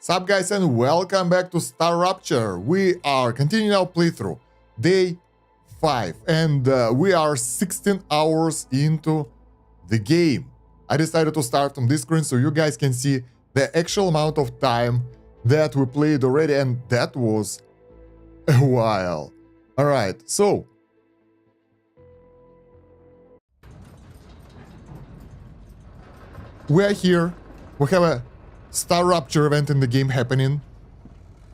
Sup guys, and welcome back to StarRupture. We are continuing our playthrough, day 5, and we are 16 hours into the game. I decided to start on this screen so you guys can see the actual amount of time that we played already, and that was a while. Alright, so we are here. We have a StarRupture event in the game happening.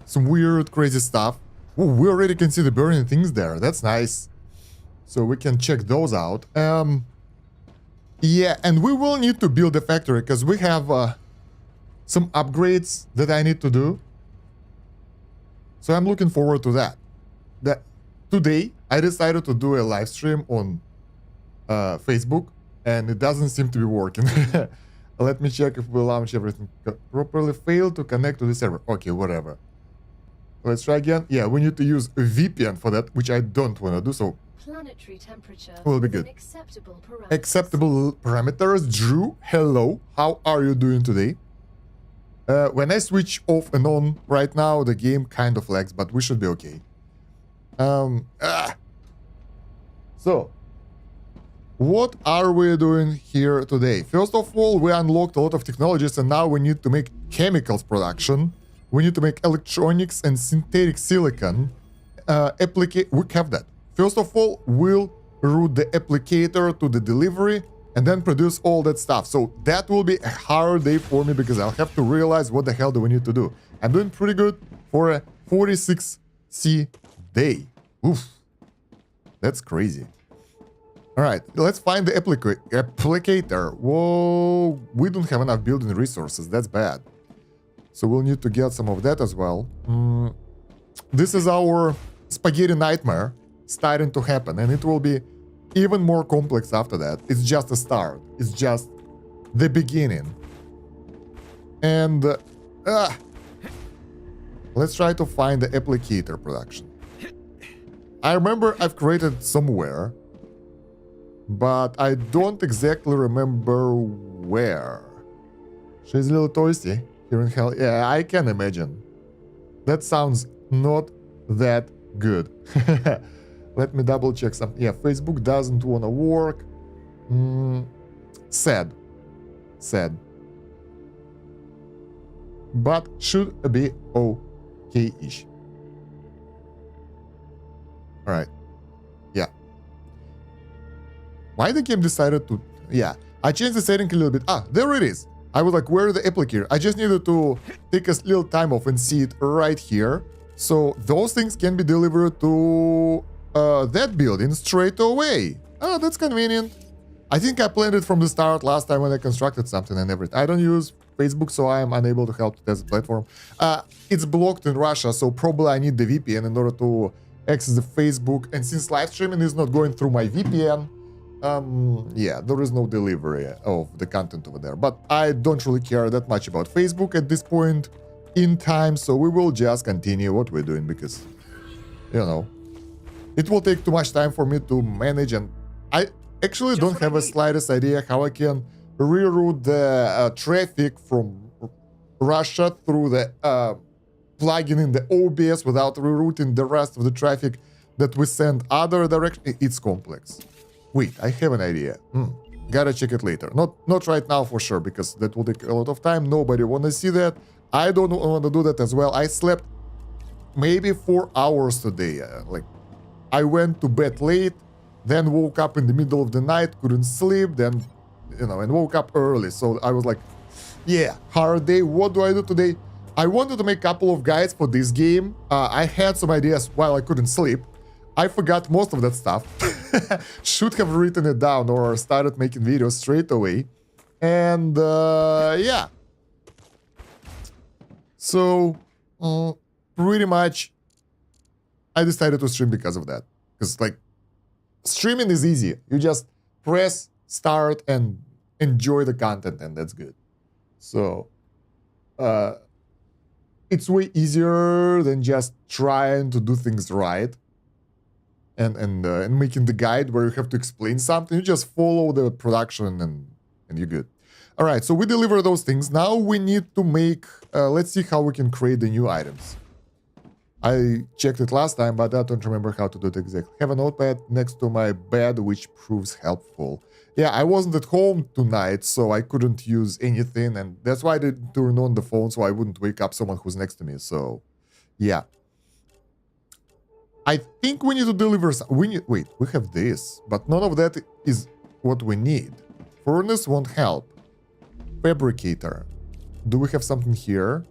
Some weird, crazy stuff. Oh, we already can see the burning things there. That's nice. So we can check those out. Yeah, and we will need to build a factory because we have some upgrades that I need to do. So I'm looking forward to that. Today, I decided to do a live stream on Facebook, and it doesn't seem to be working. Let me check if we launch everything properly. Failed to connect to the server. Okay, whatever. Let's try again. Yeah, we need to use a VPN for that, which I don't want to do, so planetary temperature will be good. Acceptable parameters. Acceptable parameters. Drew, hello. How are you doing today? When I switch off and on right now, the game kind of lags, but we should be okay. So, what are we doing here today? First of all, we unlocked a lot of technologies, and now we need to make chemicals production. We need to make electronics and synthetic silicon. We have that. First of all, we'll route the applicator to the delivery and then produce all that stuff. So that will be a hard day for me because I'll have to realize what the hell do we need to do. I'm doing pretty good for a 46C day. Oof. That's crazy. Alright, let's find the applicator. Whoa, we don't have enough building resources. That's bad. So we'll need to get some of that as well. This is our spaghetti nightmare starting to happen, and it will be even more complex after that. It's just a start. It's just the beginning. And let's try to find the applicator production. I remember I've created somewhere, but I don't exactly remember where. She's a little toasty here in hell. Yeah, I can imagine. That sounds not that good. Let me double check something. Yeah, Facebook doesn't want to work. Sad. Sad. But should be okay-ish. Alright. Yeah. Why the game decided to... Yeah, I changed the setting a little bit. Ah, there it is. I was like, where is the applicator? I just needed to take a little time off and see it right here. So those things can be delivered to that building straight away. Oh, that's convenient. I think I planned it from the start last time when I constructed something and everything. I don't use Facebook, so I am unable to help to test the platform. It's blocked in Russia, so probably I need the VPN in order to access the Facebook. And since live streaming is not going through my VPN, yeah, there is no delivery of the content over there. But I don't really care that much about Facebook at this point in time, so we will just continue what we're doing because, you know, it will take too much time for me to manage, and I actually don't have a slightest idea how I can reroute the traffic from Russia through the plugin in the OBS without rerouting the rest of the traffic that we send other direction. It's complex. Wait, I have an idea. Gotta check it later. Not right now for sure, because that will take a lot of time. Nobody wanna see that. I don't want to do that as well. I slept maybe 4 hours today. Like, I went to bed late, then woke up in the middle of the night, couldn't sleep, then, you know, and woke up early. So I was like, yeah, hard day. What do I do today? I wanted to make a couple of guides for this game. I had some ideas while I couldn't sleep. I forgot most of that stuff. Should have written it down or started making videos straight away. And yeah. So pretty much I decided to stream because of that. Because like streaming is easy. You just press start and enjoy the content, and that's good. So it's way easier than just trying to do things right. And making the guide where you have to explain something. You just follow the production and you're good. All right, so we deliver those things. Now we need to make, let's see how we can create the new items. I checked it last time, but I don't remember how to do it exactly. Have a notepad next to my bed, which proves helpful. Yeah, I wasn't at home tonight, so I couldn't use anything, and that's why I didn't turn on the phone, so I wouldn't wake up someone who's next to me, so yeah. I think we need to deliver some, wait, we have this, but none of that is what we need. Furnace won't help. Fabricator. Do we have something here?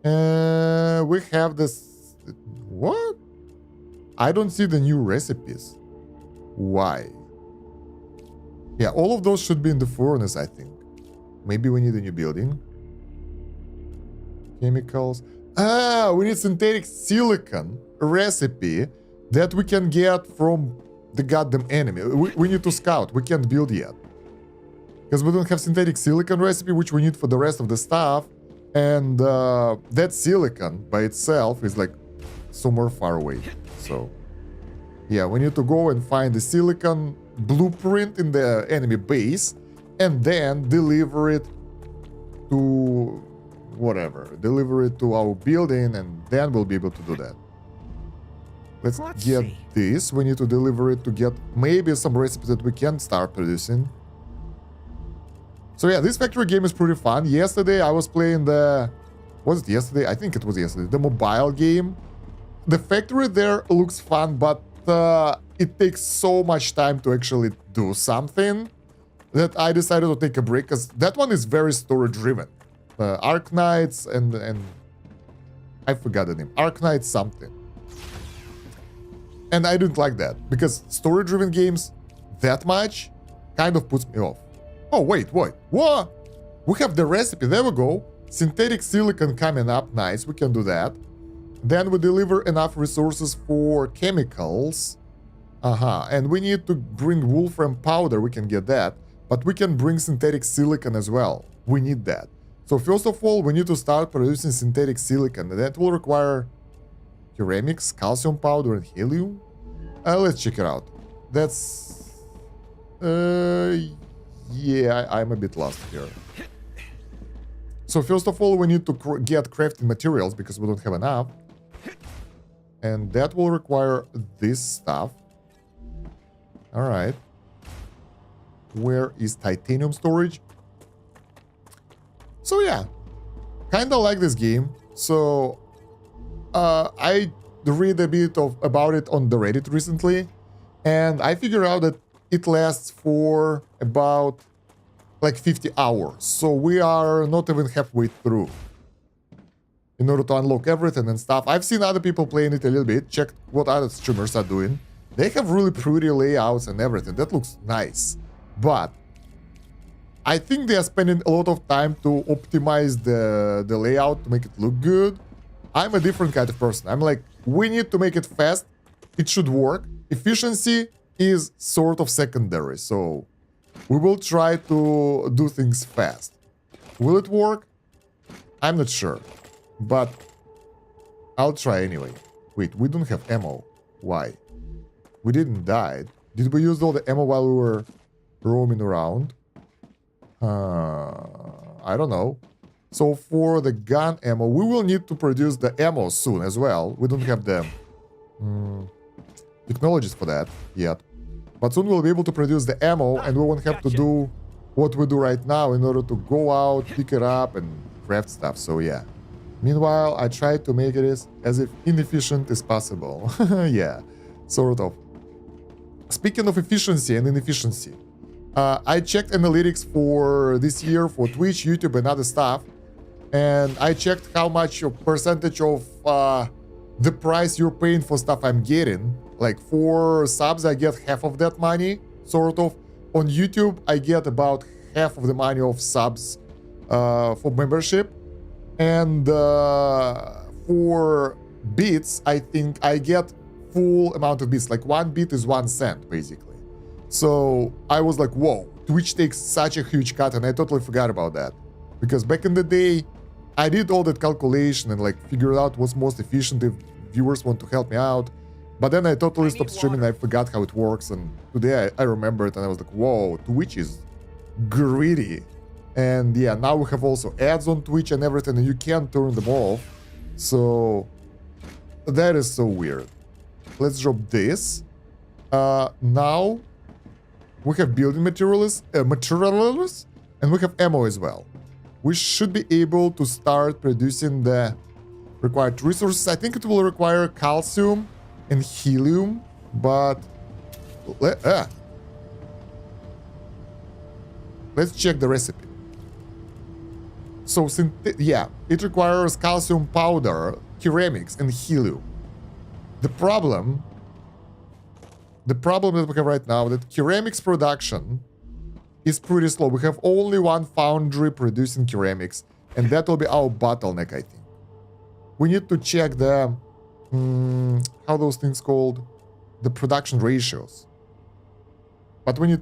We have this. What? I don't see the new recipes. Why? Yeah, all of those should be in the furnace, I think. Maybe we need a new building. Chemicals. Ah, we need synthetic silicon recipe that we can get from the goddamn enemy. We need to scout. We can't build yet. Because we don't have synthetic silicon recipe, which we need for the rest of the stuff. And that silicon by itself is like somewhere far away. So, yeah, we need to go and find the silicon blueprint in the enemy base and then deliver it to whatever. Deliver it to our building and then we'll be able to do that. Let's get this. We need to deliver it to get maybe some recipes that we can start producing. So yeah, this factory game is pretty fun. Yesterday I was playing the... Was it yesterday? I think it was yesterday. The mobile game. The factory there looks fun, but it takes so much time to actually do something that I decided to take a break, because that one is very story-driven. Arc Knights and I forgot the name. Arc Knights something. And I didn't like that, because story-driven games that much kind of puts me off. Oh, wait, what? We have the recipe, there we go. Synthetic silicon coming up, nice, we can do that. Then we deliver enough resources for chemicals. And we need to bring wolfram powder, we can get that. But we can bring synthetic silicon as well, we need that. So first of all, we need to start producing synthetic silicon. That will require ceramics, calcium powder, and helium. Let's check it out. That's... yeah, I'm a bit lost here. So first of all, we need to get crafting materials because we don't have enough. And that will require this stuff. Alright. Where is titanium storage? So yeah, kind of like this game. So I read a bit about it on the Reddit recently. And I figured out that it lasts for about like 50 hours. So we are not even halfway through. In order to unlock everything and stuff. I've seen other people playing it a little bit. Checked what other streamers are doing. They have really pretty layouts and everything. That looks nice. But I think they are spending a lot of time to optimize the layout to make it look good. I'm a different kind of person. I'm like, we need to make it fast. It should work. Efficiency is sort of secondary. So we will try to do things fast. Will it work? I'm not sure. But I'll try anyway. Wait, we don't have ammo. Why? We didn't die. Did we use all the ammo while we were roaming around? I don't know. So for the gun ammo, we will need to produce the ammo soon as well. We don't have the technologies for that yet. But soon we'll be able to produce the ammo and we won't have to do what we do right now in order to go out, pick it up and craft stuff. So yeah. Meanwhile, I try to make it as inefficient as possible. Yeah, sort of. Speaking of efficiency and inefficiency, I checked analytics for this year for Twitch, YouTube, and other stuff, and I checked how much percentage of the price you're paying for stuff I'm getting. Like for subs, I get half of that money, sort of. On YouTube, I get about half of the money of subs for membership. And for bits, I think I get full amount of bits. Like 1 bit is 1 cent, basically. So I was like, whoa, Twitch takes such a huge cut, and I totally forgot about that. Because back in the day, I did all that calculation and like figured out what's most efficient if viewers want to help me out. But then I totally stopped streaming and I forgot how it works. And today I remembered and I was like, whoa, Twitch is greedy. And yeah, now we have also ads on Twitch and everything, and you can't turn them off. So that is so weird. Let's drop this. Now we have building materials, and we have ammo as well. We should be able to start producing the required resources. I think it will require calcium and helium, but let's check the recipe. So, yeah, it requires calcium powder, ceramics, and helium. The problem that we have right now, that ceramics production is pretty slow. We have only one foundry producing ceramics, and that will be our bottleneck, I think. We need to check the, how those things called? The production ratios. But we need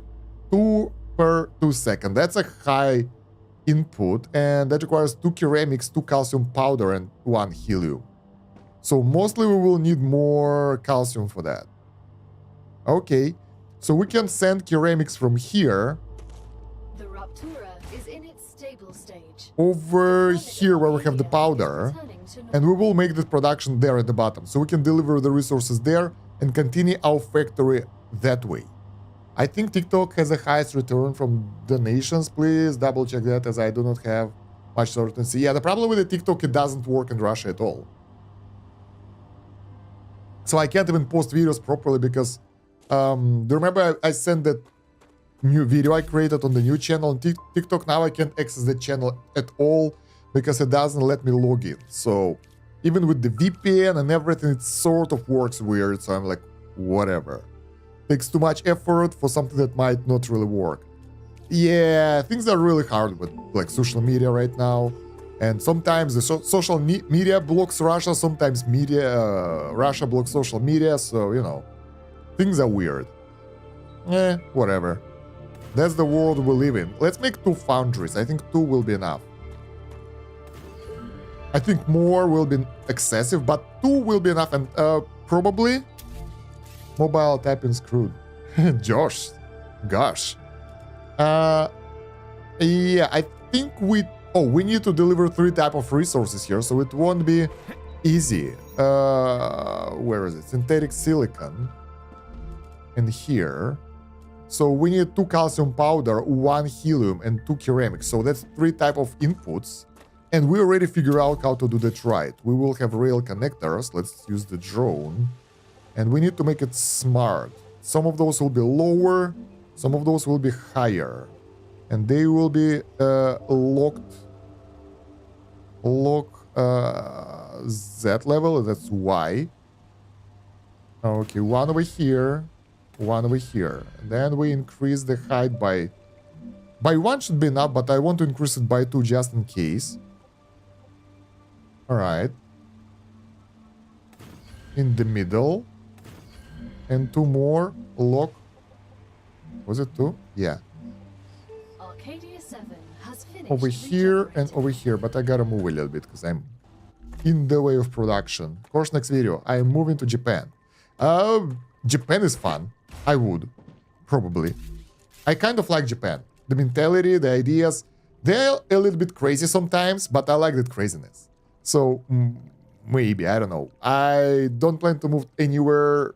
2 per 2 seconds. That's a high input, and that requires 2 ceramics, 2 calcium powder, and 1 helium. So mostly we will need more calcium for that. Okay, so we can send ceramics from here The Raptura is in its stable stage. over here where we have the powder, and we will make the production there at the bottom, so we can deliver the resources there and continue our factory that way. I think TikTok has the highest return from donations. Please double check that, as I do not have much certainty. Yeah, the problem with the TikTok, it doesn't work in Russia at all. So I can't even post videos properly because do you remember I sent that new video I created on the new channel on TikTok? Now I can't access the channel at all because it doesn't let me log in. So even with the VPN and everything, it sort of works weird. So I'm like, whatever. Takes too much effort for something that might not really work. Yeah, things are really hard with like social media right now. And sometimes the social media blocks Russia, sometimes Russia blocks social media. So, you know, things are weird. Whatever. That's the world we live in. Let's make 2 foundries. I think 2 will be enough. I think more will be excessive, but 2 will be enough. And probably mobile tapping screwed. Gosh. Yeah, I think we need to deliver 3 type of resources here, so it won't be easy. Where is it? Synthetic silicon. And here. So we need 2 calcium powder, 1 helium, and 2 ceramics. So that's 3 type of inputs. And we already figure out how to do that right. We will have rail connectors. Let's use the drone. And we need to make it smart. Some of those will be lower, some of those will be higher. And they will be Z level, that's Y. Okay, 1 over here, 1 over here. And then we increase the height by 1 should be enough, but I want to increase it by 2 just in case. Alright. In the middle. And 2 more. Lock. Was it 2? Yeah. Arcadia 7 has finished Over here and over here, but I gotta move a little bit because I'm in the way of production. Of course, next video, I am moving to Japan. Japan is fun. I would. Probably. I kind of like Japan. The mentality, the ideas, they're a little bit crazy sometimes, but I like that craziness. So, maybe, I don't know. I don't plan to move anywhere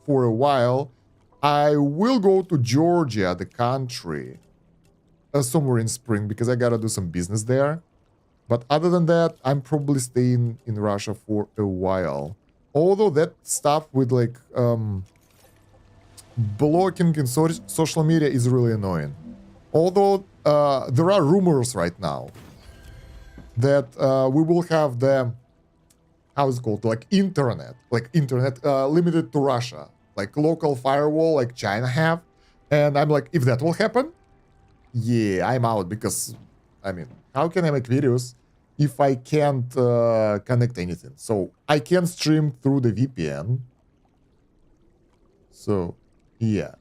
for a while. I will go to Georgia, the country, somewhere in spring, because I gotta do some business there. But other than that, I'm probably staying in Russia for a while. Although that stuff with like blocking in social media is really annoying. Although there are rumors right now that we will have the, how is it called, like internet limited to Russia, like local firewall like China have. And I'm like, if that will happen, yeah, I'm out, because I mean, how can I make videos if I can't connect anything? So I can stream through the VPN. So yeah.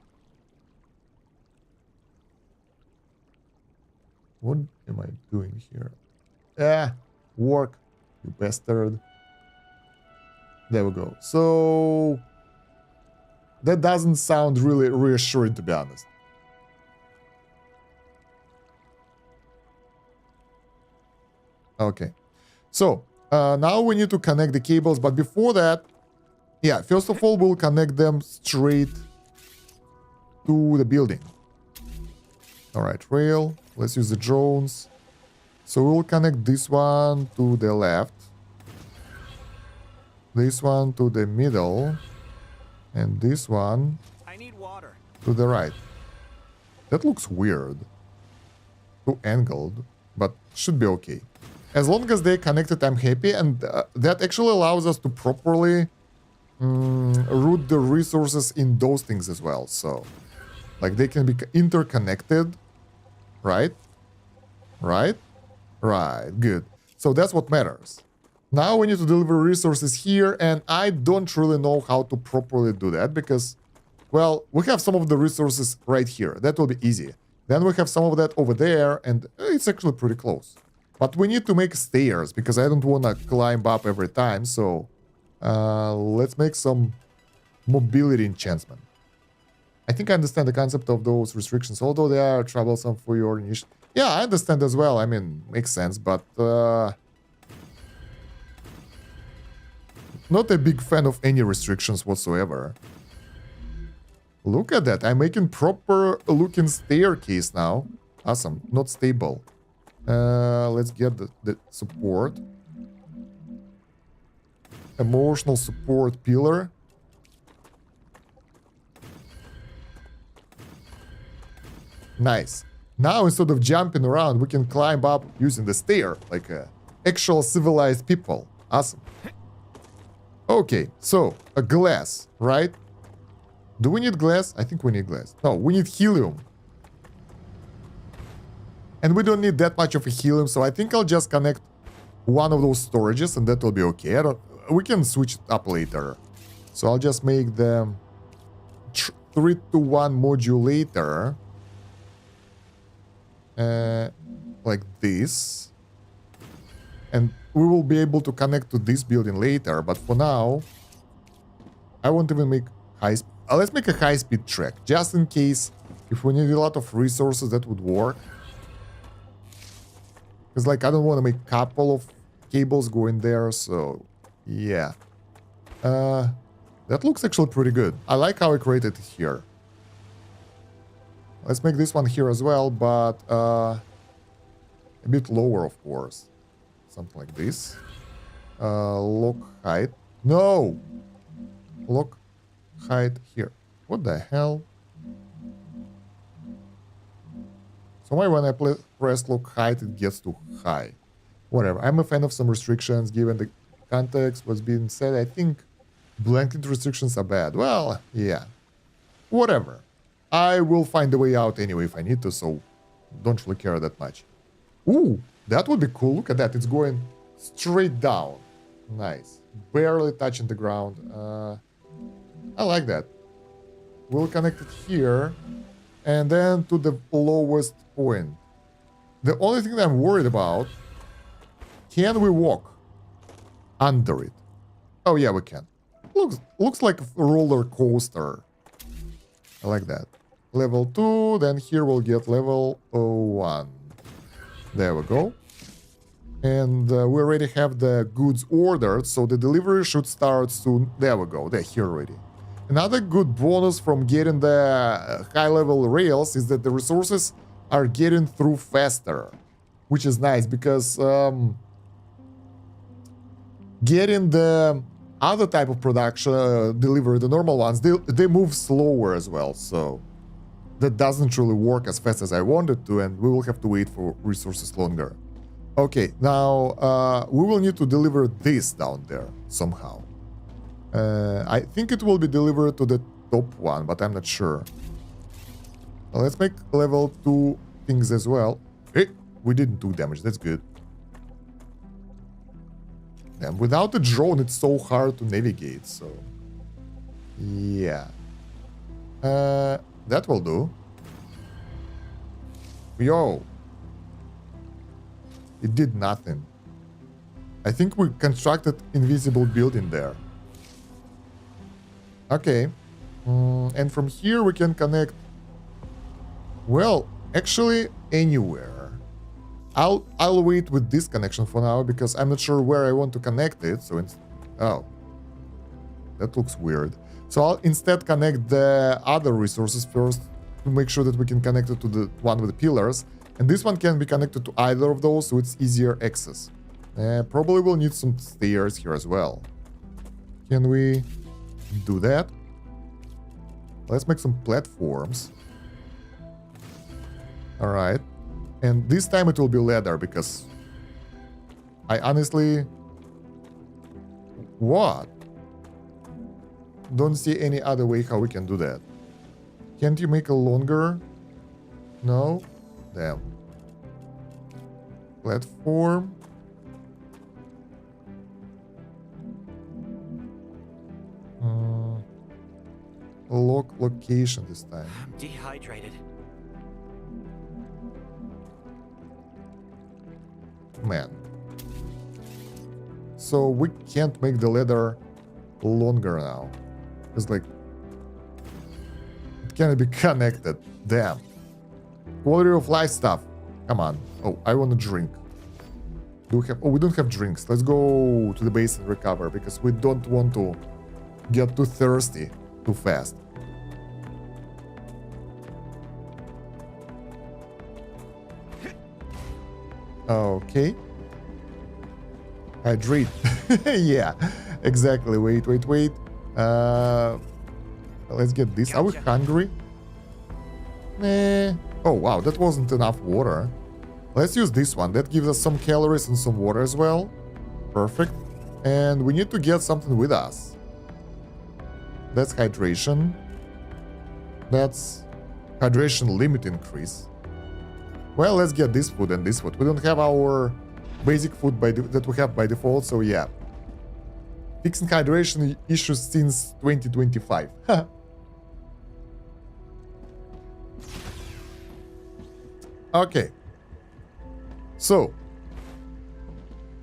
What am I doing here? Work, you bastard. There we go. So that doesn't sound really reassuring, to be honest. Okay. So, now we need to connect the cables, but before that, yeah, first of all, we'll connect them straight to the building. All right, rail. Let's use the drones. So we'll connect this one to the left, this one to the middle, and this one to the right. That looks weird. Too angled, but should be okay. As long as they're connected, I'm happy, and that actually allows us to properly route the resources in those things as well. So, like, they can be interconnected, right? Right? Right, good. So that's what matters. Now we need to deliver resources here, and I don't really know how to properly do that because, well, we have some of the resources right here. That will be easy. Then we have some of that over there, and it's actually pretty close. But we need to make stairs because I don't want to climb up every time, so let's make some mobility enchantment. I think I understand the concept of those restrictions, although they are troublesome for your initiative. Yeah, I understand as well. I mean, makes sense, but not a big fan of any restrictions whatsoever. Look at that. I'm making proper looking staircase now. Awesome. Not stable. Let's get the support. Emotional support pillar. Nice. Now, instead of jumping around, we can climb up using the stair, like actual civilized people. Awesome. Okay, so, a glass, right? Do we need glass? I think we need glass. No, we need helium. And we don't need that much of a helium, so I think I'll just connect one of those storages, and that will be okay. We can switch it up later. So I'll just make the 3-to-1 modulator. Like this, and we will be able to connect to this building later, but for now I won't even make let's make a high-speed track just in case if we need a lot of resources that would work, because like I don't want to make a couple of cables going there. So yeah, that looks actually pretty good. I like how I created it here. Let's make this one here as well, but a bit lower, of course. Something like this. Lock height. No! Lock height here. What the hell? So why when I press lock height, it gets too high? Whatever. I'm a fan of some restrictions, given the context, what's being said. I think blanket restrictions are bad. Well, yeah. Whatever. I will find a way out anyway if I need to, so don't really care that much. Ooh, that would be cool. Look at that. It's going straight down. Nice. Barely touching the ground. I like that. We'll connect it here and then to the lowest point. The only thing that I'm worried about, can we walk under it? Oh yeah, we can. Looks like a roller coaster. I like that. Level 2, then here we'll get level 1. There we go. And we already have the goods ordered, so the delivery should start soon. There we go, they're here already. Another good bonus from getting the high-level rails is that the resources are getting through faster, which is nice because getting the other type of production delivery, the normal ones, they move slower as well, so that doesn't really work as fast as I wanted to, and we will have to wait for resources longer. Okay, now we will need to deliver this down there somehow. I think it will be delivered to the top one, but I'm not sure. Let's make level 2 things as well. Hey, we didn't do damage, that's good. And without the drone, it's so hard to navigate, so... yeah. That will do. Yo. It did nothing. I think we constructed invisible building there. Okay. And from here we can connect... well, actually, anywhere. I'll wait with this connection for now because I'm not sure where I want to connect it. So it's, oh, that looks weird. So I'll instead connect the other resources first to make sure that we can connect it to the one with the pillars. And this one can be connected to either of those, so it's easier access. Probably we'll need some stairs here as well. Can we do that? Let's make some platforms. All right. And this time it will be ladder because I honestly... What? Don't see any other way how we can do that. Can't you make a longer? No? Damn. Platform. Location this time. I'm dehydrated. Man. So we can't make the ladder longer now. It's like it can't be connected. Damn. Quality of life stuff. Come on. Oh, I want a drink. Do we have... Oh, we don't have drinks. Let's go to the base and recover because we don't want to get too thirsty too fast. Okay. Hydrate. Yeah, exactly. Wait. Let's get this. Are we hungry? Nah. Oh, wow. That wasn't enough water. Let's use this one. That gives us some calories and some water as well. Perfect. And we need to get something with us. That's hydration. That's hydration limit increase. Well, let's get this food and this food. We don't have our basic food that we have by default, so yeah. Fixing hydration issues since 2025. Okay. So,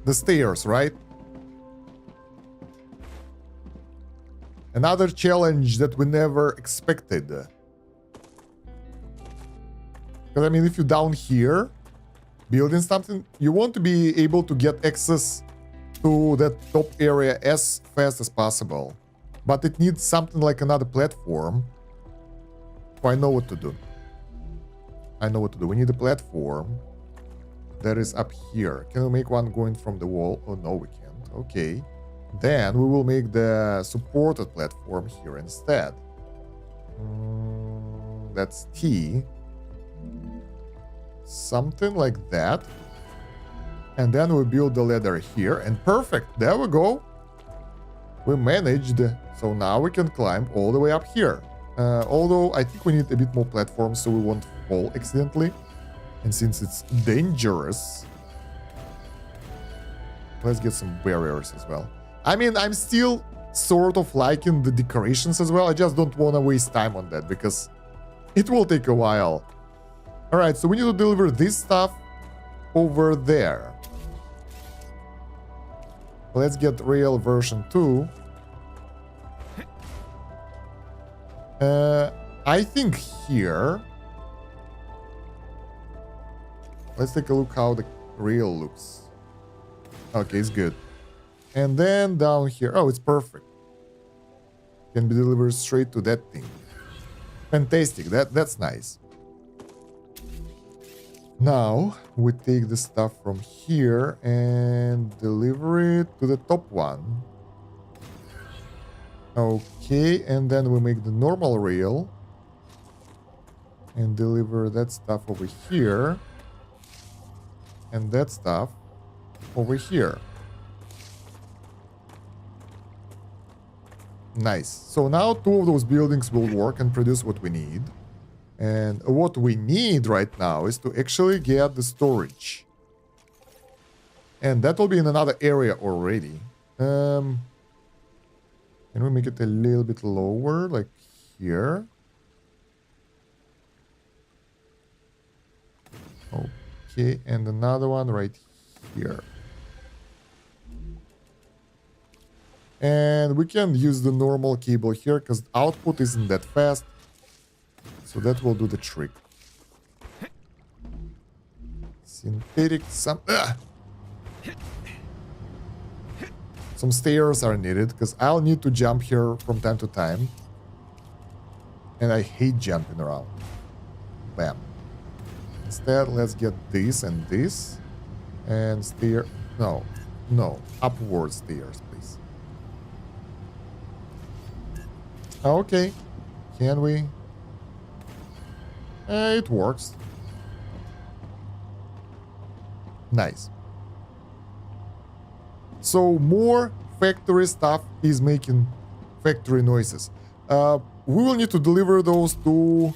the stairs, right? Another challenge that we never expected. Because, I mean, if you're down here, building something, you want to be able to get access to that top area as fast as possible. But it needs something like another platform. Oh, I know what to do. We need a platform that is up here. Can we make one going from the wall? Oh, no, we can't. Okay. Then we will make the supported platform here instead. That's T. Something like that. And then we build the ladder here. And perfect. There we go. We managed. So now we can climb all the way up here. Although I think we need a bit more platforms so we won't fall accidentally. And since it's dangerous, let's get some barriers as well. I mean, I'm still sort of liking the decorations as well. I just don't want to waste time on that because it will take a while. All right, so we need to deliver this stuff over there. Let's get real version 2. I think here. Let's take a look how the real looks. Okay, it's good. And then down here. Oh, it's perfect. Can be delivered straight to that thing. Fantastic. That's nice. Now we take the stuff from here and deliver it to the top one. Okay, and then we make the normal rail and deliver that stuff over here and that stuff over here. Nice. So now 2 of those buildings will work and produce what we need. And what we need right now is to actually get the storage. And that will be in another area already. Can we make it a little bit lower, like here? Okay, and another one right here. And we can use the normal cable here because output isn't that fast. So that will do the trick. Let's Synthetic, some stairs are needed, because I'll need to jump here from time to time. And I hate jumping around. Bam. Instead, let's get this and this. And stair... No. Upward stairs, please. Okay. Can we? It works. Nice. So more factory stuff is making factory noises. We will need to deliver those to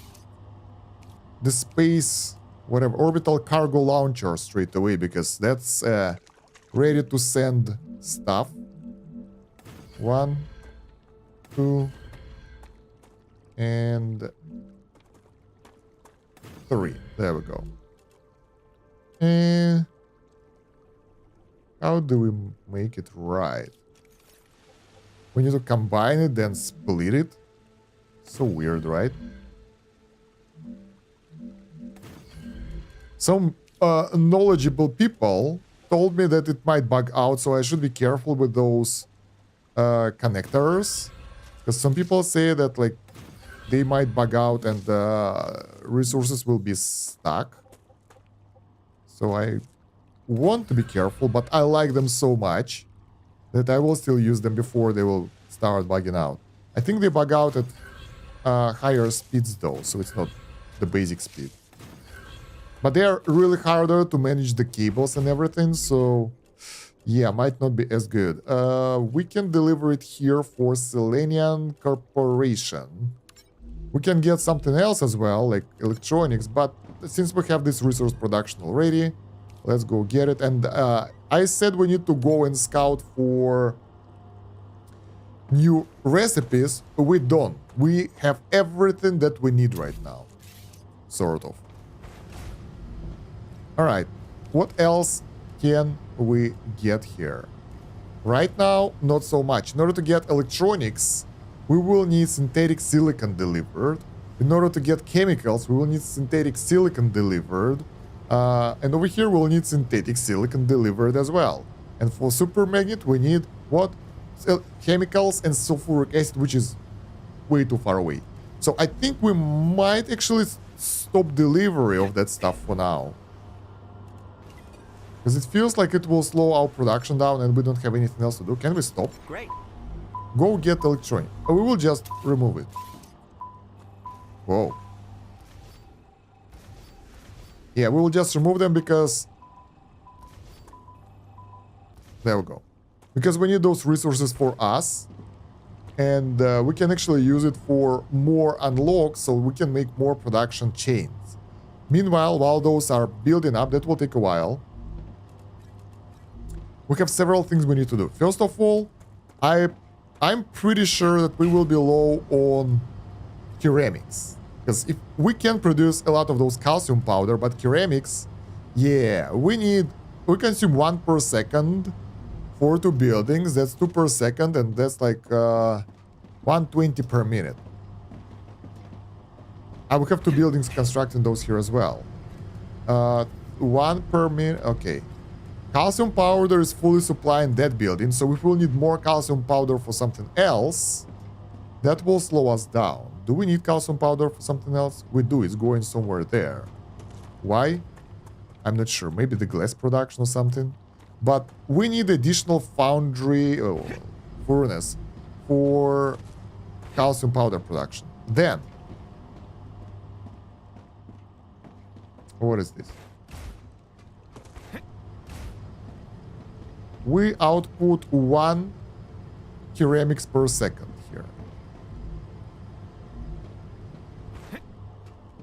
the space, whatever, orbital cargo launcher straight away, because that's ready to send stuff. 1, 2, and 3. There we go. And how do we make it right? We need to combine it, then split it. So weird, right? Some knowledgeable people told me that it might bug out, so I should be careful with those connectors. Because some people say that, like, they might bug out and resources will be stuck. So I want to be careful, but I like them so much that I will still use them before they will start bugging out. I think they bug out at higher speeds though, so it's not the basic speed. But they are really harder to manage the cables and everything, so yeah, might not be as good. We can deliver it here for Selenium Corporation. We can get something else as well, like electronics, but since we have this resource production already, let's go get it. And I said we need to go and scout for new recipes. We don't. We have everything that we need right now. Sort of. Alright. What else can we get here? Right now, not so much. In order to get electronics, we will need synthetic silicon delivered. In order to get chemicals, we will need synthetic silicon delivered. And over here, we'll need synthetic silicon delivered as well. And for super magnet, we need what? Chemicals and sulfuric acid, which is way too far away. So I think we might actually stop delivery of that stuff for now. Because it feels like it will slow our production down and we don't have anything else to do. Can we stop? Great. Go get electronic. Or we will just remove it. Whoa. Yeah, we will just remove them because... There we go. Because we need those resources for us. And we can actually use it for more unlocks, so we can make more production chains. Meanwhile, while those are building up, that will take a while. We have several things we need to do. First of all, I'm pretty sure that we will be low on ceramics. Because if we can produce a lot of those calcium powder, but ceramics, yeah, we consume 1 per second for 2 buildings. That's 2 per second, and that's like 120 per minute. I will have 2 buildings constructing those here as well. 1 per minute, okay. Calcium powder is fully supplied in that building, so if we'll need more calcium powder for something else, that will slow us down. Do we need calcium powder for something else? We do, it's going somewhere there. Why? I'm not sure, maybe the glass production or something. But we need additional foundry, furnace for calcium powder production. Then, what is this? We output 1 ceramics per second here.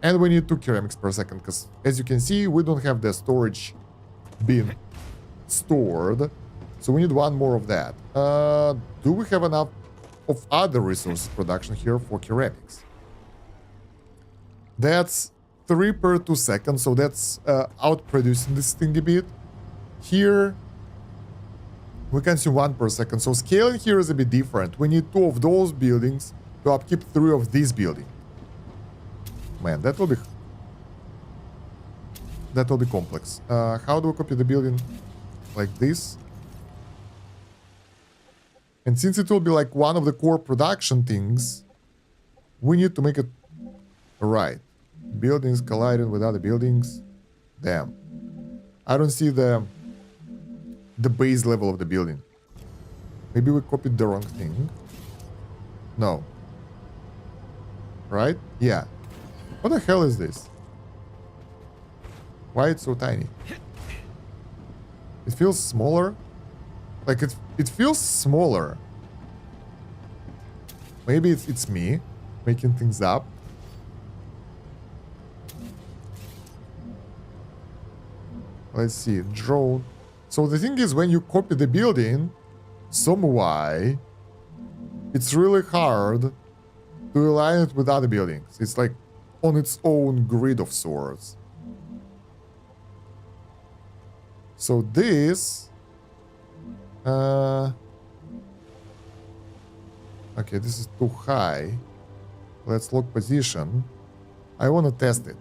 And we need 2 ceramics per second, because as you can see, we don't have the storage bin stored. So we need 1 more of that. Do we have enough of other resources production here for ceramics? That's 3 per 2 seconds, so that's outproducing this thing a bit. Here, we consume 1 per second, so scaling here is a bit different. We need 2 of those buildings to upkeep 3 of this building. Man, that will be... that will be complex. How do we copy the building? Like this. And since it will be like one of the core production things, we need to make it right. Buildings colliding with other buildings. Damn. I don't see the base level of the building. Maybe we copied the wrong thing. No. Right? Yeah. What the hell is this? Why it's so tiny? It feels smaller. Like it feels smaller. Maybe it's me making things up. Let's see, drone. So the thing is, when you copy the building, some Y, it's really hard to align it with other buildings. It's like on its own grid of sorts. So this... okay, this is too high. Let's lock position. I want to test it.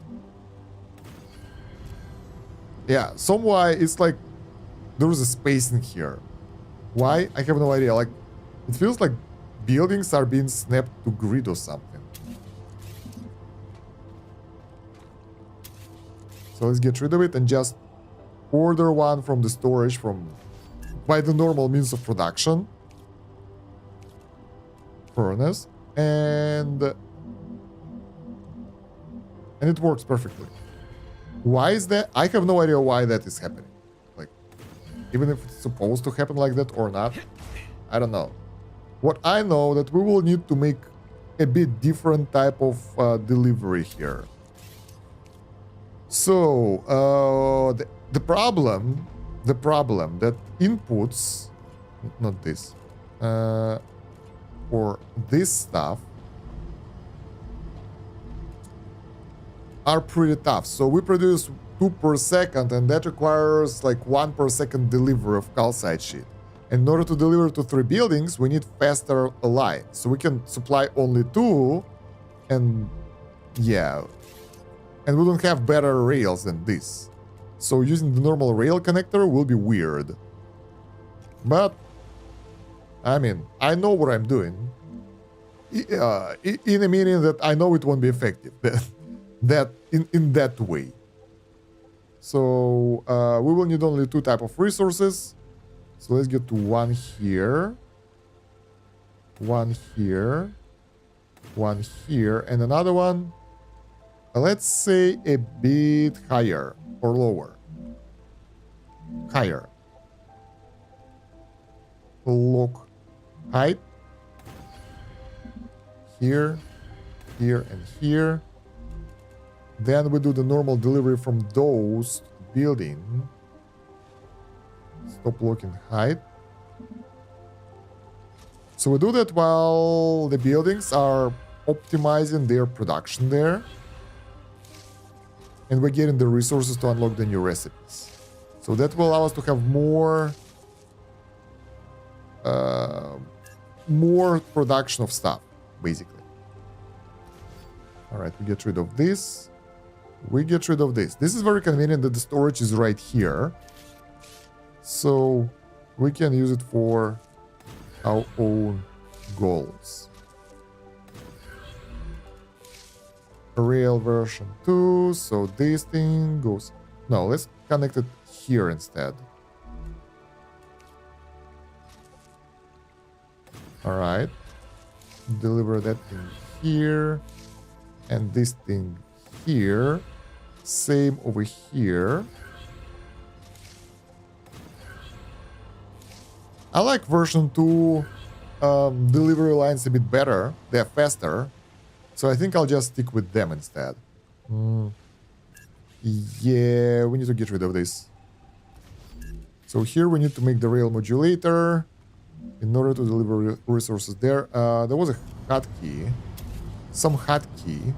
Yeah, some Y, it's like there is a space in here. Why? I have no idea. Like, it feels like buildings are being snapped to grid or something. So let's get rid of it and just order one from the storage by the normal means of production. Furnace. And it works perfectly. Why is that? I have no idea why that is happening. Like, even if it's supposed to happen like that or not, I don't know. What I know that we will need to make a bit different type of delivery here. So the problem that inputs, not this, or this stuff are pretty tough. So we produce 2 per second, and that requires like 1 per second delivery of calcite sheet. In order to deliver to 3 buildings, we need faster line. So we can supply only 2, and yeah. And we don't have better rails than this. So using the normal rail connector will be weird. But, I mean, I know what I'm doing. In a meaning that I know it won't be effective. That in that way. So we will need only 2 type of resources. So let's get to 1 here, 1 here, 1 here, and another one, let's say a bit higher or lower. Higher. Lock height. Here, here, and here. Then we do the normal delivery from those building. Stop locking height. So we do that while the buildings are optimizing their production there. And we're getting the resources to unlock the new recipes. So that will allow us to have more production of stuff, basically. All right, we get rid of this. We get rid of this. This is very convenient that the storage is right here. So we can use it for our own goals. Rail version 2. So this thing goes... No, let's connect it here instead. All right. Deliver that thing here. And this thing here. Same over here. I like version 2 delivery lines a bit better. They're faster. So I think I'll just stick with them instead. Yeah, we need to get rid of this. So here we need to make the rail modulator in order to deliver resources there. There was a hotkey, some hotkey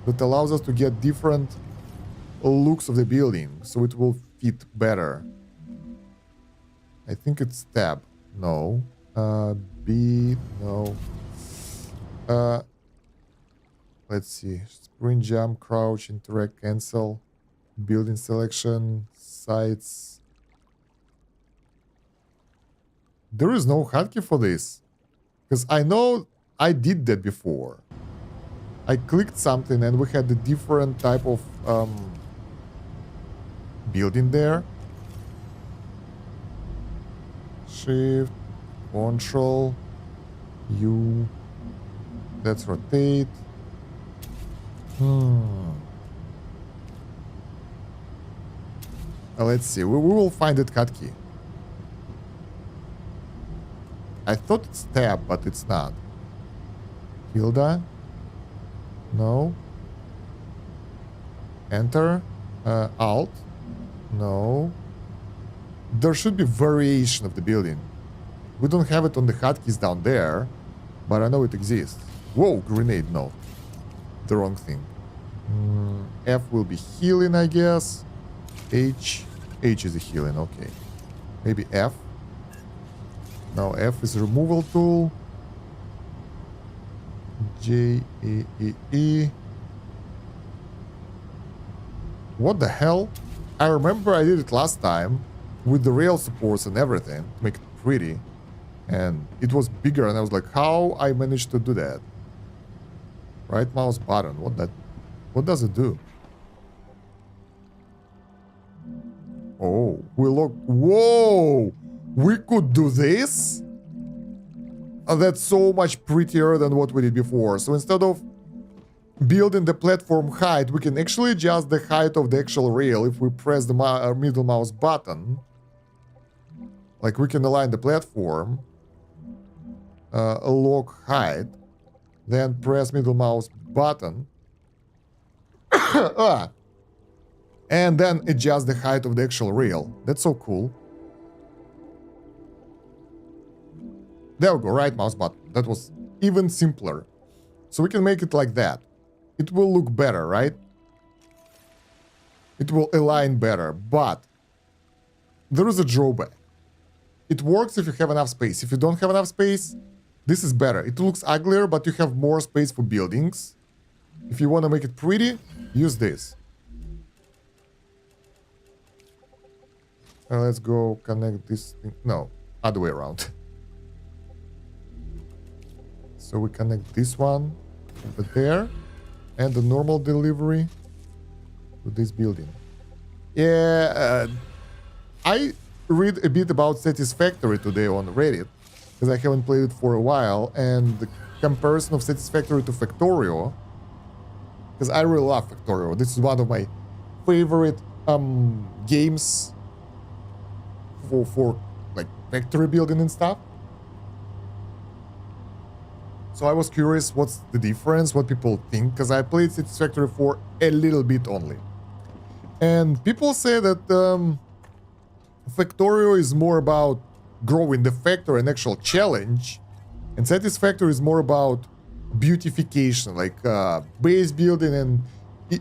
that allows us to get different looks of the building, so it will fit better. I think it's tab. No. B. No. Let's see. Sprint, jump, crouch, interact, cancel. Building selection, sites. There is no hotkey for this. Because I know I did that before. I clicked something and we had a different type of building there. Shift, Control, U. Let's rotate. Let's see. We will find it hotkey. I thought it's tab, but it's not. Hilda? No. Enter. Alt? No. There should be variation of the building. We don't have it on the hotkeys down there, but I know it exists. Whoa, grenade, no. The wrong thing. F will be healing, I guess. H is a healing, okay. Maybe F. No, F is a removal tool. J, E. What the hell? I remember I did it last time with the rail supports and everything to make it pretty. And it was bigger and I was like, how I managed to do that? Right mouse button, what does it do? Oh, we look, whoa! We could do this? That's so much prettier than what we did before. So instead of building the platform height, we can actually adjust the height of the actual rail if we press the middle mouse button. Like we can align the platform, lock height, then press middle mouse button, and then adjust the height of the actual rail. That's so cool. There we go, right mouse button. That was even simpler. So we can make it like that. It will look better, right? It will align better, but there is a drawback. It works if you have enough space. If you don't have enough space, this is better. It looks uglier, but you have more space for buildings. If you want to make it pretty, use this. Let's go connect this thing. No, other way around. So we connect this one over there and the normal delivery to this building. Yeah, I read a bit about Satisfactory today on Reddit because I haven't played it for a while, and the comparison of Satisfactory to Factorio, because I really love Factorio. This is one of my favorite games for like factory building and stuff. So I was curious what's the difference, what people think, because I played Satisfactory for a little bit only. And people say that Factorio is more about growing the factory, an actual challenge, and Satisfactory is more about beautification, like base building and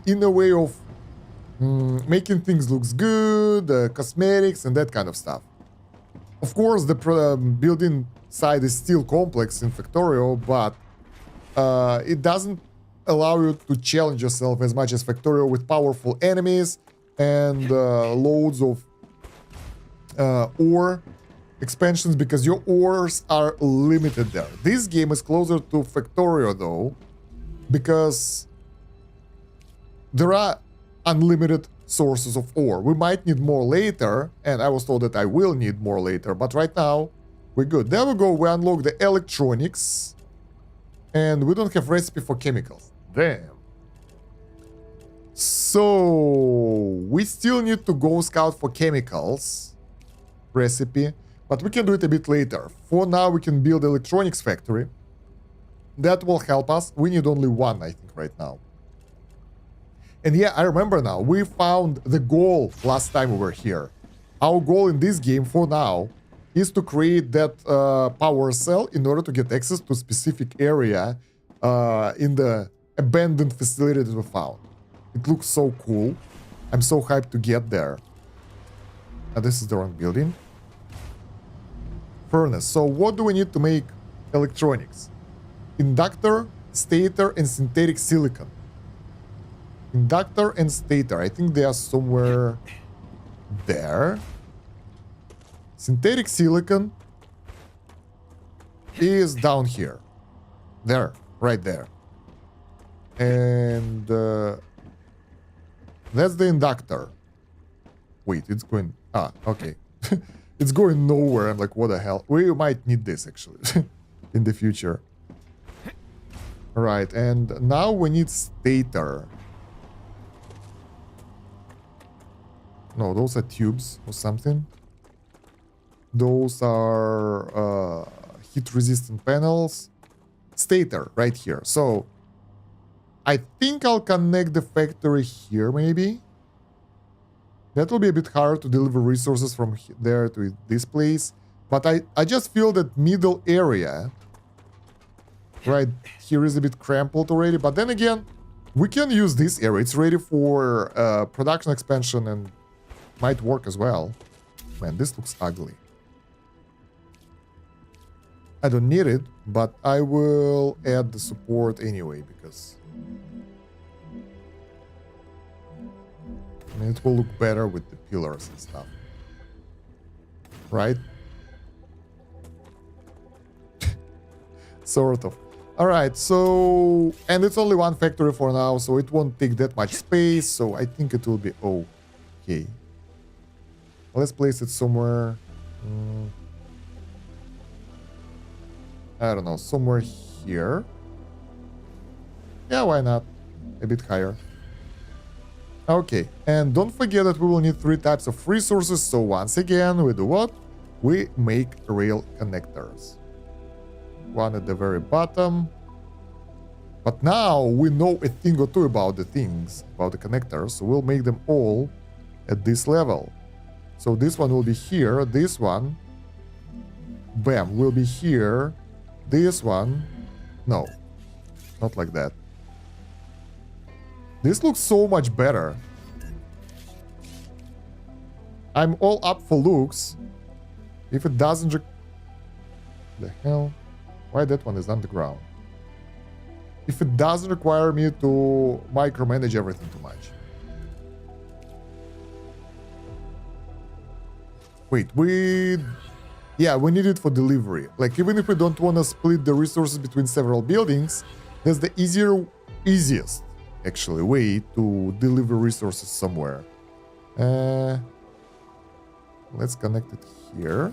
in a way of making things looks good, cosmetics and that kind of stuff. Of course, the building side is still complex in Factorio, but it doesn't allow you to challenge yourself as much as Factorio with powerful enemies and loads of ore expansions, because your ores are limited there. This game is closer to Factorio though, because there are unlimited sources of ore. We might need more later, and I was told that I will need more later, but right now we're good. There we go, we unlock the electronics, and we don't have recipe for chemicals. Damn. So we still need to go scout for chemicals recipe, but we can do it a bit later. For now, we can build electronics factory. That will help us. We need only one, I think, right now. And yeah, I remember now, we found the goal last time we were here. Our goal in this game for now is to create that power cell in order to get access to a specific area in the abandoned facility that we found. It looks so cool. I'm so hyped to get there. This is the wrong building. Furnace. So what do we need to make electronics? Inductor, stator, and synthetic silicon. Inductor and stator. I think they are somewhere there. Synthetic silicon is down here. There, right there. And that's the inductor. Wait, it's going... Ah, okay. It's going nowhere. I'm like, what the hell? We might need this, actually, in the future. Right, and now we need stator. No, those are tubes or something. Those are heat-resistant panels. Stator, right here. So, I think I'll connect the factory here, maybe. That will be a bit hard to deliver resources from there to this place. But I just feel that middle area, right here, is a bit crumpled already. But then again, we can use this area. It's ready for production expansion and might work as well. Man, this looks ugly. I don't need it, but I will add the support anyway, because I mean, it will look better with the pillars and stuff. Right? Sort of. Alright, so... And it's only one factory for now, so it won't take that much space, so I think it will be okay. Let's place it somewhere... I don't know, somewhere here. Yeah, why not? A bit higher. Okay, and don't forget that we will need 3 types of resources, so once again, we do what? We make rail connectors. One at the very bottom. But now we know a thing or two about the things, about the connectors, so we'll make them all at this level. So this one will be here, this one, bam, will be here, this one, no, not like that. This looks so much better. I'm all up for looks. If it doesn't... The hell? Why that one is underground? If it doesn't require me to micromanage everything too much. Wait, yeah, we need it for delivery. Like, even if we don't want to split the resources between several buildings, that's the easiest, actually, way to deliver resources somewhere. Let's connect it here.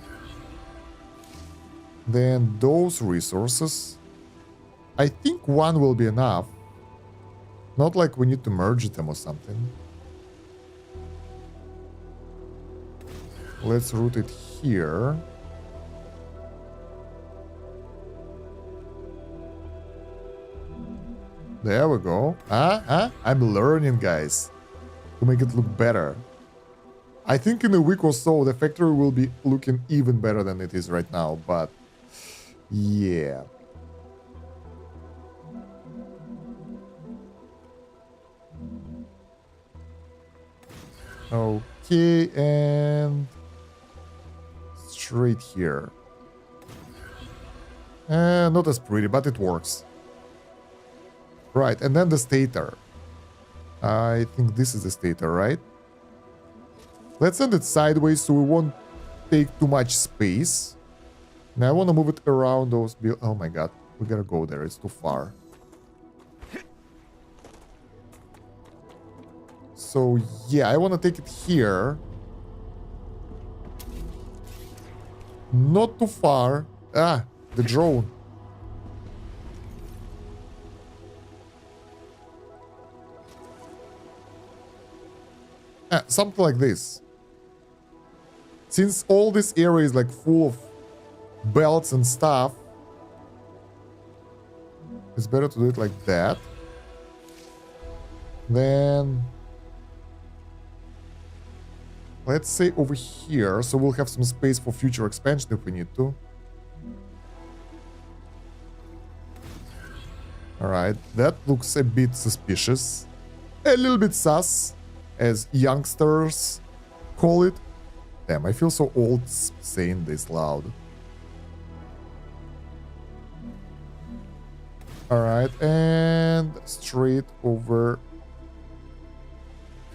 Then those resources, I think one will be enough. Not like we need to merge them or something. Let's route it here. There we go. I'm learning, guys, to make it look better. I think in a week or so, the factory will be looking even better than it is right now, but yeah. Okay, and straight here. Not as pretty, but it works. Right, and then the stator. I think this is the stator, right? Let's send it sideways so we won't take too much space. Now I want to move it around those... Oh my god, we gotta go there, it's too far. So yeah, I want to take it here. Not too far. Ah, the drone. Something like this. Since all this area is like full of belts and stuff, it's better to do it like that. Then let's say over here, so we'll have some space for future expansion if we need to. Alright, that looks a bit suspicious. A little bit sus, as youngsters call it. Damn, I feel so old saying this loud. Alright, and straight over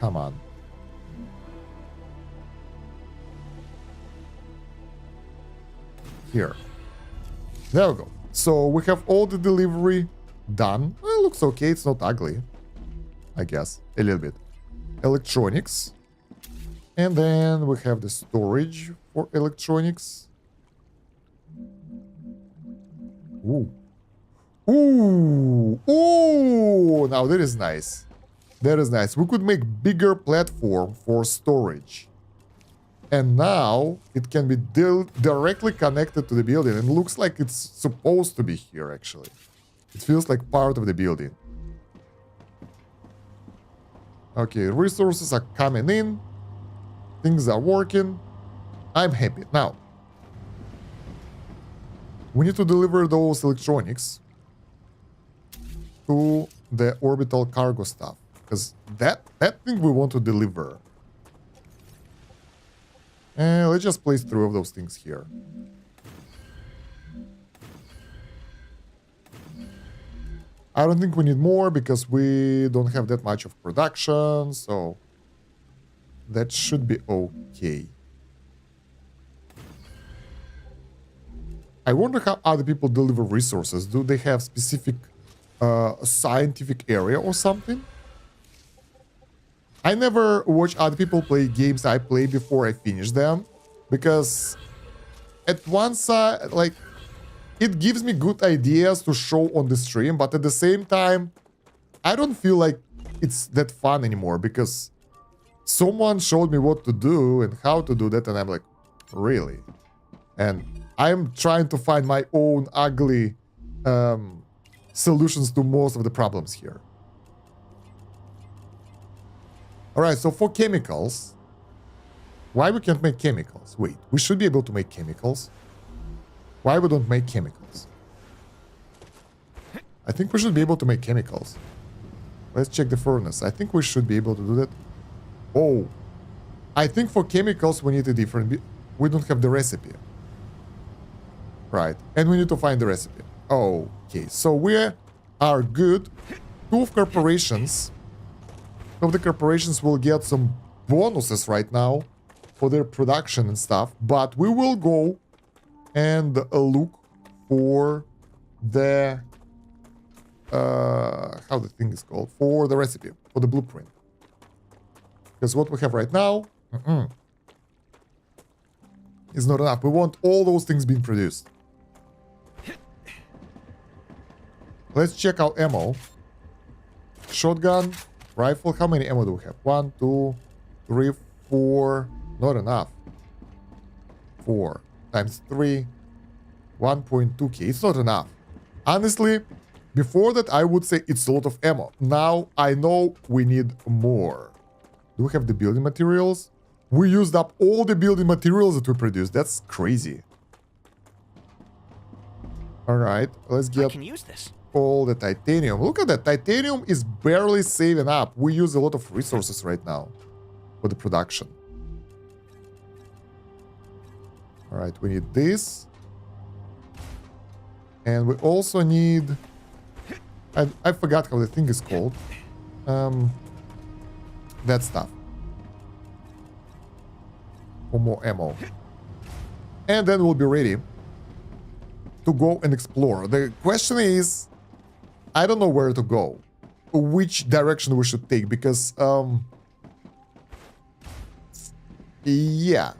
Come on. Here. There we go. So we have all the delivery done. Well, it looks okay. It's not ugly. I guess. A little bit. Electronics. And then we have the storage for electronics. Ooh. Ooh. Ooh. Now that is nice. That is nice. We could make bigger platform for storage. And now it can be directly connected to the building. And looks like it's supposed to be here, actually. It feels like part of the building. Okay, resources are coming in. Things are working. I'm happy. Now, we need to deliver those electronics to the orbital cargo stuff. Because that thing we want to deliver. And let's just place 3 of those things here. I don't think we need more because we don't have that much of production, so that should be okay. I wonder how other people deliver resources. Do they have specific scientific area or something? I never watch other people play games I play before I finish them, because at one side, like, it gives me good ideas to show on the stream, but at the same time, I don't feel like it's that fun anymore, because someone showed me what to do and how to do that, and I'm like, really? And I'm trying to find my own ugly solutions to most of the problems here. Alright, so for chemicals, why we can't make chemicals? Wait, we should be able to make chemicals. Why we don't make chemicals? I think we should be able to make chemicals. Let's check the furnace. I think we should be able to do that. Oh, I think for chemicals we need a different... We don't have the recipe. Right, and we need to find the recipe. Okay, so we are good. 2 of corporations... of the corporations will get some bonuses right now for their production and stuff, but we will go and look for the how the thing is called, for the recipe, for the blueprint, because what we have right now is not enough. We want all those things being produced. Let's check our ammo. Shotgun, rifle. How many ammo do we have? 1, 2, 3, 4. Not enough. 4 times 3. 1.2k. It's not enough. Honestly, before that I would say it's a lot of ammo. Now I know we need more. Do we have the building materials? We used up all the building materials that we produced. That's crazy. Alright, let's get... I can use this. All the titanium. Look at that. Titanium is barely saving up. We use a lot of resources right now for the production. All right, we need this. And we also need... I forgot how the thing is called. That stuff. For more ammo. And then we'll be ready to go and explore. The question is... I don't know where to go, which direction we should take, because, yeah.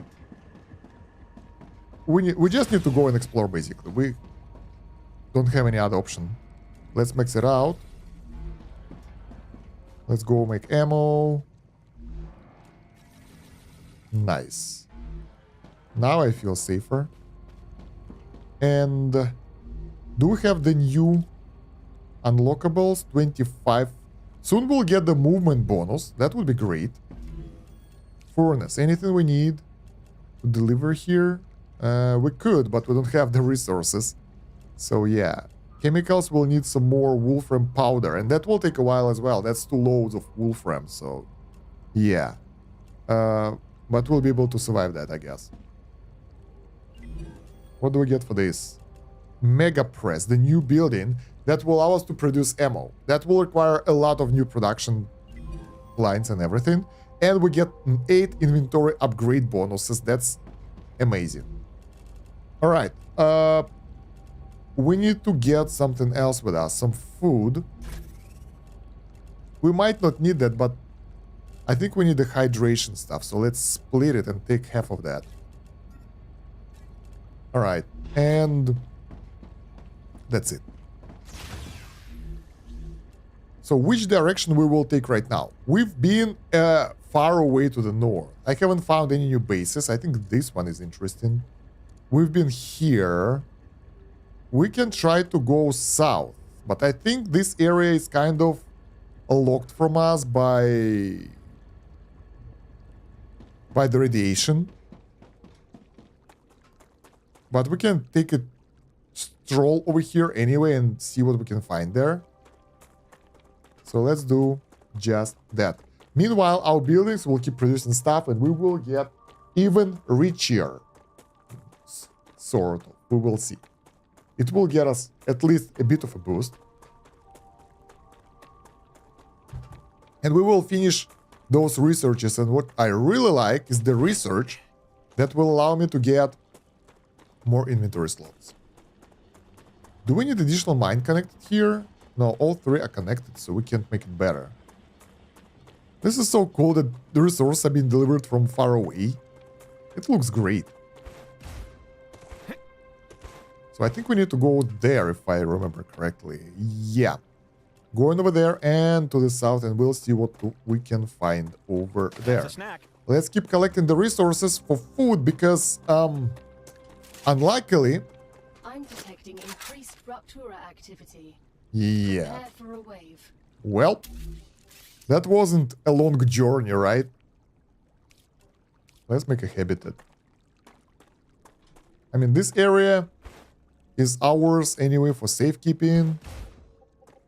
We just need to go and explore, basically. We don't have any other option. Let's max it out. Let's go make ammo. Nice. Now I feel safer. And do we have the new... unlockables? 25. Soon we'll get the movement bonus. That would be great. Furnace. Anything we need to deliver here? We could, but we don't have the resources. So yeah. Chemicals will need some more wolfram powder. And that will take a while as well. That's 2 loads of wolfram. So yeah. But we'll be able to survive that, I guess. What do we get for this? Mega Press. The new building that will allow us to produce ammo. That will require a lot of new production lines and everything. And we get 8 inventory upgrade bonuses. That's amazing. All right. We need to get something else with us. Some food. We might not need that, but I think we need the hydration stuff. So let's split it and take half of that. All right. And that's it. So which direction we will take right now? We've been far away to the north. I haven't found any new bases. I think this one is interesting. We've been here. We can try to go south, but I think this area is kind of locked from us by the radiation. But we can take a stroll over here anyway and see what we can find there. So let's do just that. Meanwhile, our buildings will keep producing stuff and we will get even richer. Sort of. We will see. It will get us at least a bit of a boost. And we will finish those researches. And what I really like is the research that will allow me to get more inventory slots. Do we need additional mine connected here? No, all 3 are connected, so we can't make it better. This is so cool that the resources are being delivered from far away. It looks great. So I think we need to go there, if I remember correctly. Yeah. Going over there and to the south, and we'll see what we can find over there. Let's keep collecting the resources for food, because, unluckily... I'm detecting increased Ruptura activity. Yeah. Prepare for a wave. Well, that wasn't a long journey, right? Let's make a habitat. I mean, this area is ours anyway for safekeeping.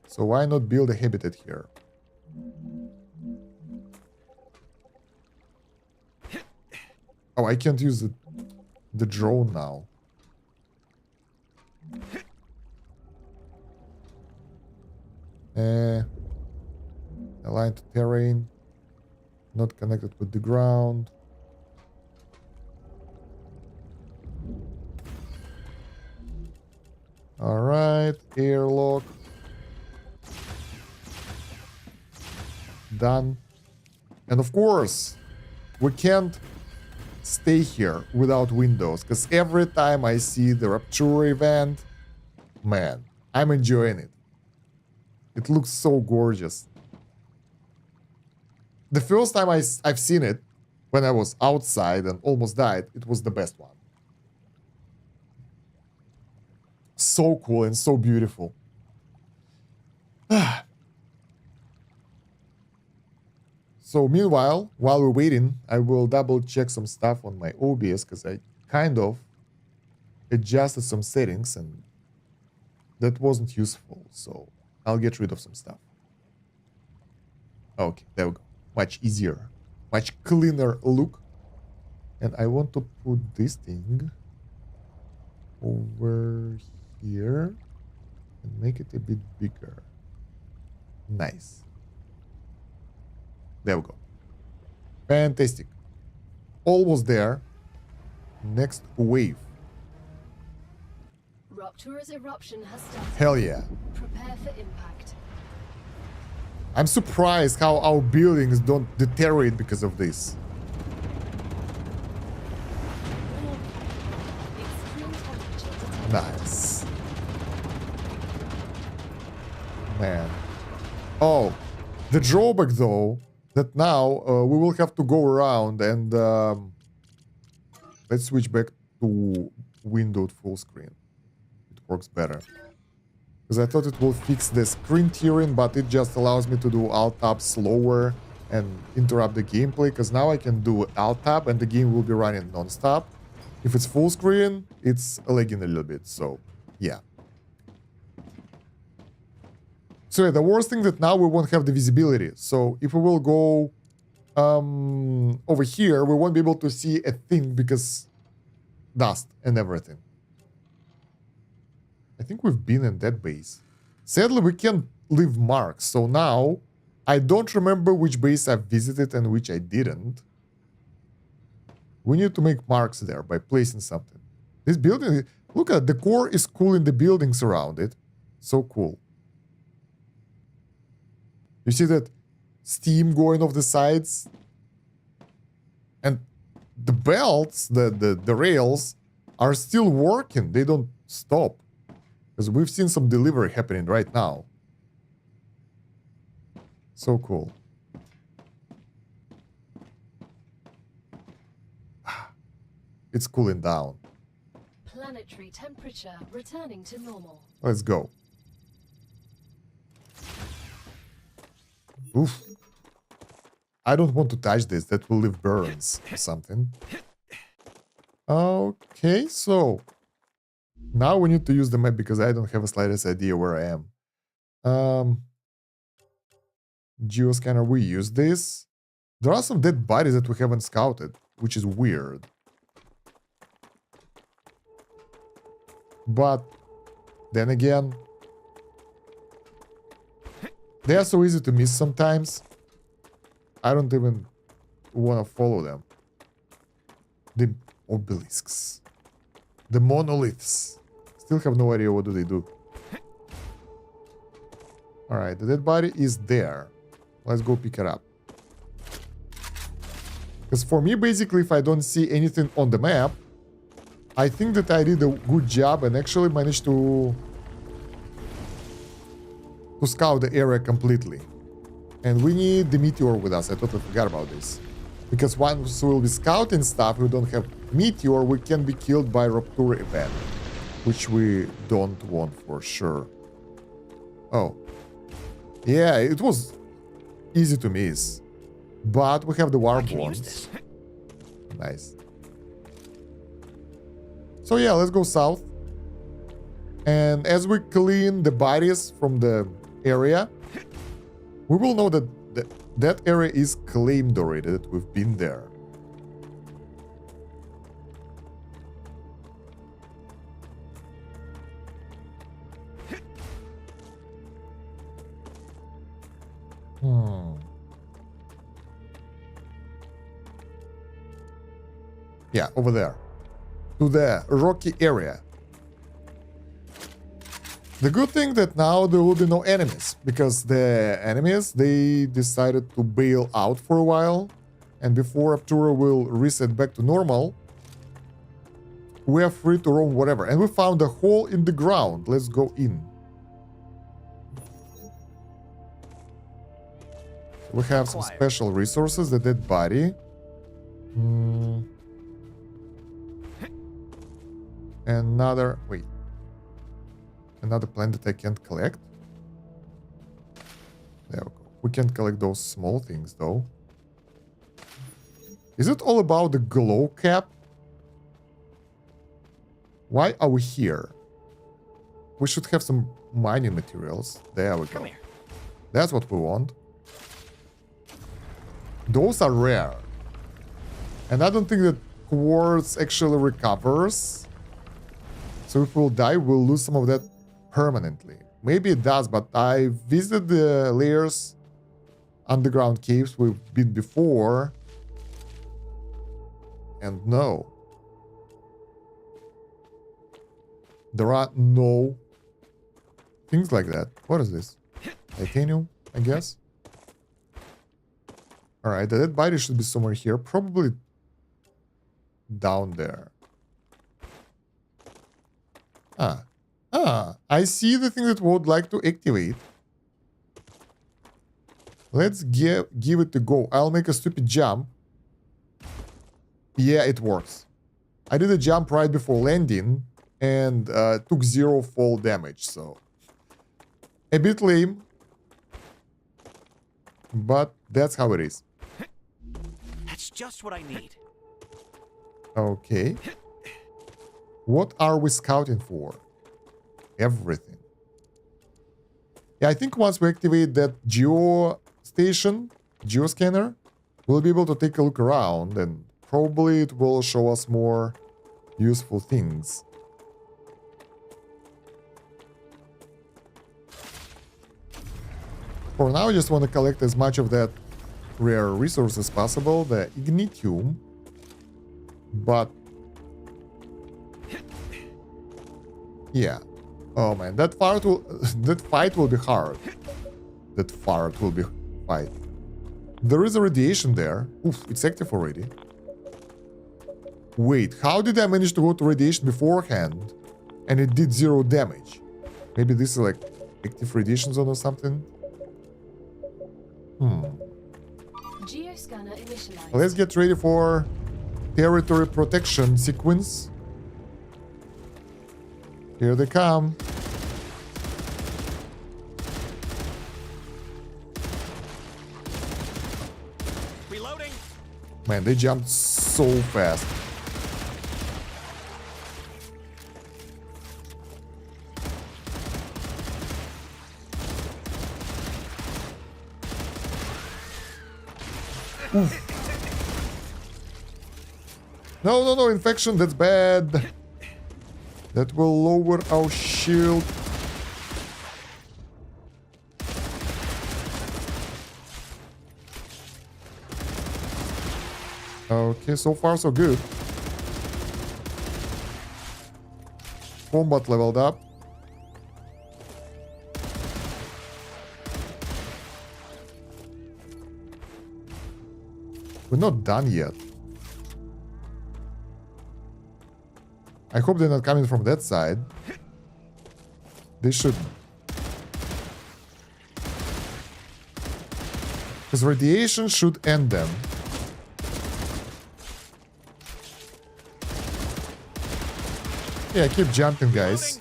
So why not build a habitat here? Oh, I can't use the drone now. Aligned to terrain. Not connected with the ground. Alright, airlock. Done. And of course, we can't stay here without windows, because every time I see the Rupture event, man, I'm enjoying it. It looks so gorgeous. The first time I've seen it, when I was outside and almost died, it was the best one. So cool and so beautiful. So meanwhile, while we're waiting, I will double check some stuff on my OBS, because I kind of adjusted some settings and that wasn't useful. So I'll get rid of some stuff. Okay, there we go. Much easier. Much cleaner look. And I want to put this thing over here and make it a bit bigger. Nice. There we go. Fantastic. Almost there. Next wave. Ruptura's eruption has started. Hell yeah. Prepare for impact. I'm surprised how our buildings don't deteriorate because of this. Extreme temperature detected. Nice. Man. Oh, the drawback though, that now we will have to go around and let's switch back to windowed full screen. It works better. Because I thought it will fix the screen tearing, but it just allows me to do Alt-Tab slower and interrupt the gameplay, because now I can do Alt-Tab and the game will be running non-stop. If it's full screen, it's lagging a little bit, so yeah. So yeah, the worst thing that now we won't have the visibility. So if we will go over here, we won't be able to see a thing because dust and everything. I think we've been in that base. Sadly, we can't leave marks. So now I don't remember which base I visited and which I didn't. We need to make marks there by placing something. This building, look at the core is cool in the buildings around it. So cool. You see that steam going off the sides? And the belts, the rails are still working. They don't stop. Because we've seen some delivery happening right now. So cool. It's cooling down. Planetary temperature returning to normal. Let's go. Oof. I don't want to touch this. That will leave burns or something. Okay, so now we need to use the map because I don't have a slightest idea where I am. Geoscanner, we use this. There are some dead bodies that we haven't scouted, which is weird. But then again, they are so easy to miss sometimes. I don't even want to follow them. The obelisks. The monoliths. Still have no idea what do they do. Alright, the dead body is there. Let's go pick it up. Because for me, basically, if I don't see anything on the map, I think that I did a good job and actually managed to scout the area completely. And we need the meteor with us. I totally forgot about this. Because once we'll be scouting stuff, we don't have meteor, we can be killed by Rupture event. Which we don't want for sure. Oh. Yeah, it was easy to miss. But we have the warp ones. Nice. So yeah, let's go south. And as we clean the bodies from the area, we will know that that area is claimed already, that we've been there. Yeah, over there. To the rocky area. The good thing that now there will be no enemies, because the enemies, they decided to bail out for a while, and before Rupture will reset back to normal, we are free to roam whatever. And we found a hole in the ground. Let's go in. We have some special resources, the dead body. Another, wait. Another plant that I can't collect. There we go. We can't collect those small things though. Is it all about the glow cap? Why are we here? We should have some mining materials. There we go. That's what we want. Those are rare. And I don't think that quartz actually recovers. So if we'll die, we'll lose some of that permanently. Maybe it does, but I visited the layers, underground caves we've been before. And no. There are no things like that. What is this? Titanium, I guess? Alright, the dead body should be somewhere here. Probably down there. I see the thing that we would like to activate. Let's give it a go. I'll make a stupid jump. Yeah, it works. I did a jump right before landing and took 0 fall damage, so a bit lame, but that's how it is. That's just what I need. Okay. What are we scouting for? Everything. Yeah, I think once we activate that geoscanner, we'll be able to take a look around and probably it will show us more useful things. For now, I just want to collect as much of that rare resource as possible, the ignitium. But yeah. Oh man, that fight will be hard. That fart will be fight. There is a radiation there. Oof, it's active already. Wait, how did I manage to go to radiation beforehand and it did 0 damage? Maybe this is like active radiation zone or something? Geoscanner initialized. Let's get ready for territory protection sequence. Here they come. Reloading. Man, they jumped so fast. Oof. No, infection, that's bad. That will lower our shield. Okay, so far so good. Combat leveled up. We're not done yet. I hope they're not coming from that side. They should. Because radiation should end them. Yeah, keep jumping, guys.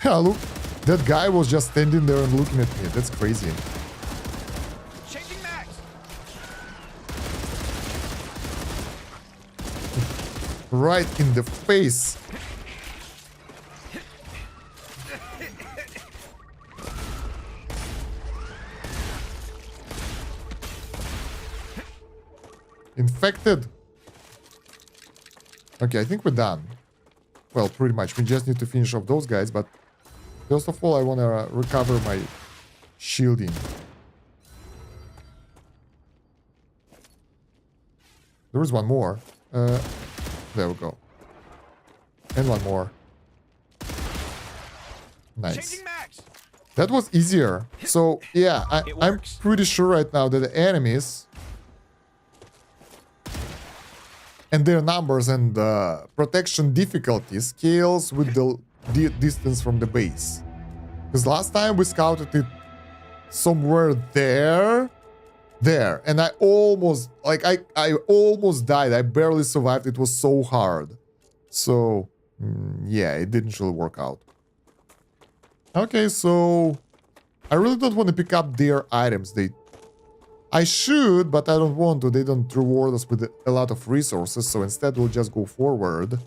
Yeah, look. That guy was just standing there and looking at me. That's crazy. Changing max. Right in the face. Infected. Okay, I think we're done. Well, pretty much. We just need to finish off those guys, but first of all, I want to recover my shielding. There is one more. There we go. And one more. Nice. Changing max. That was easier. So, yeah, I'm pretty sure right now that the enemies and their numbers and protection difficulty scales with the distance from the base. Because last time we scouted it somewhere there, and I almost, like, I almost died. I barely survived. It was so hard. So, yeah, it didn't really work out. Okay, so I really don't want to pick up their items. I should, but I don't want to. They don't reward us with a lot of resources, so instead we'll just go forward.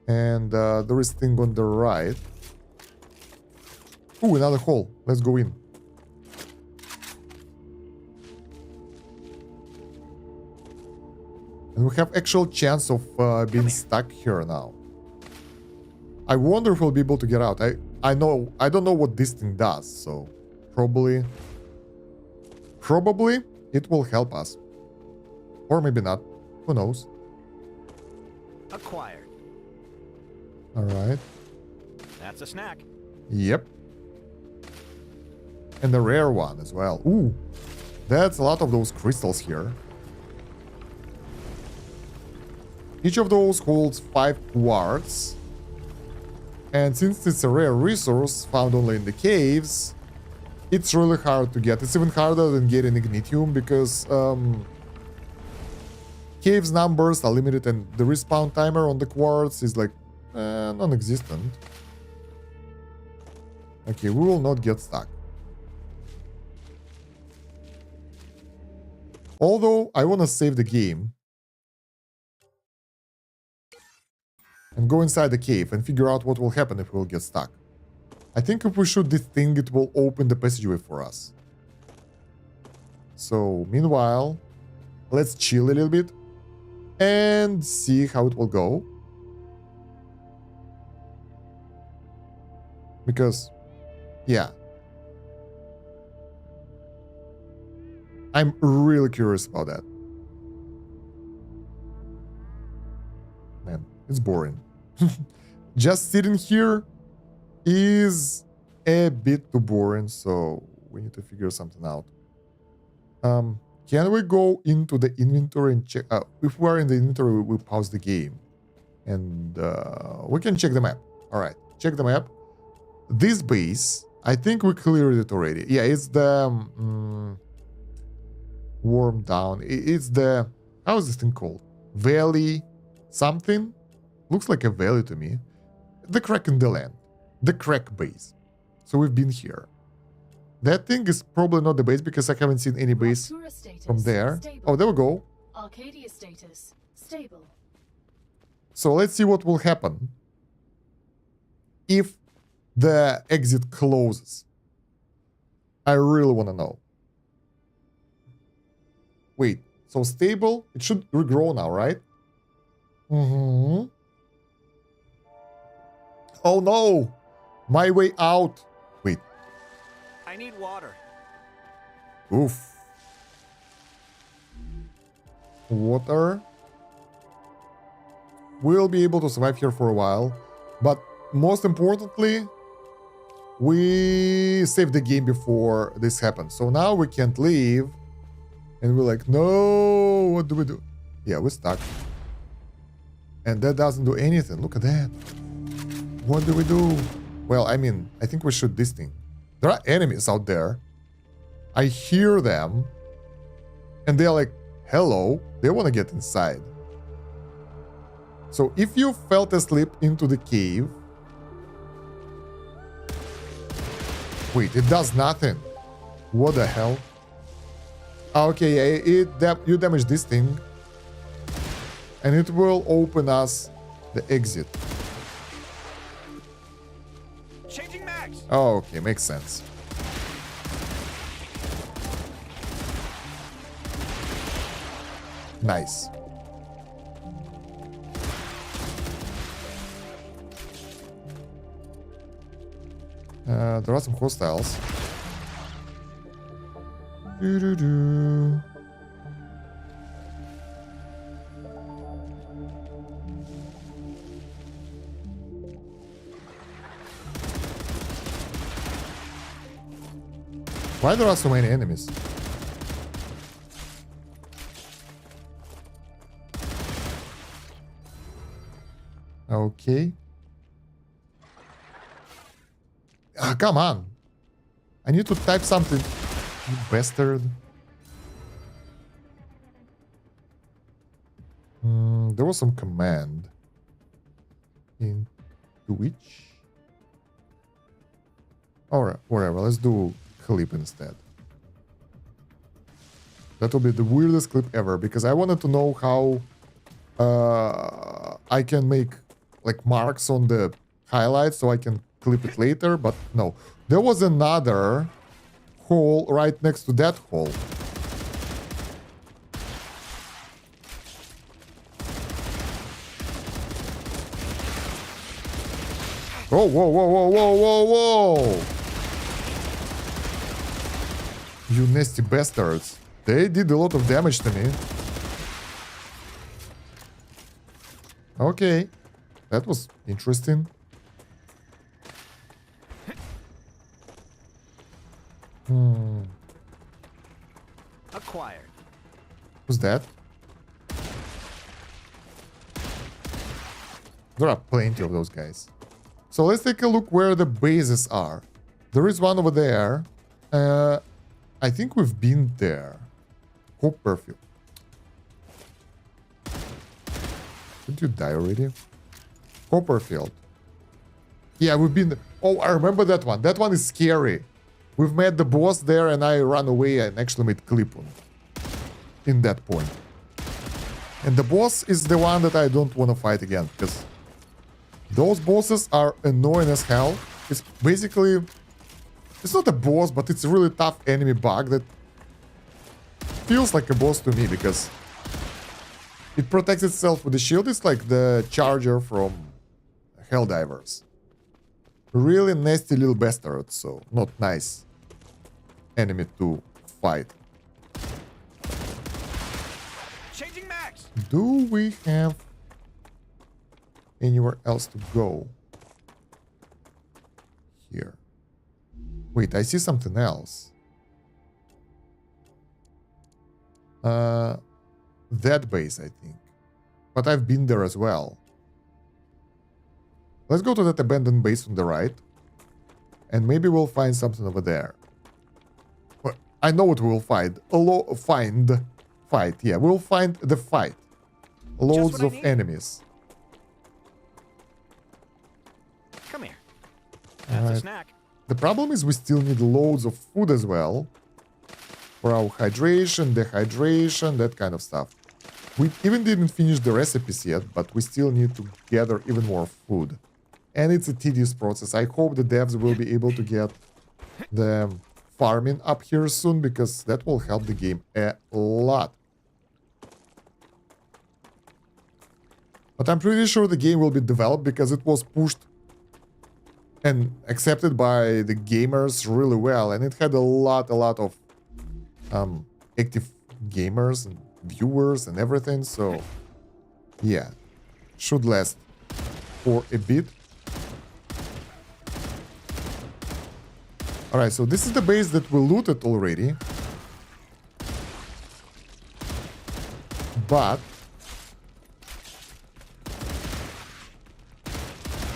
And there is thing on the right. Ooh, another hole. Let's go in. And we have actual chance of being stuck here now. I wonder if we'll be able to get out. I don't know what this thing does, so probably it will help us. Or maybe not. Who knows? Acquired. Alright. That's a snack. Yep. And the rare one as well. Ooh. That's a lot of those crystals here. Each of those holds 5 quartz. And since it's a rare resource found only in the caves, it's really hard to get. It's even harder than getting ignitium because caves numbers are limited and the respawn timer on the quartz is like non-existent. Okay, we will not get stuck. Although I want to save the game and go inside the cave and figure out what will happen if we'll get stuck. I think if we shoot this thing, it will open the passageway for us. So, meanwhile, let's chill a little bit and see how it will go. Because, yeah, I'm really curious about that. Man, it's boring. Just sitting here is a bit too boring, so we need to figure something out. Can we go into the inventory and check? If we're in the inventory, we pause the game. And we can check the map. All right, check the map. This base, I think we cleared it already. Yeah, it's the Worm Down. It's the, how is this thing called? Valley something? Looks like a valley to me. The crack in the land. The crack base. So we've been here. That thing is probably not the base because I haven't seen any base from there. Stable. Oh, there we go. Arcadia status stable. So let's see what will happen if the exit closes. I really want to know. Wait, so stable? It should regrow now, right? Mm-hmm. Oh no! My way out. Wait. I need water. Oof. Water. We'll be able to survive here for a while. But most importantly, we saved the game before this happened. So now we can't leave. And we're like, no, what do we do? Yeah, we're stuck. And that doesn't do anything. Look at that. What do we do? Well, I mean, I think we shoot this thing. There are enemies out there. I hear them. And they're like, hello. They want to get inside. So if you fell asleep into the cave... Wait, it does nothing. What the hell? Okay, yeah, you damage this thing. And it will open us the exit. Changing mags. Oh, okay, makes sense. Nice. There are some hostiles. Doo-doo-doo. Why there are so many enemies? Okay. Ah, come on. I need to type something. You bastard. There was some command. Into which? Alright, whatever. Let's do clip instead. That will be the weirdest clip ever because I wanted to know how I can make like marks on the highlights so I can clip it later, but no. There was another hole right next to that hole. Oh, whoa, whoa, whoa, whoa, whoa, whoa! You nasty bastards. They did a lot of damage to me. Okay. That was interesting. Acquired. Who's that? There are plenty of those guys. So let's take a look where the bases are. There is one over there. I think we've been there. Copperfield. Didn't you die already? Copperfield. Yeah, we've been... Oh, I remember that one. That one is scary. We've met the boss there and I ran away and actually made clip on in that point. And the boss is the one that I don't want to fight again because those bosses are annoying as hell. It's basically... It's not a boss, but it's a really tough enemy bug that feels like a boss to me because it protects itself with the shield. It's like the charger from Helldivers. Really nasty little bastard, so not nice enemy to fight. Do we have anywhere else to go? Here. Wait, I see something else. That base, I think. But I've been there as well. Let's go to that abandoned base on the right. And maybe we'll find something over there. Well, I know what we'll find. Fight. Yeah, we'll find the fight. Loads of enemies. Come here. That's a snack. The problem is we still need loads of food as well. For our hydration, dehydration, that kind of stuff. We even didn't finish the recipes yet, but we still need to gather even more food. And it's a tedious process. I hope the devs will be able to get the farming up here soon, because that will help the game a lot. But I'm pretty sure the game will be developed because it was pushed and accepted by the gamers really well. And it had a lot of active gamers and viewers and everything. So, yeah, should last for a bit. Alright, so this is the base that we looted already. But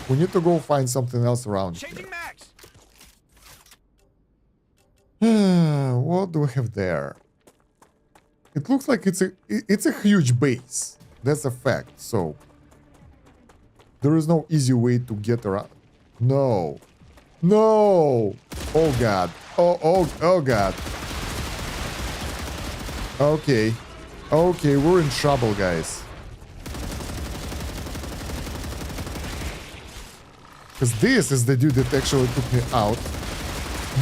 we need to go find something else around here. Changing max. What do we have there? It looks like it's a huge base. That's a fact. So there is no easy way to get around. No. No. Oh god. Oh god. Okay. Okay, we're in trouble, guys. Because this is the dude that actually took me out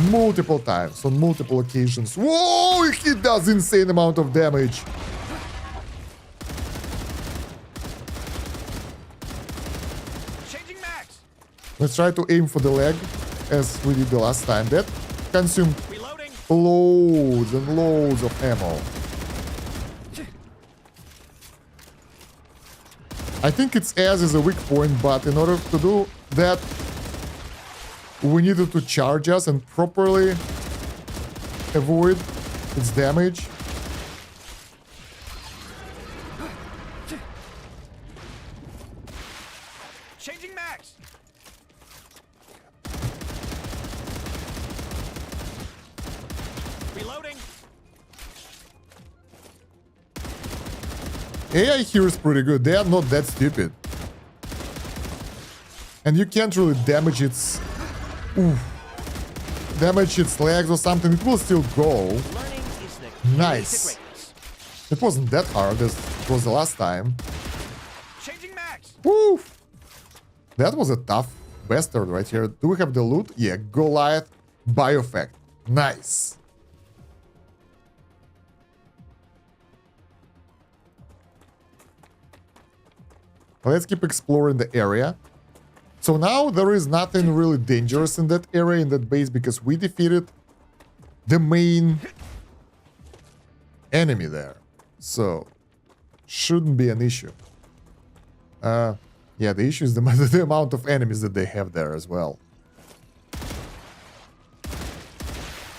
multiple times, on multiple occasions. Whoa, he does insane amount of damage. Changing max. Let's try to aim for the leg, as we did the last time. That consumed Reloading. loads and loads of ammo. I think its ass is a weak point, but in order to do that, we needed to charge us and properly avoid its damage. Changing max. Reloading. AI here is pretty good. They are not that stupid. And you can't really damage its... damage its legs or something. It will still go. Learning is the key Nice. to greatness. It wasn't that hard as it was the last time. Changing max. Woo! That was a tough bastard right here. Do we have the loot? Yeah, Goliath Biofact. Nice. Let's keep exploring the area. So now there is nothing really dangerous in that area, in that base, because we defeated the main enemy there. So, shouldn't be an issue. Yeah, the issue is the amount of enemies that they have there as well.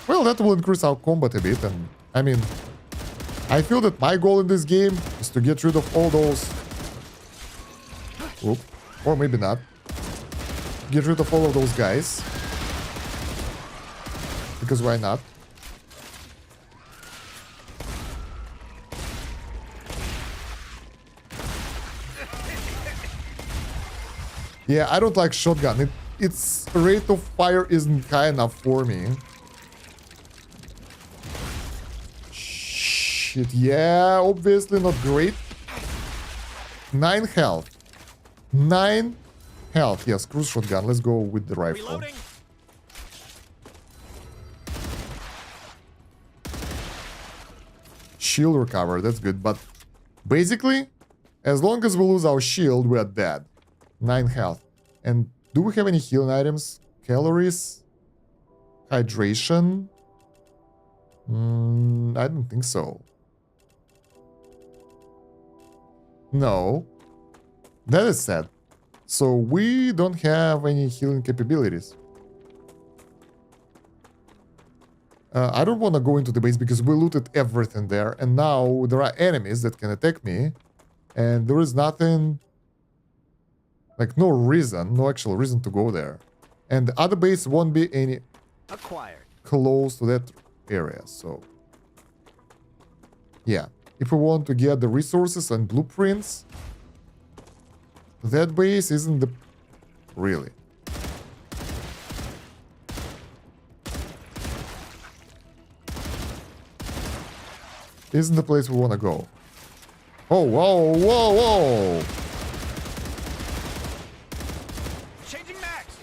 Well, that will increase our combat a bit, and I mean, I feel that my goal in this game is to get rid of all those... Oop, or maybe not. Get rid of all of those guys. Because why not? Yeah, I don't like shotgun. Its rate of fire isn't high enough for me. Shit, yeah, obviously not great. 9 health. 9 health. Yes, cruise shotgun. Let's go with the rifle. Reloading. Shield recover. That's good. But basically, as long as we lose our shield, we are dead. 9 health. And do we have any healing items? Calories? Hydration? I don't think so. No. That is sad. So we don't have any healing capabilities. I don't want to go into the base because we looted everything there. And now there are enemies that can attack me. And there is nothing... Like, no reason, no actual reason to go there. And the other base won't be any... Acquired. Close to that area, so... Yeah. If we want to get the resources and blueprints... That base isn't the... Really. Isn't the place we want to go. Oh, whoa, whoa, whoa! Changing max.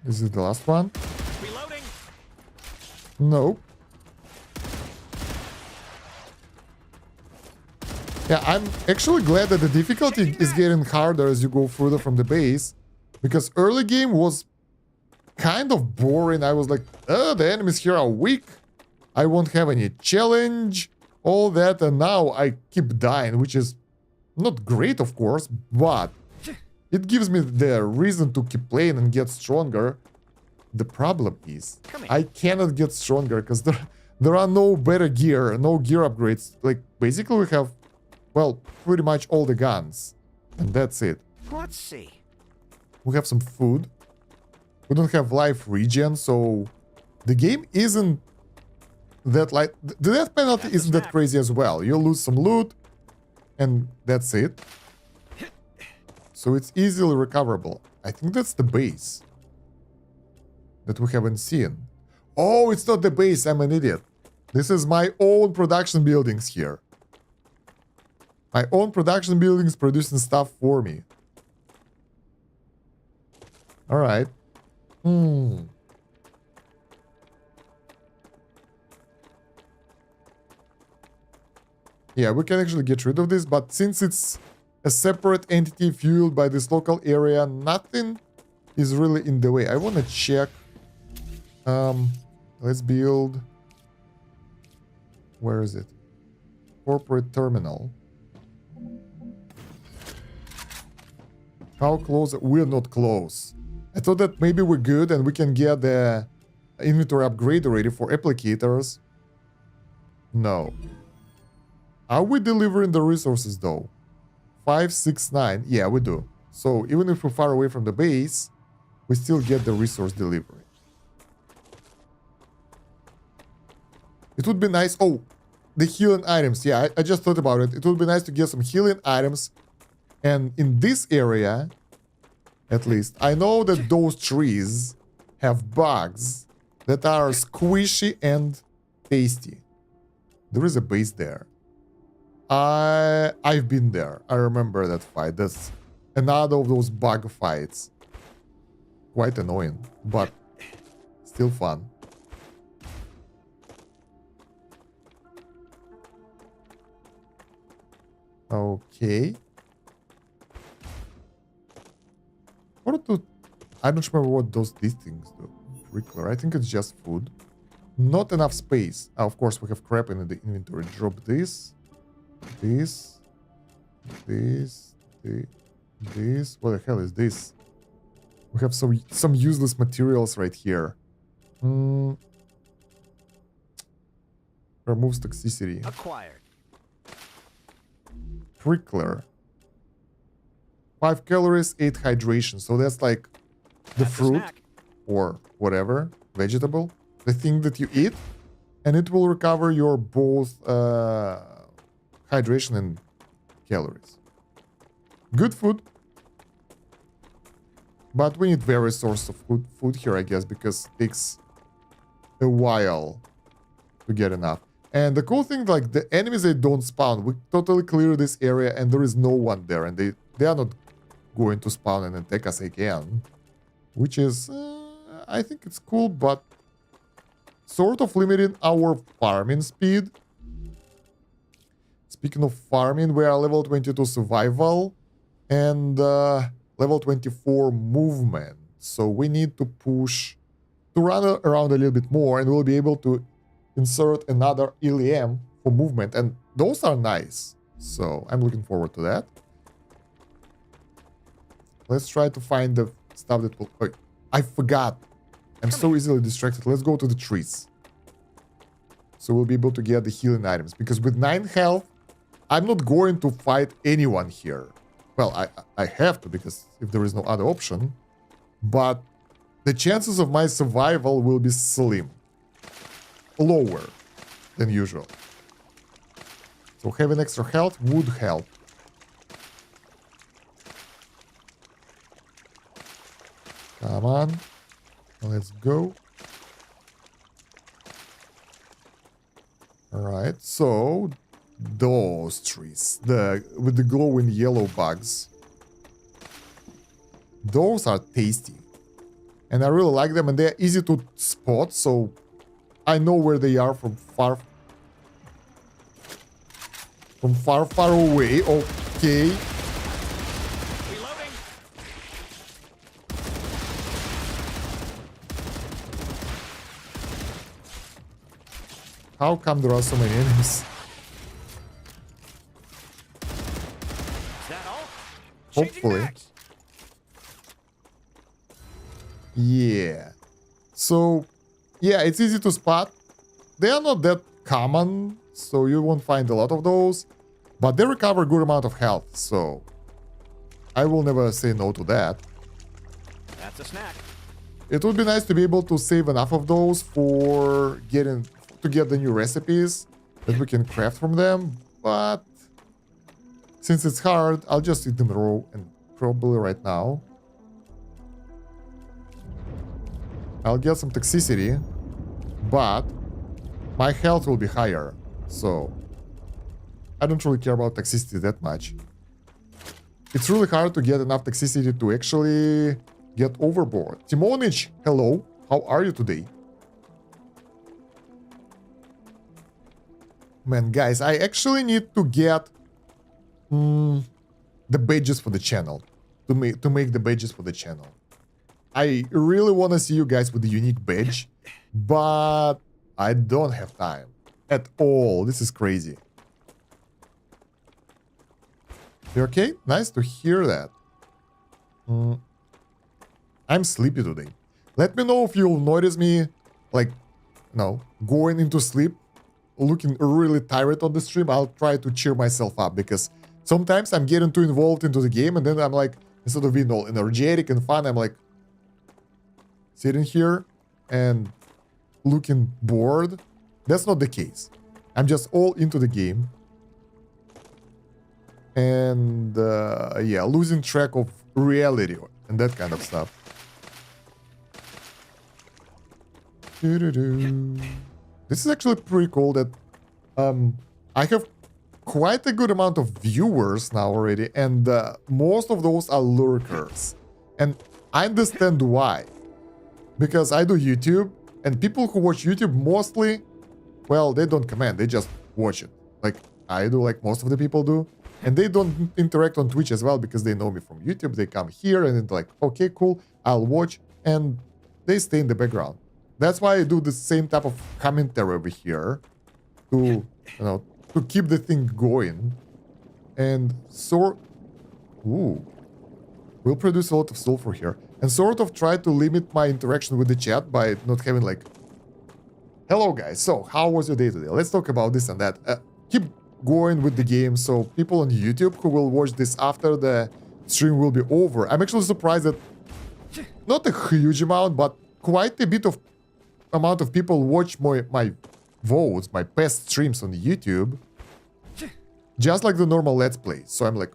Is it the last one? Reloading. No. Yeah, I'm actually glad that the difficulty is getting harder as you go further from the base. Because early game was kind of boring. I was like, oh, the enemies here are weak. I won't have any challenge. All that. And now I keep dying, which is not great, of course. But it gives me the reason to keep playing and get stronger. The problem is I cannot get stronger because there are no better gear, no gear upgrades. Like, basically we have... Well, pretty much all the guns. And that's it. Let's see. We have some food. We don't have life regen, so... The game isn't that like... The death penalty isn't that crazy as well. You lose some loot, and that's it. So it's easily recoverable. I think that's the base. That we haven't seen. Oh, it's not the base, I'm an idiot. This is my own production buildings here. My own production buildings producing stuff for me. Alright. Yeah, we can actually get rid of this, but since it's a separate entity fueled by this local area, nothing is really in the way. I want to check. Let's build... Where is it? Corporate terminal. How close? We're not close. I thought that maybe we're good and we can get the inventory upgrade already for applicators. No. Are we delivering the resources though? 5, 6, 9. Yeah, we do. So even if we're far away from the base, we still get the resource delivery. It would be nice... Oh, the healing items. Yeah, I just thought about it. It would be nice to get some healing items. And in this area, at least, I know that those trees have bugs that are squishy and tasty. There is a base there. I've been there. I remember that fight. That's another of those bug fights. Quite annoying, but still fun. Okay. What do... I don't remember what these things do. Prickler. I think it's just food. Not enough space. Of course, we have crap in the inventory. Drop this. This. This. This. What the hell is this? We have some useless materials right here. Removes toxicity. Acquired. Prickler. 5 calories, 8 hydration. So that's like the fruit or whatever, vegetable, the thing that you eat, and it will recover your both hydration and calories. Good food. But we need various sources of food here, I guess, because it takes a while to get enough. And the cool thing, like, the enemies, they don't spawn. We totally clear this area and there is no one there. And they are not going to spawn and attack us again. Which is, I think it's cool, but sort of limiting our farming speed. Speaking of farming, we are level 22 survival and level 24 movement. So we need to push to run around a little bit more, and we'll be able to insert another LEM for movement, and those are nice. So I'm looking forward to that. Let's try to find the stuff that will... Oh, I forgot. I'm so easily distracted. Let's go to the trees. So we'll be able to get the healing items. Because with 9 health, I'm not going to fight anyone here. Well, I have to, because if there is no other option. But the chances of my survival will be slim. Lower than usual. So having extra health would help. Come on. Let's go. Alright, so those trees. With the glowing yellow bugs. Those are tasty. And I really like them, and they're easy to spot, so I know where they are from far away. Okay. Reloading. How come there are so many enemies? Is that all? Changing Hopefully. mags. Yeah. So, yeah, it's easy to spot. They are not that common, so you won't find a lot of those. But they recover a good amount of health, so I will never say no to that. That's a snack. It would be nice to be able to save enough of those for get the new recipes that we can craft from them, but since it's hard, I'll just eat them raw and probably right now. I'll get some toxicity, but my health will be higher, so I don't really care about toxicity that much. It's really hard to get enough toxicity to actually get overboard. Timonich, hello, how are you today? Man, guys, I actually need to get the badges for the channel. To make the badges for the channel. I really want to see you guys with the unique badge, but I don't have time at all. This is crazy. You okay? Nice to hear that. I'm sleepy today. Let me know if you'll notice me, like, going into sleep, looking really tired on the stream. I'll try to cheer myself up, because sometimes I'm getting too involved into the game, and then I'm like, instead of being all energetic and fun, I'm like sitting here and looking bored. That's not the case. I'm just all into the game. And yeah, losing track of reality and that kind of stuff. This is actually pretty cool that I have quite a good amount of viewers now already, and most of those are lurkers. And I understand why. Because I do YouTube, and people who watch YouTube mostly, well, they don't comment, they just watch it. Like I do, like most of the people do. And they don't interact on Twitch as well, because they know me from YouTube. They come here and they're like, okay, cool, I'll watch. And they stay in the background. That's why I do the same type of commentary over here to, to keep the thing going. And we'll produce a lot of sulfur here. And sort of try to limit my interaction with the chat by not having like, hello guys, so how was your day today? Let's talk about this and that. Keep going with the game, so people on YouTube who will watch this after the stream will be over. I'm actually surprised that not a huge amount, but quite a bit of amount of people watch my VODs, my past streams on YouTube, just like the normal Let's Play. So I'm like,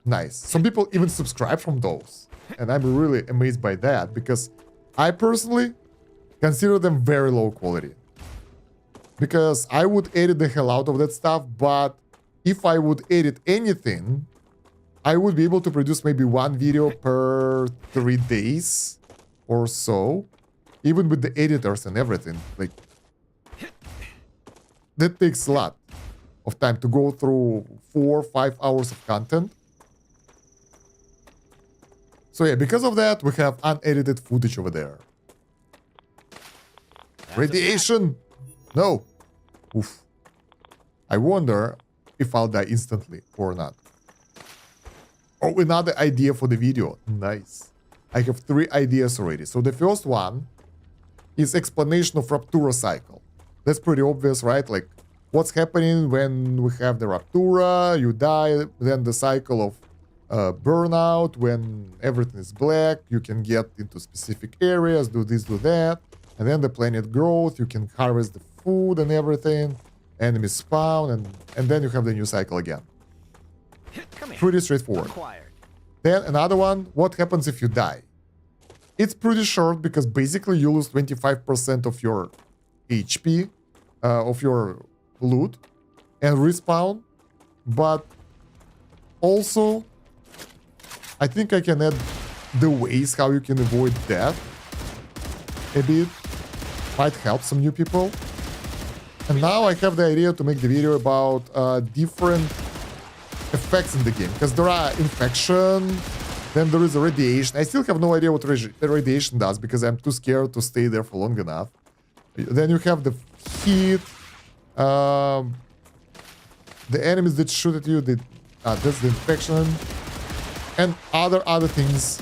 nice. Some people even subscribe from those, and I'm really amazed by that, because I personally consider them very low quality. Because I would edit the hell out of that stuff, but if I would edit anything, I would be able to produce maybe one video per 3 days or so, even with the editors and everything. Like, that takes a lot of time to go through 4 or 5 hours of content. So yeah, because of that, we have unedited footage over there. That's Radiation! No! Oof. I wonder if I'll die instantly or not. Oh, another idea for the video. Nice. I have 3 ideas already. So the first one is explanation of Raptura cycle. That's pretty obvious, right? Like, what's happening when we have the Raptura, you die, then the cycle of burnout, when everything is black, you can get into specific areas, do this, do that, and then the planet growth, you can harvest the food and everything, enemies spawn, and then you have the new cycle again. Come here. Pretty straightforward. Acquired. Then another one, what happens if you die? It's pretty short because basically you lose 25% of your HP, of your loot, and respawn. But also, I think I can add the ways how you can avoid death a bit. Might help some new people. And now I have the idea to make the video about different effects in the game, because there are infection, then there is a radiation. I still have no idea what the radiation does because I'm too scared to stay there for long enough. Then you have the heat, the enemies that shoot at you, that's the infection, and other things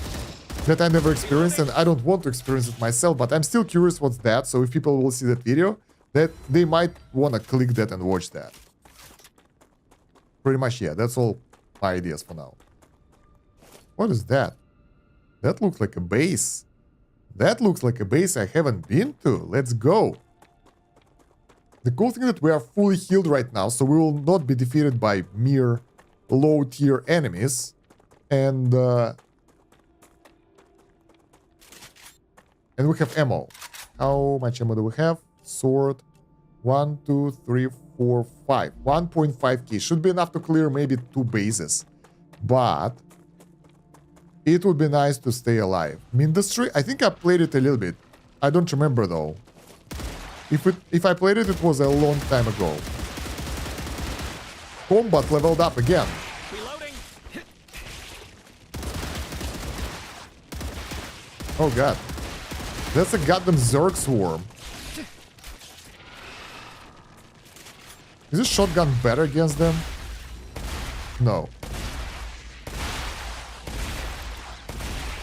that I never experienced, and I don't want to experience it myself, but I'm still curious what's that. So if people will see that video, that they might want to click that and watch that. Pretty much, yeah, that's all my ideas for now. What is that? That looks like a base. That looks like a base I haven't been to. Let's go. The cool thing that we are fully healed right now, so we will not be defeated by mere low-tier enemies. And we have ammo. How much ammo do we have? Sword. 1, 2, 3, 4, 5. 1.5k. Should be enough to clear maybe 2 bases. But it would be nice to stay alive. Industry, I think I played it a little bit. I don't remember though. If I played it, it was a long time ago. Combat leveled up again. Reloading. Oh god. That's a goddamn Zerg swarm. Is this shotgun better against them? No.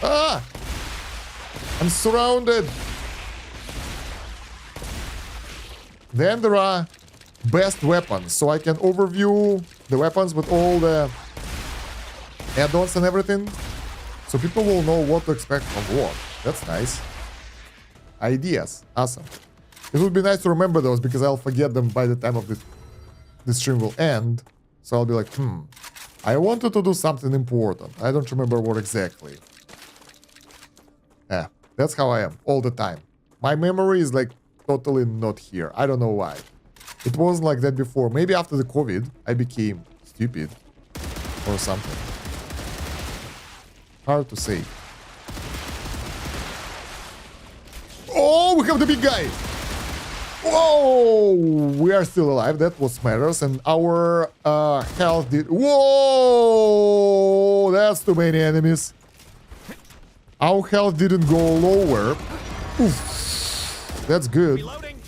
Ah! I'm surrounded! Then there are best weapons, so I can overview the weapons with all the add-ons and everything, so people will know what to expect from what. That's nice. Ideas. Awesome. It would be nice to remember those because I'll forget them by the time of the stream will end. So I'll be like, I wanted to do something important. I don't remember what exactly. Yeah, that's how I am all the time. My memory is like totally not here. I don't know why. It wasn't like that before. Maybe after the COVID, I became stupid or something. Hard to say. Oh, we have the big guy. Whoa, we are still alive. That was matters. And our health did... Whoa, that's too many enemies. Our health didn't go lower. Oof, that's good. Reloading.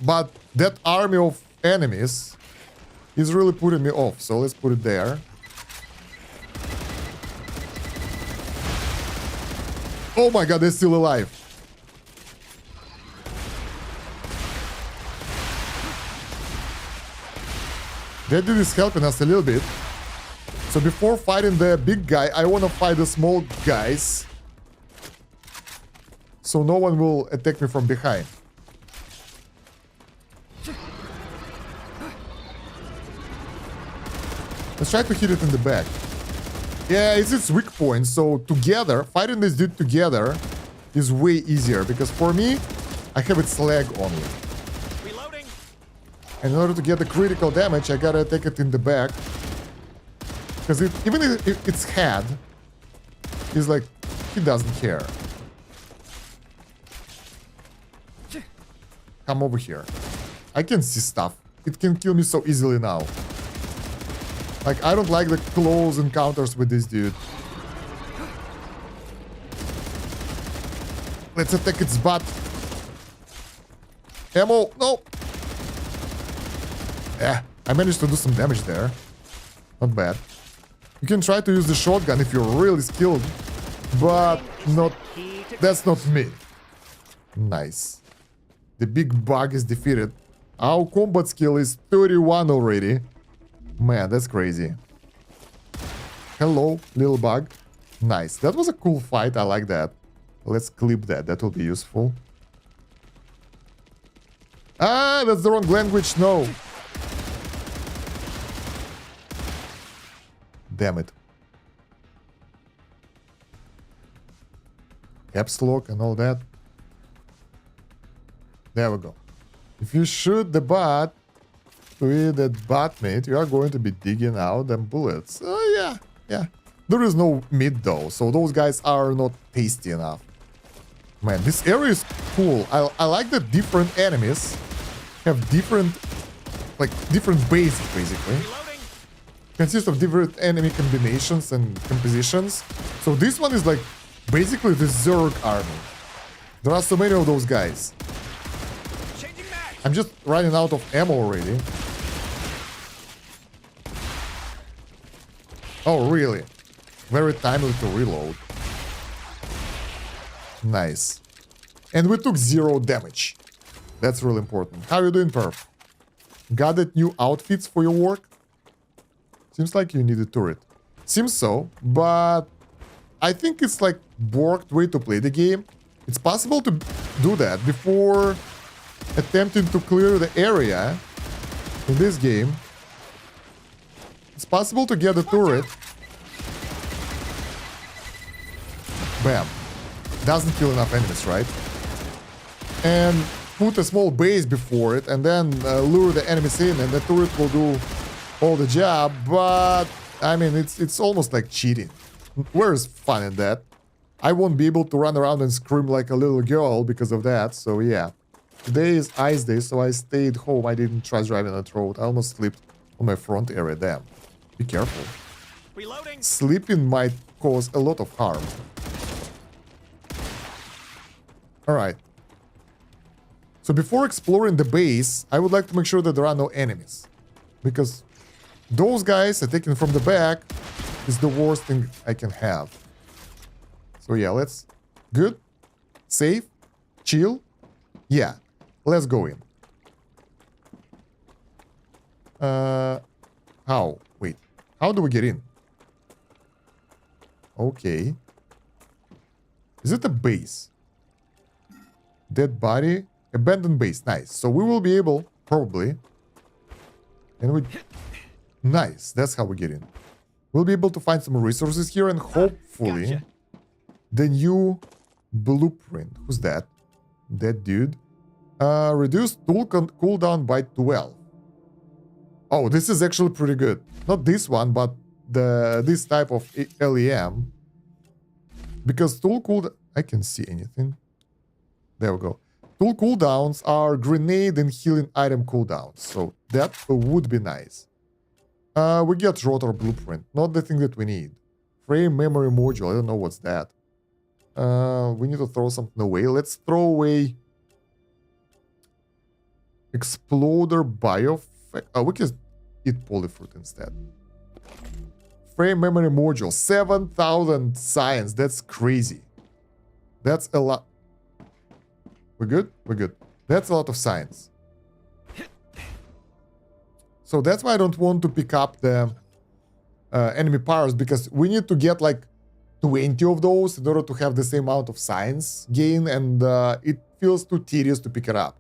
But that army of enemies is really putting me off. So let's put it there. Oh my god, they're still alive. That dude is helping us a little bit. So before fighting the big guy, I want to fight the small guys. So no one will attack me from behind. Let's try to hit it in the back. Yeah, it's its weak point. So together, fighting this dude together is way easier. Because for me, I have its leg only. And in order to get the critical damage, I gotta take it in the back. Because even if its head is like, he doesn't care. Come over here. I can see stuff. It can kill me so easily now. Like, I don't like the close encounters with this dude. Let's attack its butt. Ammo! No! Yeah, I managed to do some damage there. Not bad. You can try to use the shotgun if you're really skilled, but not... That's not me. Nice. The big bug is defeated. Our combat skill is 31 already. Man, that's crazy. Hello, little bug. Nice. That was a cool fight. I like that. Let's clip that. That will be useful. Ah, that's the wrong language. No. Damn it. Caps lock and all that. There we go. If you shoot the bot with that botmate, you are going to be digging out them bullets. Oh, yeah. There is no meat though, so those guys are not tasty enough. Man, this area is cool. I like that different enemies have different bases, basically. Reloading. Consist of different enemy combinations and compositions. So this one is like basically the Zerg army. There are so many of those guys. Changing mag. I'm just running out of ammo already. Oh, really? Very timely to reload. Nice. And we took 0 damage. That's really important. How are you doing, Perf? Got new outfits for your work? Seems like you need a turret. Seems so, but I think it's like worked way to play the game. It's possible to do that before attempting to clear the area in this game. It's possible to get a turret. Bam. Doesn't kill enough enemies, right? And put a small base before it and then lure the enemies in and the turret will do all the job, but I mean it's almost like cheating. Where's fun in that? I won't be able to run around and scream like a little girl because of that, so yeah. Today is ice day, so I stayed home. I didn't try driving on the road. I almost slipped on my front area. Damn. Be careful. Reloading. Sleeping might cause a lot of harm. Alright. So before exploring the base, I would like to make sure that there are no enemies. Because those guys attacking from the back is the worst thing I can have. So yeah, let's... Good? Safe? Chill? Yeah. Let's go in. How? Wait. How do we get in? Okay. Is it a base? Dead body. Abandoned base. Nice. So we will be able, probably. And we... Nice. That's how we get in. We'll be able to find some resources here and hopefully... Gotcha. The new blueprint. Who's that? That dude. Reduce tool cooldown by 12. Oh, this is actually pretty good. Not this one, but this type of LEM. Because tool cooldown... I can see anything. There we go. Tool cooldowns are grenade and healing item cooldowns. So that would be nice. We get rotor blueprint. Not the thing that we need. Frame memory module. I don't know what's that. We need to throw something away. Let's throw away Exploder Bio... we can eat polyfruit instead. Frame memory module. 7,000 science. That's crazy. That's a lot. We're good? We're good. That's a lot of science. So that's why I don't want to pick up the enemy powers, because we need to get like 20 of those in order to have the same amount of science gain, and it feels too tedious to pick it up.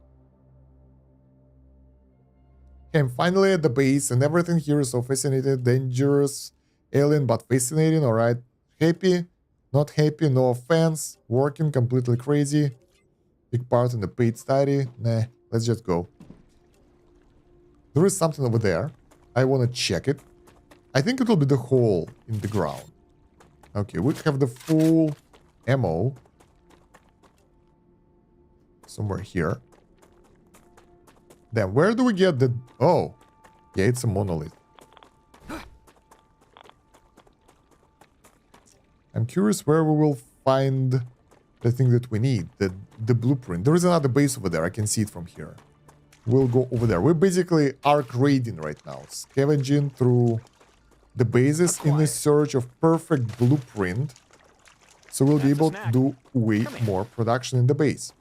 Okay, I'm finally at the base, and everything here is so fascinating, dangerous, alien, but fascinating, alright. Happy, not happy, no offense, working, completely crazy. Big part in the paid study, nah, let's just go. There is something over there. I want to check it. I think it will be the hole in the ground. Okay, we have the full ammo. Somewhere here. Then where do we get the... Oh, yeah, it's a monolith. I'm curious where we will find the thing that we need, the blueprint. There is another base over there. I can see it from here. We'll go over there. We're basically arc raiding right now, scavenging through the bases in the search of perfect blueprint. So we'll be able to do way more production in the base.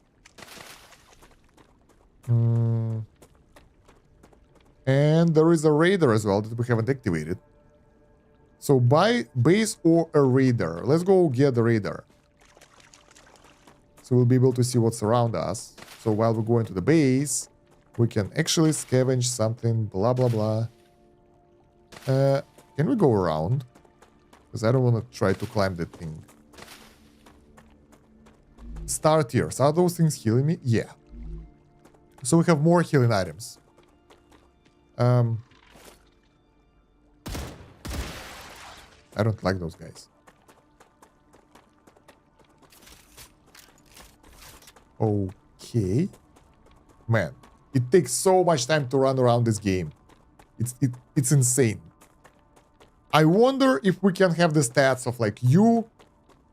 And there is a raider as well that we haven't activated. So buy base or a raider. Let's go get the raider. So we'll be able to see what's around us. So while we're going to the base, we can actually scavenge something, blah, blah, blah. Can we go around? Because I don't want to try to climb that thing. Star tears. Are those things healing me? Yeah. So we have more healing items. I don't like those guys. Okay. Man, it takes so much time to run around this game. It's insane. I wonder if we can have the stats of like you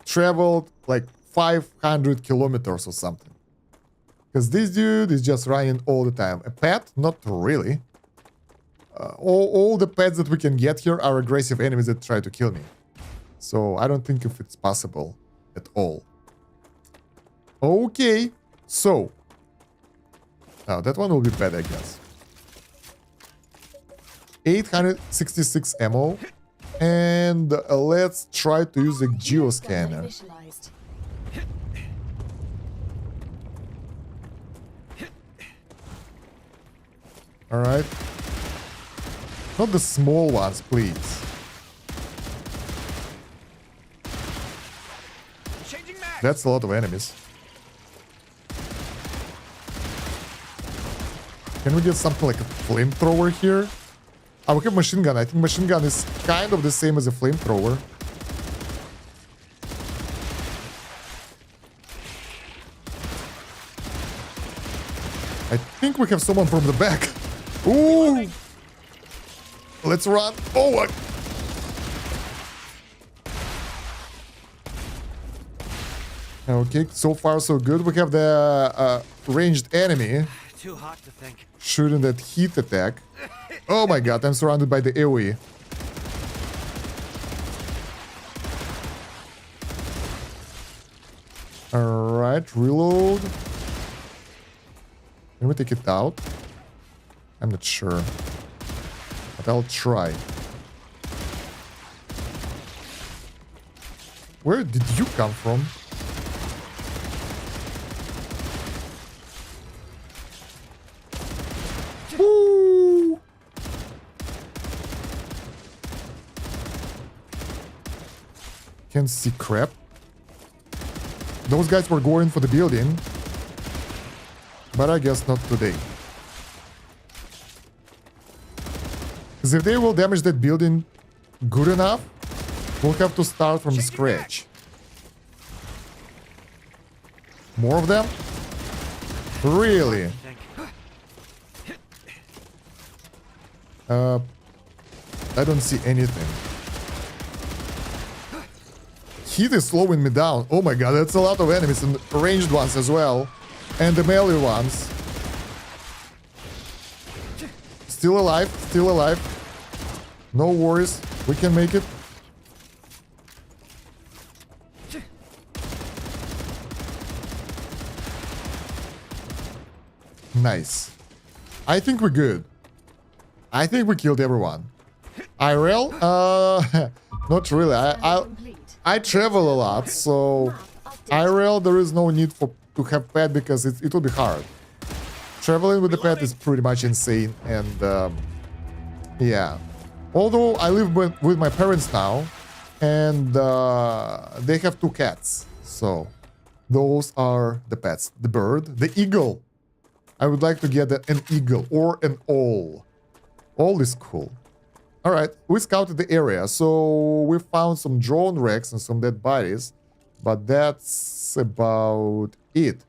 traveled like 500 kilometers or something. Because this dude is just running all the time. A pet? Not really. All the pets that we can get here are aggressive enemies that try to kill me. So I don't think if it's possible at all. Okay, so. Oh, that one will be bad, I guess. 866 ammo. And let's try to use a geoscanner. Alright. Not the small ones, please. That's a lot of enemies. Can we get something like a flamethrower here? Oh, we have machine gun. I think machine gun is kind of the same as a flamethrower. I think we have someone from the back. Ooh! Let's run. Oh! Okay, so far so good. We have the ranged enemy. Too hot to think. Shooting that heat attack. Oh my god, I'm surrounded by the AoE. Alright, reload. Can we take it out? I'm not sure. But I'll try. Where did you come from? Woo! Can't see crap. Those guys were going for the building. But I guess not today. Because if they will damage that building good enough, we'll have to start from scratch. More of them? Really? I don't see anything. Heat is slowing me down. Oh my god, that's a lot of enemies, and ranged ones as well. And the melee ones. Still alive, still alive. No worries, we can make it. Nice. I think we're good. I think we killed everyone. IRL? Not really. I travel a lot, so IRL there is no need to have pet because it will be hard. Traveling with the pet is pretty much insane, and yeah. Although I live with my parents now, and they have 2 cats, so those are the pets. The bird, the eagle. I would like to get an eagle or an owl. Owl is cool. Alright, we scouted the area, so we found some drone wrecks and some dead bodies, but that's about it.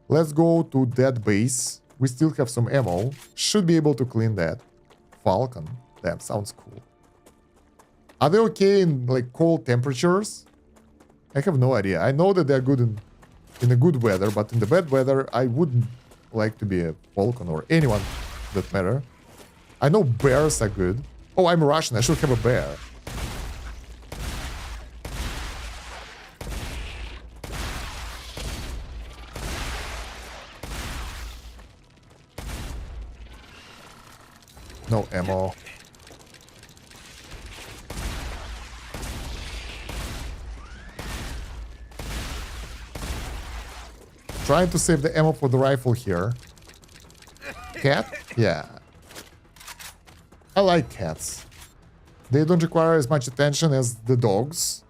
Let's go to that base. We still have some ammo. Should be able to clean that. Falcon. Damn, sounds cool. Are they okay in like cold temperatures? I have no idea. I know that they're good in in a good weather, but in the bad weather, I wouldn't like to be a falcon or anyone that matter. I know bears are good. Oh, I'm Russian. I should have a bear. No ammo. Trying to save the ammo for the rifle here. Cat? Yeah. I like cats. They don't require as much attention as the dogs.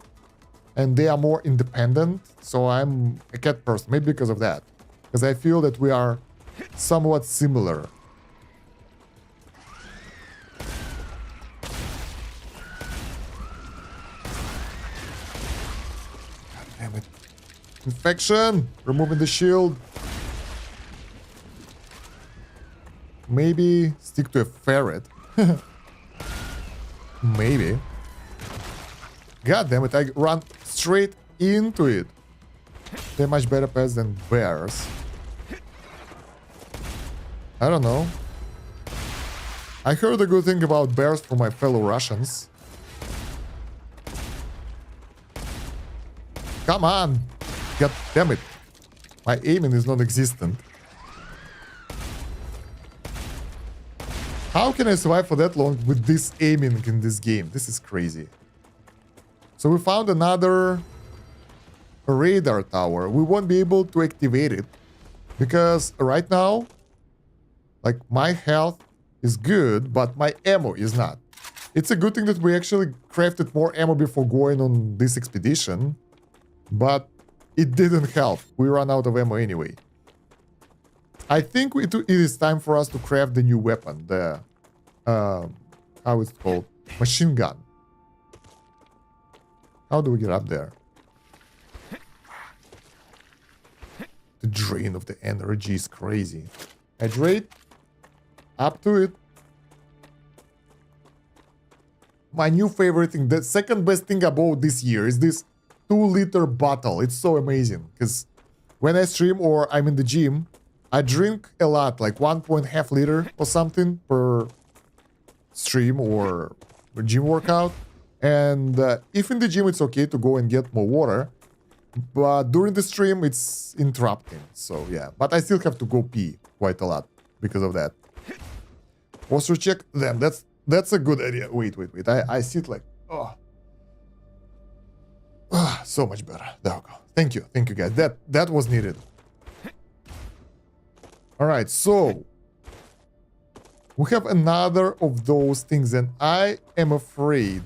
And they are more independent. So I'm a cat person. Maybe because of that. Because I feel that we are somewhat similar. God damn it. Infection! Removing the shield. Maybe stick to a ferret. Maybe. God damn it, I run straight into it. They're much better pets than bears. I don't know. I heard a good thing about bears from my fellow Russians. Come on! God damn it. My aiming is non-existent. How can I survive for that long with this aiming in this game? This is crazy. So we found another radar tower. We won't be able to activate it because right now, like, my health is good, but my ammo is not. It's a good thing that we actually crafted more ammo before going on this expedition, but it didn't help. We ran out of ammo anyway. I think it is time for us to craft the new weapon, the how it's called, machine gun. How do we get up there? The drain of the energy is crazy. Hydrate. Up to it. My new favorite thing, the second best thing about this year is this 2-liter bottle. It's so amazing because when I stream or I'm in the gym, I drink a lot, like 1.5 liter or something per stream or gym workout. And if in the gym it's okay to go and get more water, but during the stream it's interrupting. So yeah, but I still have to go pee quite a lot because of that. Also check them. That's a good idea. Wait. I sit like, oh, so much better. There we go. Thank you guys. That was needed. All right, so we have another of those things, and I am afraid.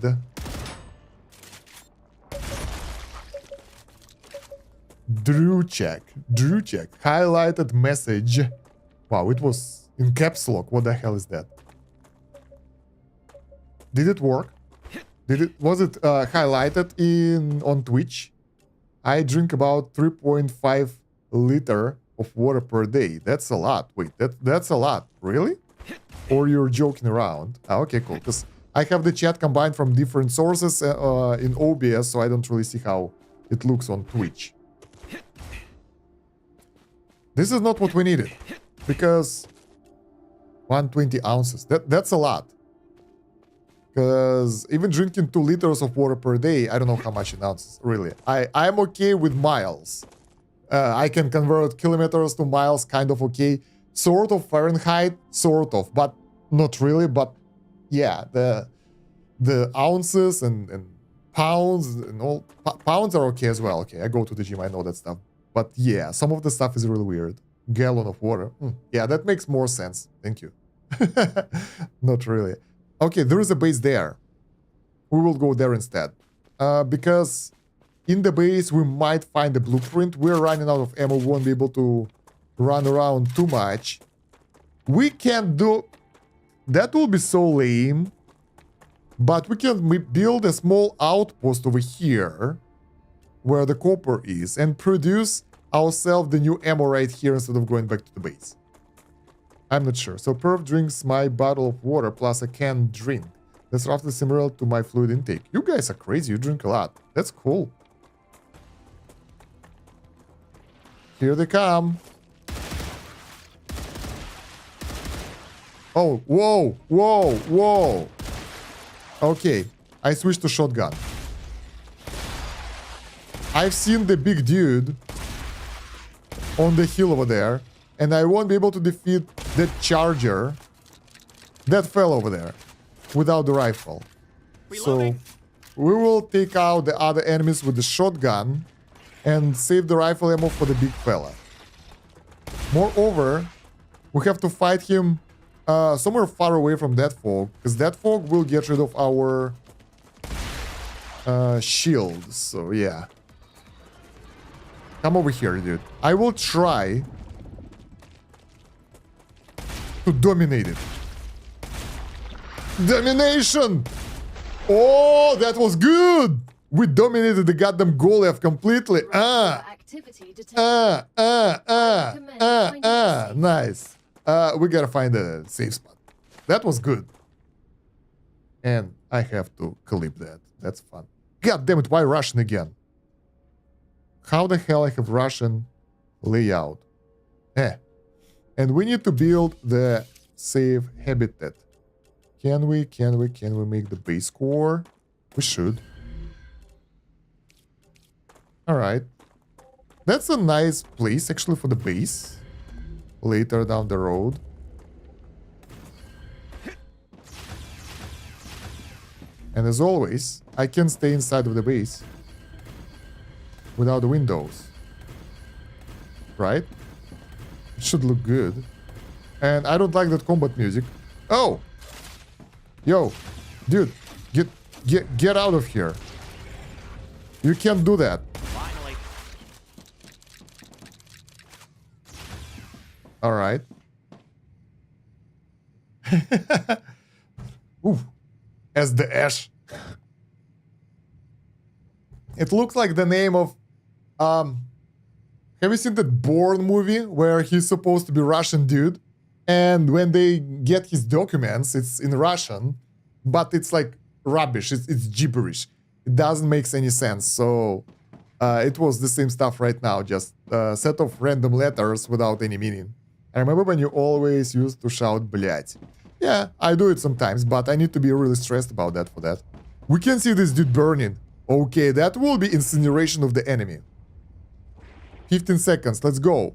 Drew check, highlighted message. Wow, it was in caps lock. What the hell is that? Did it work? Was it highlighted on Twitch? I drink about 3.5 liter of water per day. That's a lot. Wait, that's a lot. Really? Or you're joking around? Okay, cool. Because I have the chat combined from different sources in OBS, so I don't really see how it looks on Twitch. This is not what we needed. Because 120 ounces. That's a lot. Because even drinking 2 liters of water per day, I don't know how much in ounces, really. I'm okay with miles. I can convert kilometers to miles, kind of okay. Sort of Fahrenheit, sort of, but not really. But yeah, the ounces and pounds and all, pounds are okay as well. Okay, I go to the gym, I know that stuff. But yeah, some of the stuff is really weird. Gallon of water. Yeah, that makes more sense. Thank you. Not really. Okay, there is a base there. We will go there instead. Because in the base, we might find a blueprint. We're running out of ammo. We won't be able to run around too much. We can do... That will be so lame. But we can build a small outpost over here, where the copper is, and produce ourselves the new ammo right here instead of going back to the base. I'm not sure. So Perf drinks my bottle of water plus a canned drink. That's roughly similar to my fluid intake. You guys are crazy. You drink a lot. That's cool. Here they come. Oh, whoa, whoa, whoa. Okay, I switched to shotgun. I've seen the big dude on the hill over there, and I won't be able to defeat that charger that fell over there without the rifle. Reloading. So we will take out the other enemies with the shotgun and save the rifle ammo for the big fella. Moreover, we have to fight him somewhere far away from that fog, because that fog will get rid of our shields. So yeah. Come over here, dude. I will try to dominate it. Domination! Oh, that was good! We dominated the goddamn Golem completely. Activity detected. Nice. We gotta find a safe spot. That was good. And I have to clip that. That's fun. God damn it, why Russian again? How the hell I have Russian layout? And we need to build the safe habitat. Can we make the base core? We should. Alright. That's a nice place actually for the base. Later down the road. And as always, I can stay inside of the base without the windows. Right? It should look good. And I don't like that combat music. Oh! Yo, dude, get out of here. You can't do that. Finally. All right. Ooh, as the Ash. It looks like the name of have you seen that Bourne movie where he's supposed to be Russian dude, and when they get his documents it's in Russian, but it's like rubbish, it's gibberish, it doesn't make any sense. So it was the same stuff right now, just a set of random letters without any meaning. I remember when you always used to shout "блядь." Yeah, I do it sometimes, but I need to be really stressed about that for that. We can see this dude burning. Okay, that will be incineration of the enemy. 15 seconds, let's go.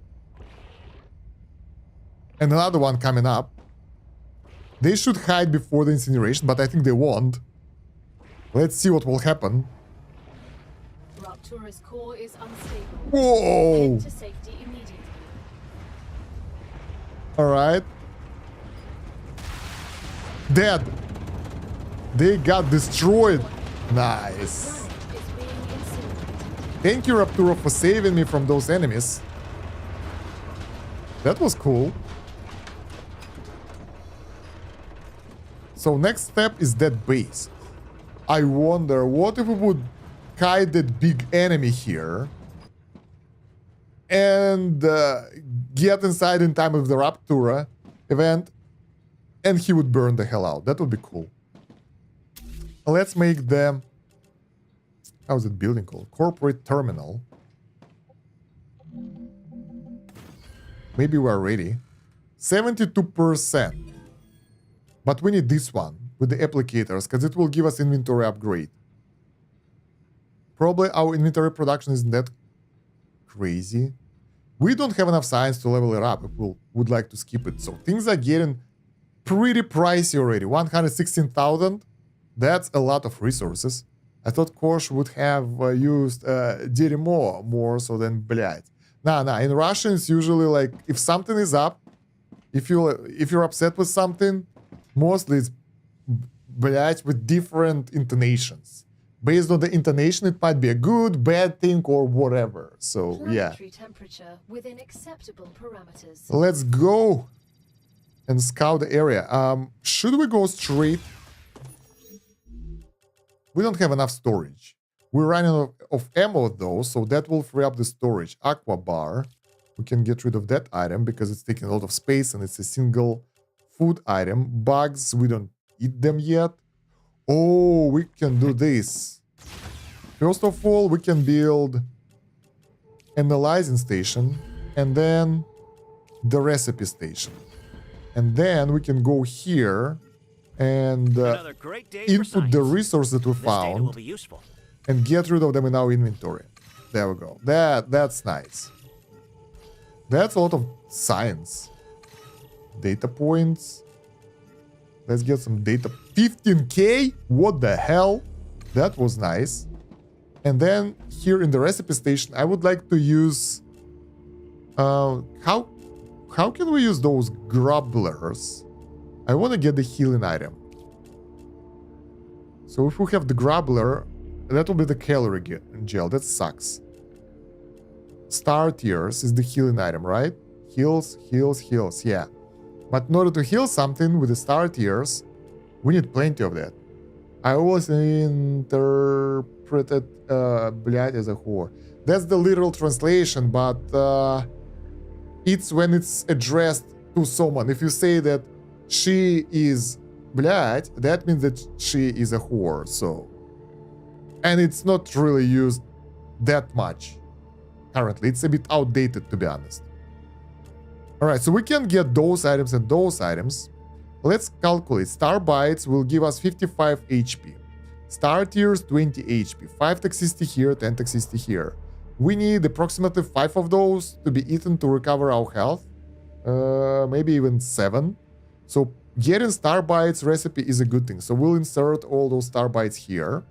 And another one coming up. They should hide before the incineration, but I think they won't. Let's see what will happen. Raptura's core is unstable. Whoa! Head to safety immediately. Alright. Dead. They got destroyed. Nice. Planet is being incinerated. Thank you, Raptura, for saving me from those enemies. That was cool. So next step is that base. I wonder, what if we would hide that big enemy here and get inside in time of the Raptura event, and he would burn the hell out. That would be cool. Let's make the... how's that building called? Corporate terminal. Maybe we're ready. 72%. But we need this one with the applicators, because it will give us inventory upgrade. Probably our inventory production isn't that crazy. We don't have enough science to level it up if we would like to skip it. So things are getting pretty pricey already. 116,000. That's a lot of resources. I thought Kosh would have used Dерьмо more so than блядь. Nah, in Russian it's usually like if something is up, if you're upset with something, mostly it's блядь with different intonations. Based on the intonation, it might be a good, bad thing, or whatever. So yeah. Planetary temperature within acceptable parameters. Let's go and scout the area. Should we go straight? We don't have enough storage. We're running out of ammo though, so that will free up the storage. Aqua bar. We can get rid of that item because it's taking a lot of space and it's a single food item. Bugs, we don't eat them yet. Oh, we can do this. First of all, we can build analyzing station. and then the recipe station. And then we can go here and Another great day for input the science. resources that we This data will found be useful. and get rid of them in our inventory. There we go. That's nice. That's a lot of science. Data points. Let's get some data. 15k? What the hell? That was nice. And then here in the recipe station, I would like to use... How can we use those grubblers? I want to get the healing item. So if we have the grubbler, that will be the calorie gel. That sucks. Star tears is the healing item, right? Heals, heals, heals. Yeah. But in order to heal something with the star tears, we need plenty of that. I always interpreted блядь as a whore. That's the literal translation, but it's when it's addressed to someone. If you say that she is блядь, that means that she is a whore, so. And it's not really used that much currently. It's a bit outdated, to be honest. Alright, so we can get those items and those items. Let's calculate. Star bites will give us 55 HP. Star tears 20 HP. 5 toxicity here, 10 toxicity here. We need approximately 5 of those to be eaten to recover our health. Maybe even 7. So getting star bites recipe is a good thing. So we'll insert all those star bites here.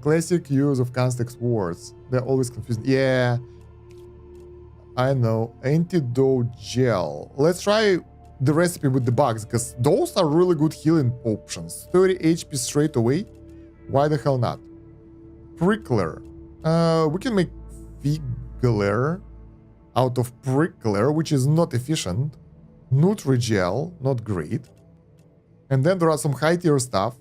Classic use of context words. They're always confusing. Yeah, I know. Antidote gel. Let's try the recipe with the bugs, because those are really good healing options. 30 HP straight away. Why the hell not? Prickler. We can make Figler out of Prickler, which is not efficient. Nutri-gel, not great. And then there are some high tier stuff.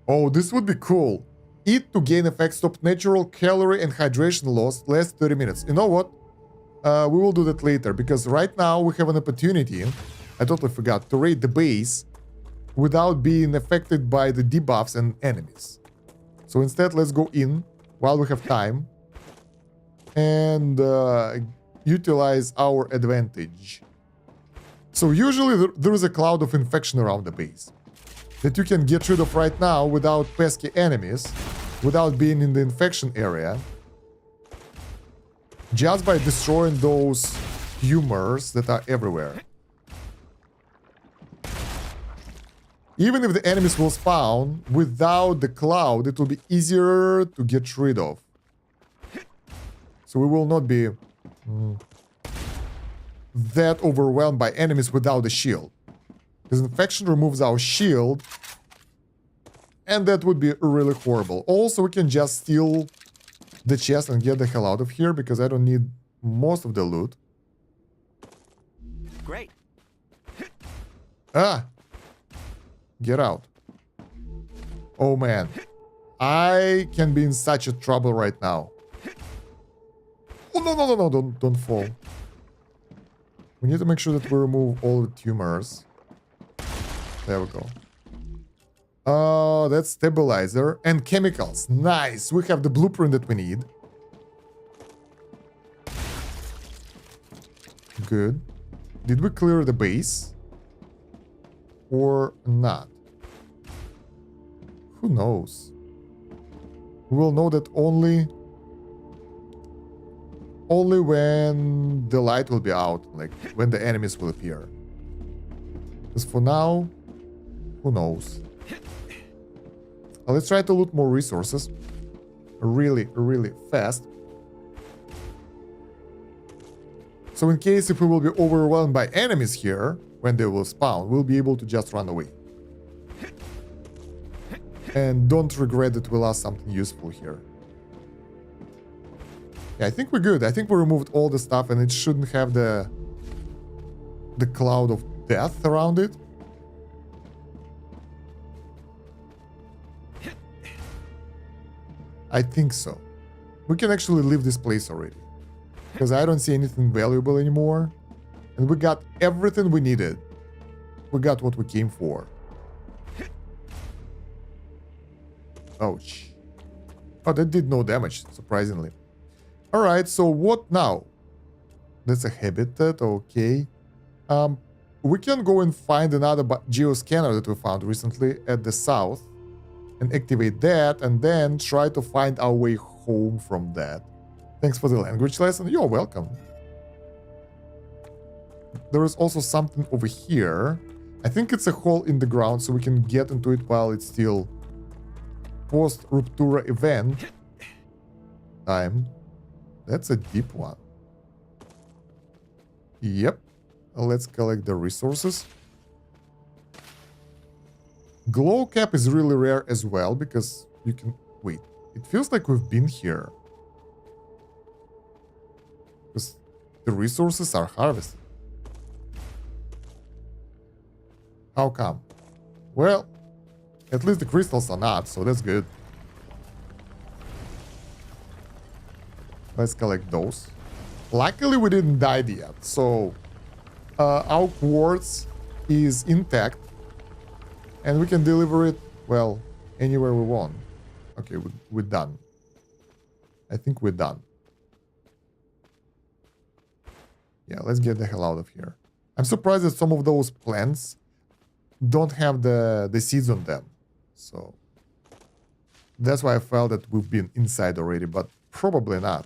Oh, this would be cool. Eat to gain effect, stop natural calorie and hydration loss, last 30 minutes. You know what? We will do that later, because right now we have an opportunity, I totally forgot, to raid the base without being affected by the debuffs and enemies. So instead, let's go in while we have time and utilize our advantage. So usually there is a cloud of infection around the base that you can get rid of right now without pesky enemies, without being in the infection area, just by destroying those tumors that are everywhere. Even if the enemies will spawn without the cloud, it will be easier to get rid of. So we will not be that overwhelmed by enemies without a shield. Because infection removes our shield, and that would be really horrible. Also, we can just steal the chest and get the hell out of here, because I don't need most of the loot. Great. Ah! Get out. Oh man. I can be in such a trouble right now. Oh no, no, no, no, don't fall. We need to make sure that we remove all the tumors. There we go. That's stabilizer and chemicals. Nice. We have the blueprint that we need. Good. Did we clear the base? Or not? Who knows? We will know that only when the light will be out, like when the enemies will appear. Because for now, who knows? Let's try to loot more resources really, really fast. So in case if we will be overwhelmed by enemies here, when they will spawn, we'll be able to just run away. And don't regret that we lost something useful here. Yeah, I think we're good. I think we removed all the stuff and it shouldn't have the cloud of death around it. I think so. We can actually leave this place already, because I don't see anything valuable anymore. And we got everything we needed. We got what we came for. Ouch. Oh, that did no damage, surprisingly. Alright, so what now? That's a habitat, okay. We can go and find another geoscanner that we found recently at the south and activate that and then try to find our way home from that. Thanks for the language lesson. You're welcome. There is also something over here. I think it's a hole in the ground so we can get into it while it's still post-Ruptura event time. That's a deep one. Yep. Let's collect the resources. Glow cap is really rare as well because you can... Wait, it feels like we've been here. Because the resources are harvested. How come? Well, at least the crystals are not, so that's good. Let's collect those. Luckily, we didn't die yet, so our quartz is intact, and we can deliver it, well, anywhere we want. Okay, we're done. I think we're done. Yeah, let's get the hell out of here. I'm surprised that some of those plants don't have the seeds on them, so that's why I felt that we've been inside already, but probably not.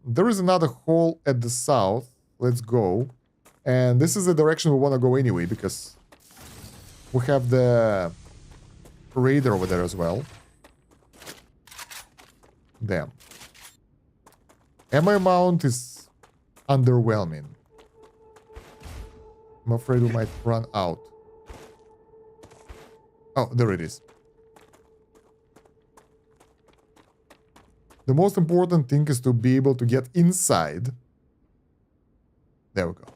There is another hole at the south. Let's go. And this is the direction we want to go anyway, because we have the raider over there as well. Damn. Ammo amount is underwhelming. I'm afraid we might run out. Oh, there it is. The most important thing is to be able to get inside. There we go.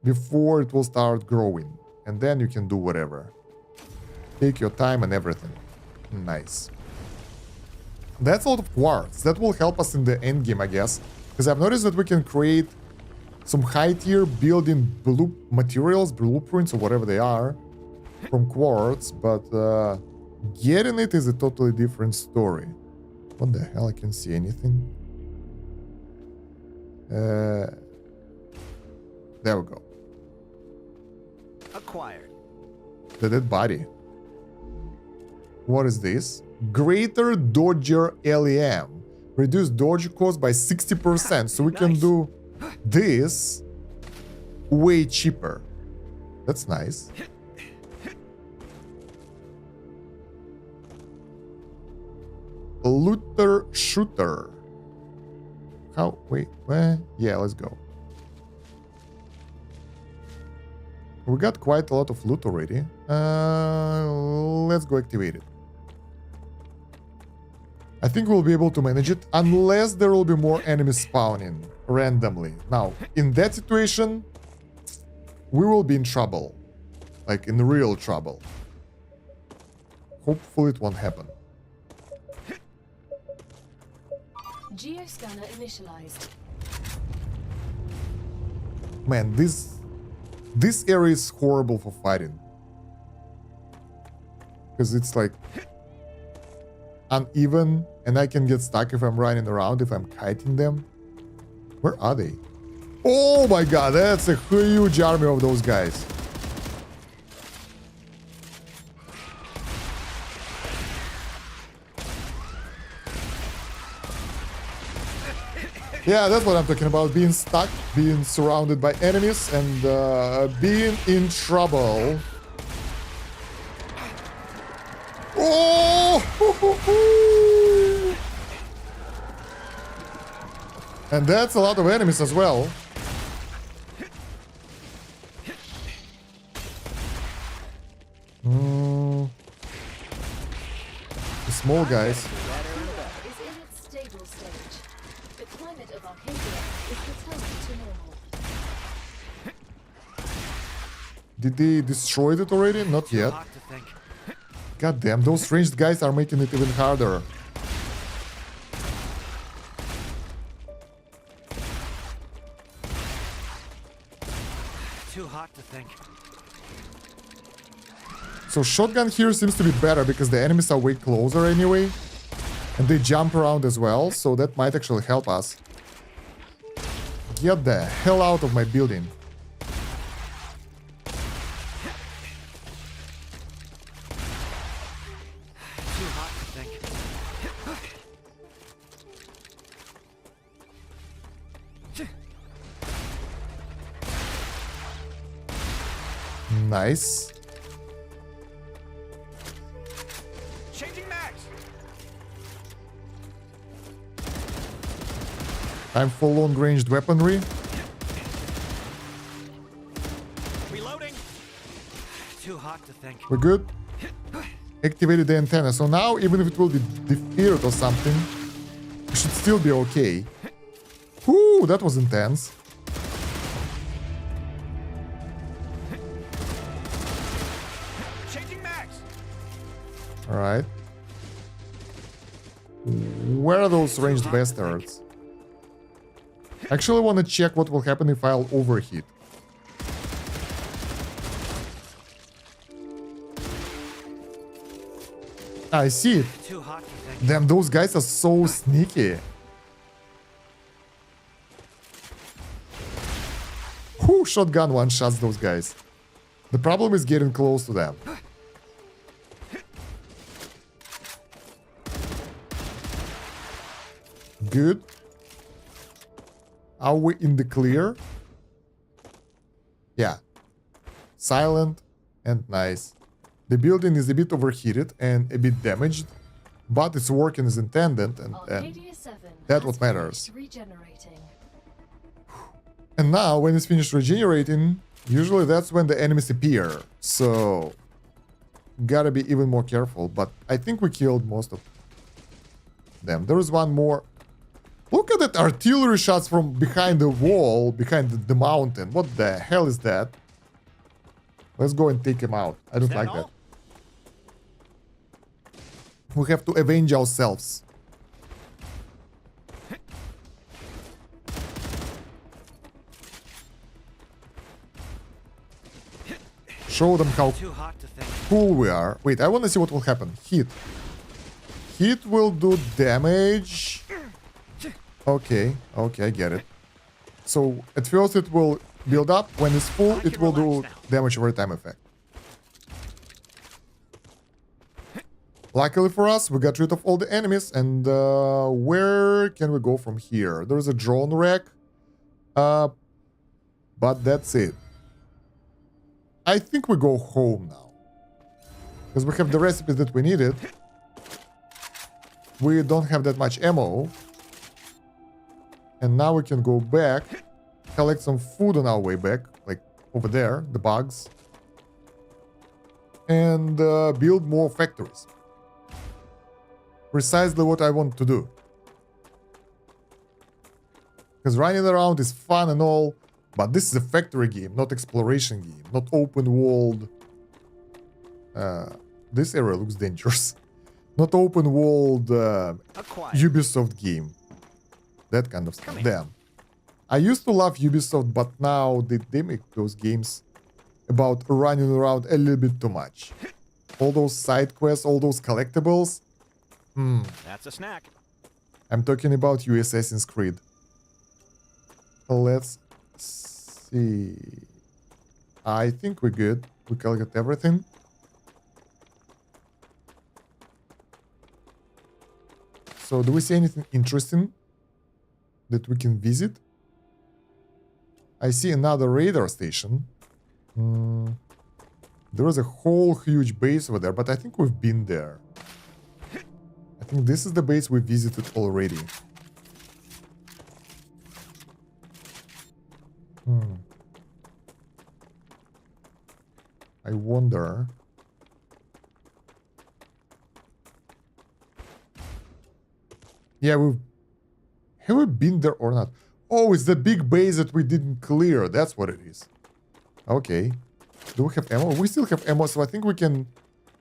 Before it will start growing. And then you can do whatever. Take your time and everything. Nice. That's a lot of quartz. That will help us in the end game, I guess. Because I've noticed that we can create some high tier building materials, blueprints, or whatever they are, from quartz. But getting it is a totally different story. What the hell? I can't see anything. There we go. Acquired. The dead body. What is this? Greater Dodger LEM. Reduce dodge cost by 60%. So we can do this way cheaper. That's nice. Looter shooter. How? Wait, where? Yeah, let's go. We got quite a lot of loot already. Let's go activate it. I think we'll be able to manage it unless there will be more enemies spawning randomly. Now, in that situation, we will be in trouble. Like, in real trouble. Hopefully it won't happen. Geoscanner initialized. Man, this area is horrible for fighting. Because it's like uneven and I can get stuck if I'm running around, if I'm kiting them. Where are they? Oh my god, that's a huge army of those guys. Yeah, that's what I'm talking about. Being stuck, being surrounded by enemies, and being in trouble. Oh! And that's a lot of enemies as well. The small guys. Is in its stable stage. The climate of Arcadia is returning to normal. Did they destroy it already? Not yet. Hard to think. God damn, those ranged guys are making it even harder. Too hot to think. So shotgun here seems to be better because the enemies are way closer anyway. And they jump around as well, so that might actually help us. Get the hell out of my building. Too hot to think. Nice. Changing max. Time for long-ranged weaponry. Reloading. Too hot to think. We're good. Activated the antenna. So now, even if it will be defeated or something, we should still be okay. Whoo, that was intense. Changing max. All right. Where are those ranged bastards? Actually, want to check what will happen if I'll overheat. I see it. Too hot to think. Damn, those guys are so sneaky. Who shotgun one-shots those guys? The problem is getting close to them. Good. Are we in the clear? Yeah. Silent and nice. The building is a bit overheated and a bit damaged, but it's working as intended, and Arcadia 7 that's has what matters. finished regenerating. And now, when it's finished regenerating, usually that's when the enemies appear. So, gotta be even more careful. But I think we killed most of them. There is one more. Look at that artillery shots from behind the wall, behind the mountain. What the hell is that? Let's go and take him out. I don't like that. We have to avenge ourselves. Show them how Too hot to think. cool we are. Wait, I want to see what will happen. Heat. Heat will do damage. Okay, okay, I get it. So, at first it will build up. When it's full, it will do damage over time effect. Luckily for us, we got rid of all the enemies. And where can we go from here? There's a drone wreck. But that's it. I think we go home now. Because we have the recipes that we needed. We don't have that much ammo. And now we can go back, collect some food on our way back, like over there, the bugs. And build more factories. Precisely what I want to do. Because running around is fun and all, but this is a factory game, not exploration game, not open world. This area looks dangerous. Not open world Ubisoft game. That kind of stuff. Damn. I used to love Ubisoft, but now they make those games about running around a little bit too much. All those side quests, all those collectibles. That's a snack. I'm talking about you, Assassin's Creed. Let's see. I think we're good. We collected everything. So, do we see anything interesting that we can visit? I see another radar station. There is a whole huge base over there, but I think we've been there. I think this is the base we visited already. I wonder. Yeah, have we been there or not? Oh, it's the big base that we didn't clear. That's what it is. Okay. Do we have ammo? We still have ammo, so I think we can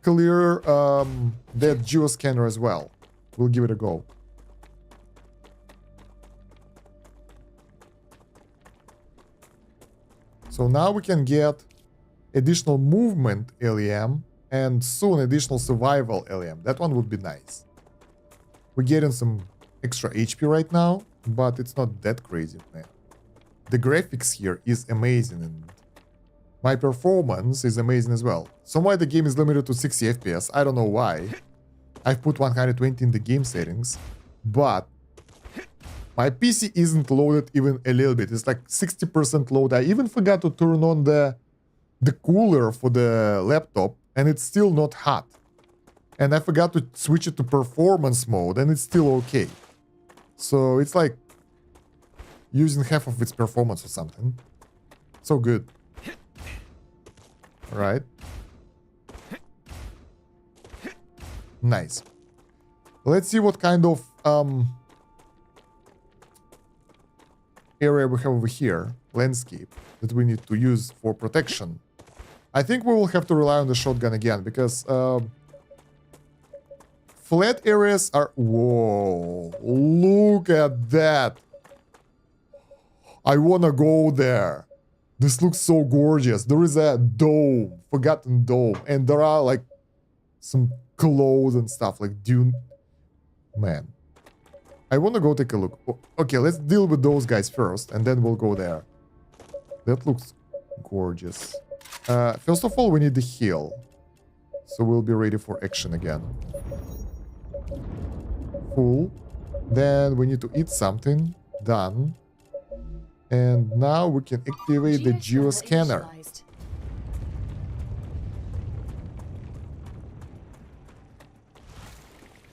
clear that geoscanner as well. We'll give it a go. So now we can get additional movement LEM and soon additional survival LEM. That one would be nice. We're getting some extra HP right now, but it's not that crazy, man. The graphics here is amazing, and my performance is amazing as well. Somewhy the game is limited to 60 FPS. I don't know why. I've put 120 in the game settings, but my PC isn't loaded even a little bit. It's like 60% load. I even forgot to turn on the cooler for the laptop, and it's still not hot. And I forgot to switch it to performance mode, and it's still okay. So it's like using half of its performance or something. So good. Alright. Nice. Let's see what kind of area we have over here. Landscape that we need to use for protection. I think we will have to rely on the shotgun again, because flat areas are... Whoa, look at that. I wanna go there. This looks so gorgeous. There is a dome, forgotten dome, and there are like some clothes and stuff, like dune. Man, I wanna go take a look. Okay, let's deal with those guys first, and then we'll go there. That looks gorgeous. First of all, we need the heal, so we'll be ready for action again. Full. Then we need to eat something. Done. And now we can activate the geoscanner.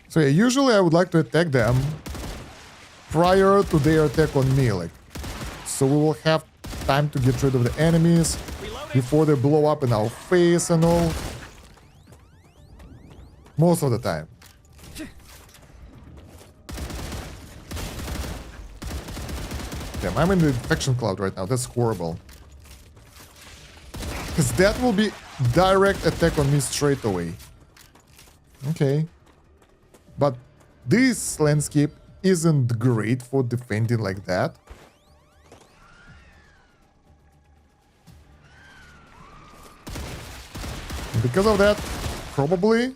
So yeah, usually I would like to attack them prior to their attack on me, like, so we will have time to get rid of the enemies before they blow up in our face and all. Most of the time. Damn, I'm in the infection cloud right now. That's horrible. Because that will be direct attack on me straight away. Okay. But this landscape isn't great for defending like that. And because of that, probably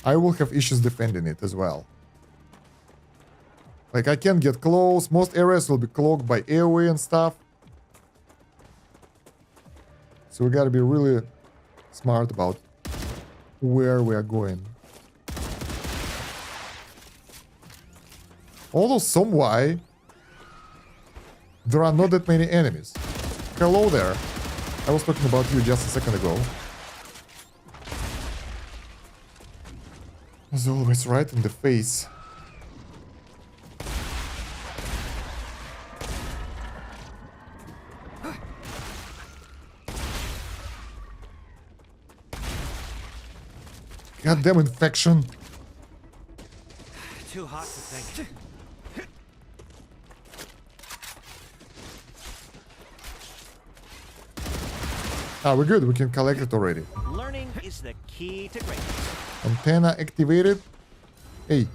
I will have issues defending it as well. Like, I can't get close. Most areas will be clogged by airway and stuff. So we gotta be really smart about where we are going. Although, some why, there are not that many enemies. Hello there. I was talking about you just a second ago. As always, right in the face. Goddamn infection. Too hot to think. Ah, we're good. We can collect it already. Learning is the key to greatness. Antenna activated. Hey,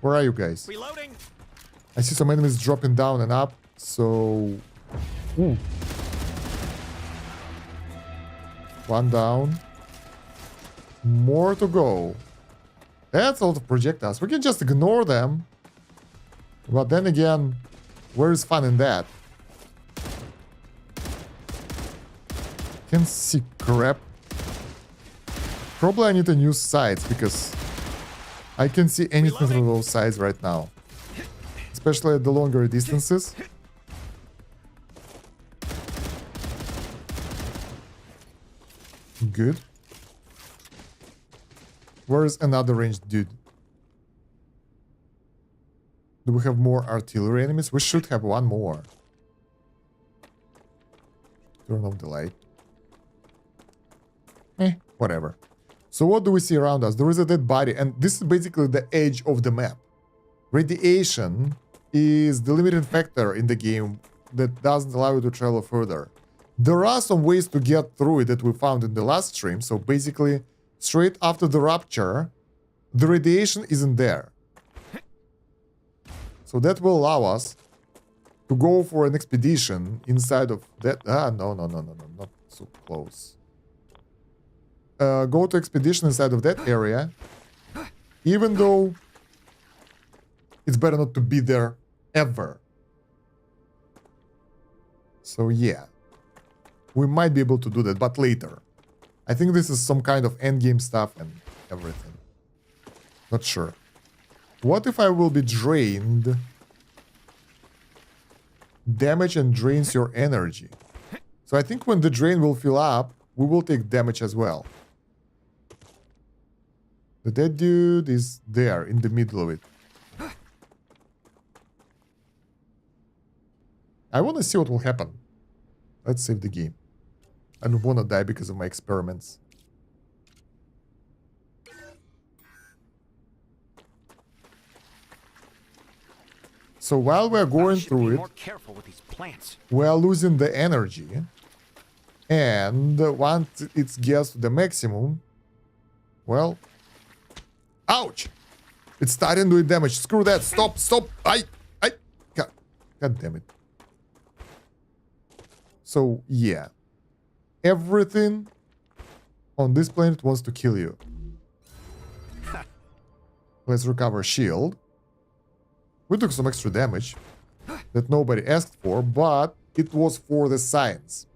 where are you guys? Reloading. I see some enemies dropping down and up, so... Ooh. One down. More to go. That's a lot of projectiles. We can just ignore them. But then again, where is fun in that? Can see crap. Probably I need to use sights, because I can see anything through those sights right now. Especially at the longer distances. Good. Where is another ranged dude? Do we have more artillery enemies? We should have one more. Turn off the light. Whatever. So what do we see around us? There is a dead body, and this is basically the edge of the map. Radiation is the limiting factor in the game that doesn't allow you to travel further. There are some ways to get through it that we found in the last stream, so basically, straight after the rupture, the radiation isn't there. So that will allow us to go for an expedition inside of that... no, not so close. Go to expedition inside of that area, even though it's better not to be there ever. So yeah, we might be able to do that, but later. I think this is some kind of endgame stuff and everything. Not sure. What if I will be drained? Damage and drains your energy. So I think when the drain will fill up, we will take damage as well. The dead dude is there in the middle of it. I want to see what will happen. Let's save the game. I don't want to die because of my experiments. So while we're going through it, more careful with these plants. we're losing the energy. And once it gets to the maximum, well, ouch! It's starting doing damage. Screw that. Stop, stop. God damn it. So, yeah. Everything on this planet wants to kill you. Let's recover shield. We took some extra damage that nobody asked for, but it was for the science.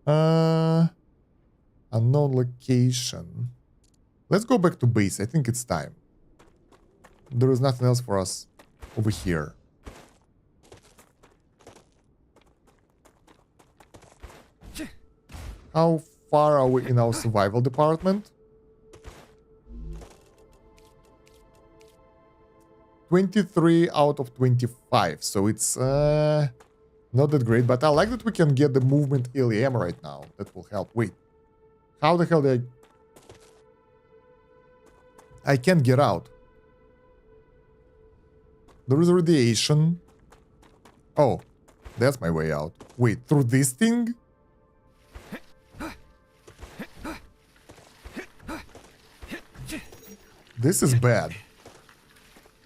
Unknown location. Let's go back to base. I think it's time. There is nothing else for us over here. How far are we in our survival department? 23 out of 25, so it's not that great, but I like that we can get the movement LEM right now. That will help. Wait, how the hell did I can't get out. There is radiation. Oh, that's my way out. Wait, through this thing? This is bad.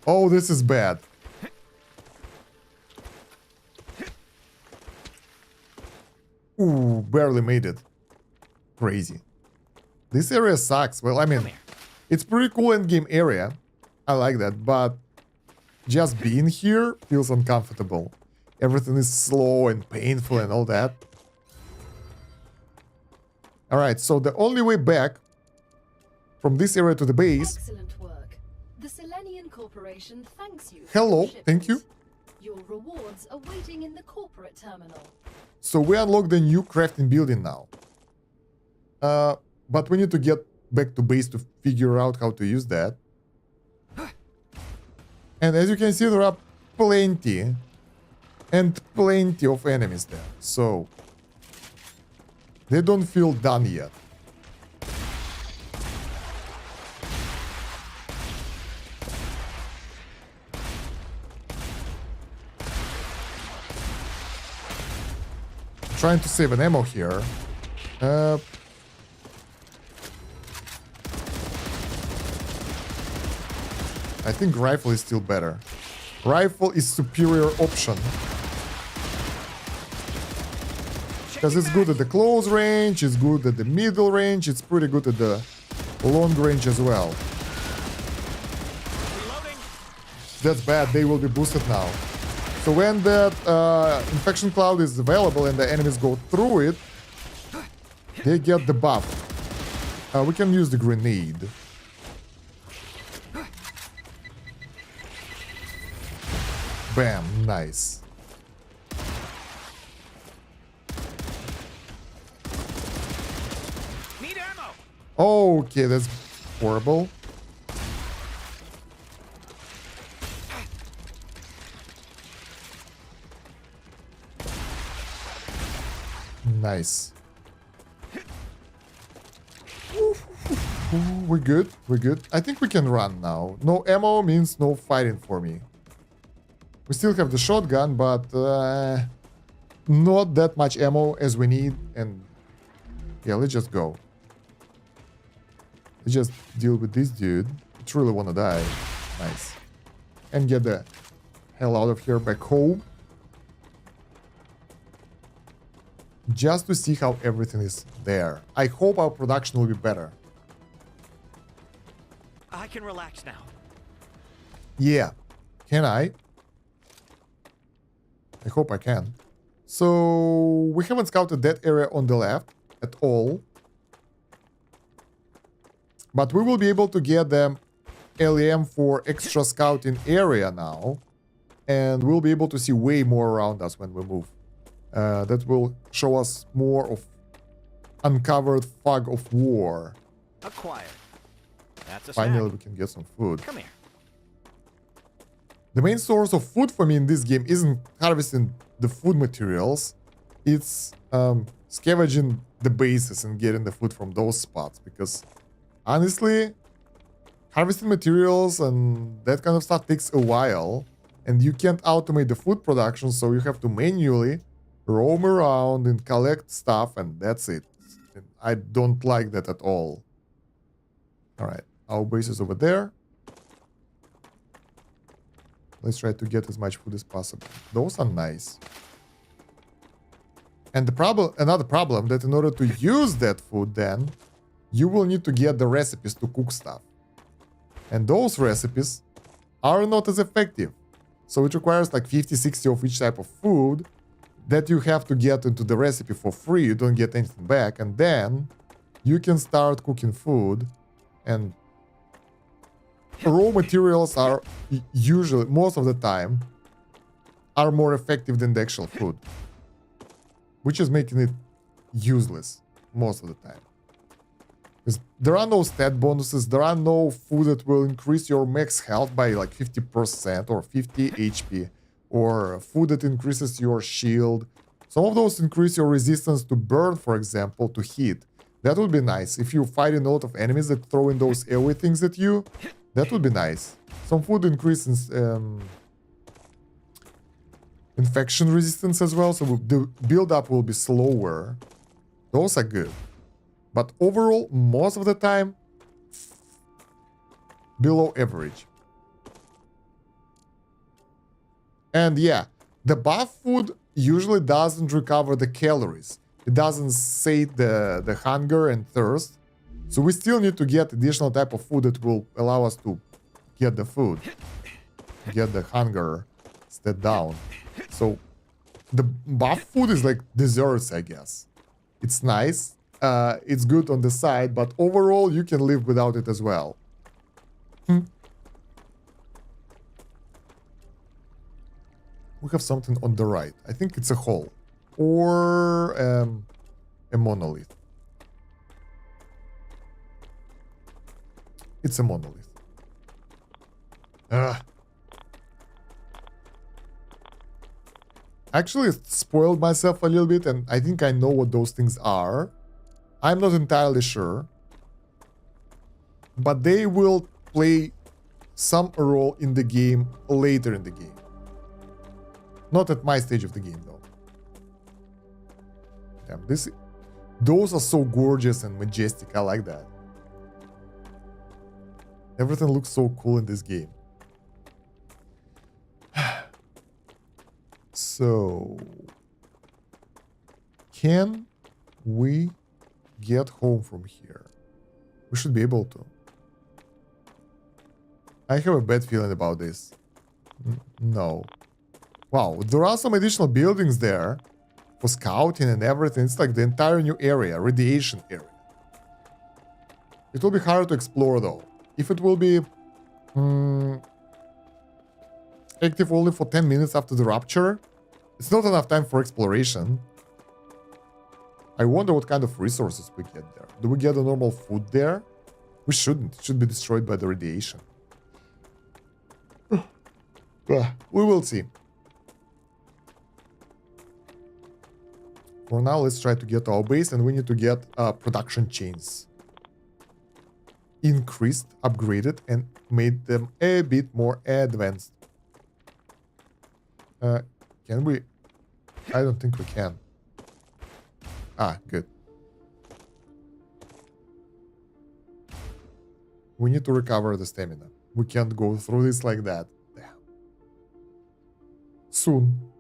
Oh, this is bad. Ooh, barely made it. Crazy. This area sucks. Well, I mean, it's pretty cool endgame area. I like that, but just being here feels uncomfortable. Everything is slow and painful and all that. Alright, so the only way back from this area to the base. Excellent work. The Selenian Corporation thanks you. Hello, thank you. Your rewards are waiting in the corporate terminal. So we unlocked the new crafting building now. But we need to get back to base to figure out how to use that. And as you can see, there are plenty and plenty of enemies there. So they don't feel done yet. Trying to save an ammo here. I think rifle is still better. Rifle is superior option. Because it's good at the close range, it's good at the middle range, it's pretty good at the long range as well. That's bad, they will be boosted now. So when that infection cloud is available and the enemies go through it, they get the buff. We can use the grenade. Bam, nice. Need ammo. Okay, that's horrible. Nice. We're good. We're good. I think we can run now. No ammo means no fighting for me. We still have the shotgun, but not that much ammo as we need. And yeah, let's just go. Let's just deal with this dude. I truly want to die. Nice. And get the hell out of here back home. Just to see how everything is there. I hope our production will be better. I can relax now. Yeah. Can I? I hope I can. So we haven't scouted that area on the left at all. But we will be able to get them LEM for extra scouting area now. And we'll be able to see way more around us when we move. That will show us more of uncovered fog of war. Acquired. That's a Finally, snack. we can get some food. Come here. The main source of food for me in this game isn't harvesting the food materials. It's scavenging the bases and getting the food from those spots. Because honestly, harvesting materials and that kind of stuff takes a while. And you can't automate the food production, so you have to manually roam around and collect stuff, and that's it. And I don't like that at all. Alright, our base is over there. Let's try to get as much food as possible. Those are nice. And another problem, that in order to use that food then, you will need to get the recipes to cook stuff. And those recipes are not as effective. So it requires like 50, 60 of each type of food that you have to get into the recipe for free. You don't get anything back. And then you can start cooking food. And raw materials are usually, most of the time, are more effective than the actual food. Which is making it useless most of the time. Because there are no stat bonuses, there are no food that will increase your max health by like 50% or 50 HP, or food that increases your shield. Some of those increase your resistance to burn, for example, to heat. That would be nice. If you're fighting a lot of enemies that throw in those AoE things at you, that would be nice. Some food increases infection resistance as well, so the build-up will be slower. Those are good. But overall, most of the time, below average. And yeah, the buff food usually doesn't recover the calories. It doesn't sate the hunger and thirst. So we still need to get additional type of food that will allow us to get the food. Get the hunger stat down. So the buff food is like desserts, I guess. It's nice. It's good on the side, but overall you can live without it as well. We have something on the right. I think it's a hole. Or a monolith. It's a monolith. Actually, spoiled myself a little bit, and I think I know what those things are. I'm not entirely sure. But they will play some role in the game later in the game. Not at my stage of the game, though. Damn, those are so gorgeous and majestic. I like that. Everything looks so cool in this game. So, can we get home from here? We should be able to. I have a bad feeling about this. No. Wow, there are some additional buildings there for scouting and everything. It's like the entire new area, radiation area. It will be hard to explore though. If it will be active only for 10 minutes after the rupture, it's not enough time for exploration. I wonder what kind of resources we get there. Do we get a normal food there? We shouldn't. It should be destroyed by the radiation. We will see. For now, let's try to get our base, and we need to get production chains increased, upgraded, and made them a bit more advanced. Can we? I don't think we can. Ah, good. We need to recover the stamina. We can't go through this like that. Damn. Soon.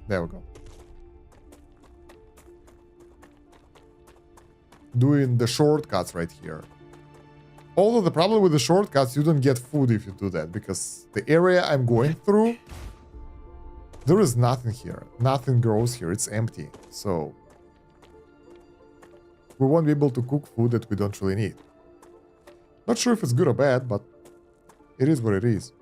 There we go. Doing the shortcuts right here. Although the problem with the shortcuts, you don't get food if you do that, because the area I'm going through, there is nothing here. Nothing grows here. It's empty. So we won't be able to cook food that we don't really need. Not sure if it's good or bad, but it is what it is.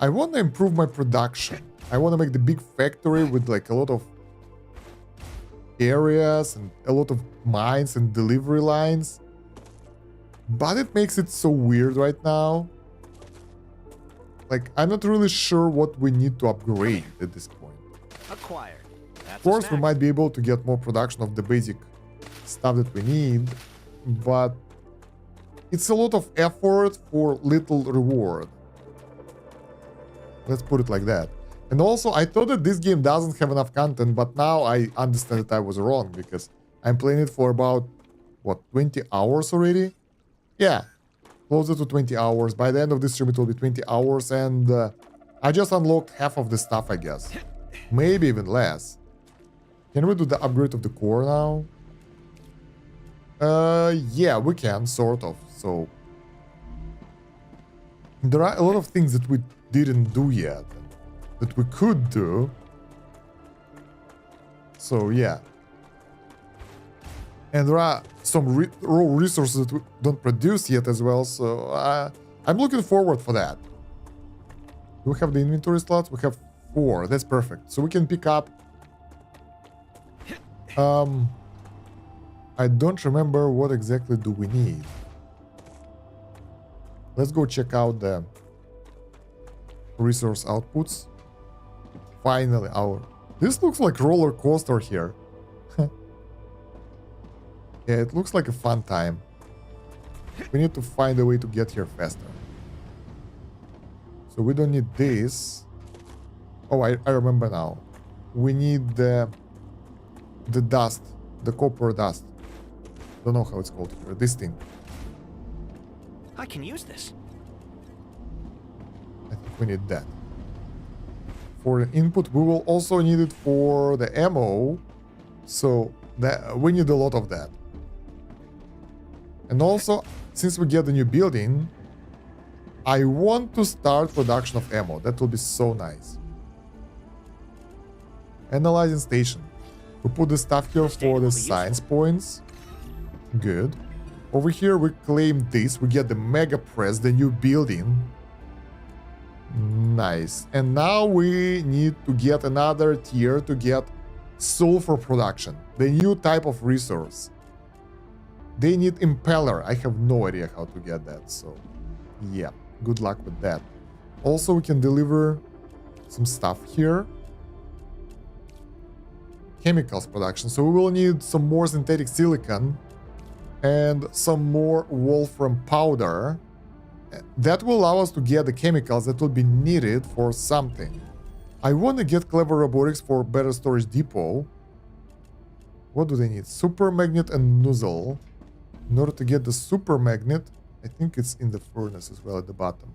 I want to improve my production. I want to make the big factory with like a lot of areas and a lot of mines and delivery lines. But it makes it so weird right now. Like, I'm not really sure what we need to upgrade at this point. Acquired. That's Of course, a we snack. might be able to get more production of the basic stuff that we need, but it's a lot of effort for little reward. Let's put it like that. And also, I thought that this game doesn't have enough content, but now I understand that I was wrong, because I'm playing it for about, what, 20 hours already? Yeah, closer to 20 hours. By the end of this stream, it will be 20 hours, and I just unlocked half of the stuff, I guess. Maybe even less. Can we do the upgrade of the core now? Yeah, we can, sort of. So there are a lot of things that we didn't do yet that we could do. So yeah. And there are some raw resources that we don't produce yet as well, so I'm looking forward for that. Do we have the inventory slots? We have 4. That's perfect. So we can pick up... I don't remember what exactly do we need. Let's go check out the resource outputs. Finally, this looks like roller coaster here. Yeah, it looks like a fun time. We need to find a way to get here faster. So we don't need this. Oh, I remember now. We need the dust, the copper dust. Don't know how it's called here. This thing. I can use this. I think we need that. For the input, we will also need it for the ammo. So that we need a lot of that. And also, since we get the new building, I want to start production of ammo. That will be so nice. Analyzing station. We put the stuff here for the science points. Good. Over here we claim this. We get the mega press, the new building. Nice. And now we need to get another tier to get sulfur production. The new type of resource. They need impeller. I have no idea how to get that. So yeah, good luck with that. Also, we can deliver some stuff here. Chemicals production. So we will need some more synthetic silicon and some more wolfram powder. That will allow us to get the chemicals that will be needed for something. I want to get clever robotics for better storage depot. What do they need? Super magnet and nozzle. In order to get the super magnet, I think it's in the furnace as well at the bottom.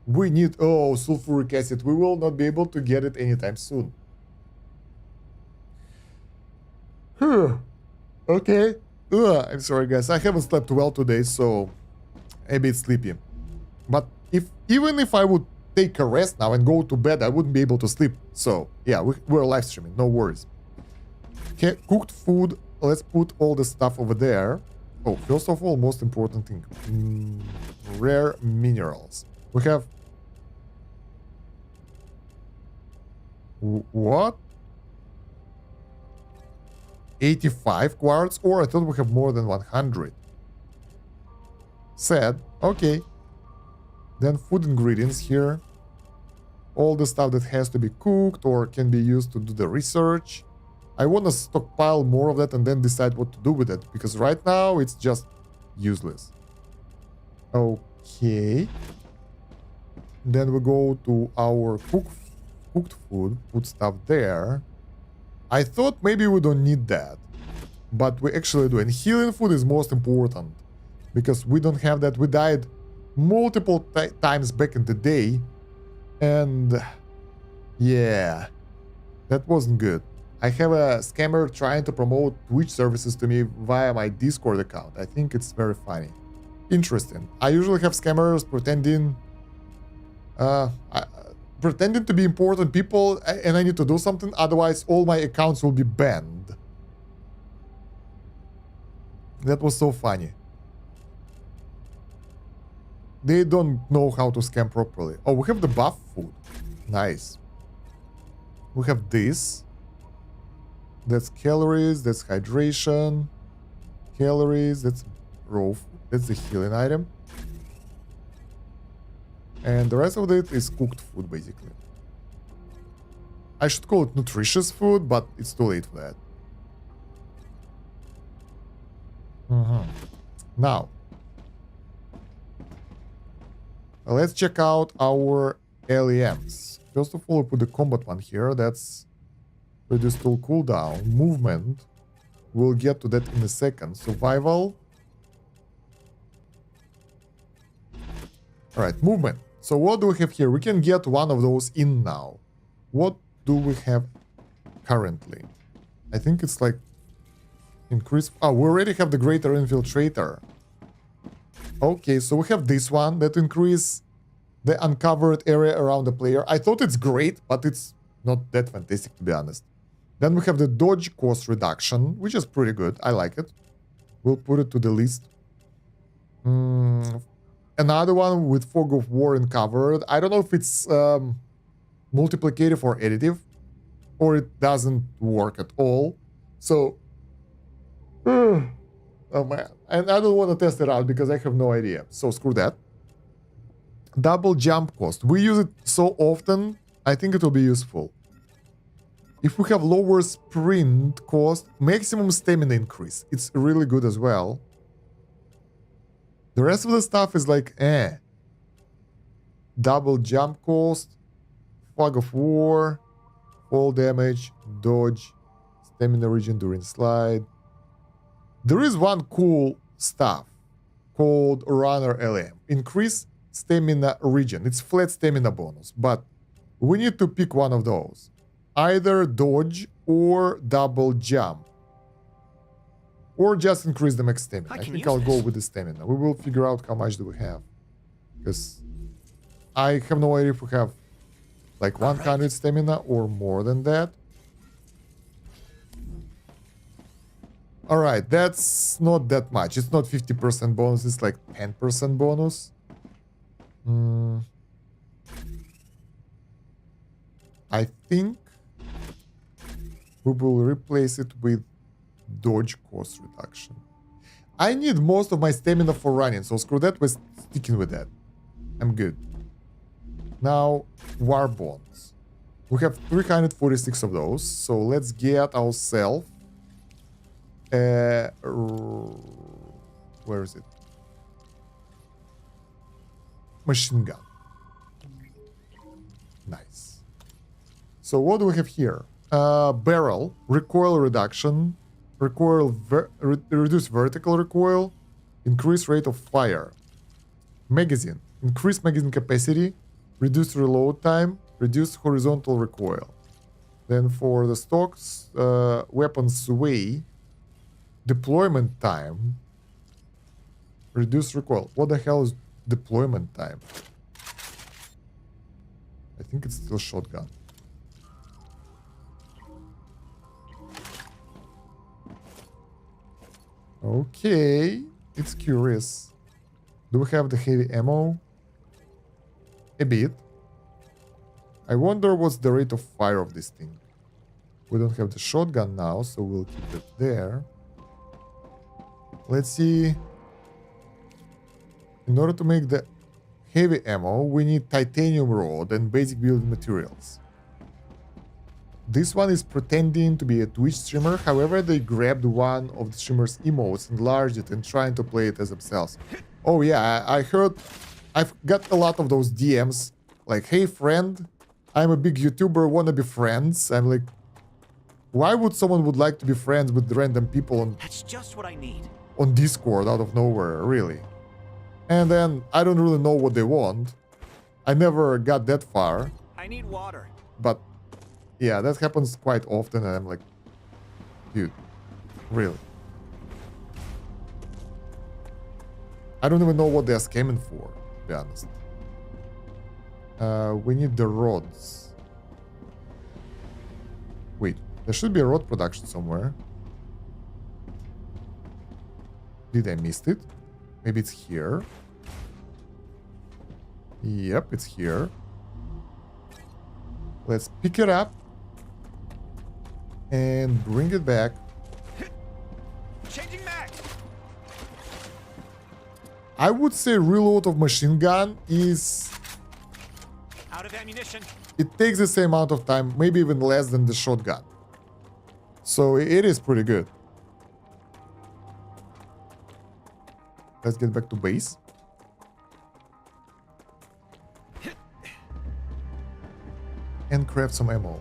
We need, oh, sulfuric acid. We will not be able to get it anytime soon. Okay. I'm sorry, guys. I haven't slept well today, so I'm a bit sleepy. But even if I would take a rest now and go to bed, I wouldn't be able to sleep. So yeah, we're live streaming. No worries. Okay, cooked food. Let's put all the stuff over there. Oh, first of all, most important thing. Rare minerals. We have... What? 85 quartz? Or I thought we have more than 100. Sad. Okay. Then food ingredients here. All the stuff that has to be cooked or can be used to do the research. I want to stockpile more of that and then decide what to do with it, because right now it's just useless. Okay. Then we go to our cooked food, put stuff there. I thought maybe we don't need that, but we actually do. And healing food is most important, because we don't have that. We died multiple times back in the day, and Yeah, that wasn't good. I have a scammer trying to promote Twitch services to me via my Discord account. I think it's very funny. Interesting. I usually have scammers pretending pretending to be important people, and I need to do something, otherwise all my accounts will be banned. That was so funny. They don't know how to scam properly. Oh, we have the buff food. Nice. We have this. That's calories, that's hydration. Calories, that's raw food. That's the healing item. And the rest of it is cooked food, basically. I should call it nutritious food, but it's too late for that. Now, let's check out our LEMs. First of all, we put the combat one here. That's reduce tool cooldown. Movement. We'll get to that in a second. Survival. Alright, movement. So what do we have here? We can get one of those in now. What do we have currently? I think it's like increase. Oh, we already have the greater infiltrator. Okay, so we have this one that increase the uncovered area around the player. I thought it's great, but it's not that fantastic, to be honest. Then we have the dodge cost reduction, which is pretty good. I like it. We'll put it to the list. Another one with Fog of War uncovered. I don't know if it's multiplicative or additive, or it doesn't work at all. So, oh man, and I don't want to test it out because I have no idea. So screw that. Double jump cost. We use it so often, I think it will be useful. If we have lower sprint cost, maximum stamina increase. It's really good as well. The rest of the stuff is like, Double jump cost, Fog of War, fall damage, dodge, stamina regen during slide. There is one cool stuff called Runner LM. Increase stamina regen. It's flat stamina bonus, but we need to pick one of those. Either dodge or double jump. Or just increase the max stamina. I think I'll go with the stamina. We will figure out how much do we have. Because I have no idea if we have like 100 stamina or more than that. Alright, that's not that much. It's not 50% bonus, it's like 10% bonus. I think we will replace it with dodge cost reduction. I need most of my stamina for running, so screw that, we're sticking with that. I'm good. Now, war bonds. We have 346 of those, so let's get ourselves where is it? Machine gun. Nice. So what do we have here? Barrel, recoil reduction, reduce vertical recoil, increase rate of fire. Magazine, increase magazine capacity, reduce reload time, reduce horizontal recoil. Then for the stocks, weapon sway, deployment time, reduce recoil. What the hell is deployment time? I think it's still shotgun. Okay, it's curious. Do we have the heavy ammo? A bit. I wonder what's the rate of fire of this thing. We don't have the shotgun now, so we'll keep it there. Let's see. In order to make the heavy ammo, we need titanium rod and basic building materials. This one is pretending to be a Twitch streamer, however they grabbed one of the streamer's emotes, enlarged it and trying to play it as themselves. Oh yeah, I heard, I've got a lot of those DMs, like, hey friend, I'm a big YouTuber, wanna be friends? I'm like, why would someone would like to be friends with random people on, That's just what I need. on Discord out of nowhere, really? And then I don't really know what they want. I never got that far. I need water. but yeah, that happens quite often, and I'm like, dude, really? I don't even know what they're scamming for, to be honest. We need the rods. Wait, there should be a rod production somewhere. Did I miss it? Maybe it's here. Yep, it's here. Let's pick it up and bring it back. Changing mag. I would say reload of machine gun is... Out of ammunition. It takes the same amount of time, maybe even less than the shotgun. So it is pretty good. Let's get back to base. And craft some ammo.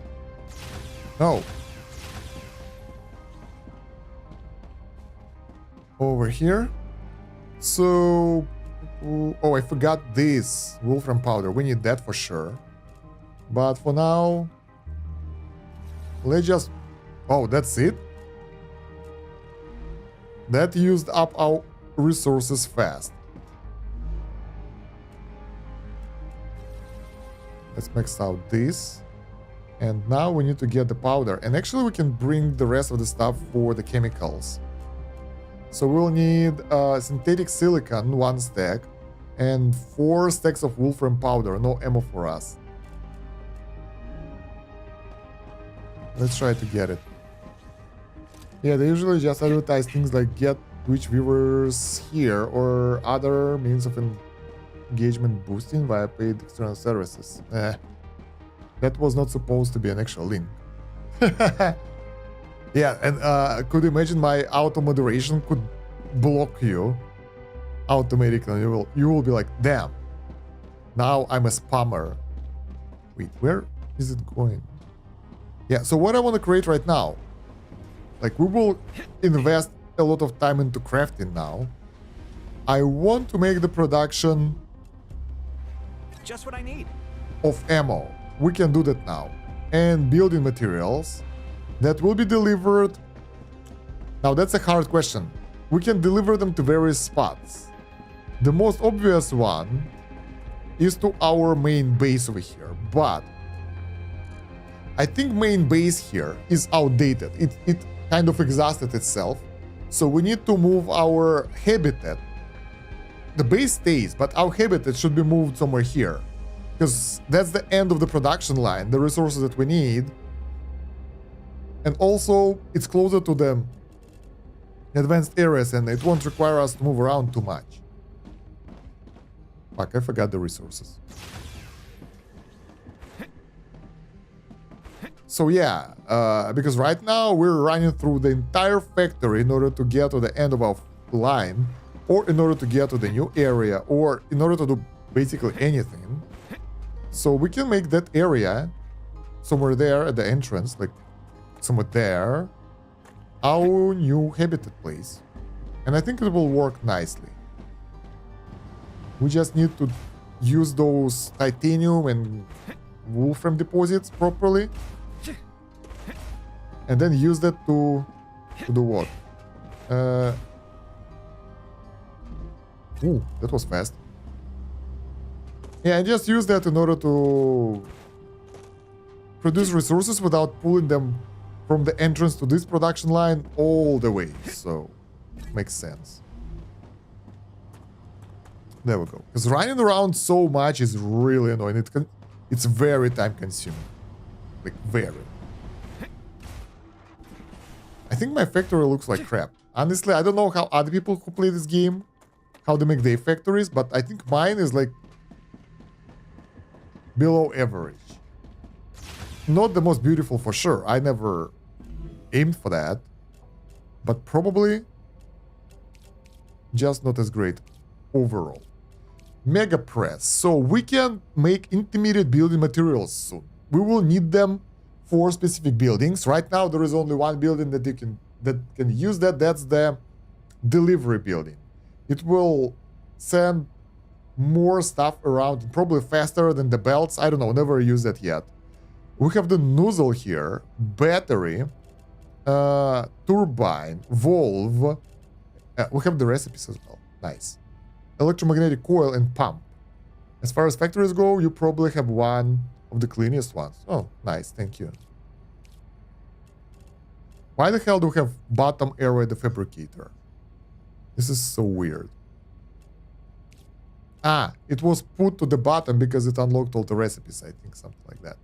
No. Over here. So... Oh, I forgot this wolfram powder. We need that for sure. But for now... Let's just... Oh, that's it? That used up our resources fast. Let's max out this. And now we need to get the powder. And actually we can bring the rest of the stuff for the chemicals. So we'll need synthetic silicon, 1 stack. And 4 stacks of wolfram powder. No ammo for us. Let's try to get it. Yeah, they usually just advertise things like get Twitch viewers here or other means of engagement boosting via paid external services. That was not supposed to be an actual link. Yeah, and could you imagine my auto moderation could block you automatically? You will be like, damn, now I'm a spammer. Wait, where is it going? Yeah, so what I want to create right now, like we will invest a lot of time into crafting now. I want to make the production Just what I need. of ammo. We can do that now. And building materials that will be delivered. Now that's a hard question. We can deliver them to various spots. The most obvious one is to our main base over here, but I think main base here is outdated. It kind of exhausted itself. So we need to move our habitat. The base stays, but our habitat should be moved somewhere here. Because that's the end of the production line, the resources that we need. And also, it's closer to the advanced areas and it won't require us to move around too much. Fuck, I forgot the resources. So yeah, because right now we're running through the entire factory in order to get to the end of our line, or in order to get to the new area, or in order to do basically anything. So we can make that area somewhere there at the entrance, like somewhere there, our new habitat place. And I think it will work nicely. We just need to use those titanium and wolfram deposits properly. And then use that to do what? Ooh, that was fast. Yeah, and just use that in order to produce resources without pulling them from the entrance to this production line all the way. So, makes sense. There we go. Because running around so much is really annoying. It's very time consuming. Like, very. I think my factory looks like crap. Honestly, I don't know how other people who play this game, how they make their factories, but I think mine is like below average. Not the most beautiful for sure. I never aimed for that. But probably just not as great overall. Mega press. So we can make intermediate building materials soon. We will need them for specific buildings. Right now there is only one building that can use that. That's the delivery building. It will send more stuff around, probably faster than the belts. I don't know, never used that yet. We have the nozzle here, battery, turbine, valve. We have the recipes as well. Nice. Electromagnetic coil and pump. As far as factories go, you probably have one of the cleanest ones. Oh, nice. Thank you. Why the hell do we have bottom area the fabricator? This is so weird. Ah, it was put to the bottom because it unlocked all the recipes, I think, something like that.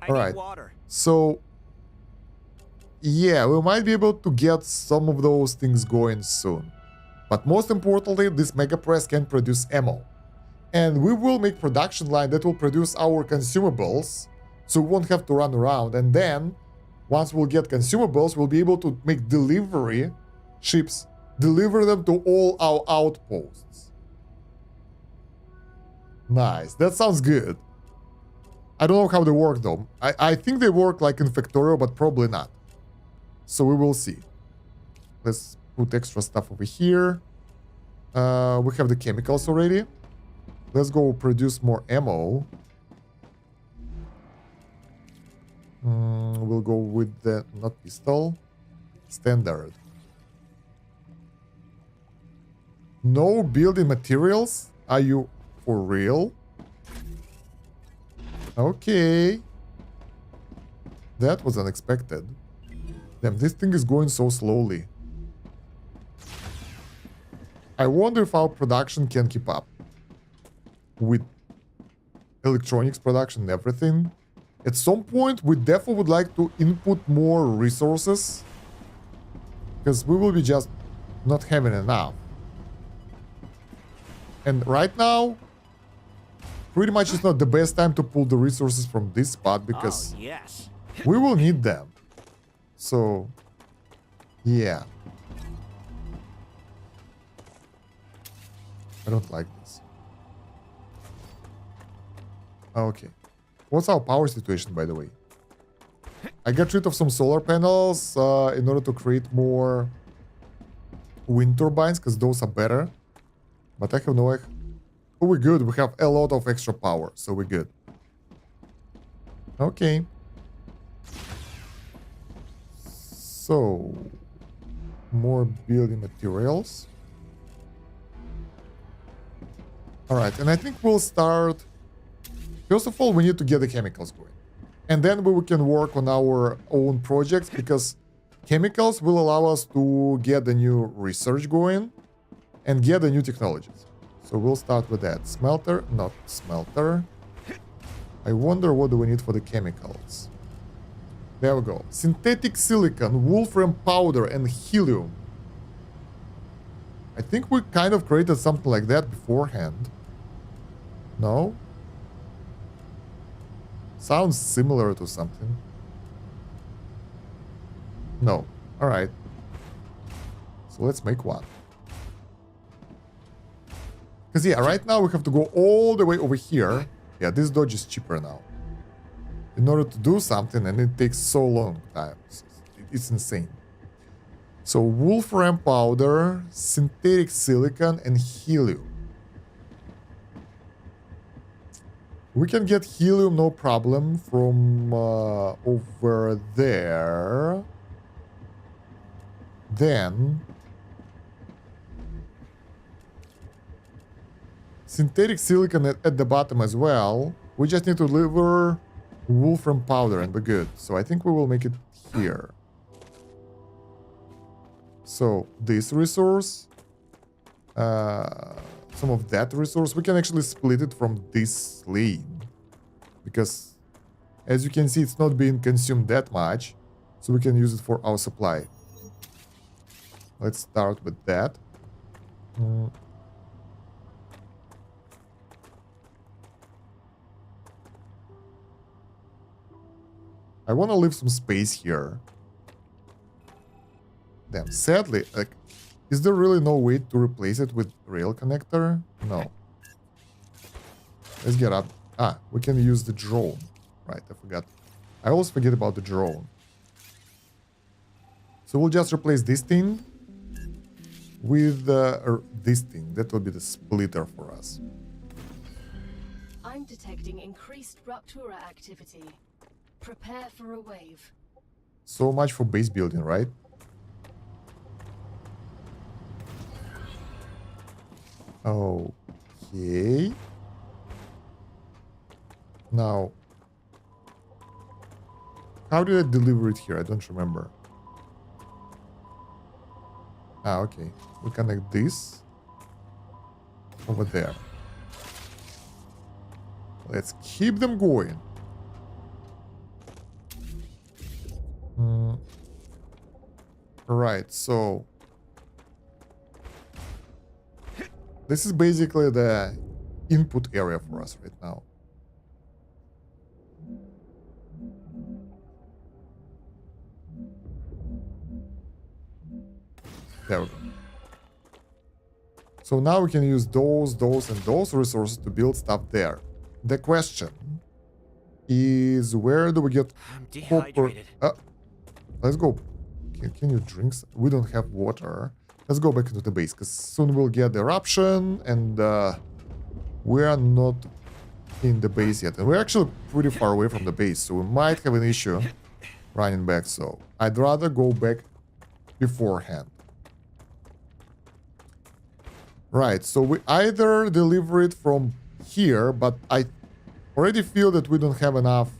I need water. So, yeah, we might be able to get some of those things going soon. But most importantly, this mega press can produce ammo. And we will make production line that will produce our consumables, so we won't have to run around. And then, once we'll get consumables, we'll be able to make delivery ships, deliver them to all our outposts. Nice, that sounds good. I don't know how they work though. I think they work like in Factorio, but probably not. So we will see. Let's put extra stuff over here. We have the chemicals already. Let's go produce more ammo. We'll go with the, not pistol, standard. No building materials? Are you for real? Okay. That was unexpected. Damn, this thing is going so slowly. I wonder if our production can keep up with electronics production and everything. At some point, we definitely would like to input more resources, because we will be just not having enough. And right now, pretty much it's not the best time to pull the resources from this spot, because yes, we will need them. So, yeah. I don't like this. Okay. What's our power situation, by the way? I got rid of some solar panels in order to create more wind turbines, because those are better. But I have no... Oh, we're good. We have a lot of extra power, so we're good. Okay. So... more building materials. Alright, and I think we'll start... First of all, we need to get the chemicals going. And then we can work on our own projects, because chemicals will allow us to get the new research going and get the new technologies. So we'll start with that. Smelter, not smelter. I wonder what do we need for the chemicals. There we go. Synthetic silicon, wolfram powder, and helium. I think we kind of created something like that beforehand. No? Sounds similar to something. No. Alright. So let's make one. Because yeah, right now we have to go all the way over here. Yeah, this dodge is cheaper now. In order to do something, and it takes so long time. It's insane. So wolfram powder, synthetic silicon, and helium. We can get helium, no problem, from over there. Then... synthetic silicon at the bottom as well. We just need to deliver wolfram powder and we're good. So I think we will make it here. So this resource... some of that resource, we can actually split it from this lane, because as you can see, it's not being consumed that much, so we can use it for our supply. Let's start with that. I want to leave some space here. Damn, sadly, like, is there really no way to replace it with rail connector? No. Let's get up. Ah, we can use the drone. Right, I forgot. I always forget about the drone. So we'll just replace this thing with this thing. That will be the splitter for us. I'm detecting increased Ruptura activity. Prepare for a wave. So much for base building, right? Okay. Now, how did I deliver it here? I don't remember. Ah, okay. We connect this over there. Let's keep them going. Right, so this is basically the input area for us right now. There we go. So now we can use those, and those resources to build stuff there. The question is, where do we get I'm copper? dehydrated. Let's go. Can you drink? We don't have water. Let's go back into the base, because soon we'll get the eruption, and we are not in the base yet. And we're actually pretty far away from the base, so we might have an issue running back. So I'd rather go back beforehand. Right, so we either deliver it from here, but I already feel that we don't have enough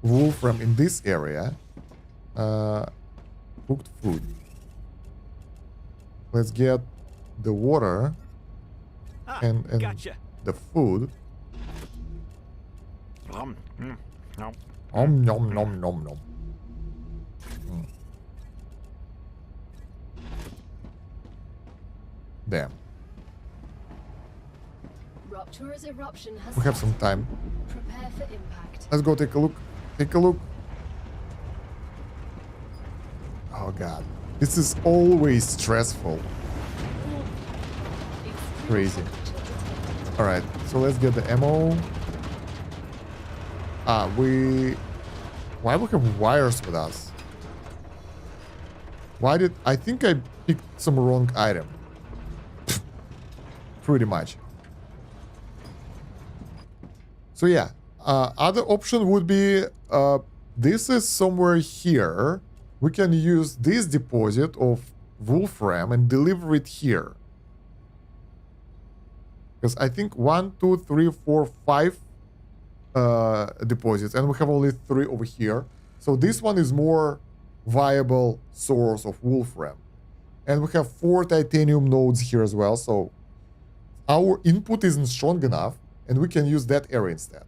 wolfram in this area. Cooked food. Let's get the water and Gotcha. the food. No. Nom nom nom nom nom. Damn. Rupture's eruption has We have some started. time. Prepare for impact. Let's go take a look. Take a look. Oh god. This is always stressful. Crazy. Alright, so let's get the ammo. Why we have wires with us? Why did... I think I picked some wrong item. Pretty much. So yeah, other option would be, this is somewhere here. We can use this deposit of wolfram and deliver it here. Because I think 1, 2, 3, 4, 5 deposits, and we have only 3 over here. So this one is more viable source of wolfram. And we have 4 titanium nodes here as well, so our input isn't strong enough, and we can use that area instead.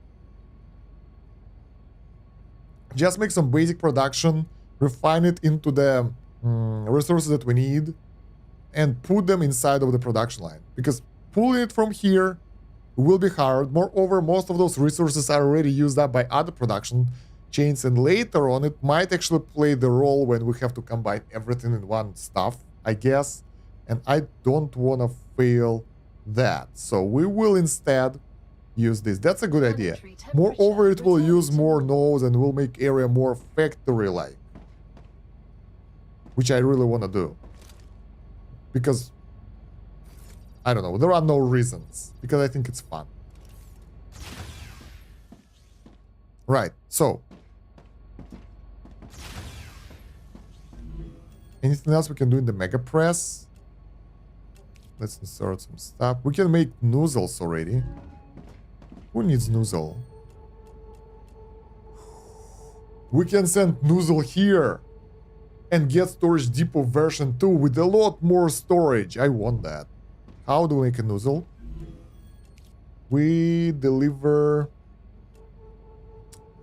Just make some basic production, refine it into the resources that we need, and put them inside of the production line. Because pulling it from here will be hard. Moreover, most of those resources are already used up by other production chains, and later on it might actually play the role when we have to combine everything in one stuff, I guess. And I don't want to fail that. So we will instead use this. That's a good idea. Moreover, it will use more nodes and will make area more factory-like, which I really want to do. Because, I don't know, there are no reasons. Because I think it's fun. Right, so. Anything else we can do in the Mega Press? Let's insert some stuff. We can make nozzles already. Who needs nozzle? We can send nozzle here and get storage depot version 2 with a lot more storage. I want that. How do we make a nozzle? We deliver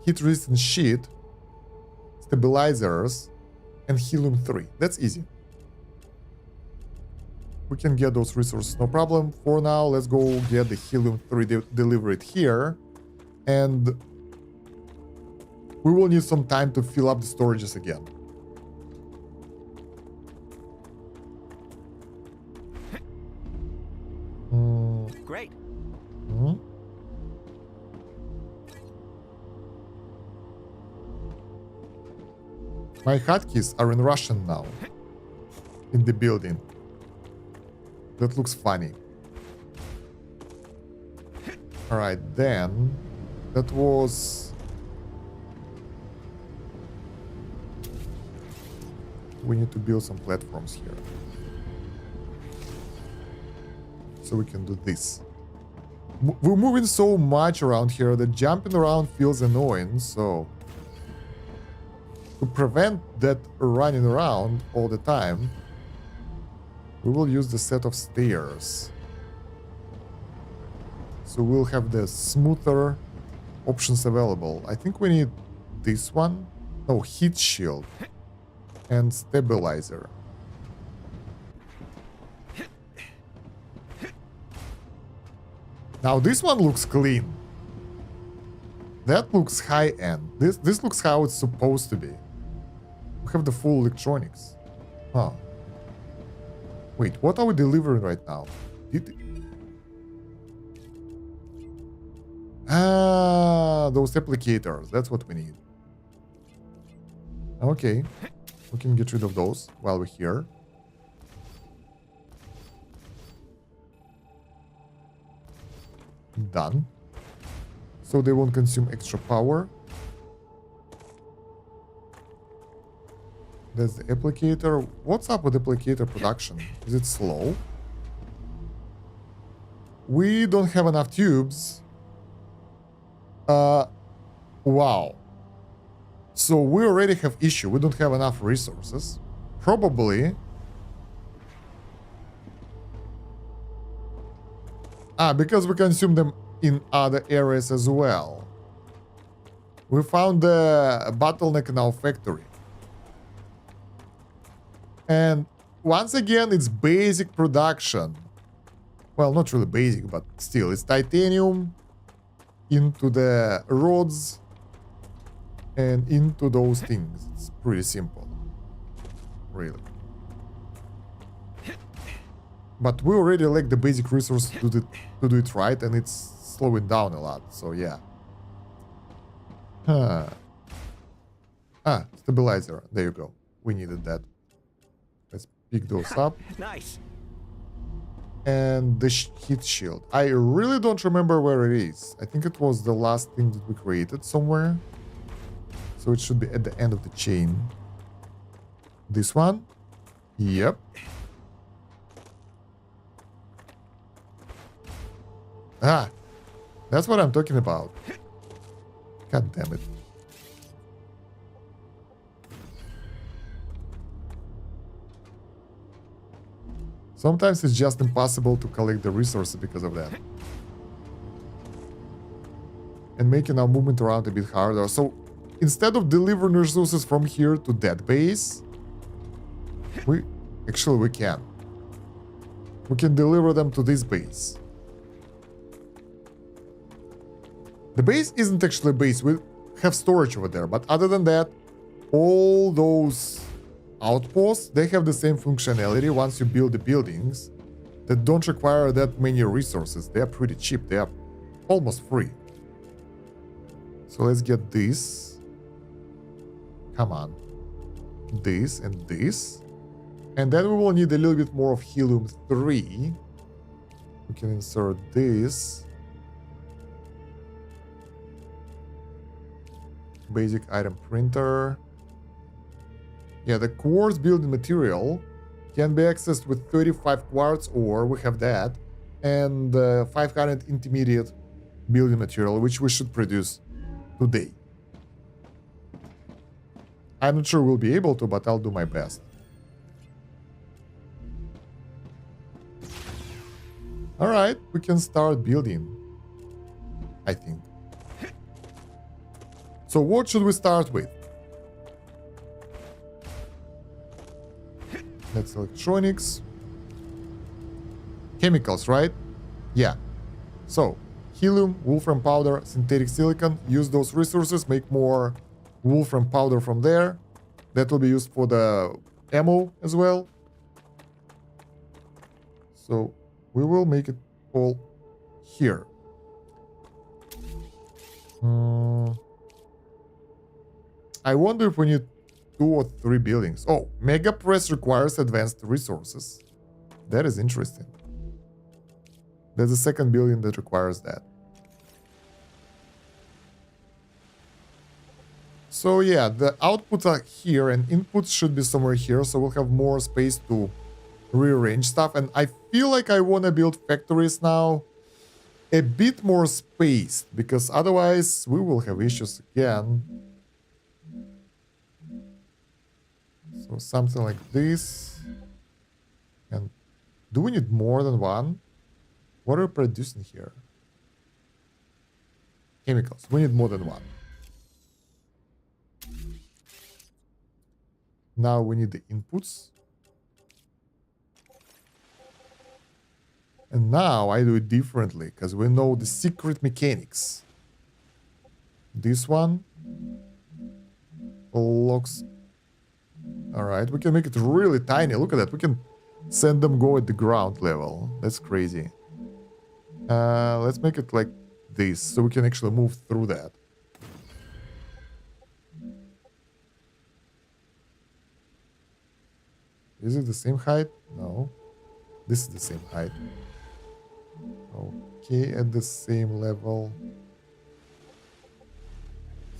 heat resistant sheet, stabilizers, and helium 3. That's easy. We can get those resources, no problem. For now, let's go get the helium 3 delivered here. And we will need some time to fill up the storages again. Great. My hotkeys are in Russian now. In the building. That looks funny. Alright, then. That was we need to build some platforms here. So we can do this. We're moving so much around here that jumping around feels annoying, so to prevent that running around all the time, we will use the set of stairs. So we'll have the smoother options available. I think we need this one. No, heat shield and stabilizer. Now this one looks clean. That looks high-end. This looks how it's supposed to be. We have the full electronics. Huh. Wait, what are we delivering right now? Those applicators. That's what we need. Okay. We can get rid of those while we're here. Done. So they won't consume extra power. That's the applicator. What's up with applicator production? Is it slow? We don't have enough tubes. Wow. So we already have issue. We don't have enough resources. Probably. Because we consume them in other areas as well. We found the bottleneck in our factory. And once again, it's basic production. Well, not really basic, but still, it's titanium into the rods and into those things. It's pretty simple. Really. But we already lack the basic resources to do it right, and it's slowing down a lot, so yeah. Stabilizer. There you go. We needed that. Let's pick those up. Nice. And the heat shield. I really don't remember where it is. I think it was the last thing that we created somewhere. So it should be at the end of the chain. This one? Yep. That's what I'm talking about. God damn it. Sometimes it's just impossible to collect the resources because of that. And making our movement around a bit harder. So instead of delivering resources from here to that base, we can. We can deliver them to this base. The base isn't actually a base. We have storage over there. But other than that, all those outposts, they have the same functionality once you build the buildings that don't require that many resources. They are pretty cheap. They are almost free. So let's get this. Come on. This and this. And then we will need a little bit more of helium-3. We can insert this. Basic item printer. Yeah, the quartz building material can be accessed with 35 quartz ore. We have that. And 500 intermediate building material, which we should produce today. I'm not sure we'll be able to, but I'll do my best. Alright, we can start building, I think. So what should we start with? That's electronics. Chemicals, right? Yeah. So, helium, wolfram powder, synthetic silicon. Use those resources, make more wolfram powder from there. That will be used for the ammo as well. So, we will make it all here. I wonder if we need 2 or 3 buildings. Oh, Mega Press requires advanced resources. That is interesting. There's a second building that requires that. So So yeah, the outputs are here and inputs should be somewhere here, so we'll have more space to rearrange stuff. And I feel like I want to build factories now a bit more spaced, because otherwise we will have issues again. So something like this. And do we need more than one? What are we producing here? Chemicals. We need more than one. Now we need the inputs. And now I do it differently, because we know the secret mechanics. This one looks... Alright, we can make it really tiny. Look at that. We can send them go at the ground level. That's crazy. Let's make it like this, so we can actually move through that. Is it the same height? No. This is the same height. Okay, at the same level.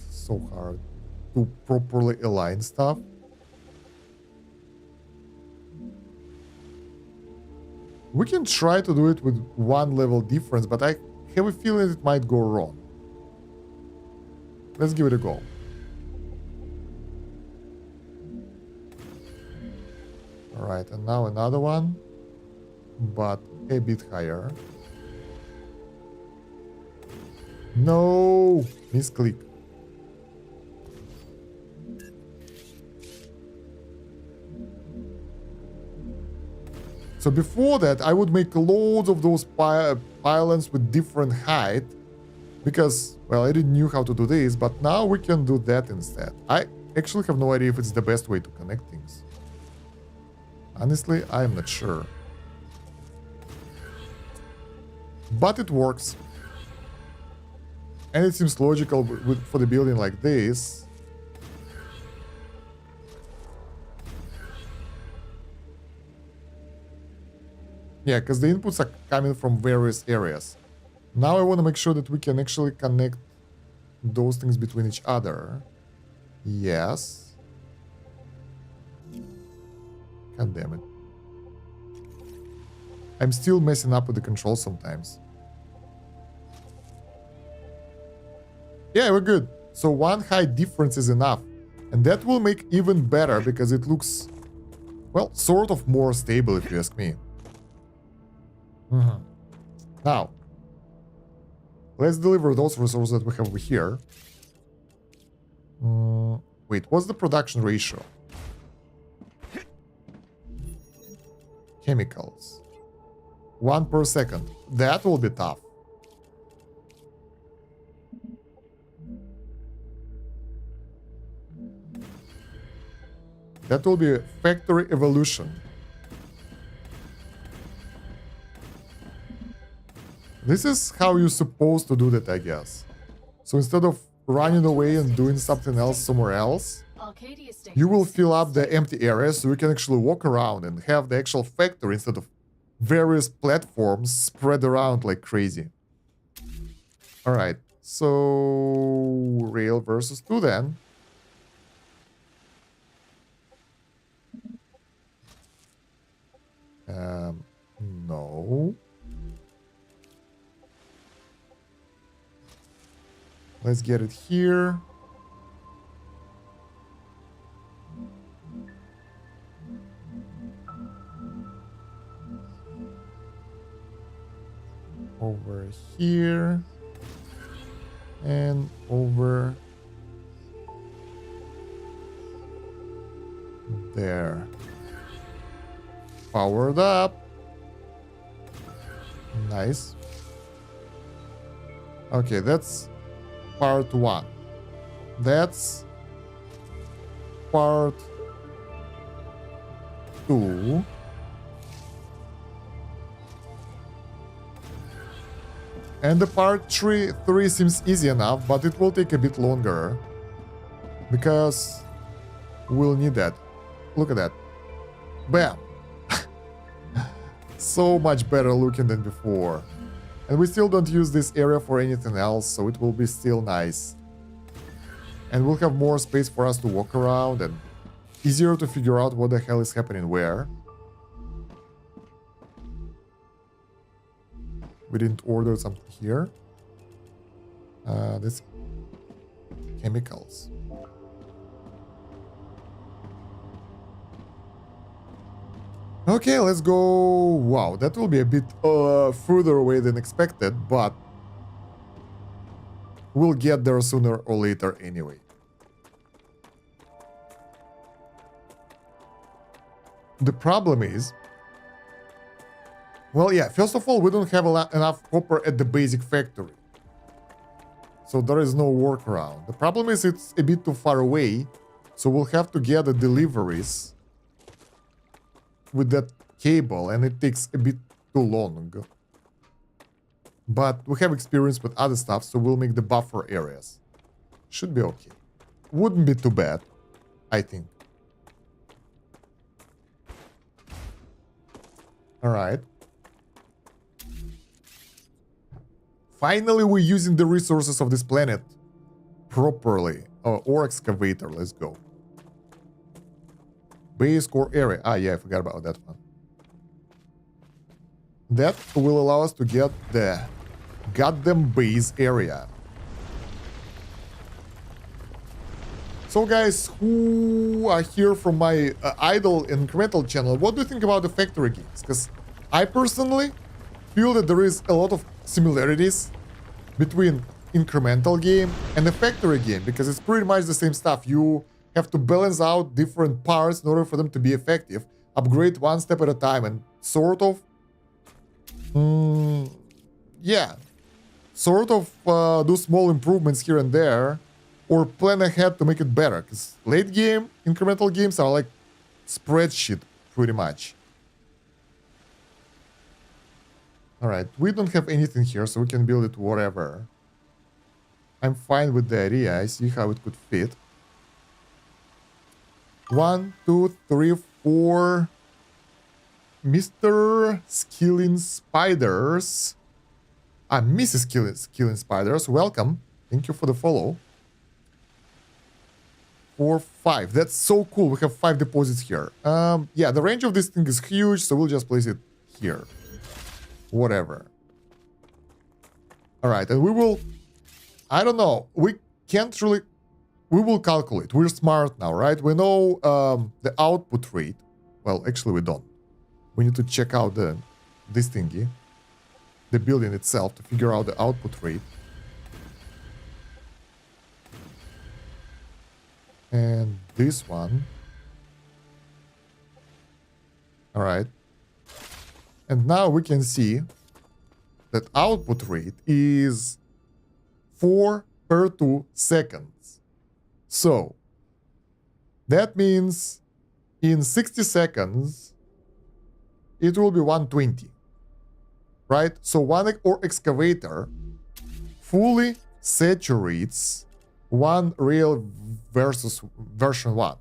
So hard to properly align stuff. We can try to do it with one level difference, but I have a feeling it might go wrong. Let's give it a go. Alright, and now another one, but a bit higher. No! Misclick. So before that, I would make loads of those pylons with different height, because, well, I didn't know how to do this, but now we can do that instead. I actually have no idea if it's the best way to connect things. Honestly, I'm not sure. But it works. And it seems logical for the building like this. Yeah, because the inputs are coming from various areas. Now I want to make sure that we can actually connect those things between each other. Yes. God damn it. I'm still messing up with the controls sometimes. Yeah, we're good. So one height difference is enough. And that will make even better because it looks, well, sort of more stable if you ask me. Now, let's deliver those resources that we have over here. Wait, what's the production ratio? Chemicals. 1 per second. That will be tough. That will be factory evolution. This is how you're supposed to do that, I guess. So instead of running away and doing something else somewhere else, you will fill up the empty areas so you can actually walk around and have the actual factory instead of various platforms spread around like crazy. Alright, so rail versus 2 then. No. Let's get it here. Over here. And over there. Powered up. Nice. Okay, that's part 1. That's part 2. And the part 3 seems easy enough, but it will take a bit longer. Because we'll need that. Look at that. Bam! So much better looking than before. And we still don't use this area for anything else, so it will be still nice. And we'll have more space for us to walk around and easier to figure out what the hell is happening where. We didn't order something here. This chemicals. Okay, let's go. Wow, that will be a bit further away than expected, but we'll get there sooner or later anyway. The problem is, well, yeah, first of all, we don't have enough copper at the basic factory. So there is no workaround. The problem is it's a bit too far away, so we'll have to get the deliveries with that cable, and it takes a bit too long. But we have experience with other stuff, so we'll make the buffer areas. Should be okay. Wouldn't be too bad, I think. Alright. Finally, we're using the resources of this planet properly. Or excavator, let's go. Base core area. Ah, yeah, I forgot about that one. That will allow us to get the goddamn base area. So guys, who are here from my idle incremental channel, what do you think about the factory games? Because I personally feel that there is a lot of similarities between incremental game and the factory game, because it's pretty much the same stuff. You have to balance out different parts in order for them to be effective, upgrade one step at a time, and sort of do small improvements here and there, or plan ahead to make it better, because late game incremental games are like spreadsheet pretty much. All right, we don't have anything here, so we can build it whatever. I'm fine with the idea. I see how it could fit. 1, 2, 3, 4. Mr. Skilling Spiders. Mrs. Skilling Spiders, welcome. Thank you for the follow. 4, 5. That's so cool. We have 5 deposits here. Yeah, the range of this thing is huge, so we'll just place it here. Whatever. Alright, and we will... I don't know. We can't really... We will calculate. We're smart now, right? We know the output rate. Well, actually we don't. We need to check out this thingy. The building itself to figure out the output rate. And this one. Alright. And now we can see that output rate is 4 per 2 seconds. So, that means in 60 seconds, it will be 120. Right? So one excavator fully saturates one rail versus version 1,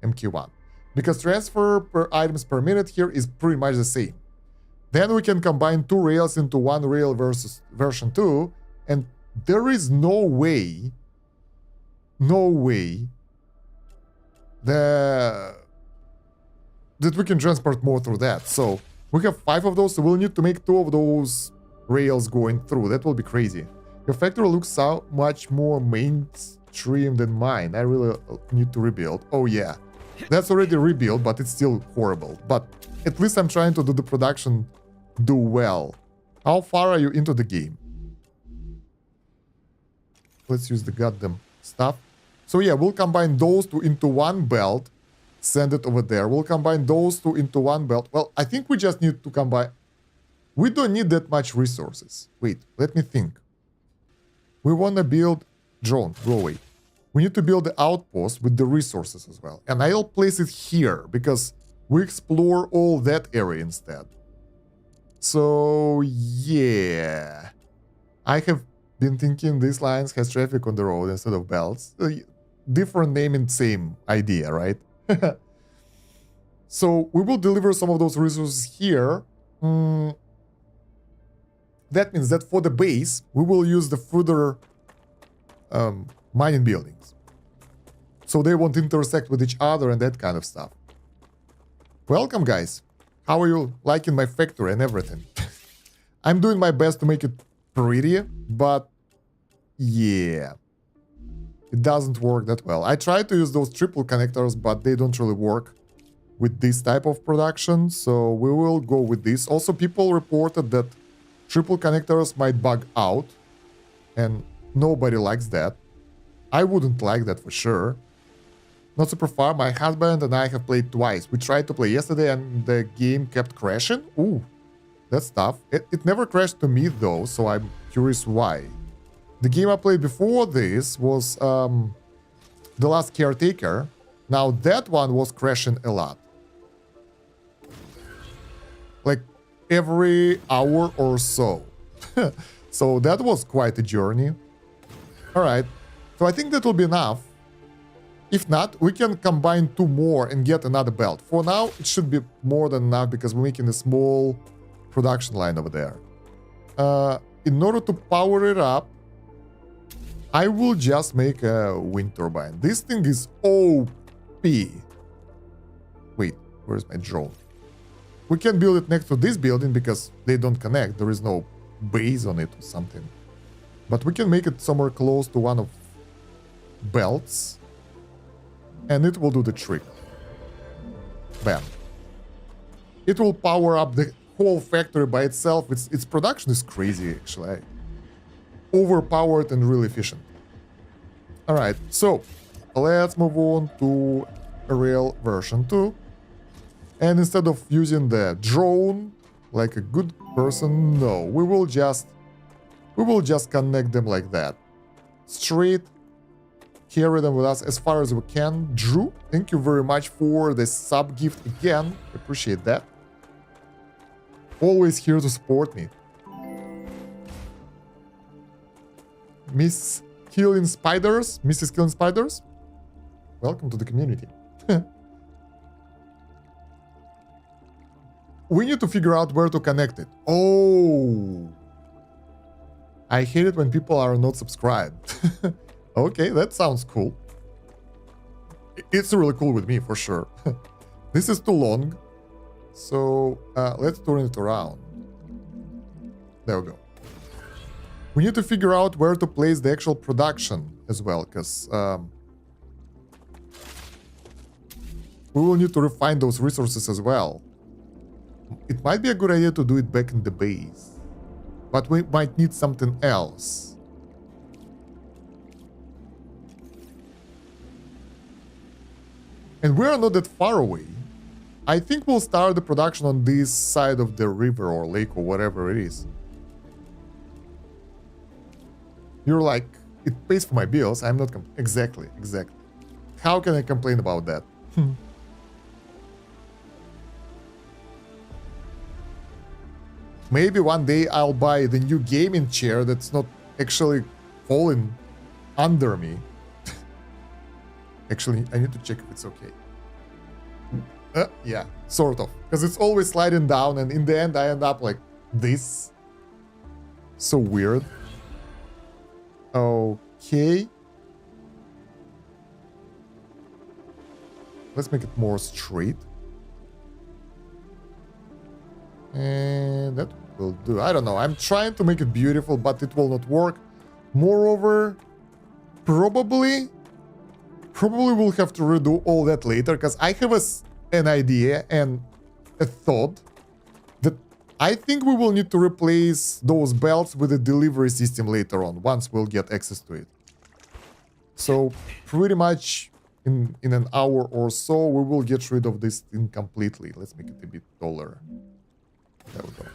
MQ1. Because transfer per items per minute here is pretty much the same. Then we can combine 2 rails into 1 rail versus version 2, and there is no way that we can transport more through that. So we have 5 of those, so we'll need to make 2 of those rails going through. That will be crazy. Your factory looks so much more mainstream than mine. I really need to rebuild. Oh yeah, that's already rebuilt, but it's still horrible. But at least I'm trying to do the production do well. How far are you into the game? Let's use the goddamn stuff. So yeah, we'll combine those 2 into one belt. Send it over there. We'll combine those 2 into one belt. Well, I think we just need to combine... We don't need that much resources. Wait, let me think. We want to build... Drone, go away. We need to build the outpost with the resources as well. And I'll place it here, because we explore all that area instead. So, yeah. I have been thinking these lines has traffic on the road instead of belts. Different name and same idea, right? So we will deliver some of those resources here. That means that for the base, we will use the further mining buildings. so they won't intersect with each other and that kind of stuff. Welcome, guys. How are you liking my factory and everything? I'm doing my best to make it pretty, but yeah, it doesn't work that well. I tried to use those triple connectors, but they don't really work with this type of production, so we will go with this. Also, people reported that triple connectors might bug out, and nobody likes that. I wouldn't like that for sure. Not super far, my husband and I have played twice. We tried to play yesterday and the game kept crashing. Ooh, that's tough. It never crashed to me though, so I'm curious why. The game I played before this was The Last Caretaker. Now that one was crashing a lot. Like every hour or so. So that was quite a journey. Alright, so I think that will be enough. If not, we can combine 2 more and get another belt. For now, it should be more than enough because we're making a small production line over there. In order to power it up, I will just make a wind turbine. This thing is OP. Wait, where's my drone? We can build it next to this building because they don't connect. There is no base on it or something. But we can make it somewhere close to one of belts. And it will do the trick. Bam. It will power up the whole factory by itself. Its production is crazy, actually. Overpowered and really efficient. Alright, so let's move on to a real version 2. And instead of using the drone like a good person, no, we will just connect them like that. Straight. Carry them with us as far as we can. Drew, thank you very much for the sub gift again. Appreciate that. Always here to support me. Mrs. Killing Spiders, welcome to the community. We need to figure out where to connect it. Oh, I hate it when people are not subscribed. Okay, that sounds cool. It's really cool with me, for sure. This is too long. So, let's turn it around. There we go. We need to figure out where to place the actual production as well, because we will need to refine those resources as well. It might be a good idea to do it back in the base, but we might need something else. And we're not that far away. I think we'll start the production on this side of the river or lake or whatever it is. You're like, it pays for my bills. I'm not exactly. How can I complain about that? Maybe one day I'll buy the new gaming chair that's not actually falling under me. Actually, I need to check if it's okay. Yeah, sort of. Because it's always sliding down and in the end I end up like this. So weird. Okay. Let's make it more straight. And that will do. I don't know. I'm trying to make it beautiful, but it will not work. Moreover, probably we'll have to redo all that later, because I have an idea and a thought that I think we will need to replace those belts with a delivery system later on, once we'll get access to it. So pretty much in an hour or so, we will get rid of this thing completely. Let's make it a bit taller. There we go.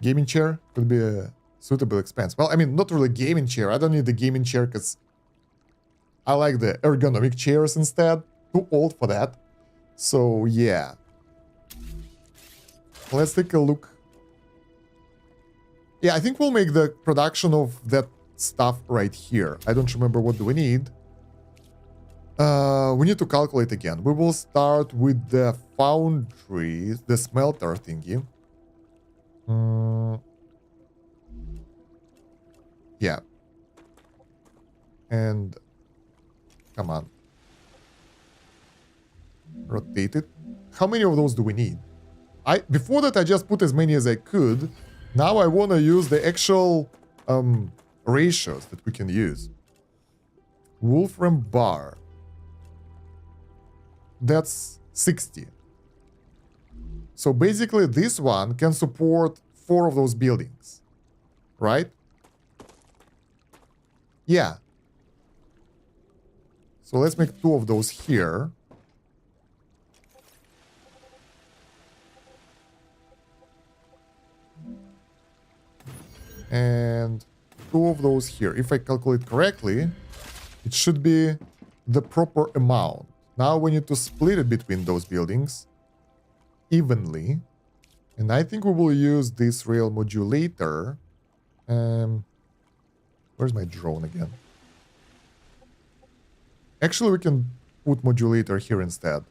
Gaming chair could be a suitable expense. Well, I mean, not really gaming chair. I don't need the gaming chair because I like the ergonomic chairs instead. Too old for that. So, yeah. Let's take a look. Yeah, I think we'll make the production of that stuff right here. I don't remember what do we need. We need to calculate again. We will start with the foundry, the smelter thingy. Yeah. And Come on. Rotate it. How many of those do we need? Before that, I just put as many as I could. Now I want to use the actual ratios that we can use. Wolfram bar. That's 60. So basically this one can support 4 of those buildings. Right? Yeah. So let's make 2 of those here. And 2 of those here. If I calculate correctly, it should be the proper amount. Now we need to split it between those buildings evenly. And I think we will use this rail modulator. Where's my drone again? Actually, we can put modulator here instead.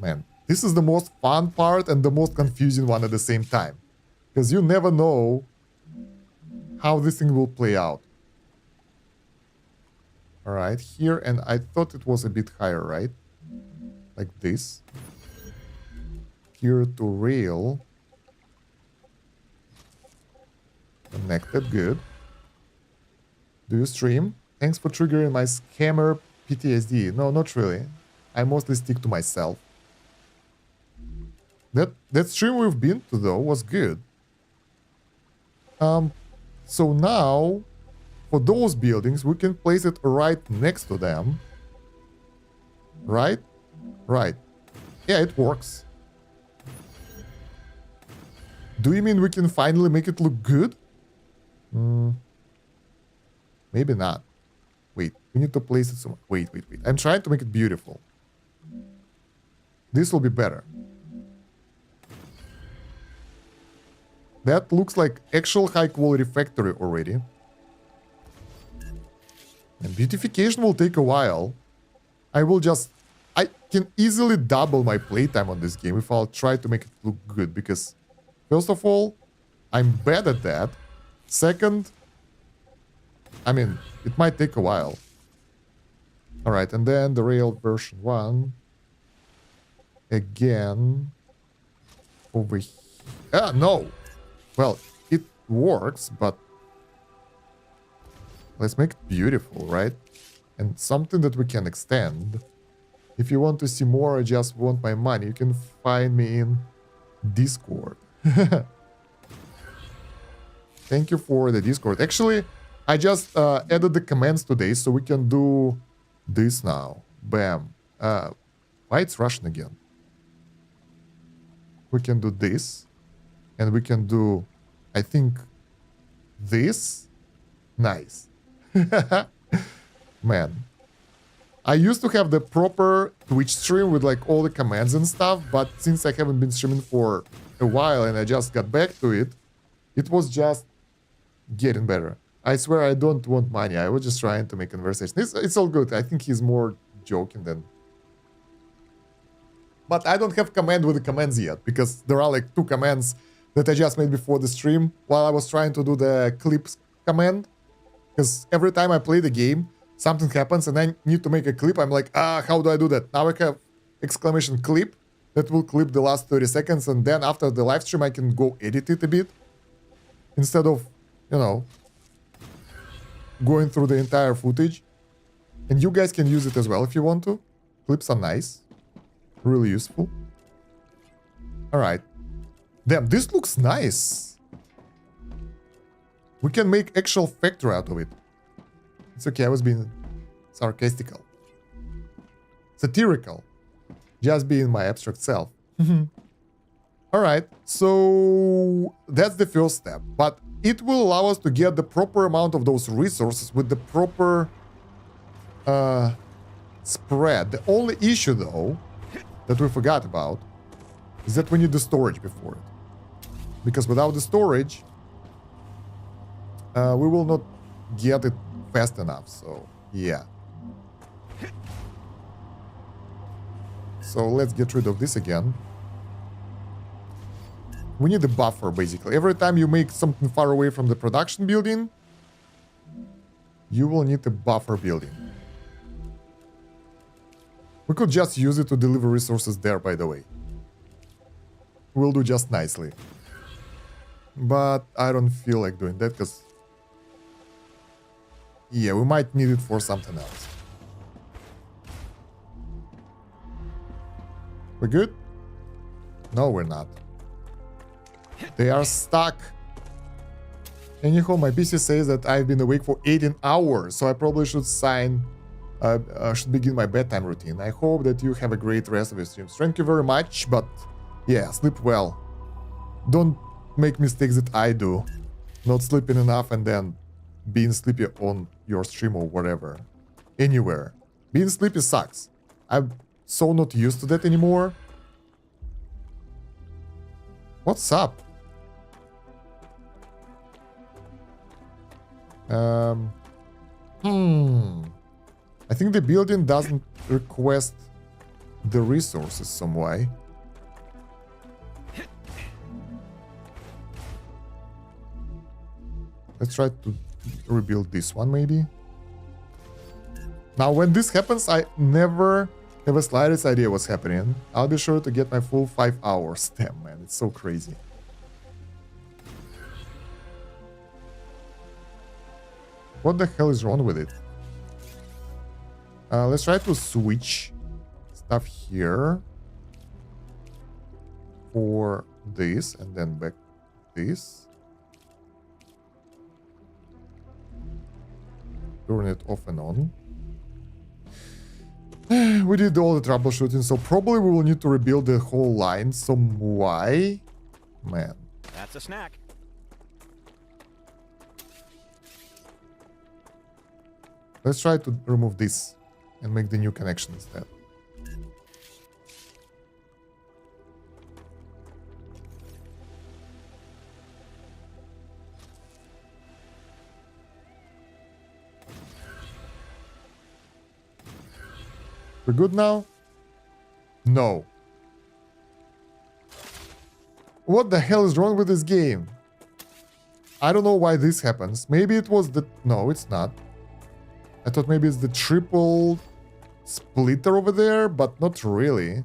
Man, this is the most fun part and the most confusing one at the same time. Because you never know how this thing will play out. Alright, here, and I thought it was a bit higher, right? Like this. Here to rail. Connected, good. Do you stream? Thanks for triggering my scammer PTSD. No, not really. I mostly stick to myself. That stream we've been to, though, was good. So now, for those buildings, we can place it right next to them. Right? Right. Yeah, it works. Do you mean we can finally make it look good? Maybe not. Wait, we need to place it somewhere. Wait. I'm trying to make it beautiful. This will be better. That looks like actual high-quality factory already. And beautification will take a while. I can easily double my playtime on this game if I'll try to make it look good. Because, first of all, I'm bad at that. Second, I mean, it might take a while. Alright, and then the rail version 1. Again. Over here. Ah, no! Well, it works, but let's make it beautiful, right? And something that we can extend. If you want to see more or just want my money, you can find me in Discord. Thank you for the Discord. Actually, I just added the commands today, so we can do this now. Bam. Why it's Russian again? We can do this. And we can do, I think, this. Nice. Man. I used to have the proper Twitch stream with like all the commands and stuff, but since I haven't been streaming for a while and I just got back to it, it was just getting better. I swear I don't want money. I was just trying to make conversation. It's all good. I think he's more joking than... But I don't have command with the commands yet, because there are like 2 commands that I just made before the stream while I was trying to do the clips command. Because every time I play the game, something happens and I need to make a clip. I'm like, how do I do that? Now I have exclamation clip that will clip the last 30 seconds. And then after the live stream, I can go edit it a bit. Instead of, you know, going through the entire footage. And you guys can use it as well if you want to. Clips are nice. Really useful. Alright. Damn, this looks nice. We can make actual factory out of it. It's okay, I was being sarcastical. Satirical. Just being my abstract self. Alright, so that's the first step. But it will allow us to get the proper amount of those resources with the proper spread. The only issue, though, that we forgot about is that we need the storage before it. Because without the storage, we will not get it fast enough, so yeah. So let's get rid of this again. We need a buffer, basically. Every time you make something far away from the production building, You will need a buffer building. We could just use it to deliver resources there, by the way. We'll do just nicely. But I don't feel like doing that because... yeah, we might need it for something else. We're good? No, we're not. They are stuck. Anyhow, my PC says that I've been awake for 18 hours, so I probably should should begin my bedtime routine. I hope that you have a great rest of your streams. Thank you very much, but yeah, sleep well. Don't make mistakes that I do. Not sleeping enough and then being sleepy on your stream or whatever. Anywhere. Being sleepy sucks. I'm so not used to that anymore. What's up? I think the building doesn't request the resources some way. Let's try to rebuild this one maybe. Now when this happens, I never have a slightest idea what's happening. I'll be sure to get my full 5 hours. Damn man, it's so crazy. What the hell is wrong with it? Let's try to switch stuff here for this and then back this. Turn it off and on. We did all the troubleshooting, so probably we will need to rebuild the whole line some way. Man. That's a snack. Let's try to remove this and make the new connection instead. We're good now? No. What the hell is wrong with this game? I don't know why this happens. Maybe it was the... No, it's not. I thought maybe it's the triple splitter over there, but not really.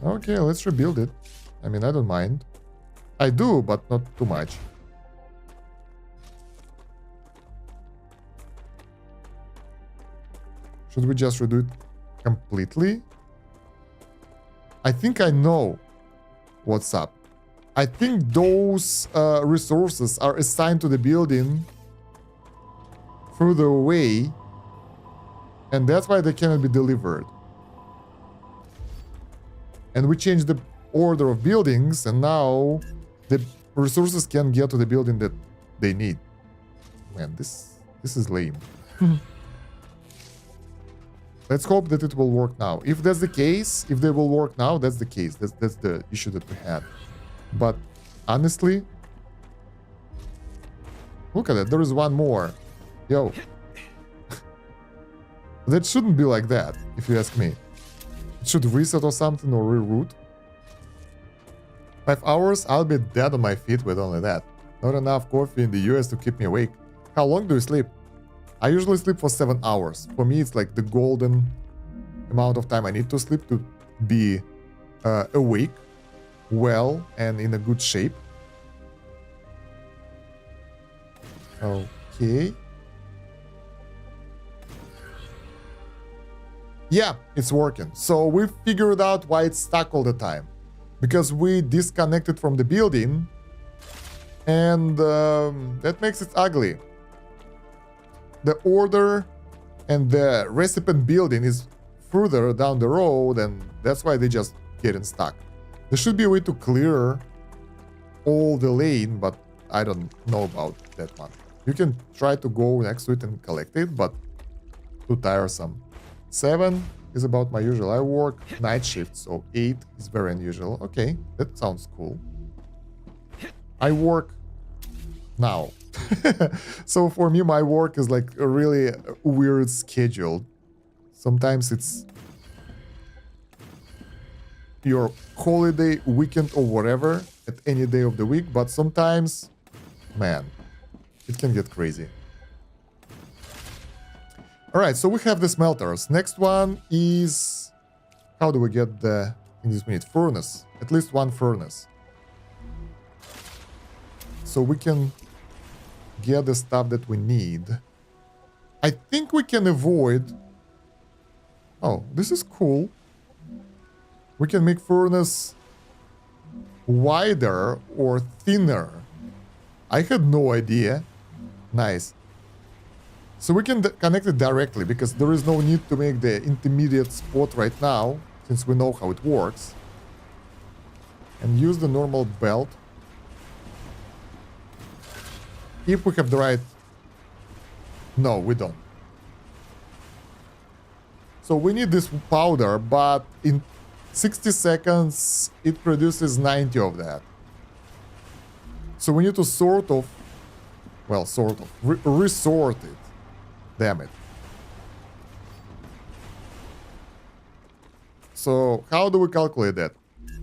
Okay, let's rebuild it. I mean, I don't mind. I do, but not too much. Should we just redo it completely? I think I know what's up. I think those resources are assigned to the building further away, and that's why they cannot be delivered. And we changed the order of buildings, and now the resources can get to the building that they need. Man, this is lame. Let's hope that it will work now. If that's the case, if they will work now, that's the case. That's the issue that we had. But honestly, look at that. There is one more. Yo. That shouldn't be like that, if you ask me. It should reset or something or reroute. 5 hours, I'll be dead on my feet with only that. Not enough coffee in the US to keep me awake. How long do you sleep? I usually sleep for 7 hours. For me, it's like the golden amount of time I need to sleep to be awake, well, and in a good shape. Okay. Yeah, it's working. So we figured out why it's stuck all the time. Because we disconnected from the building, and that makes it ugly. The order and the recipient building is further down the road, and that's why they just getting stuck. There should be a way to clear all the lane, but I don't know about that one. You can try to go next to it and collect it, but too tiresome. 7 is about my usual. I work night shift, so 8 is very unusual. Okay, that sounds cool. I work now. So for me, my work is like a really weird schedule. Sometimes it's your holiday, weekend, or whatever, at any day of the week, but sometimes, man, it can get crazy. Alright, so we have the smelters. Next one is... How do we get the things we need? Furnace. At least one furnace. So we can get the stuff that we need. I think we can avoid... Oh, this is cool. We can make furnace wider or thinner. I had no idea. Nice. So we can connect it directly because there is no need to make the intermediate spot right now, since we know how it works. And use the normal belt. If we have the right... No, we don't. So we need this powder, but in 60 seconds it produces 90 of that. So we need to sort of... Well, sort of. Resort it. Damn it. So how do we calculate that?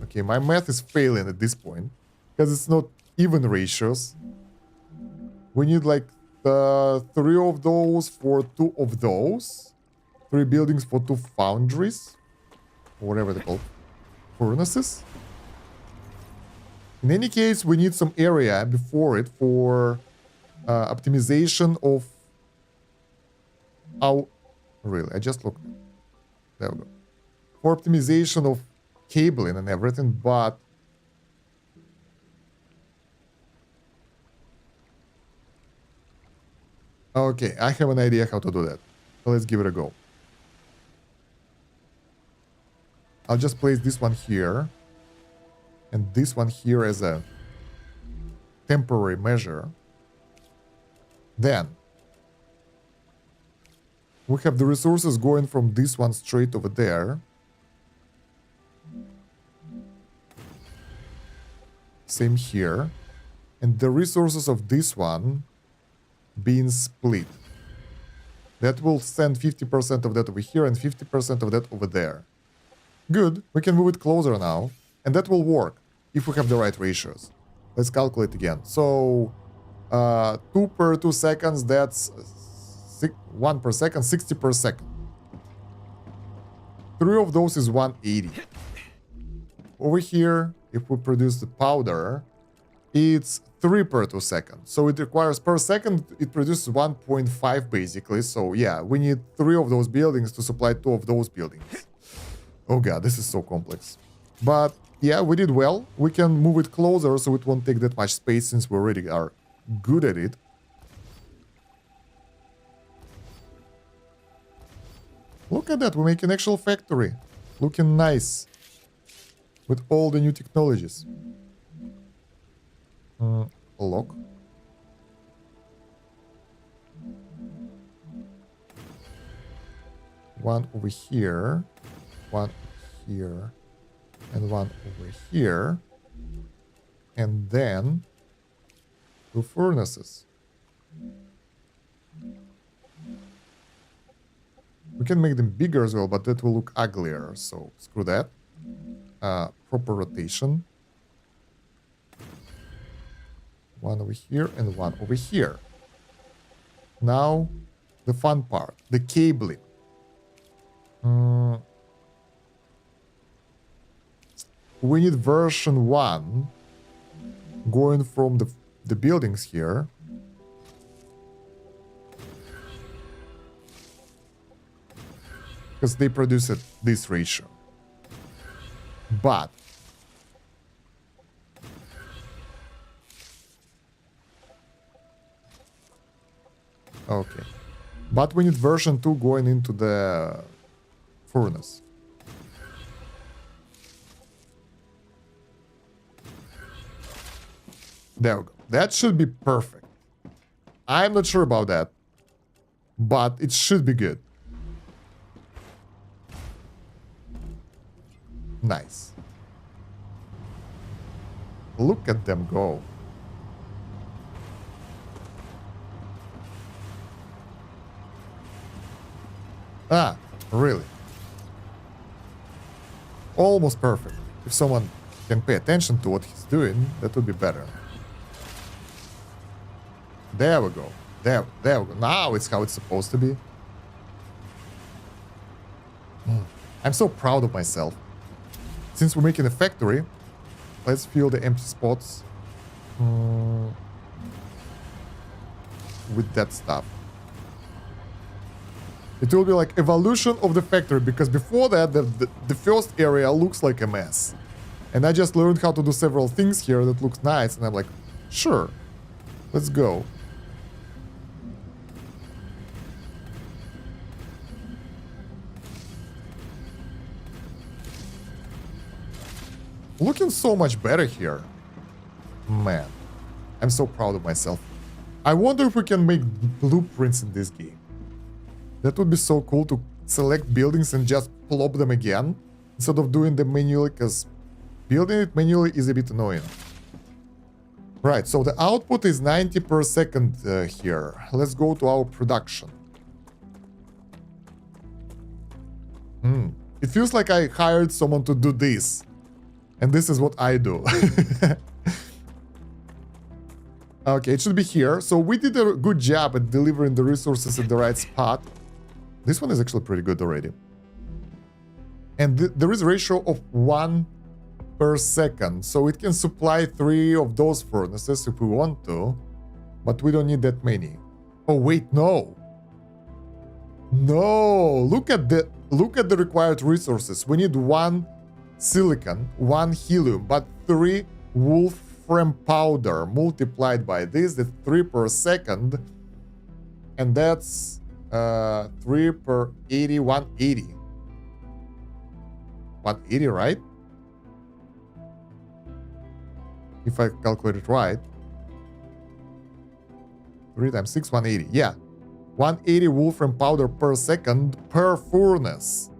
Okay, my math is failing at this point because it's not even ratios. We need like 3 of those for 2 of those. 3 buildings for 2 foundries. Or whatever they're called. Furnaces. In any case, we need some area before it for optimization of... Really, I just looked. There we go. For optimization of cabling and everything, but... Okay, I have an idea how to do that. So let's give it a go. I'll just place this one here. And this one here as a temporary measure. Then we have the resources going from this one straight over there. Same here. And the resources of this one being split. That will send 50% of that over here and 50% of that over there. Good. We can move it closer now. And that will work if we have the right ratios. Let's calculate again. So 2 per 2 seconds, that's 1 per second, 60 per second. 3 of those is 180. Over here, if we produce the powder, it's 3 per 2 seconds. So it requires per second, it produces 1.5 basically. So yeah, we need 3 of those buildings to supply 2 of those buildings. Oh god, this is so complex. But yeah, we did well. We can move it closer so it won't take that much space since we already are good at it. Look at that, we make an actual factory. Looking nice. With all the new technologies. Lock. One over here. One here. And one over here. And then 2 furnaces. We can make them bigger as well, but that will look uglier, so screw that. Proper rotation. One over here and one over here. Now, the fun part, the cabling. We need version 1 going from the buildings here. Because they produce at this ratio. But okay. But we need version 2 going into the furnace. There we go. That should be perfect. I'm not sure about that. But it should be good. Nice. Look at them go. Ah, really? Almost perfect. If someone can pay attention to what he's doing, that would be better. There we go. There we go. Now it's how it's supposed to be. I'm so proud of myself. Since we're making a factory, let's fill the empty spots with that stuff. It will be like evolution of the factory, because before that, the first area looks like a mess. And I just learned how to do several things here that looks nice, and I'm like, sure, let's go. Looking so much better here. Man, I'm so proud of myself. I wonder if we can make blueprints in this game. That would be so cool to select buildings and just plop them again, instead of doing them manually, because building it manually is a bit annoying. Right, so the output is 90 per second here. Let's go to our production. It feels like I hired someone to do this. And this is what I do. Okay, it should be here. So we did a good job at delivering the resources at the right spot. This one is actually pretty good already. And there is a ratio of 1 per second. So it can supply 3 of those furnaces if we want to. But we don't need that many. Oh, wait, no. No, look at the required resources. We need 1 silicon, 1 helium, but 3 wolfram powder multiplied by this, that's 3 per second, and that's 3 per 80, 180. 180, right? If I calculate it right. 3 times 6, 180. Yeah. 180 wolfram powder per second per furnace.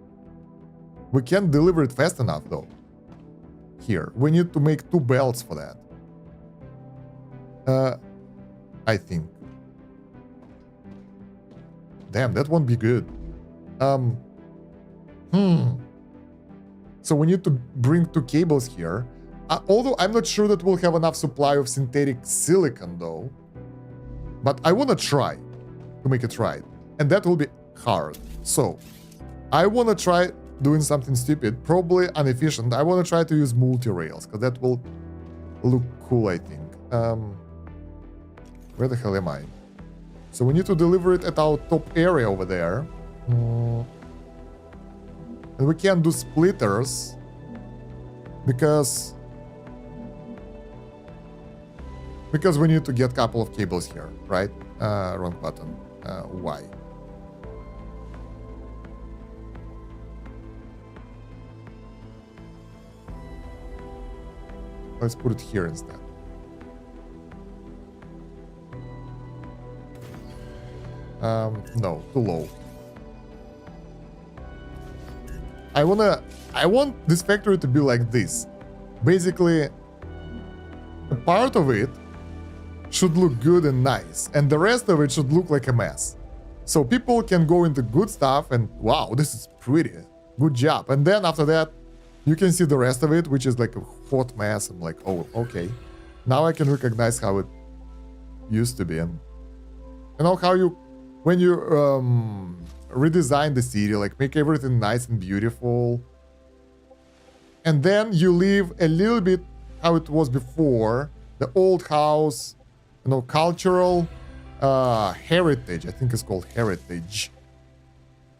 We can't deliver it fast enough, though. Here, we need to make 2 belts for that. I think. Damn, that won't be good. So we need to bring 2 cables here. Although I'm not sure that we'll have enough supply of synthetic silicon, though. But I want to try to make it right. And that will be hard. So, I want to try doing something stupid, probably inefficient. I want to try to use multi-rails, because that will look cool, I think. Where the hell am I? So we need to deliver it at our top area over there. And we can't do splitters, because we need to get a couple of cables here, right? Wrong button. Why? Let's put it here instead. No, too low. I want this factory to be like this. Basically, a part of it should look good and nice, and the rest of it should look like a mess. So people can go into good stuff and, wow, this is pretty. Good job. And then after that, you can see the rest of it, which is like a hot mess. I'm like, oh, okay. Now I can recognize how it used to be. And you know how when you redesign the city, like make everything nice and beautiful, and then you leave a little bit how it was before, the old house, you know, cultural heritage, I think it's called heritage,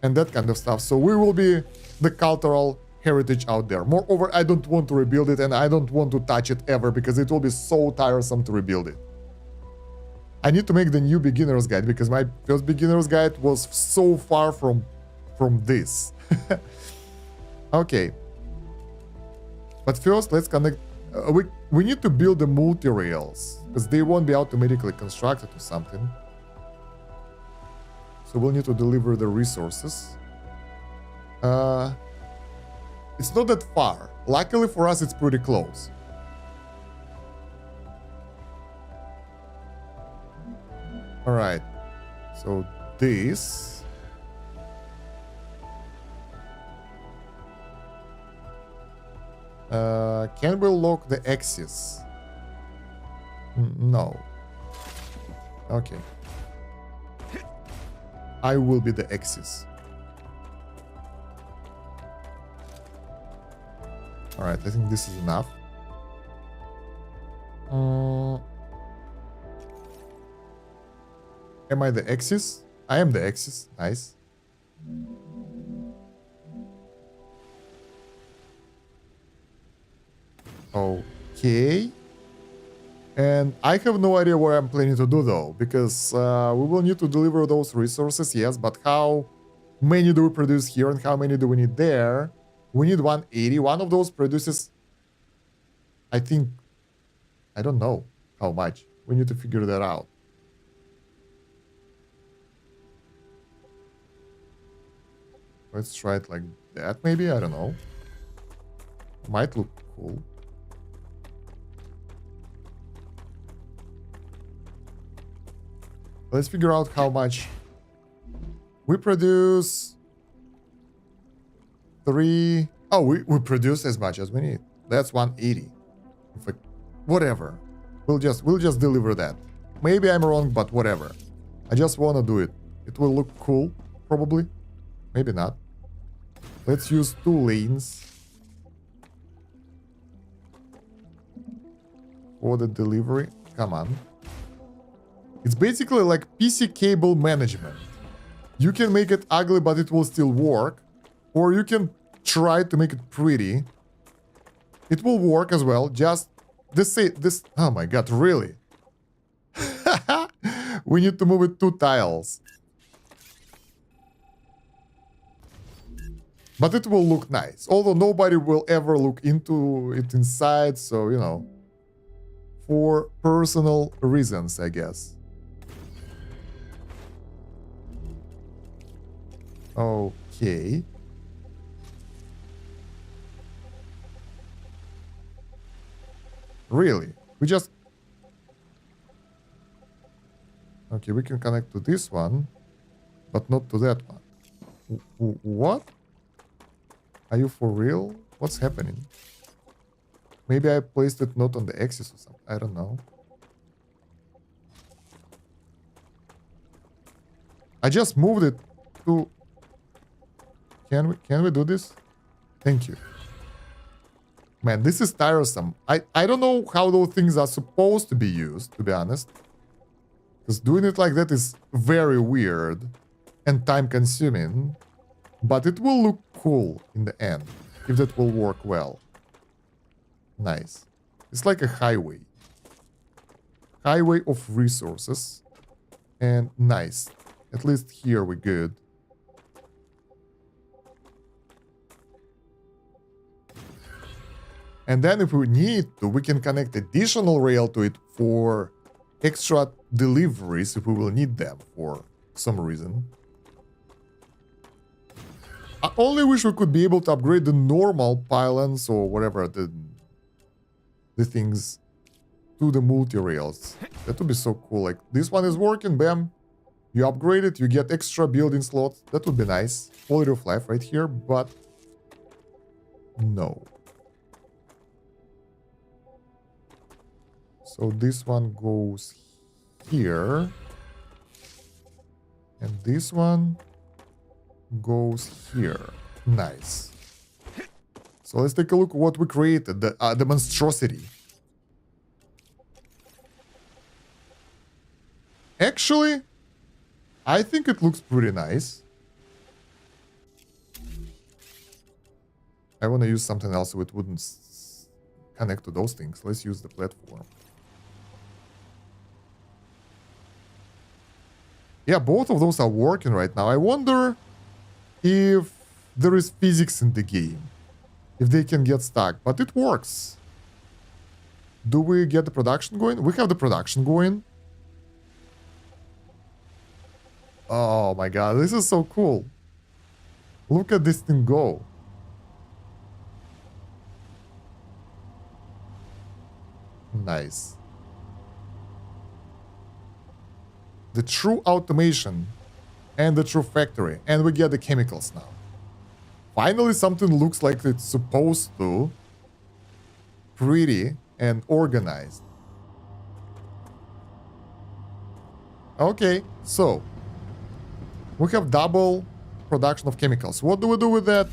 and that kind of stuff. So we will be the cultural heritage out there. Moreover, I don't want to rebuild it, and I don't want to touch it ever, because it will be so tiresome to rebuild it. I need to make the new beginner's guide, because my first beginner's guide was so far from this. Okay. But first, let's connect. We need to build the multi-rails, because they won't be automatically constructed or something. So we'll need to deliver the resources. It's not that far. Luckily for us, it's pretty close. All right. So this. Can we lock the axis? No. Okay. I will be the axis. Alright, I think this is enough. Am I the axis? I am the axis. Nice. Okay. And I have no idea what I'm planning to do though, because we will need to deliver those resources, yes, but how many do we produce here and how many do we need there? We need 180. One of those produces, I think, I don't know how much. We need to figure that out. Let's try it like that, maybe? I don't know. Might look cool. Let's figure out how much we produce. 3. Oh, we produce as much as we need. That's 180. Whatever. We'll just deliver that. Maybe I'm wrong, but whatever. I just want to do it. It will look cool, probably. Maybe not. Let's use 2 lanes for the delivery. Come on. It's basically like PC cable management. You can make it ugly, but it will still work. Or you can try to make it pretty. It will work as well. Just this. Oh my god, really? We need to move it 2 tiles. But it will look nice. Although nobody will ever look into it inside. So, you know. For personal reasons, I guess. Okay. Really? We just... Okay, we can connect to this one, but not to that one. What? Are you for real? What's happening? Maybe I placed it not on the axis or something. I don't know. I just moved it to... Can we do this? Thank you. Man, this is tiresome. I don't know how those things are supposed to be used, to be honest. Because doing it like that is very weird and time-consuming. But it will look cool in the end, if that will work well. Nice. It's like a highway. Highway of resources. And nice. At least here we're good. And then if we need to, we can connect additional rail to it for extra deliveries if we will need them for some reason. I only wish we could be able to upgrade the normal pylons or whatever the things to the multi-rails. That would be so cool. Like, this one is working, bam. You upgrade it, you get extra building slots. That would be nice. Quality of life right here, but no. So this one goes here. And this one goes here. Nice. So let's take a look at what we created. The monstrosity. Actually, I think it looks pretty nice. I want to use something else so it wouldn't connect to those things. Let's use the platform. Yeah, both of those are working right now. I wonder if there is physics in the game. If they can get stuck. But it works. Do we get the production going? We have the production going. Oh my god, this is so cool. Look at this thing go. Nice. The true automation and the true factory. And we get the chemicals now. Finally, something looks like it's supposed to. pretty and organized. Okay, so we have double production of chemicals. What do we do with that?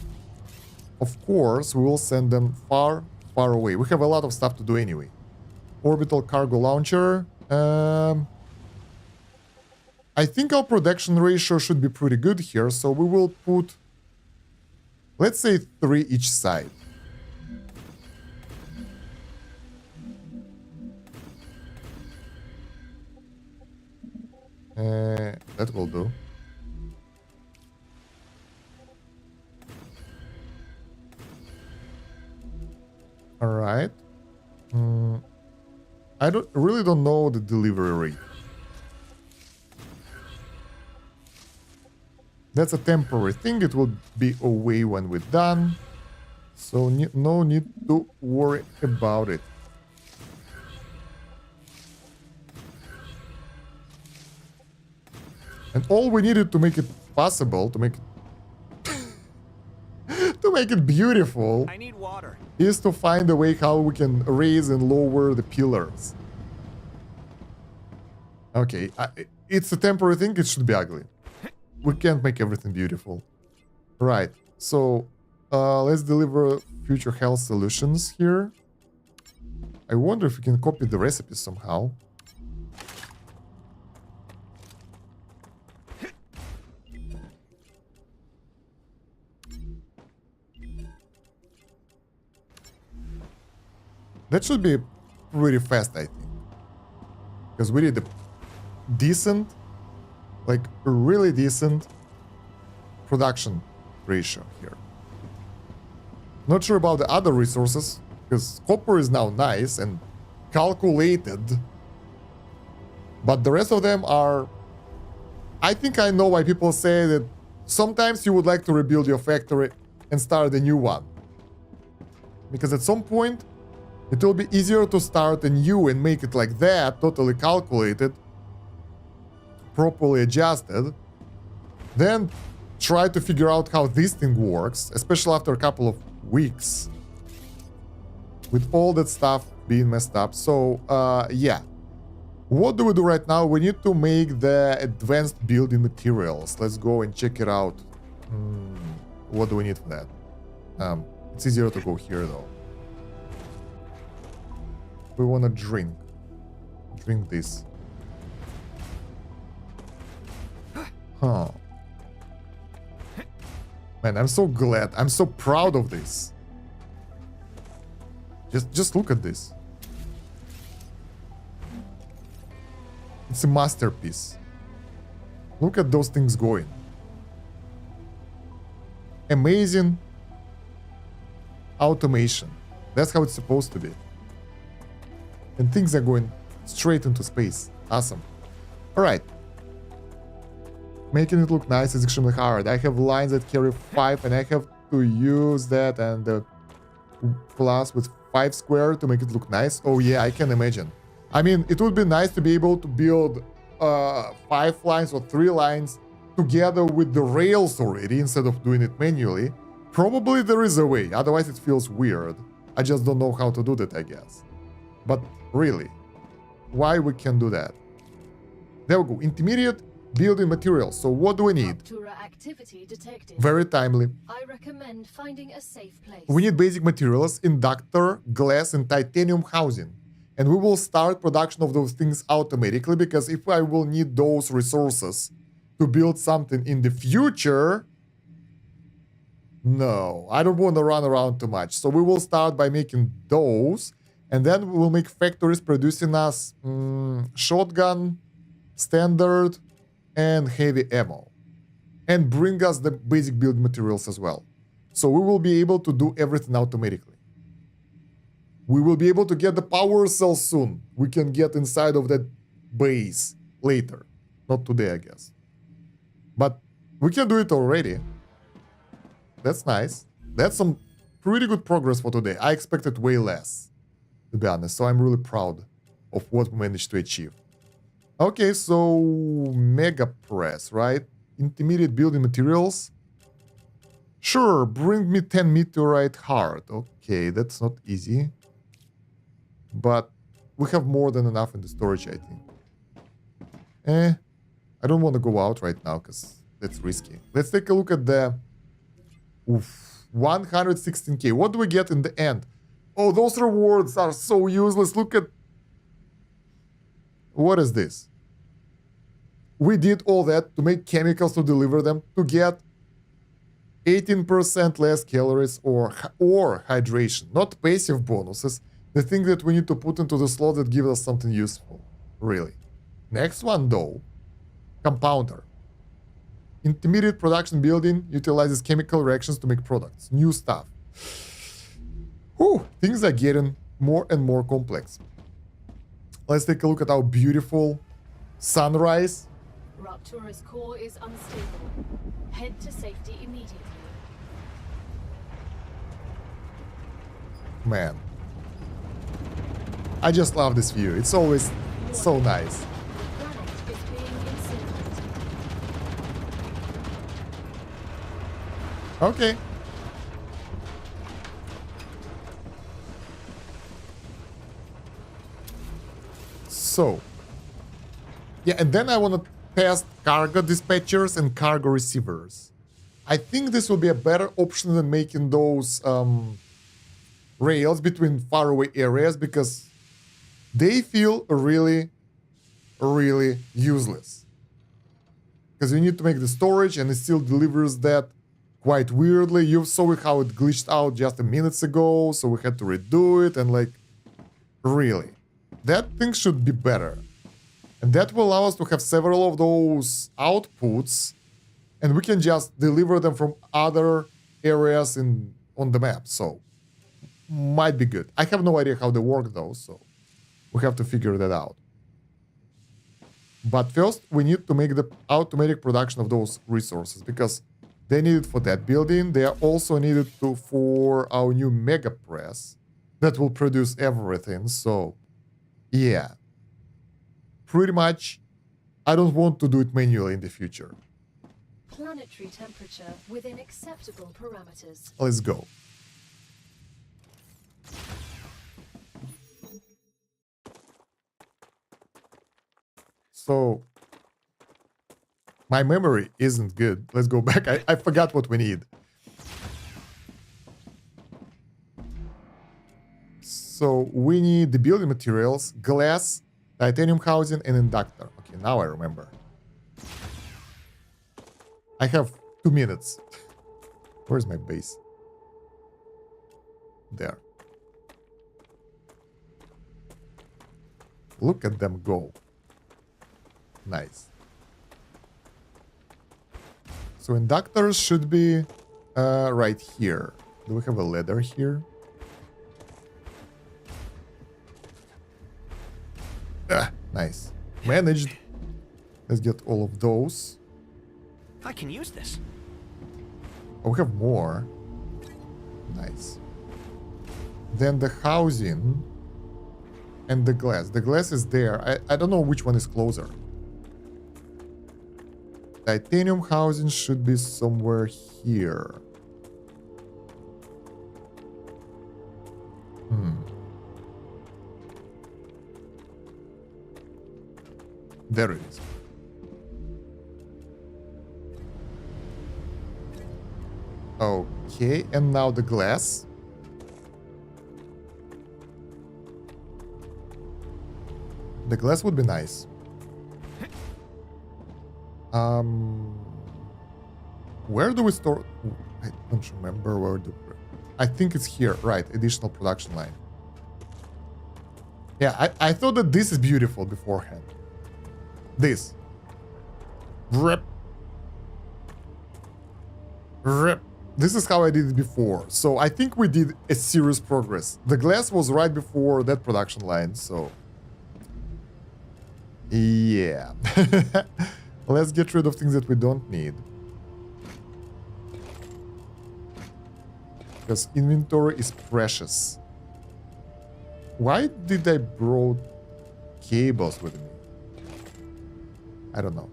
Of course, we will send them far, far away. We have a lot of stuff to do anyway. Orbital cargo launcher. I think our production ratio should be pretty good here, so we will put, let's say, 3 each side. That will do. All right. I really don't know the delivery rate. That's a temporary thing. It will be away when we're done. So no need to worry about it. And all we needed to make it possible, to make it to make it beautiful, I need water. is to find a way how we can raise and lower the pillars. Okay, it's a temporary thing. It should be ugly. We can't make everything beautiful. Right, so let's deliver future health solutions here. I wonder if we can copy the recipes somehow. That should be pretty fast, I think. Because we need a decent, like really decent production ratio here. Not sure about the other resources, because copper is now nice and calculated. But the rest of them are... I think I know why people say that sometimes you would like to rebuild your factory and start a new one. Because at some point, it will be easier to start a new and make it like that, totally calculated, properly adjusted, then try to figure out how this thing works, especially after a couple of weeks, with all that stuff being messed up. So, yeah. What do we do right now? We need to make the advanced building materials. Let's go and check it out. What do we need for that? It's easier to go here, though. We want to drink this. Huh. Man, I'm so glad. I'm so proud of this. Just look at this. It's a masterpiece. Look at those things going. Amazing automation. That's how it's supposed to be. And things are going straight into space. Awesome. Alright. Making it look nice is extremely hard. I have lines that carry 5 and I have to use that and the plus with 5 square to make it look nice. Oh yeah, I can imagine. I mean, it would be nice to be able to build 5 lines or 3 lines together with the rails already instead of doing it manually. Probably there is a way, otherwise it feels weird. I just don't know how to do that, I guess. But really, why we can do that? There we go. Intermediate building materials. So what do we need? Activity detected. Very timely. I recommend finding a safe place. We need basic materials, inductor, glass, and titanium housing. And we will start production of those things automatically, because if I will need those resources to build something in the future, no, I don't want to run around too much. So we will start by making those. And then we will make factories producing us shotgun, standard, and heavy ammo. And bring us the basic build materials as well. So we will be able to do everything automatically. We will be able to get the power cells soon. We can get inside of that base later. Not today, I guess. But we can do it already. That's nice. That's some pretty good progress for today. I expected way less, to be honest. So I'm really proud of what we managed to achieve. Okay, so Mega Press, right? Intermediate building materials. Sure, bring me 10 meteorite heart. Okay, that's not easy. But we have more than enough in the storage, I think. I don't want to go out right now because that's risky. Let's take a look at the 116k. What do we get in the end? Oh, those rewards are so useless. Look at... What is this? We did all that to make chemicals to deliver them to get 18% less calories or hydration. Not passive bonuses. The thing that we need to put into the slot that gives us something useful. Really. Next one though. Compounder. Intermediate production building utilizes chemical reactions to make products. New stuff. Whew, things are getting more and more complex. Let's take a look at our beautiful sunrise. Raptura's core is unstable. Head to safety immediately. Man. I just love this view. It's always so nice. Planet is being incinerated. Okay. So. Yeah, and then I want to test cargo dispatchers and cargo receivers. I think this will be a better option than making those rails between faraway areas because they feel really, really useless. Because you need to make the storage and it still delivers that quite weirdly. You saw how it glitched out just a minute ago, so we had to redo it and like, really. That thing should be better. And that will allow us to have several of those outputs and we can just deliver them from other areas on the map. So, might be good. I have no idea how they work though, so we have to figure that out. But first, we need to make the automatic production of those resources because they need it for that building. They are also needed for our new mega press that will produce everything. So, yeah. Pretty much, I don't want to do it manually in the future. Planetary temperature within acceptable parameters. Let's go. So, my memory isn't good. Let's go back. I forgot what we need. So, we need the building materials, glass, titanium housing, and inductor. Okay, now I remember. I have 2 minutes. Where's my base? There. Look at them go. Nice. So inductors should be right here. Do we have a ladder here? Ah, nice. Managed. Let's get all of those. I can use this. Oh, we have more. Nice. Then the housing and the glass. The glass is there. I don't know which one is closer. Titanium housing should be somewhere here. There it is. Okay, and now the glass. The glass would be nice. Where do we store? I don't remember where do. I think it's here, right? Additional production line. Yeah, I thought that this is beautiful beforehand. This. Rip. Rip. This is how I did it before. So I think we did a serious progress. The glass was right before that production line, so... Yeah. Let's get rid of things that we don't need. Because inventory is precious. Why did I brought cables with me? I don't know.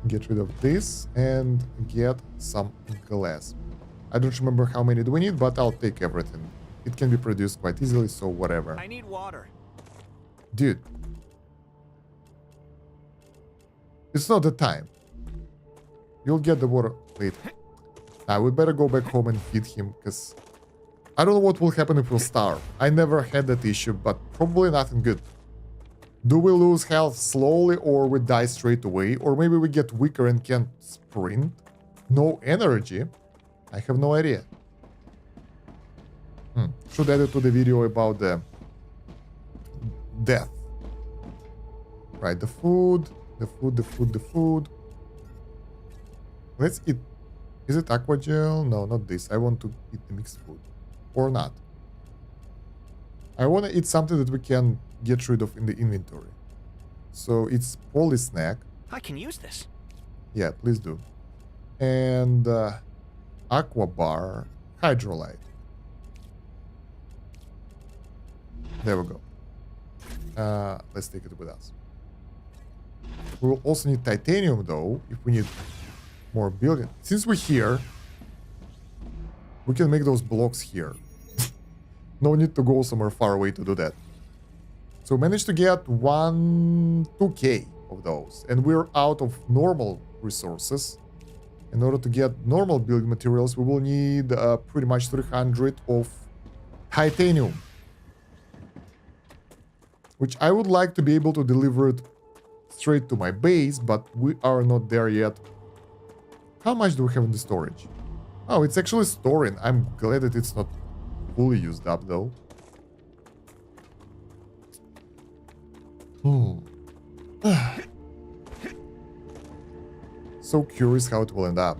Get rid of this and get some glass. I don't remember how many do we need, but I'll take everything. it can be produced quite easily, so whatever. I need water. Dude. It's not the time. You'll get the water later. Now, we better go back home and feed him, because I don't know what will happen if we'll starve. I never had that issue, but probably nothing good. Do we lose health slowly, or we die straight away? Or maybe we get weaker and can't sprint? No energy? I have no idea. Should add it to the video about the death. Right, the food. Let's eat. Is it aqua gel? No, not this. I want to eat the mixed food. Or not. I want to eat something that we can get rid of in the inventory. So it's poly snack. I can use this. Yeah, please do. And aqua bar, hydrolyte. There we go. Let's take it with us. We will also need titanium though, if we need more building. Since we're here, we can make those blocks here. No need to go somewhere far away to do that. So we managed to get 2K of those. And we're out of normal resources. In order to get normal building materials, we will need pretty much 300 of titanium. Which I would like to be able to deliver it straight to my base, but we are not there yet. How much do we have in the storage? Oh, it's actually storing. I'm glad that it's not fully used up, though. So curious how it will end up.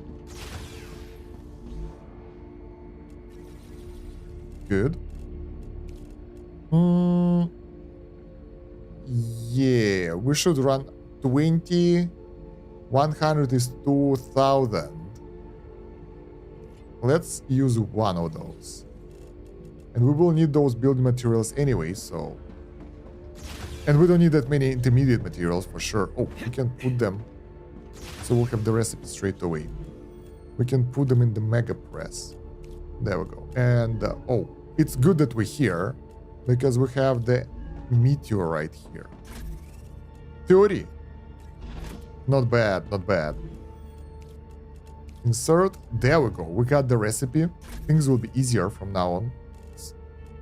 Good. Yeah, we should run 20. 100 is 2000. Let's use one of those. And we will need those building materials anyway, so... And we don't need that many intermediate materials for sure. Oh, we can put them... So we'll have the recipe straight away. We can put them in the mega press. There we go. And, oh, it's good that we're here, because we have the meteorite here. 30. Not bad, not bad. Insert. There we go. We got the recipe. Things will be easier from now on.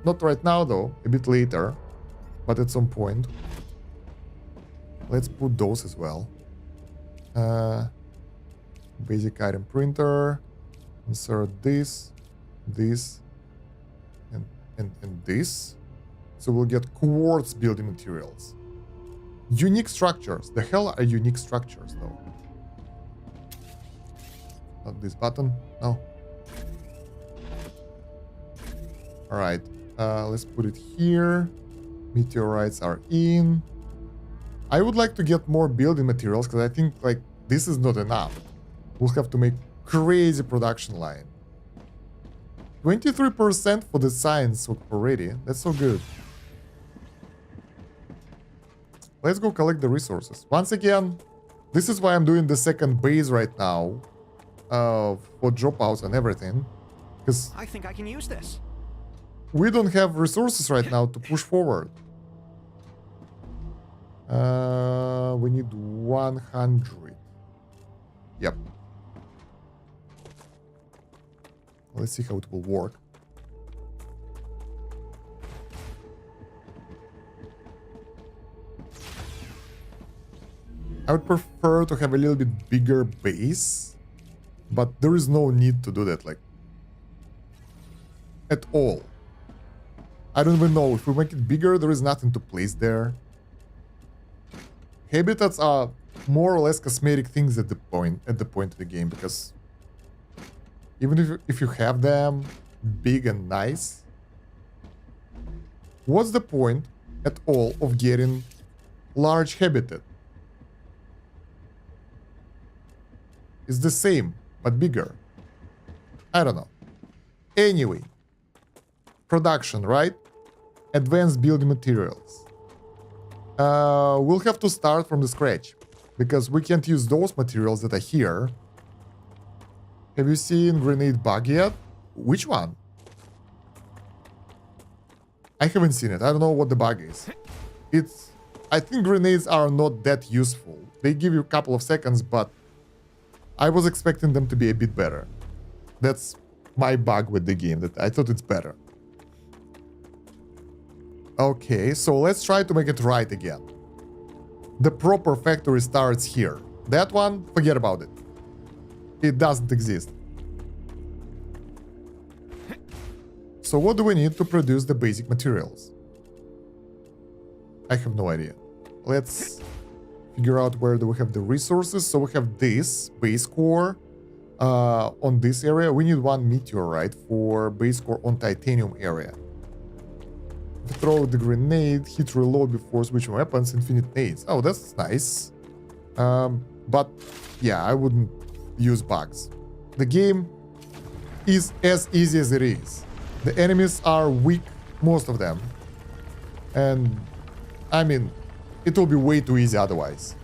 Not right now, though. A bit later. But at some point. Let's put those as well. Basic item printer. Insert this. This. And this. So we'll get quartz building materials. Unique structures. The hell are unique structures, though? Not this button. No. Alright. Let's put it here. Meteorites are in. I would like to get more building materials, because I think, like, this is not enough. We'll have to make crazy production line. 23% for the science already. That's so good. Let's go collect the resources. Once again, this is why I'm doing the second base right now. For dropouts and everything. Because I think I can use this. we don't have resources right now to push forward. We need 100. Yep. Let's see how it will work. I would prefer to have a little bit bigger base, but there is no need to do that, like, at all. I don't even know. If we make it bigger, there is nothing to place there. Habitats are more or less cosmetic things at the point of the game, because even if you have them big and nice, what's the point at all of getting large habitat? It's the same, but bigger. I don't know. Anyway, production, right? Advanced building materials. We'll have to start from the scratch, because we can't use those materials that are here. Have you seen grenade bug yet? Which one? I haven't seen it. I don't know what the bug is. It's... I think grenades are not that useful. They give you a couple of seconds, but I was expecting them to be a bit better. That's my bug with the game, that I thought it's better. Okay, so let's try to make it right again. The proper factory starts here. That one, forget about it. It doesn't exist. So what do we need to produce the basic materials? I have no idea. Let's figure out where do we have the resources. So we have this base core on this area. We need one meteorite for base core on titanium area. Throw the grenade, hit reload before switching weapons, infinite nades. Oh, that's nice. But yeah, I wouldn't use bugs. The game is as easy as it is. The enemies are weak, most of them. And I mean, it will be way too easy otherwise.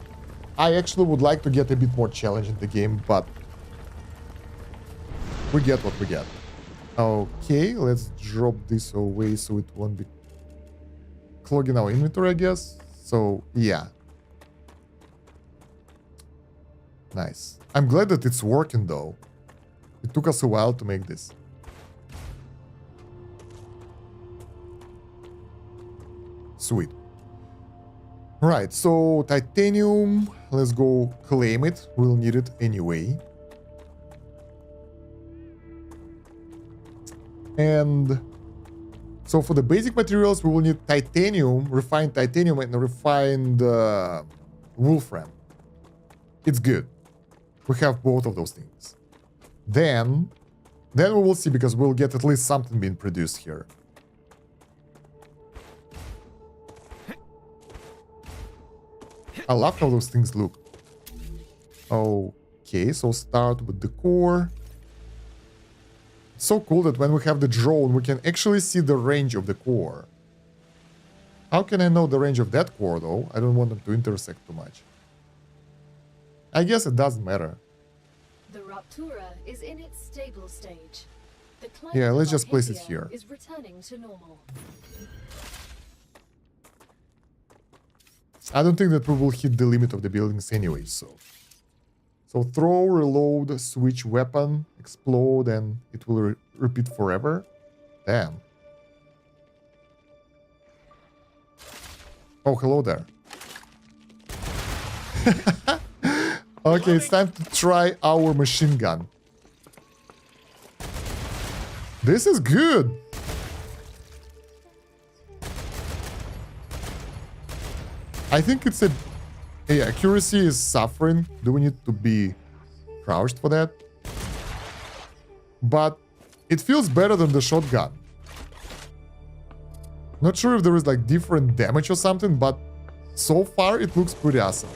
I actually would like to get a bit more challenge in the game, but we get what we get. Okay, let's drop this away so it won't be clogging our inventory, I guess. So, yeah. Nice. I'm glad that it's working, though. It took us a while to make this. Sweet. Right, so titanium. Let's go claim it. We'll need it anyway. And so for the basic materials, we will need titanium, refined titanium, and refined wolfram. It's good. We have both of those things. Then we will see, because we'll get at least something being produced here. I love how those things look. Okay, so start with the core. It's so cool that when we have the drone, we can actually see the range of the core. How can I know the range of that core, though? I don't want them to intersect too much. I guess it doesn't matter. The Raptura is in its stable stage. The Yeah, let's climate just place it Arcadia here. is returning to normal. I don't think that we will hit the limit of the buildings anyway, so... So throw, reload, switch weapon, explode, and it will repeat forever? Damn. Oh, hello there. Okay, it's time to try our machine gun. This is good! I think it's a... Hey, accuracy is suffering. Do we need to be crouched for that? But it feels better than the shotgun. Not sure if there is like different damage or something, but so far it looks pretty awesome.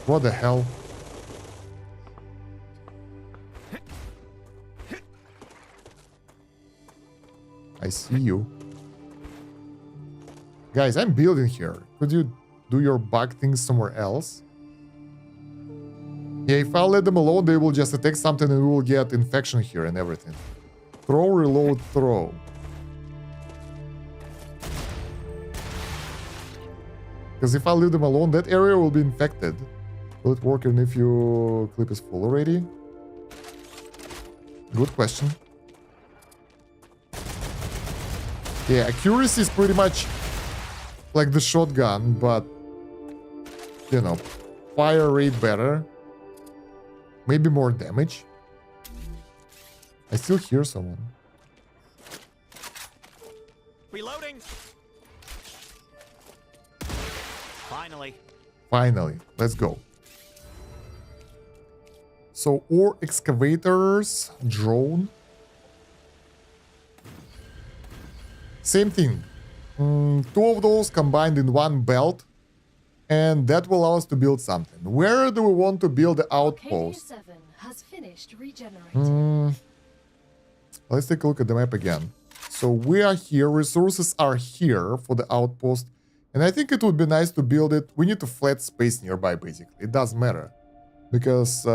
What the hell? I see you. Guys, I'm building here. Could you do your bug things somewhere else? Yeah, if I let them alone, they will just attack something and we will get infection here and everything. Throw, reload, throw. Because if I leave them alone, that area will be infected. Will it work even if your clip is full already? Good question. Yeah, accuracy is pretty much like the shotgun, but, you know, fire rate better. Maybe more damage. I still hear someone. Reloading. Finally. Finally, let's go. So, ore excavators, drone. Same thing. Two of those combined in one belt, and that will allow us to build something. Where do we want to build the outpost? Arcadia 7 has finished regenerating. Let's take a look at the map again. So we are here, resources are here for the outpost, and I think it would be nice to build it. We need a flat space nearby, basically. It doesn't matter, because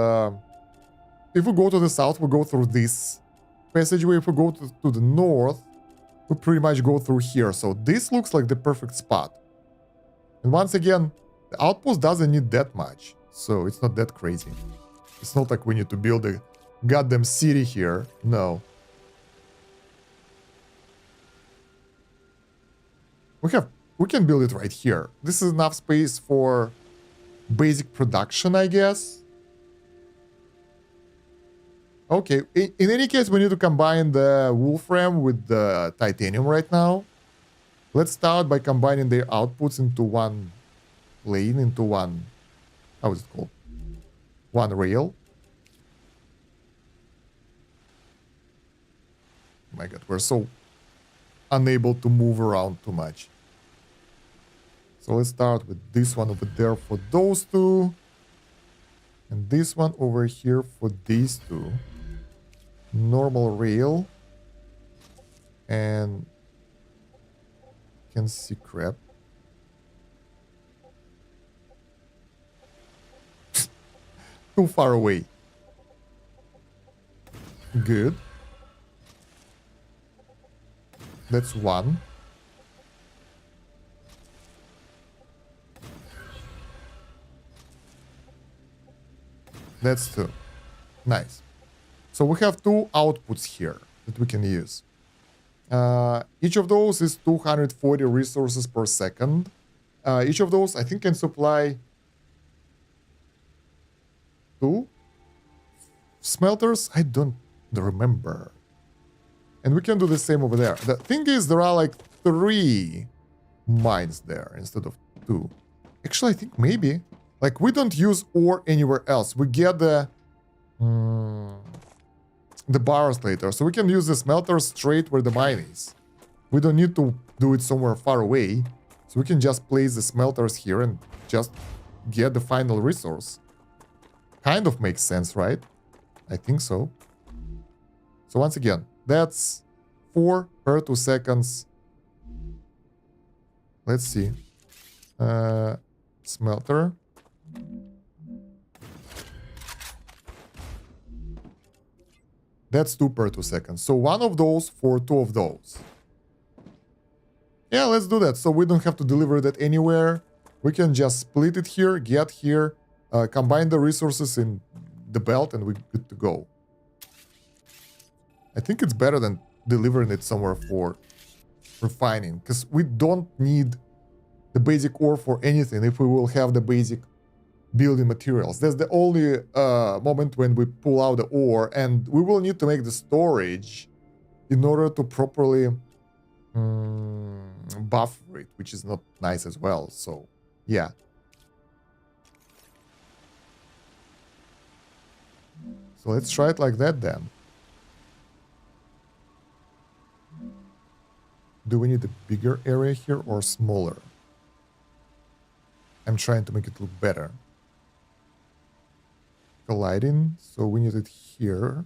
if we go to the south, we go through this passageway. If we go to the north, we pretty much go through here. So this looks like the perfect spot. And once again, the outpost doesn't need that much, so it's not that crazy. It's not like we need to build a goddamn city here. No. We can build it right here. This is enough space for basic production, I guess. Okay, in any case, we need to combine the wolfram with the titanium right now. Let's start by combining their outputs into one lane, into one... How is it called? One rail. Oh my god, we're so unable to move around too much. So let's start with this one over there for those two. And this one over here for these two. Normal rail. And... can see crap. Too far away. Good. That's one. That's two. Nice. So we have two outputs here that we can use. Each of those is 240 resources per second. Each of those, I think, can supply 2 smelters. I don't remember. And we can do the same over there. The thing is, there are like 3 mines there instead of 2. Actually, I think maybe. Like, we don't use ore anywhere else. We get the bars later. So we can use the smelter straight where the mine is. We don't need to do it somewhere far away. So we can just place the smelters here and just get the final resource. Kind of makes sense, right? I think so. So once again, that's 4 per 2 seconds. Let's see. Smelter. That's 2 per 2 seconds. So 1 of those for 2 of those. Yeah, let's do that. So we don't have to deliver that anywhere. We can just split it here, get here, combine the resources in the belt, and we're good to go. I think it's better than delivering it somewhere for refining, because we don't need the basic ore for anything if we will have the basic building materials. That's the only moment when we pull out the ore, and we will need to make the storage in order to properly buffer it, which is not nice as well. So yeah. So let's try it like that then. Do we need a bigger area here or smaller? I'm trying to make it look better. Colliding, so we need it here.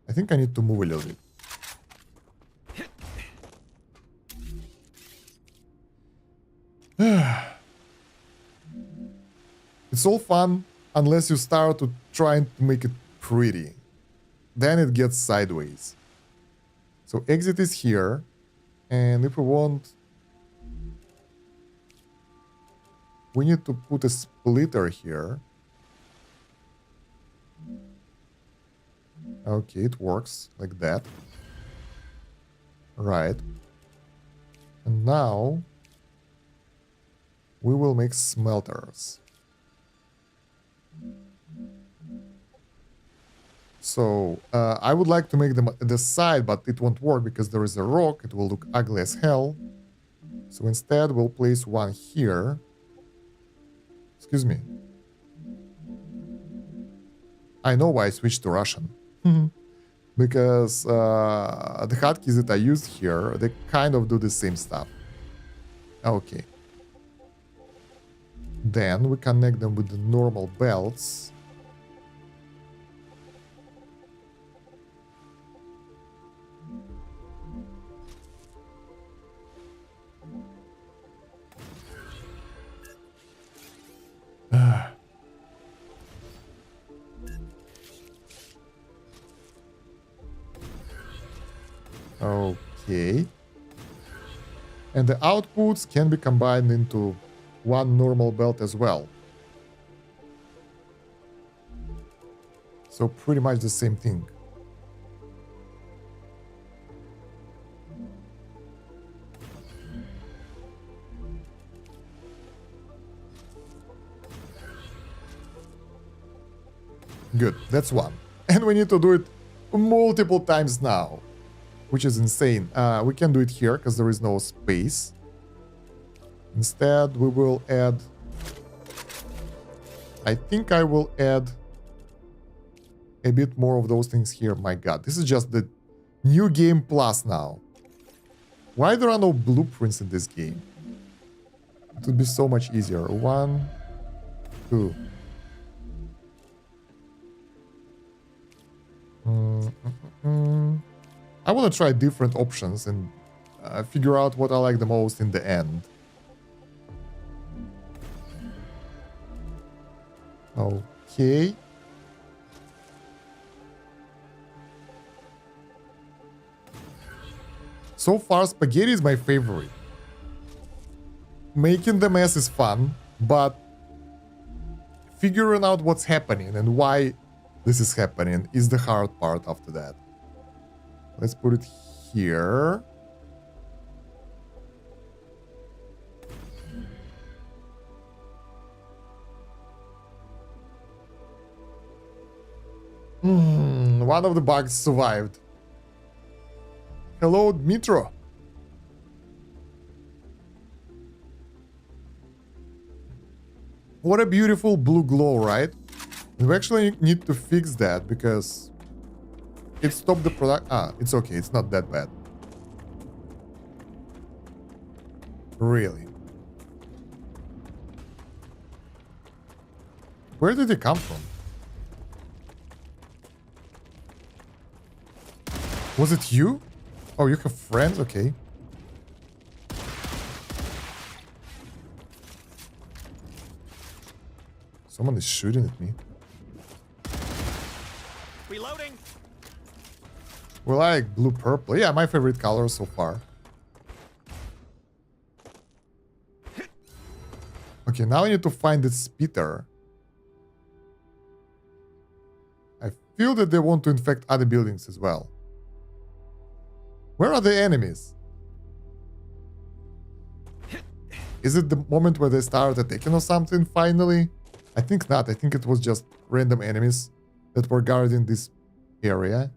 I think I need to move a little bit. It's all fun unless you start to trying to make it pretty. Then it gets sideways. So exit is here, and if we want, we need to put a splitter here. Okay, it works like that. Right. And now we will make smelters. So I would like to make them at the side, but it won't work because there is a rock. It will look ugly as hell. So instead we'll place one here. Excuse me. I know why I switched to Russian. Because the hotkeys that I used here, they kind of do the same stuff. Okay. Then we connect them with the normal belts. Okay. And the outputs can be combined into one normal belt as well. So pretty much the same thing. Good, that's one. And we need to do it multiple times now, which is insane. We can do it here because there is no space. Instead, we will add... I think I will add a bit more of those things here. My god, this is just the new game plus now. Why there are no blueprints in this game? It would be so much easier. 1, 2... I want to try different options and figure out what I like the most in the end. Okay. So far, spaghetti is my favorite. Making the mess is fun, but figuring out what's happening and why this is happening is the hard part after that. Let's put it here. One of the bugs survived. Hello, Dmitro. What a beautiful blue glow, right? We actually need to fix that because it stopped the product. It's okay. It's not that bad. Really? Where did it come from? Was it you? Oh, you have friends? Okay. Someone is shooting at me. Reloading. We like blue purple. Yeah, my favorite color so far. Okay, now I need to find the spitter. I feel that they want to infect other buildings as well. Where are the enemies? Is it the moment where they start attacking or something finally? I think not. I think it was just random enemies that were guarding this area.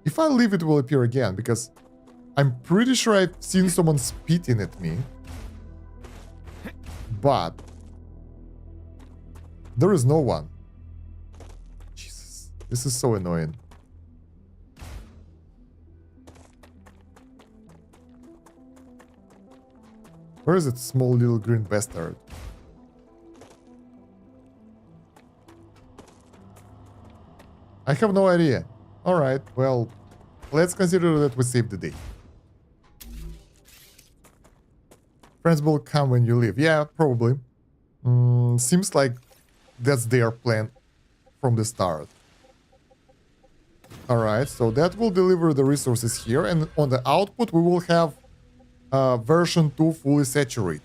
If I leave, it will appear again because I'm pretty sure I've seen someone spitting at me. But there is no one. Jesus, this is so annoying. Where is that small little green bastard? I have no idea. Alright, well, let's consider that we saved the day. Friends will come when you leave. Yeah, probably. Seems like that's their plan from the start. Alright, so that will deliver the resources here, and on the output we will have version 2 fully saturated.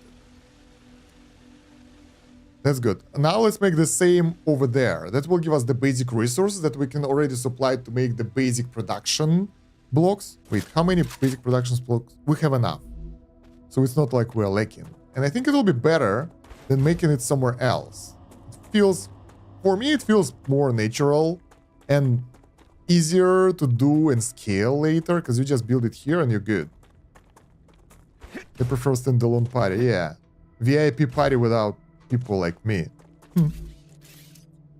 That's good. Now let's make the same over there. That will give us the basic resources that we can already supply to make the basic production blocks. Wait, how many basic production blocks? We have enough. So it's not like we're lacking. And I think it will be better than making it somewhere else. It feels, for me, it feels more natural and easier to do and scale later because you just build it here and you're good. I prefer standalone party, yeah. VIP party without people like me.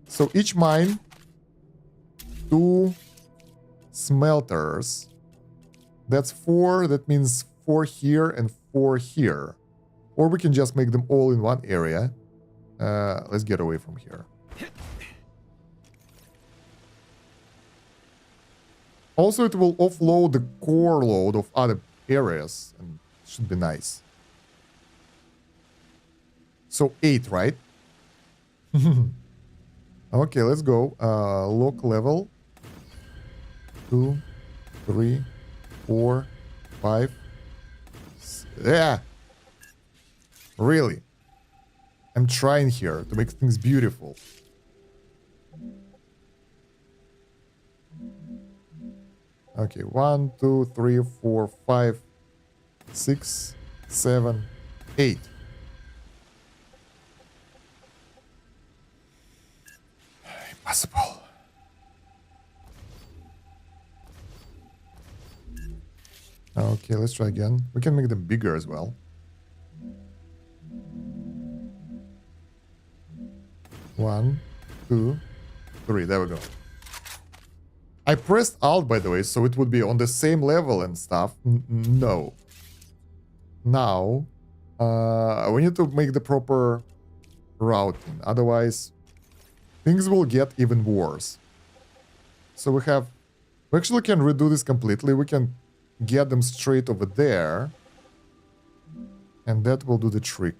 So each mine, 2 smelters. That's 4. That means 4 here and 4 here. Or we can just make them all in one area. Let's get away from here. Also, it will offload the core load of other areas. And should be nice. So 8, right? Okay, let's go. Lock level. 2, 3, 4, 5. Yeah. Really. I'm trying here to make things beautiful. Okay, 1, 2, 3, 4, 5, 6, 7, 8. Impossible. Okay, let's try again. We can make them bigger as well. 1, 2, 3. There we go. I pressed Alt, by the way, so it would be on the same level and stuff. No. Now, we need to make the proper routing. Otherwise, things will get even worse. So we actually can redo this completely. We can get them straight over there. And that will do the trick.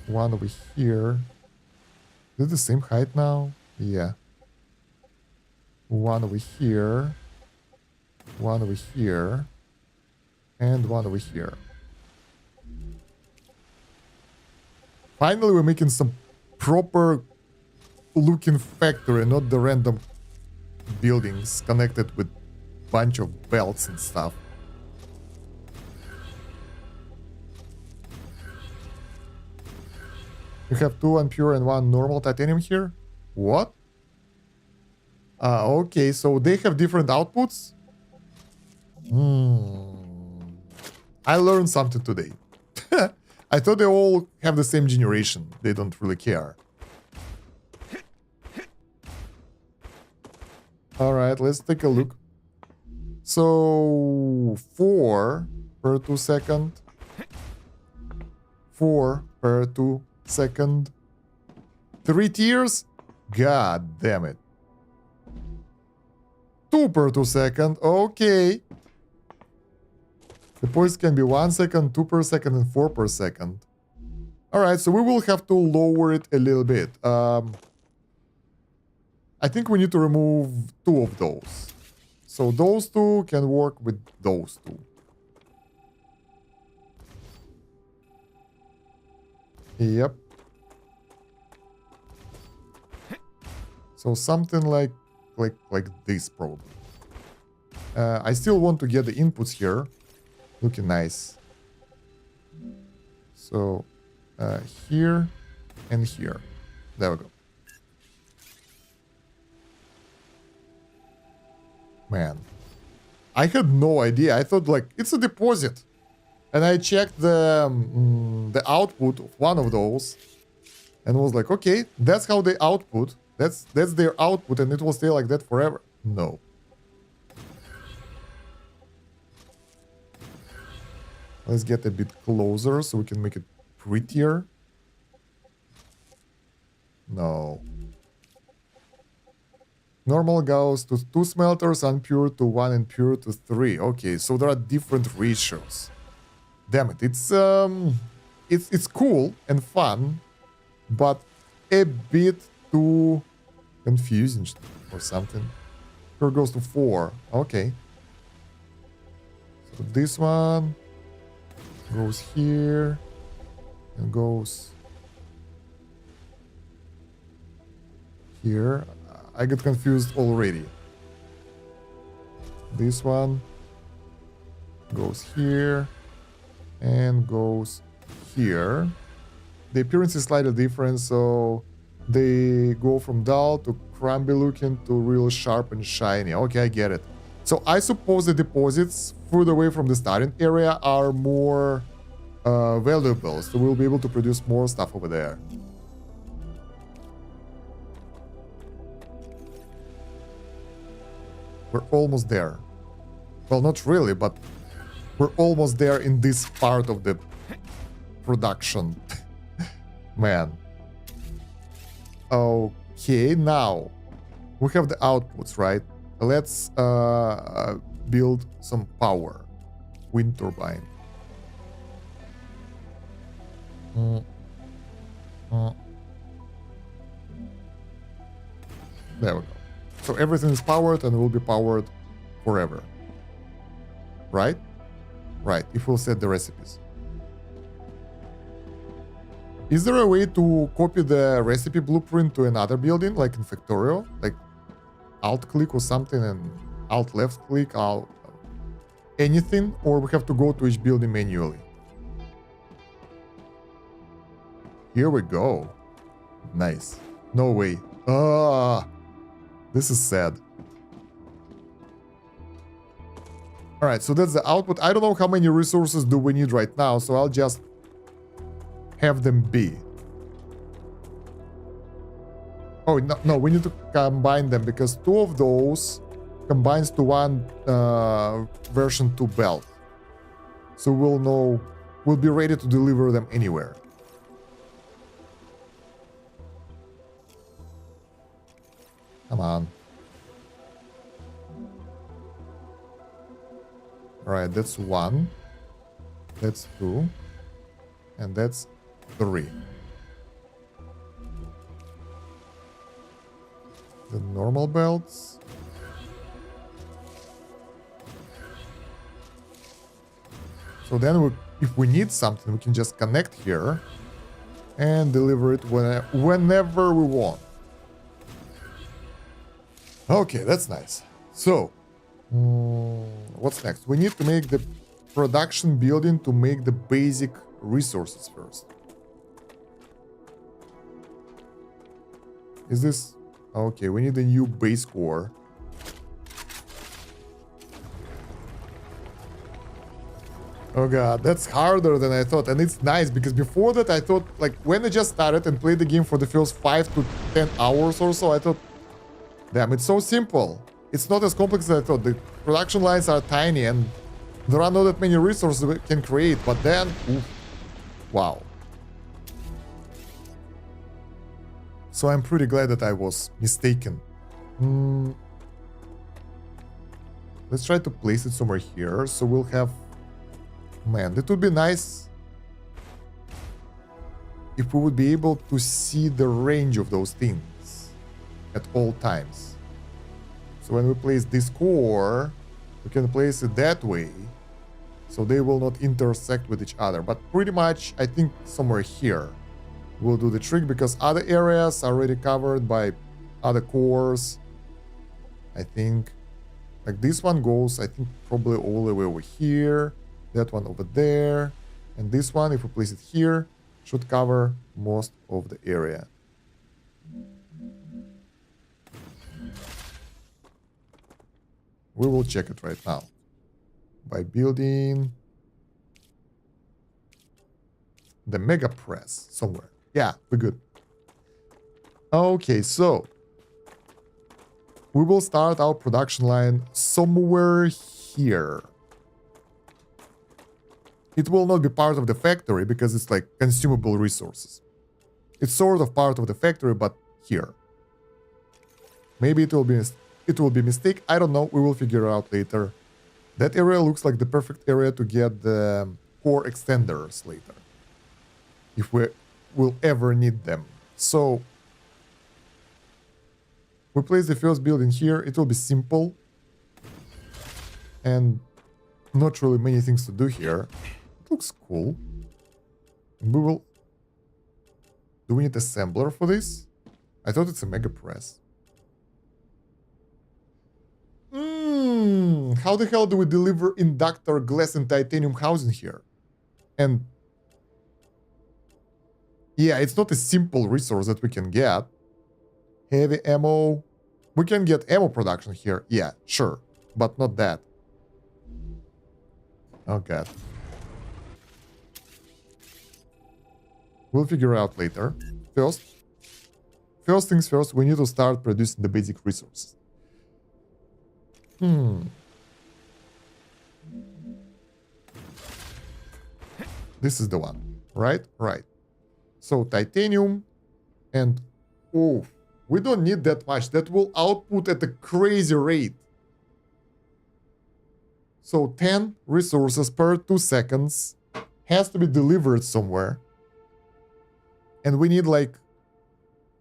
One over here. Is it the same height now? Yeah. One over here. One over here. And one over here. Finally, we're making some proper looking factory, not the random buildings connected with bunch of belts and stuff. You have 2 unpure and 1 normal titanium here? What? Okay, so they have different outputs? I learned something today. I thought they all have the same generation. They don't really care. Alright, let's take a look. So, 4 per 2 second. 4 per 2 second. 3 tiers? God damn it. 2 per 2 second. Okay. The points can be 1 second, 2 per second, and 4 per second. Alright, so we will have to lower it a little bit. I think we need to remove 2 of those. So those 2 can work with those 2. Yep. So something like this probably. I still want to get the inputs here. Looking nice. So here and here. There we go. Man, I had no idea. I thought like it's a deposit, and I checked the output of one of those, and was like, okay, that's how they output. That's their output, and it will stay like that forever. No. Let's get a bit closer so we can make it prettier. No. Normal goes to 2 smelters, unpure to 1, and pure to 3. Okay, so there are different ratios. Damn it, it's cool and fun, but a bit too confusing or something. Here goes to 4. Okay. So this one goes here and goes here. I get confused already. This one goes here and goes here. The appearance is slightly different, so they go from dull to crumbly looking to real sharp and shiny. Okay, I get it. So I suppose the deposits further away from the starting area are more valuable, so we'll be able to produce more stuff over there. We're almost there. Well, not really, but we're almost there in this part of the production. Man. Okay, now we have the outputs, right? Let's build some power. Wind turbine. There we go. So everything is powered and will be powered forever. Right? Right, if we'll set the recipes. Is there a way to copy the recipe blueprint to another building, like in Factorio? Like alt-click or something and alt-left-click, alt anything? Or we have to go to each building manually? Here we go. Nice. No way. Ah, this is sad. All right, so that's the output. I don't know how many resources do we need right now, so I'll just have them be. Oh, no, we need to combine them because 2 of those combines to one version 2 belt. So we'll be ready to deliver them anywhere. Come on. Alright, that's 1. That's 2. And that's 3. The normal belts. So then if we need something, we can just connect here and deliver it whenever we want. Okay, that's nice. So, what's next? We need to make the production building to make the basic resources first. Is this... Okay, we need a new base core. Oh god, that's harder than I thought. And it's nice because before that I thought, like, when I just started and played the game for the first 5 to 10 hours or so, I thought, damn, it's so simple. It's not as complex as I thought. The production lines are tiny and there are not that many resources we can create. But then, oof, wow. So I'm pretty glad that I was mistaken. Let's try to place it somewhere here. So we'll have... Man, it would be nice if we would be able to see the range of those things at all times. So when we place this core, we can place it that way, so they will not intersect with each other. But pretty much, I think somewhere here will do the trick, because other areas are already covered by other cores. I think, like this one goes, I think probably all the way over here, that one over there, and this one, if we place it here, should cover most of the area. We will check it right now by building the mega press somewhere. Yeah, we're good. Okay, so we will start our production line somewhere here. It will not be part of the factory because it's like consumable resources. It's sort of part of the factory, but here. Maybe it will be a mistake. I don't know. We will figure it out later. That area looks like the perfect area to get the core extenders later, if we will ever need them. So we place the first building here. It will be simple and not really many things to do here. It looks cool. And we will... Do we need assembler for this? I thought it's a mega press. How the hell do we deliver inductor, glass, and titanium housing here? And yeah, it's not a simple resource that we can get. Heavy ammo. We can get ammo production here. Yeah, sure. But not that. Oh god. We'll figure it out later. First things first, we need to start producing the basic resources. This is the one, right? Right. So titanium and... Oh, we don't need that much. That will output at a crazy rate. So 10 resources per 2 seconds has to be delivered somewhere. And we need like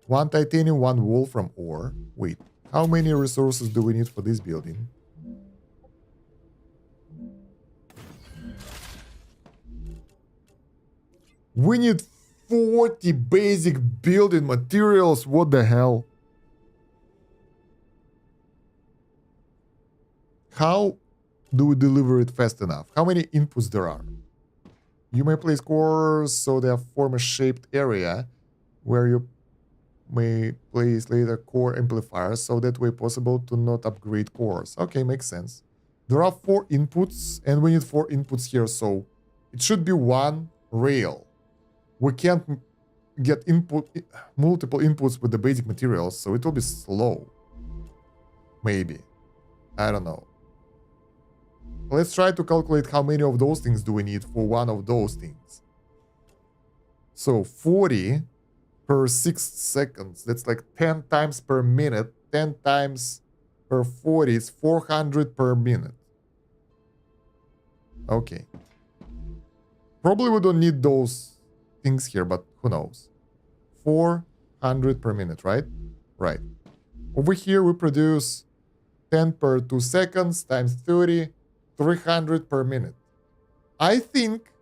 1 titanium, 1 wool from ore. Wait, How many resources do we need for this building? We need 40 basic building materials. What the hell? How do we deliver it fast enough? How many inputs there are? You may place cores so they form a shaped area where you may place later core amplifiers so that way possible to not upgrade cores. Okay, makes sense. There are 4 inputs and we need 4 inputs here, so it should be one rail. We can't get multiple inputs with the basic materials, so it will be slow. Maybe. I don't know. Let's try to calculate how many of those things do we need for one of those things. So 40 per 6 seconds. That's like 10 times per minute. 10 times per 40 is 400 per minute. Okay. Probably we don't need those things here, but who knows. 400 per minute, right? Right. Over here we produce 10 per 2 seconds times 30. 300 per minute. I think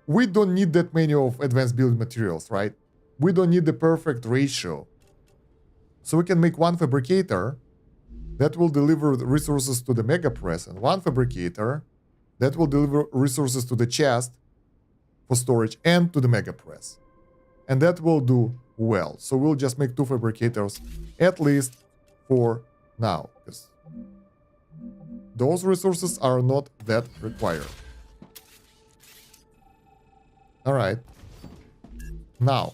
we don't need that many of advanced building materials, right? We don't need the perfect ratio. So we can make one fabricator that will deliver the resources to the mega press and one fabricator that will deliver resources to the chest for storage and to the mega press. And that will do well. So we'll just make 2 fabricators at least for now, because those resources are not that required. All right. Now,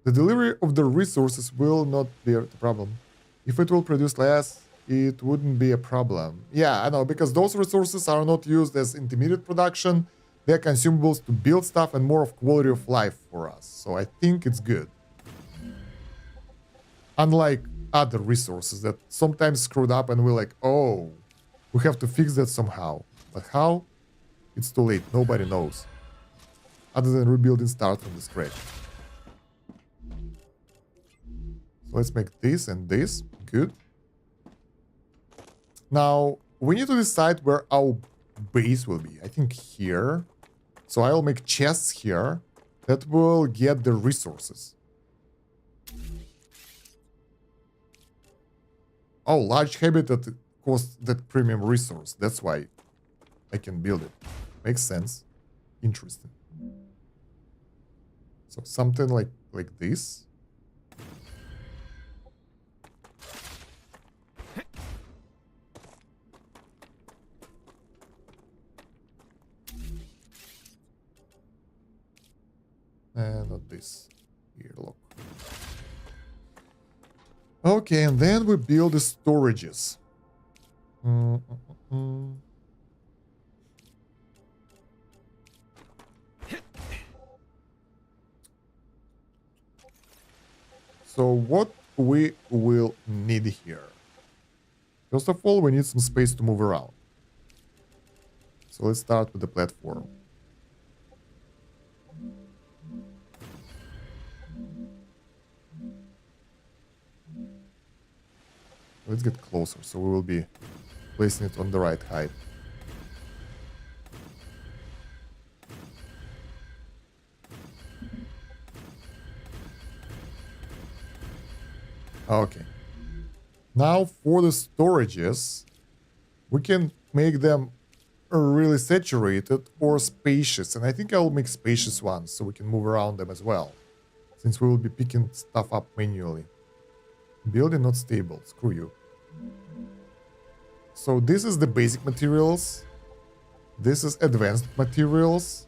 the delivery of the resources will not be a problem. If it will produce less, it wouldn't be a problem. Yeah, I know, because those resources are not used as intermediate production. They're consumables to build stuff and more of quality of life for us. So I think it's good. Unlike other resources that sometimes screwed up and we're like, oh, we have to fix that somehow. But how? It's too late. Nobody knows. Other than rebuilding start from the scratch. So let's make this and this. Good. Now, we need to decide where our base will be. I think here. So I'll make chests here that will get the resources. Oh, large habitat costs that premium resource. That's why I can build it. Makes sense. Interesting. So something like this. And not this. Here, look. Okay, and then we build the storages. So what we will need here? First of all, we need some space to move around. So let's start with the platform. Let's get closer, so we will be placing it on the right height. Okay. Now for the storages, we can make them really saturated or spacious. And I think I'll make spacious ones so we can move around them as well, since we will be picking stuff up manually. Building not stable. Screw you. So this is the basic materials. This is advanced materials.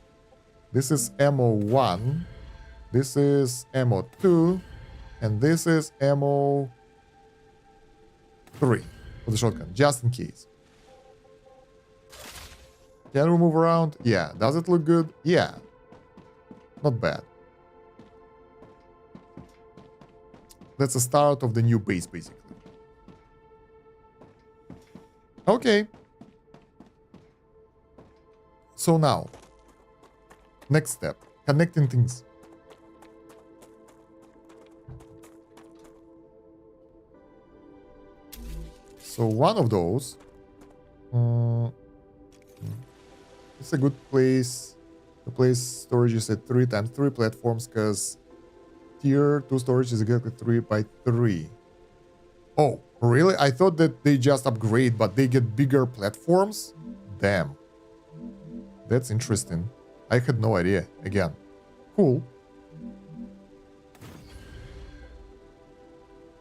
This is ammo 1. This is ammo 2. And this is ammo 3 for the shotgun, just in case. Can we move around? Yeah. Does it look good? Yeah. Not bad. That's the start of the new base, basically. Okay. So now, next step, connecting things. So one of those. It's a good place to place storages at 3 times 3 platforms, because tier 2 storage is exactly 3 by 3. Oh, really? I thought that they just upgrade, but they get bigger platforms? Damn. That's interesting. I had no idea. Again. Cool.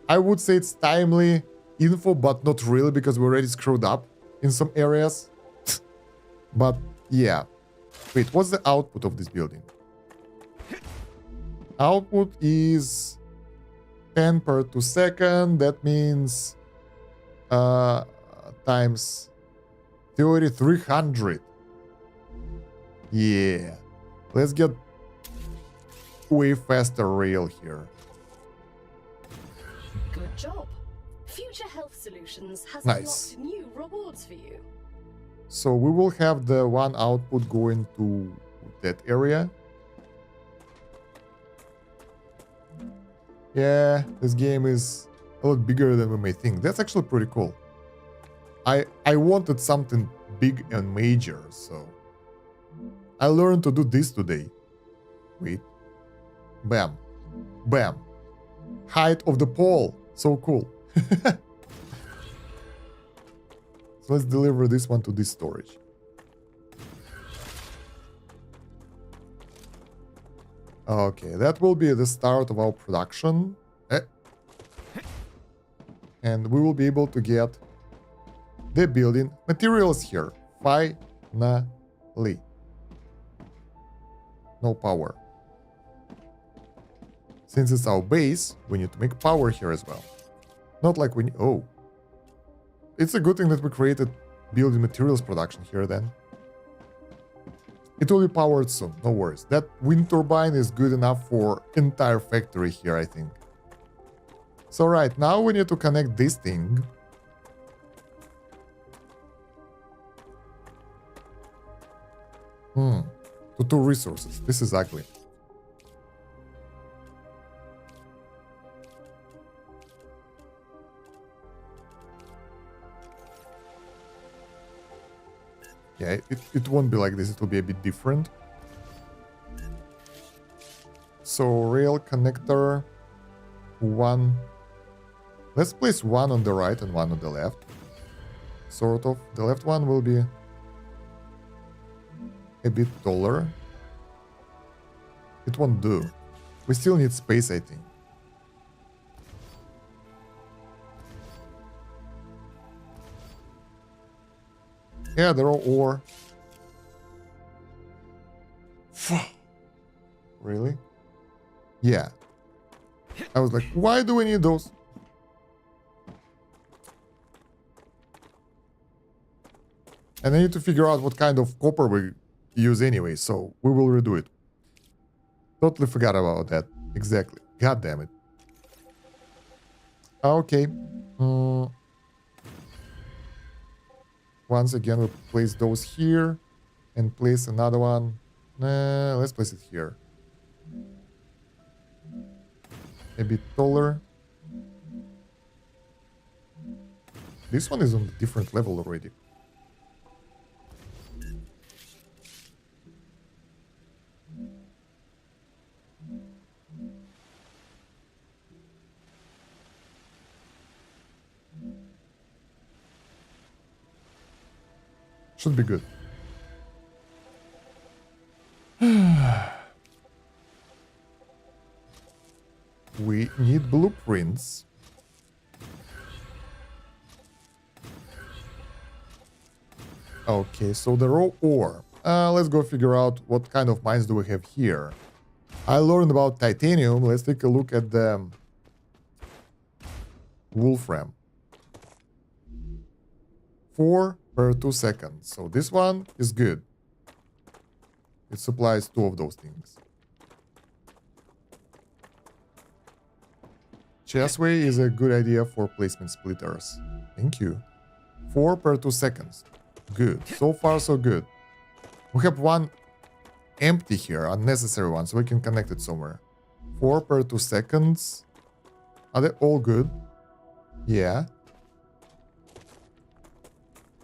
I would say it's timely info, but not really, because we already screwed up in some areas. But yeah. Wait, what's the output of this building? Output is 10 per 2 second. That means times theory 300. Yeah. Let's get way faster rail here. Good job. Future Health Solutions has Nice. unlocked new rewards for you. So we will have the one output going to that area. Yeah, this game is a lot bigger than we may think. That's actually pretty cool. I wanted something big and major, so I learned to do this today. Wait. Bam. Bam. Height of the pole. So cool. So let's deliver this one to this storage. Okay, that will be the start of our production. And we will be able to get the building materials here. Finally. No power. Since it's our base, we need to make power here as well. Not like we... Oh. It's a good thing that we created building materials production here then. It will be powered soon, no worries. That wind turbine is good enough for entire factory here, I think. So right, now we need to connect this thing. To 2 resources. This is ugly. Yeah, it won't be like this, it will be a bit different. So rail connector 1. Let's place 1 on the right and 1 on the left. Sort of. The left one will be a bit taller. It won't do. We still need space, I think. Yeah, they're all ore. Really? Yeah. I was like, why do we need those? And I need to figure out what kind of copper we use anyway, so we will redo it. Totally forgot about that. Exactly. God damn it. Okay. Once again, we'll place those here and place another one. Let's place it here. A bit taller. This one is on a different level already. Should be good. We need blueprints. Okay, so the raw ore. Let's go figure out what kind of mines do we have here. I learned about titanium. Let's take a look at the wolfram. 4 per 2 seconds. So this one is good. It supplies 2 of those things. Chestway is a good idea for placement splitters. Thank you. 4 per 2 seconds. Good. So far, so good. We have one empty here, unnecessary one, so we can connect it somewhere. 4 per 2 seconds. Are they all good? Yeah.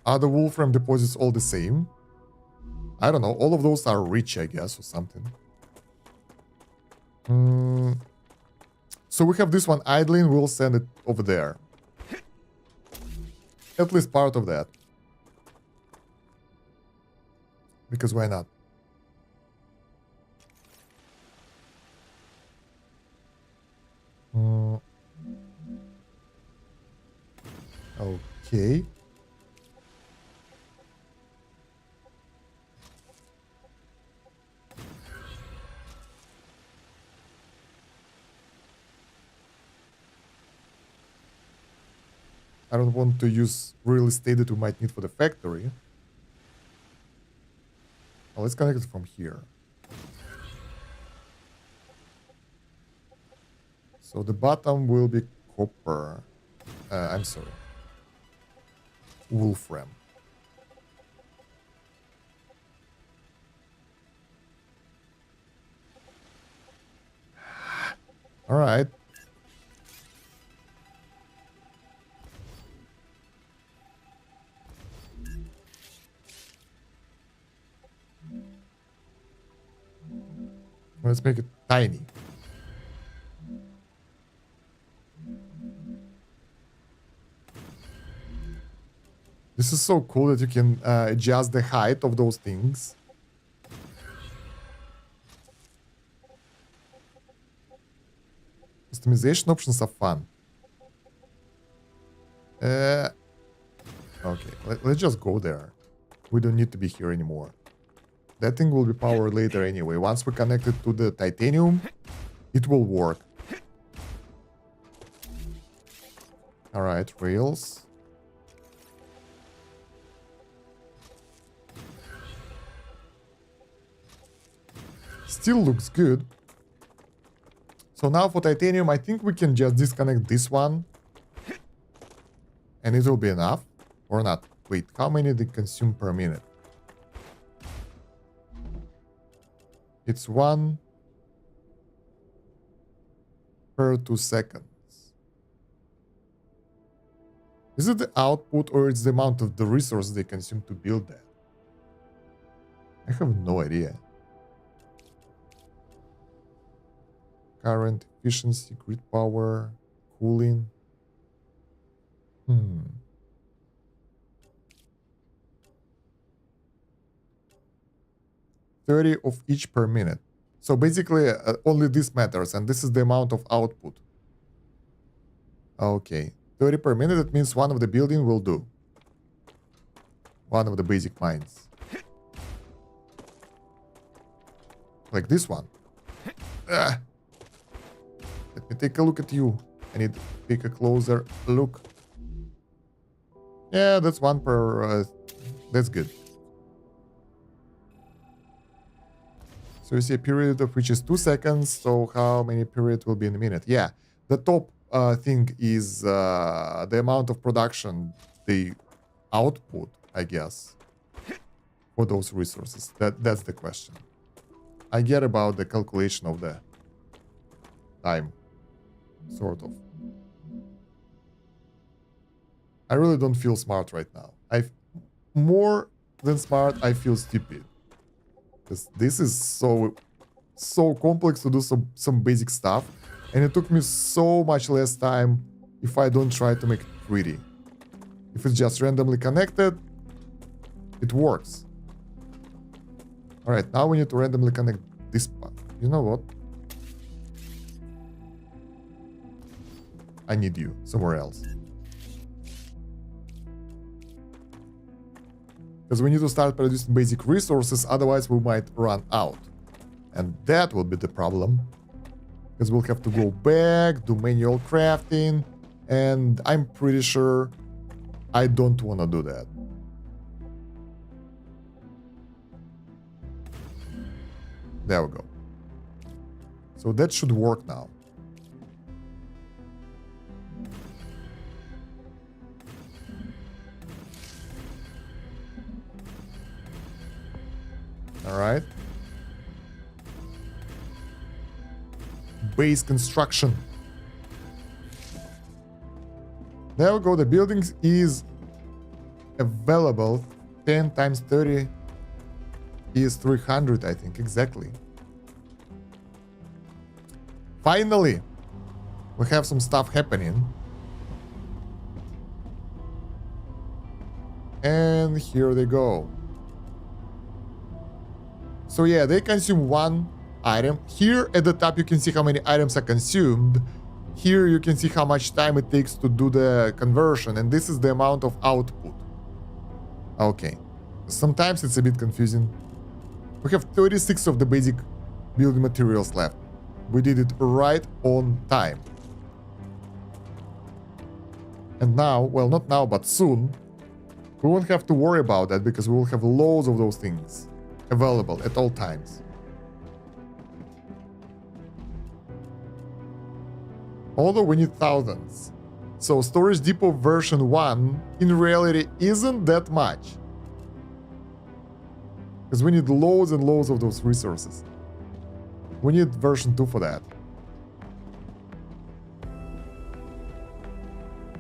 Are the wolfram deposits all the same? I don't know. All of those are rich, I guess, or something. So we have this one idling. We'll send it over there. At least part of that. Because why not? Okay. I don't want to use real estate that we might need for the factory. Well, let's connect it from here. So the bottom will be copper. I'm sorry. Wolfram. All right. Let's make it tiny. This is so cool that you can adjust the height of those things. Customization options are fun. Okay, let's just go there. We don't need to be here anymore. That thing will be powered later anyway. Once we connect it to the titanium, it will work. Alright, rails. Still looks good. So now for titanium, I think we can just disconnect this one. And it will be enough. Or not. Wait, how many they consume per minute? It's 1 per 2 seconds. Is it the output or it's the amount of the resource they consume to build that? I have no idea. Current efficiency, grid power, cooling. 30 of each per minute. So basically, only this matters, and this is the amount of output. Okay, 30 per minute, that means one of the building will do. One of the basic mines. Like this one. Let me take a look at you. I need to take a closer look. Yeah, that's one per... that's good. So you see a period of which is 2 seconds. So how many periods will be in a minute? Yeah, the top thing is the amount of production, the output, I guess, for those resources. That's the question. I get about the calculation of the time, sort of. I really don't feel smart right now. More than smart, I feel stupid. Because this is so complex to do some basic stuff, and it took me so much less time if I don't try to make it pretty. If it's just randomly connected, it works. Alright, now we need to randomly connect this part. You know what? I need you somewhere else. Because we need to start producing basic resources, otherwise we might run out. And that will be the problem. Because we'll have to go back, do manual crafting, and I'm pretty sure I don't want to do that. There we go. So that should work now. All right. Base construction. There we go. The building is available. 10 times 30 is 300, I think, exactly. Finally, we have some stuff happening. And here they go. So yeah, they consume one item. Here at the top you can see how many items are consumed. Here you can see how much time it takes to do the conversion, and this is the amount of output. Okay. Sometimes it's a bit confusing. We have 36 of the basic building materials left. We did it right on time. And now, well, not now, but soon, we won't have to worry about that because we will have loads of those things available at all times. Although we need thousands. So Storage Depot version 1 in reality isn't that much. Because we need loads and loads of those resources. We need version 2 for that.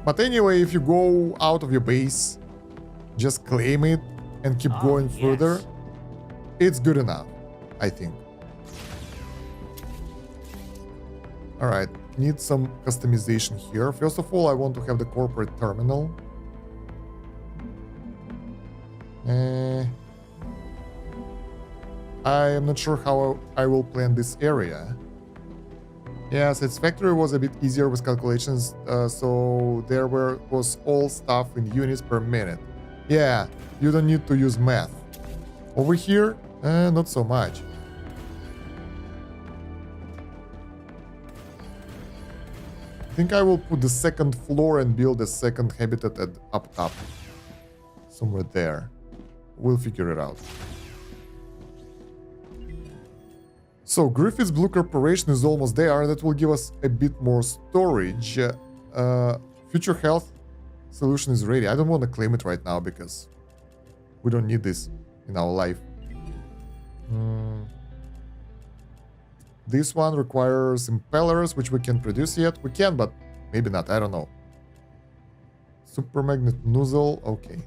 But anyway, if you go out of your base, just claim it and keep going further, it's good enough, I think. Alright, need some customization here. First of all, I want to have the corporate terminal. I am not sure how I will plan this area. Yes, its factory was a bit easier with calculations, so there was all stuff in units per minute. Yeah, you don't need to use math. Over here, not so much. I think I will put the second floor and build a second habitat up top. Somewhere there. We'll figure it out. So Griffith's Blue Corporation is almost there. That will give us a bit more storage. Future Health Solution is ready. I don't want to claim it right now because we don't need this in our life. This one requires impellers, which we can produce yet. We can, but maybe not. I don't know. Super magnet nozzle. Okay.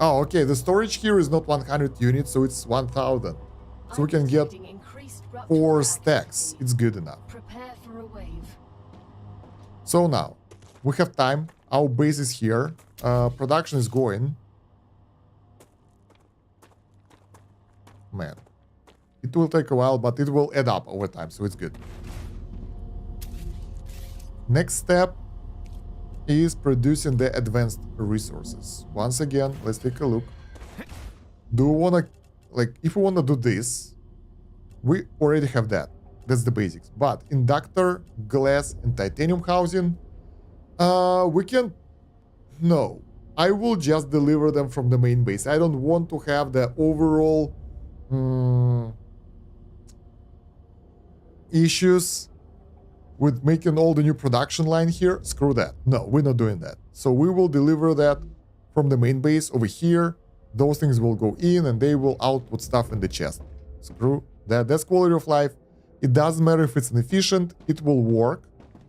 Oh, okay. The storage here is not 100 units, so it's 1,000. So we can get 4 stacks. It's good enough. Prepare for a wave. So now, we have time. Our base is here. Production is going. Man. It will take a while, but it will add up over time, so it's good. Next step is producing the advanced resources. Once again, let's take a look. Do we want to, like, if we want to do this, we already have that. That's the basics. But inductor, glass, and titanium housing, we can... No. I will just deliver them from the main base. I don't want to have the overall issues with making all the new production line here. Screw that. No, we're not doing that. So we will deliver that from the main base over here. Those things will go in and they will output stuff in the chest. Screw that. That's quality of life. It doesn't matter if it's inefficient. It will work.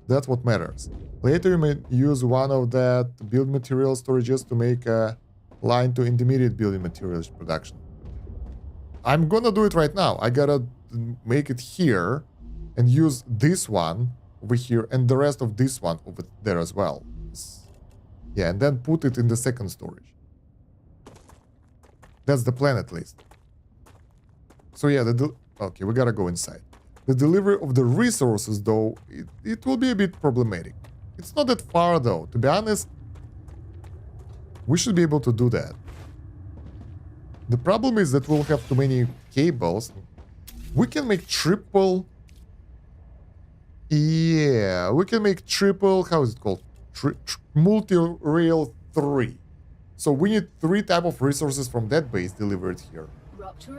That's what matters. Later you may use one of that build material storages to make a line to Intemideate Building Materials production. I'm gonna do it right now. I gotta make it here and use this one over here and the rest of this one over there as well. Yeah, and then put it in the second storage. That's the plan at least. So yeah, okay, we gotta go inside. The delivery of the resources, though, it will be a bit problematic. It's not that far, though. To be honest, we should be able to do that. The problem is that we'll have too many cables. We can make triple... Yeah, we can make triple... How is it called? Multi-rail 3. So we need 3 type of resources from that base delivered here.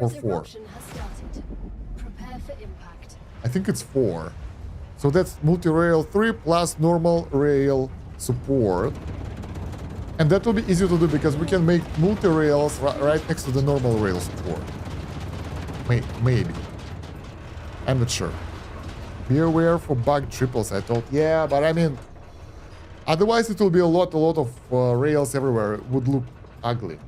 Or 4. Eruption has started. Prepare for impact. I think it's 4. So that's multi-rail 3 plus normal rail support. And that will be easy to do because we can make multi-rails right next to the normal rail support. Maybe. I'm not sure. Be aware for bug triples, I thought. Yeah, but I mean, Otherwise, it will be a lot of rails everywhere. It would look ugly.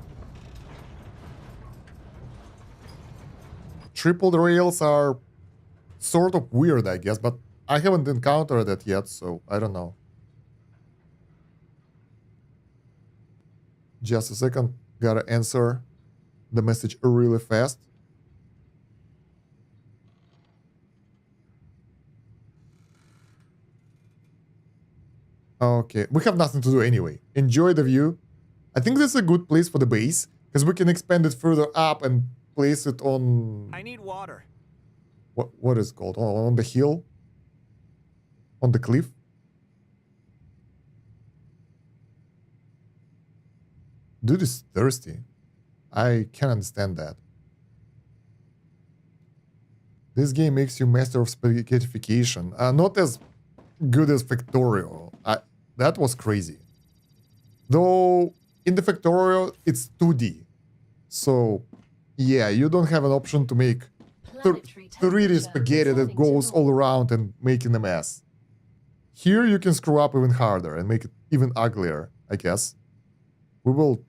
Tripled rails are sort of weird, I guess, but I haven't encountered that yet, so I don't know. Just a second. Gotta answer the message really fast. Okay, we have nothing to do anyway. Enjoy the view. I think this is a good place for the base, because we can expand it further up and place it on... I need water. What is it called? On the hill? On the cliff? Dude is thirsty. I can understand that. This game makes you master of spaghettification. Not as good as Factorio. That was crazy. Though, in the Factorio, it's 2D. So, yeah, you don't have an option to make 3D spaghetti that goes all around and making a mess. Here, you can screw up even harder and make it even uglier, I guess. We will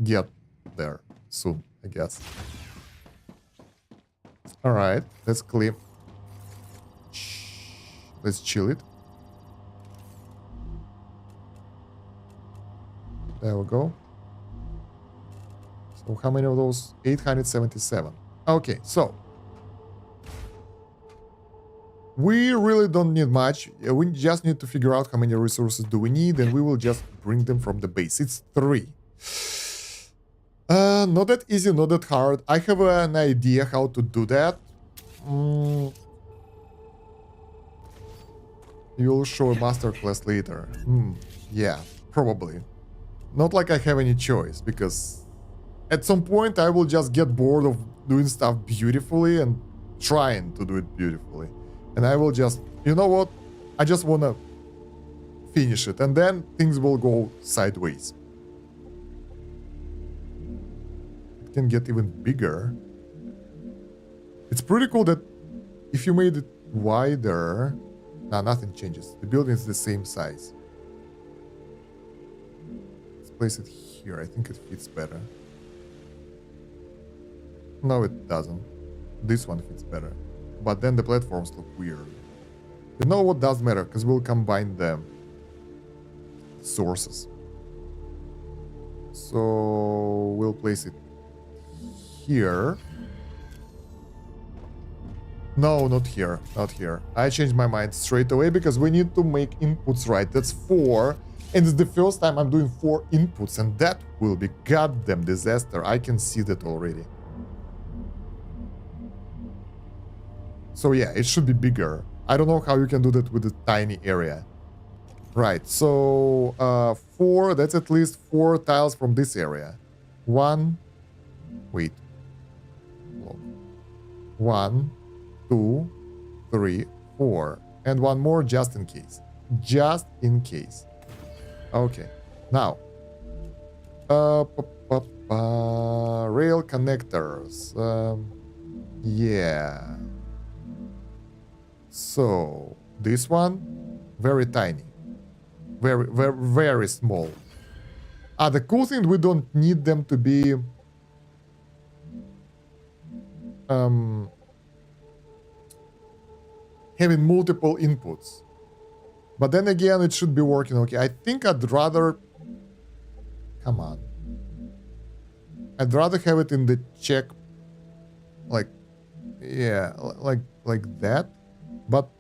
get there soon, I guess. Alright, let's clear. Let's chill it. There we go. So how many of those? 877. Okay, so we really don't need much. We just need to figure out how many resources do we need, and we will just bring them from the base. It's 3. Not that easy, not that hard. I have an idea how to do that. You'll show a masterclass later. Yeah, probably. Not like I have any choice, because at some point I will just get bored of doing stuff beautifully and trying to do it beautifully. And I will just, you know what? I just want to finish it, and then things will go sideways. It can get even bigger. It's pretty cool that if you made it wider... Nah, nothing changes. The building is the same size. Let's place it here. I think it fits better. No, it doesn't. This one fits better. But then the platforms look weird. You know what does matter, because we'll combine the sources. So we'll place it here. No, not here, not here. I changed my mind straight away because we need to make inputs right. That's 4, and it's the first time I'm doing 4 inputs, and that will be goddamn disaster. I can see that already. So yeah, it should be bigger. I don't know how you can do that with a tiny area. Right, so 4, that's at least 4 tiles from this area. 1, wait. 1, 2, 3, 4, and 1 more just in case. Just in case. Okay, now rail connectors. Yeah. So this one, very tiny, very small. The cool thing, we don't need them to be having multiple inputs. But then again, it should be working okay. I think I'd rather... Come on. I'd rather have it in the check... Like... Yeah, like that. But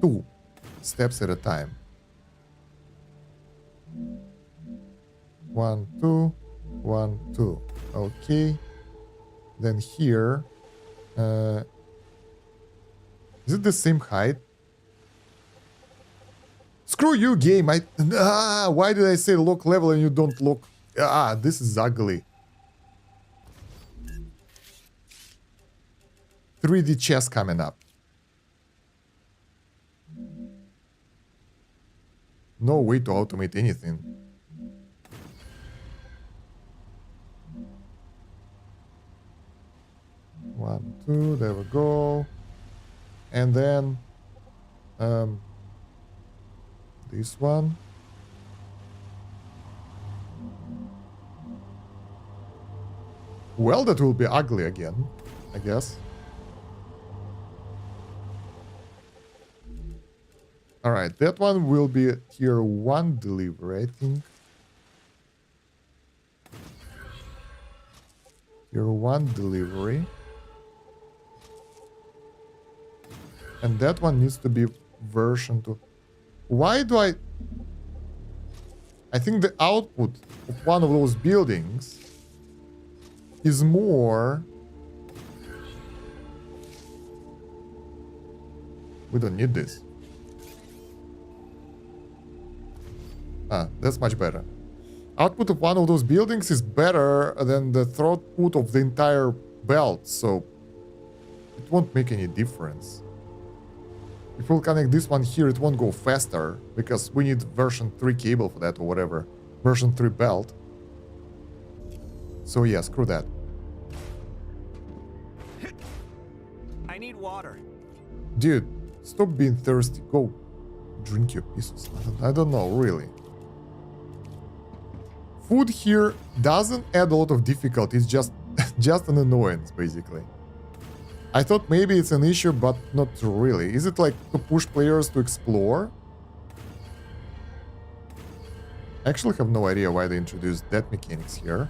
2 steps at a time. 1, 2, 1, 2. Okay. Then here... is it the same height? Screw you, game. Why did I say lock level and you don't look? This is ugly. 3D chess coming up. No way to automate anything. One, 2, there we go. And then this one. Well, that will be ugly again, I guess. Alright, that one will be tier 1 delivery, I think. Tier 1 delivery. And that one needs to be version 2. Why do I think the output of one of those buildings is more... We don't need this. Ah, that's much better. Output of one of those buildings is better than the throughput of the entire belt, so it won't make any difference. If we'll connect this one here, it won't go faster, because we need version 3 cable for that or whatever. Version 3 belt. So yeah, screw that. I need water. Dude, stop being thirsty. Go drink your pieces. I don't know, really. Food here doesn't add a lot of difficulty, it's just an annoyance, basically. I thought maybe it's an issue, but not really. Is it like to push players to explore? I actually have no idea why they introduced that mechanics here.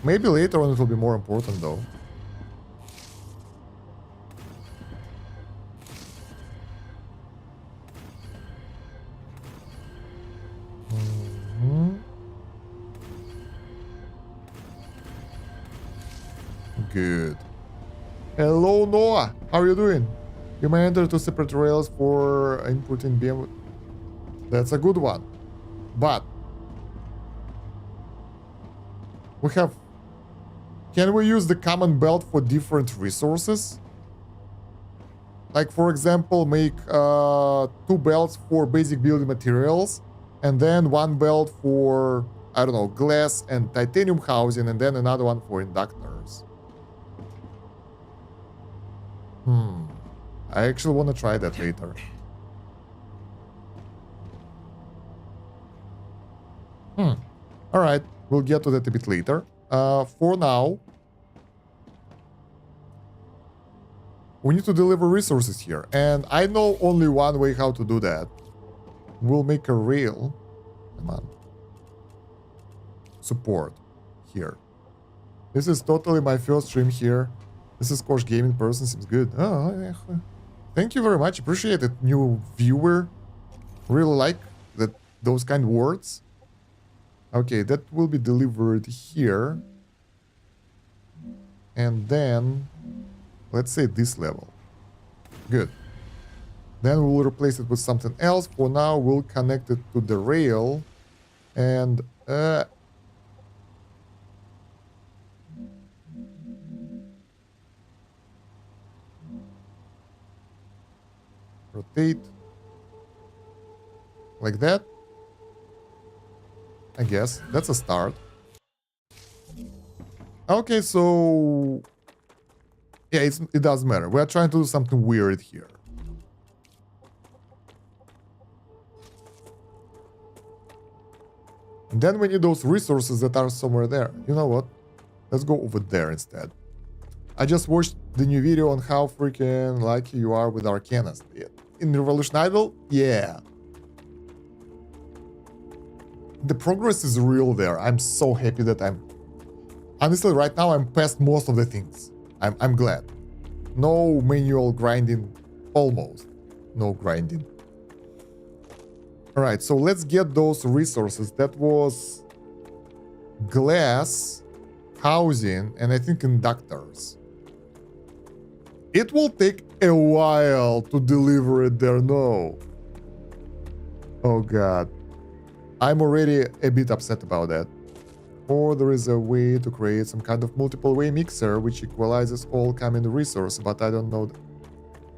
Maybe later on it will be more important though. Good. Hello, Noah. How are you doing? You may enter 2 separate rails for inputting BM. That's a good one. But we have... Can we use the common belt for different resources? Like, for example, make 2 belts for basic building materials, and then 1 belt for, I don't know, glass and titanium housing, and then another one for inductors. I actually want to try that later. Alright, we'll get to that a bit later. For now, we need to deliver resources here. And I know only one way how to do that. We'll make a rail. Come on. Support. Here. This is totally my first stream here. This is Kosh Gaming person, seems good. Oh, yeah. Thank you very much, appreciate it, new viewer. Really like those kind of words. Okay, that will be delivered here. And then, let's say this level. Good. Then we'll replace it with something else. For now, we'll connect it to the rail. And, rotate like that. I guess that's a start. Okay, so yeah, it doesn't matter. We are trying to do something weird here. And then we need those resources that are somewhere there. You know what? Let's go over there instead. I just watched the new video on how freaking lucky you are with Arcanist. In Revolution Idol? Yeah. The progress is real there. I'm so happy that honestly, right now, I'm past most of the things. I'm glad. No manual grinding. Almost. No grinding. Alright, so let's get those resources. That was glass, housing, and I think inductors. It will take a while to deliver it there, no. Oh god. I'm already a bit upset about that. Or there is a way to create some kind of multiple way mixer which equalizes all coming resource, but I don't know.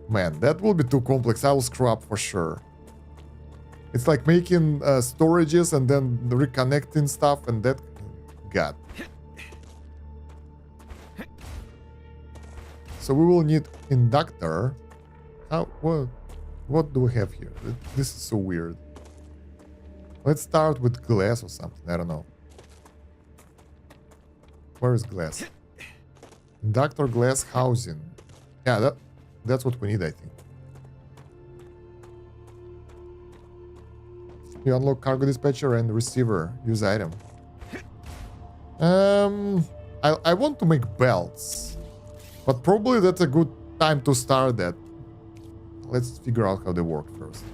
Man, that will be too complex. I will screw up for sure. It's like making storages and then reconnecting stuff and that... God. So we will need inductor. How? What do we have here? This is so weird. Let's start with glass or something. I don't know. Where is glass? Inductor glass housing. Yeah, that's what we need, I think. You unlock cargo dispatcher and receiver. Use item. I want to make belts, but probably that's a good time to start that. Let's figure out how they work first.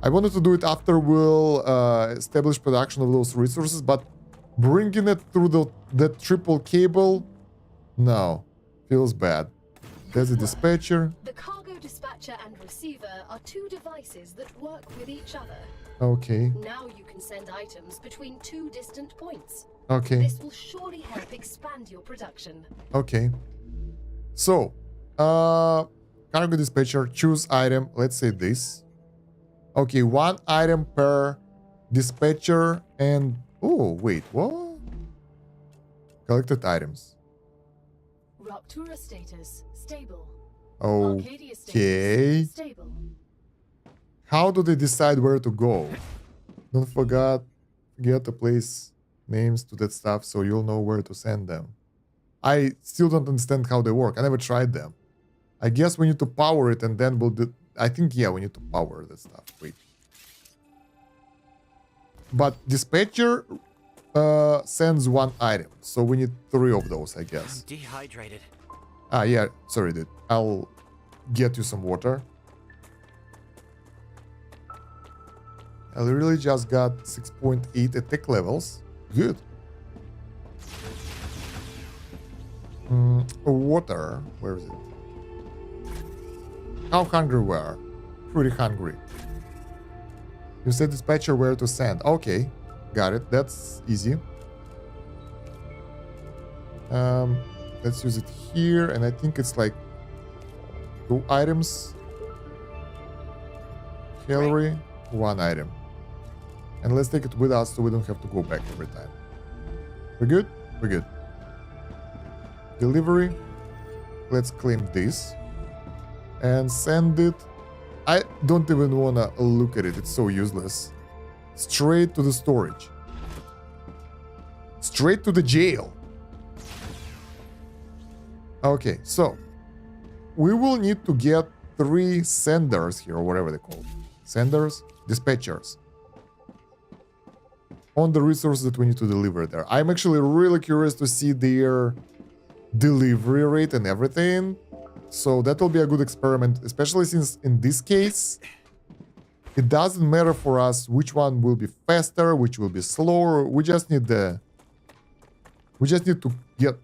I wanted to do it after we'll establish production of those resources, but bringing it through the triple cable, no, feels bad. There's a dispatcher. The cargo dispatcher and receiver are two devices that work with each other. Okay. Now you can send items between two distant points. Okay. This will surely help expand your production. Okay. So, cargo dispatcher, choose item. Let's say this. Okay, 1 item per dispatcher and... Oh, wait, what? Collected items. Raptura status stable. Okay. Arcadia status stable. How do they decide where to go? Don't forget to place names to that stuff so you'll know where to send them. I still don't understand how they work. I never tried them. I guess we need to power it and then we'll do... I think, yeah, we need to power that stuff. Wait. But dispatcher sends 1 item. So we need 3 of those, I guess. I'm dehydrated. Ah, yeah. Sorry, dude. I'll get you some water. I really just got 6.8 attack levels. Good. Water. Where is it? How hungry we are? Pretty hungry. You said dispatcher where to send. Okay. Got it. That's easy. Let's use it here. And I think it's like 2 items. Calorie, 1 item. And let's take it with us so we don't have to go back every time. We're good? We're good. Delivery. Let's claim this. And send it. I don't even want to look at it. It's so useless. Straight to the storage. Straight to the jail. Okay, so we will need to get 3 senders here, or whatever they're called. Senders, dispatchers. On the resources that we need to deliver there. I'm actually really curious to see their delivery rate and everything. So that will be a good experiment, especially since in this case, it doesn't matter for us which one will be faster, which will be slower. We just need to get...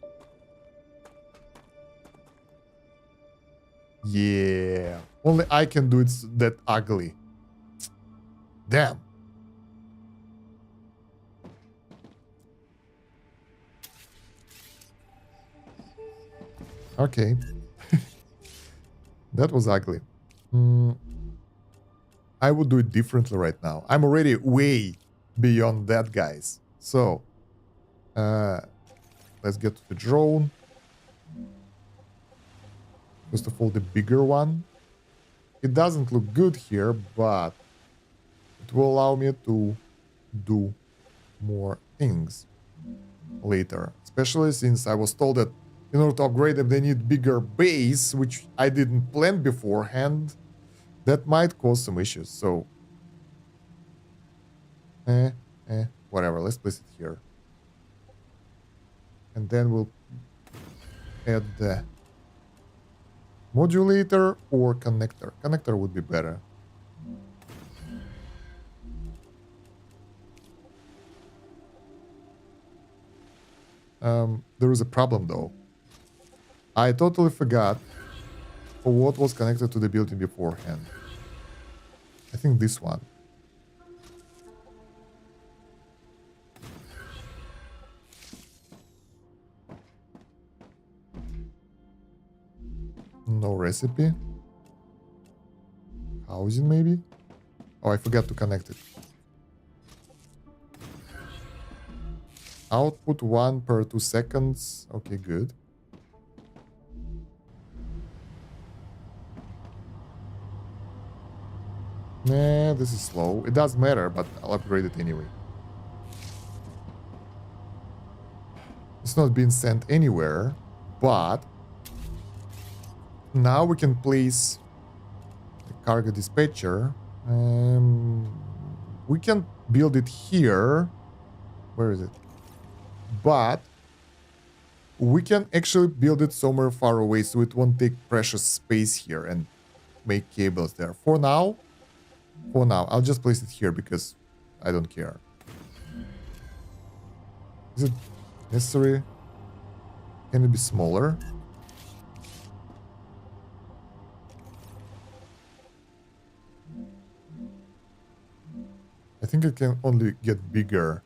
Yeah. Only I can do it that ugly. Damn. Okay. That was ugly. I would do it differently right now. I'm already way beyond that, guys. So, let's get to the drone. First of all, the bigger one. It doesn't look good here, but it will allow me to do more things later. Especially since I was told that in order to upgrade them, they need bigger base, which I didn't plan beforehand. That might cause some issues, so... whatever, let's place it here. And then we'll add the modulator or connector. Connector would be better. There is a problem though. I totally forgot what was connected to the building beforehand. I think this one. No recipe. Housing maybe? Oh, I forgot to connect it. Output 1 per 2 seconds. Okay, good. Nah, this is slow. It doesn't matter, but I'll upgrade it anyway. It's not being sent anywhere, but now we can place the cargo dispatcher. We can build it here. Where is it? But we can actually build it somewhere far away so it won't take precious space here and make cables there. For now, I'll just place it here because I don't care. Is it necessary? Can it be smaller? I think it can only get bigger.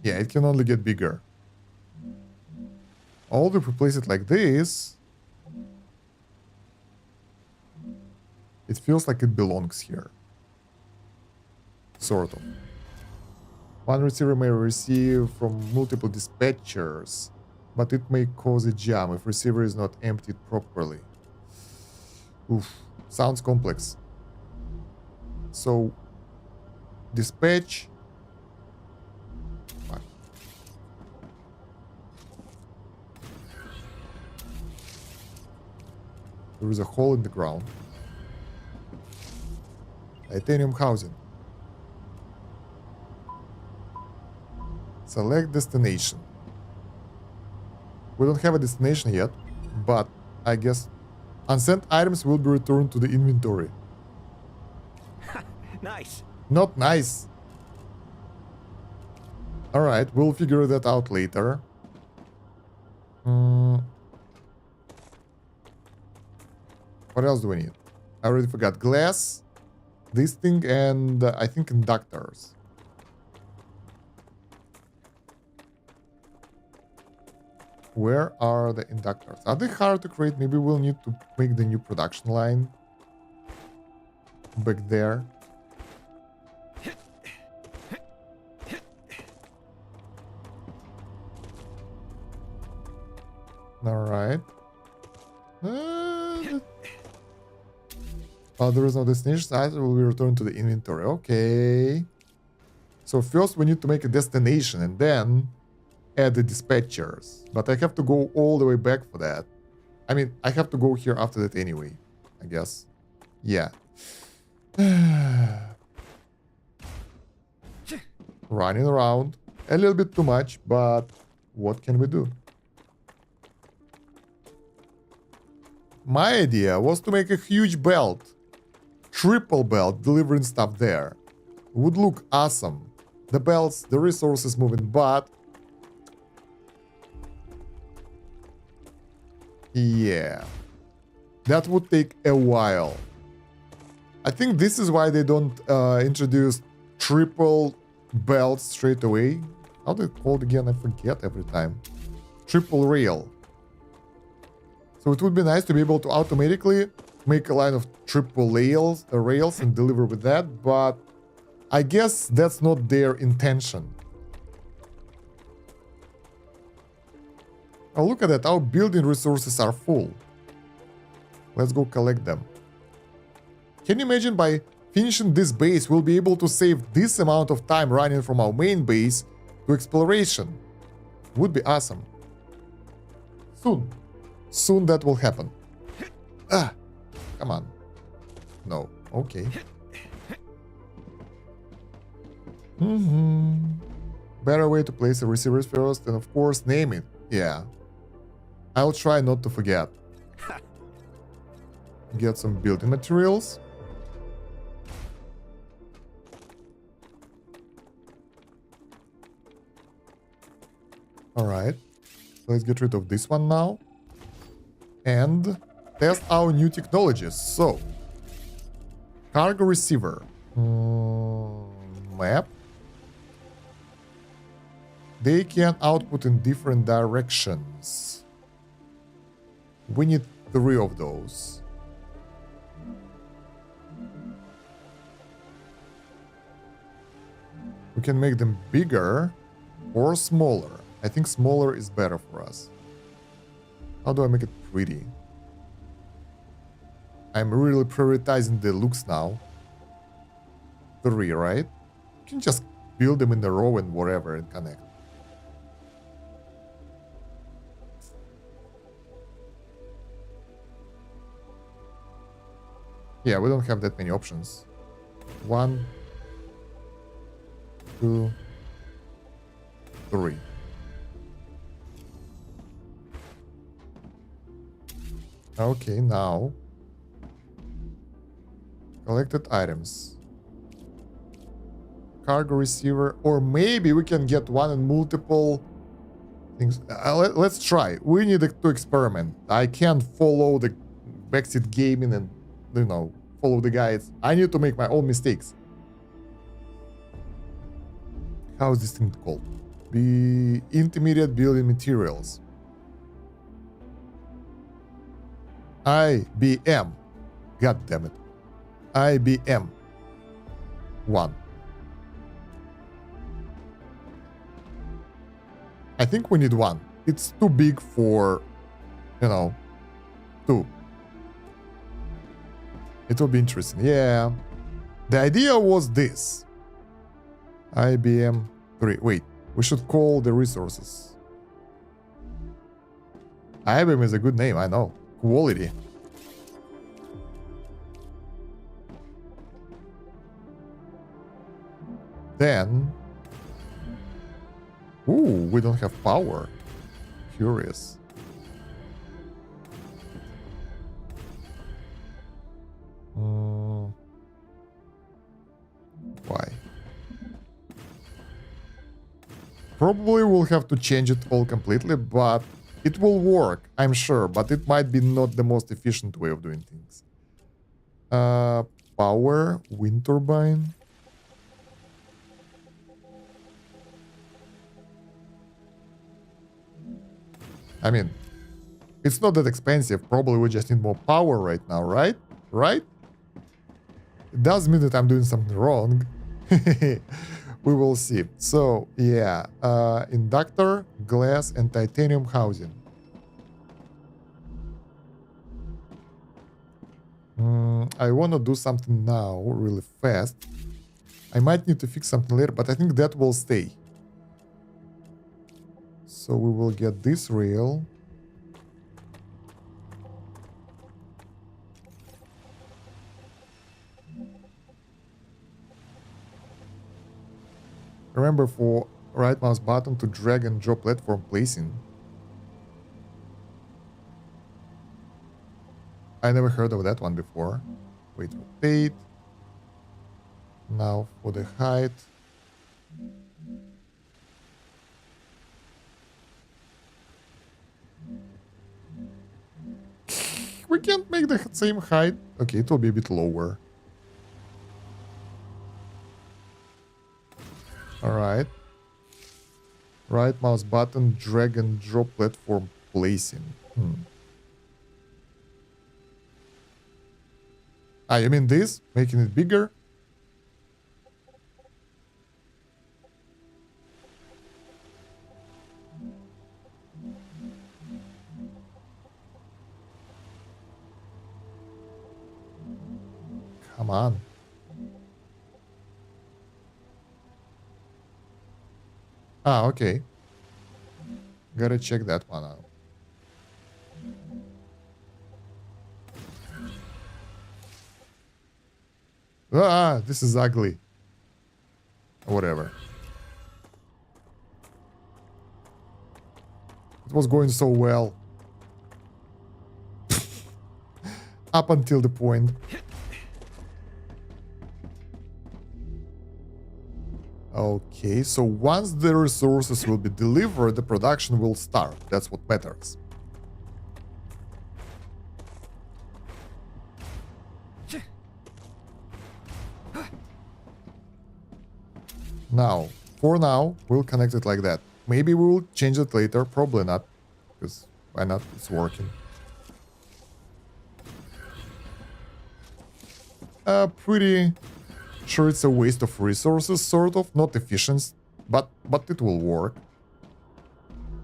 Yeah, it can only get bigger. Although if we place it like this, it feels like it belongs here. Sort of. One receiver may receive from multiple dispatchers, but it may cause a jam if receiver is not emptied properly. Oof, sounds complex. So, dispatch. Fuck. There is a hole in the ground. Titanium housing. Select destination. We don't have a destination yet, but I guess unsent items will be returned to the inventory. Nice. Not nice. Alright, we'll figure that out later. What else do we need? I already forgot. Glass, this thing, and I think conductors. Where are the inductors? Are they hard to create? Maybe we'll need to make the new production line back there. Alright. Oh, there is no destination site. Will be returned to the inventory. Okay. So first we need to make a destination and then add the dispatchers. But I have to go all the way back for that. I mean, I have to go here after that anyway, I guess. Yeah. Running around. A little bit too much, but what can we do? My idea was to make a huge belt. Triple belt delivering stuff there. Would look awesome. The belts, the resources moving, but... yeah. That would take a while. I think this is why they don't introduce triple belts straight away. How do they call it again? I forget every time. Triple rail. So it would be nice to be able to automatically make a line of triple rails and deliver with that, but I guess that's not their intention. Oh, look at that. Our building resources are full. Let's go collect them. Can you imagine by finishing this base, we'll be able to save this amount of time running from our main base to exploration? Would be awesome. Soon that will happen. Ah, come on. No, okay. Better way to place the receivers first and of course name it. Yeah. I'll try not to forget. Get some building materials. Alright. Let's get rid of this one now. And test our new technologies. So, cargo receiver. Map. They can output in different directions. We need 3 of those. We can make them bigger or smaller. I think smaller is better for us. How do I make it pretty? I'm really prioritizing the looks now. 3, right? You can just build them in a row and whatever and connect. Yeah, we don't have that many options. 1, 2, 3. Okay, now collected items, cargo receiver, or maybe we can get one and multiple things. Let's try. We need to experiment. I can't follow the backseat gaming and, you know, follow the guides. I need to make my own mistakes. How is this thing called? The Intemideate Building Materials. IBM. God damn it. IBM 1. I think we need 1. It's too big for, you know, 2. It will be interesting. Yeah. The idea was this. IBM 3. Wait, we should call the resources. IBM is a good name, I know. Quality. Then, ooh, we don't have power. Curious. Why? Probably we'll have to change it all completely, but it will work, I'm sure, but it might be not the most efficient way of doing things. Power, wind turbine. I mean, it's not that expensive. Probably we just need more power right now, right? Right? It does mean that I'm doing something wrong. We will see. So, yeah. Inductor, glass, and titanium housing. I want to do something now really fast. I might need to fix something later, but I think that will stay. So we will get this rail. Remember, for right mouse button to drag and drop platform placing. I never heard of that one before. Wait, rotate. Now for the height. We can't make the same height. Okay, it will be a bit lower. Alright. Right mouse button, drag and drop platform placing. Ah, you mean this? Making it bigger? Come on. Ah, okay. Gotta check that one out. Ah, this is ugly. Whatever. It was going so well. Up until the point. Okay, so once the resources will be delivered, the production will start. That's what matters. Now, for now, we'll connect it like that. Maybe we will change it later, probably not, because why not? It's working. Pretty sure it's a waste of resources, sort of, not efficient, but it will work.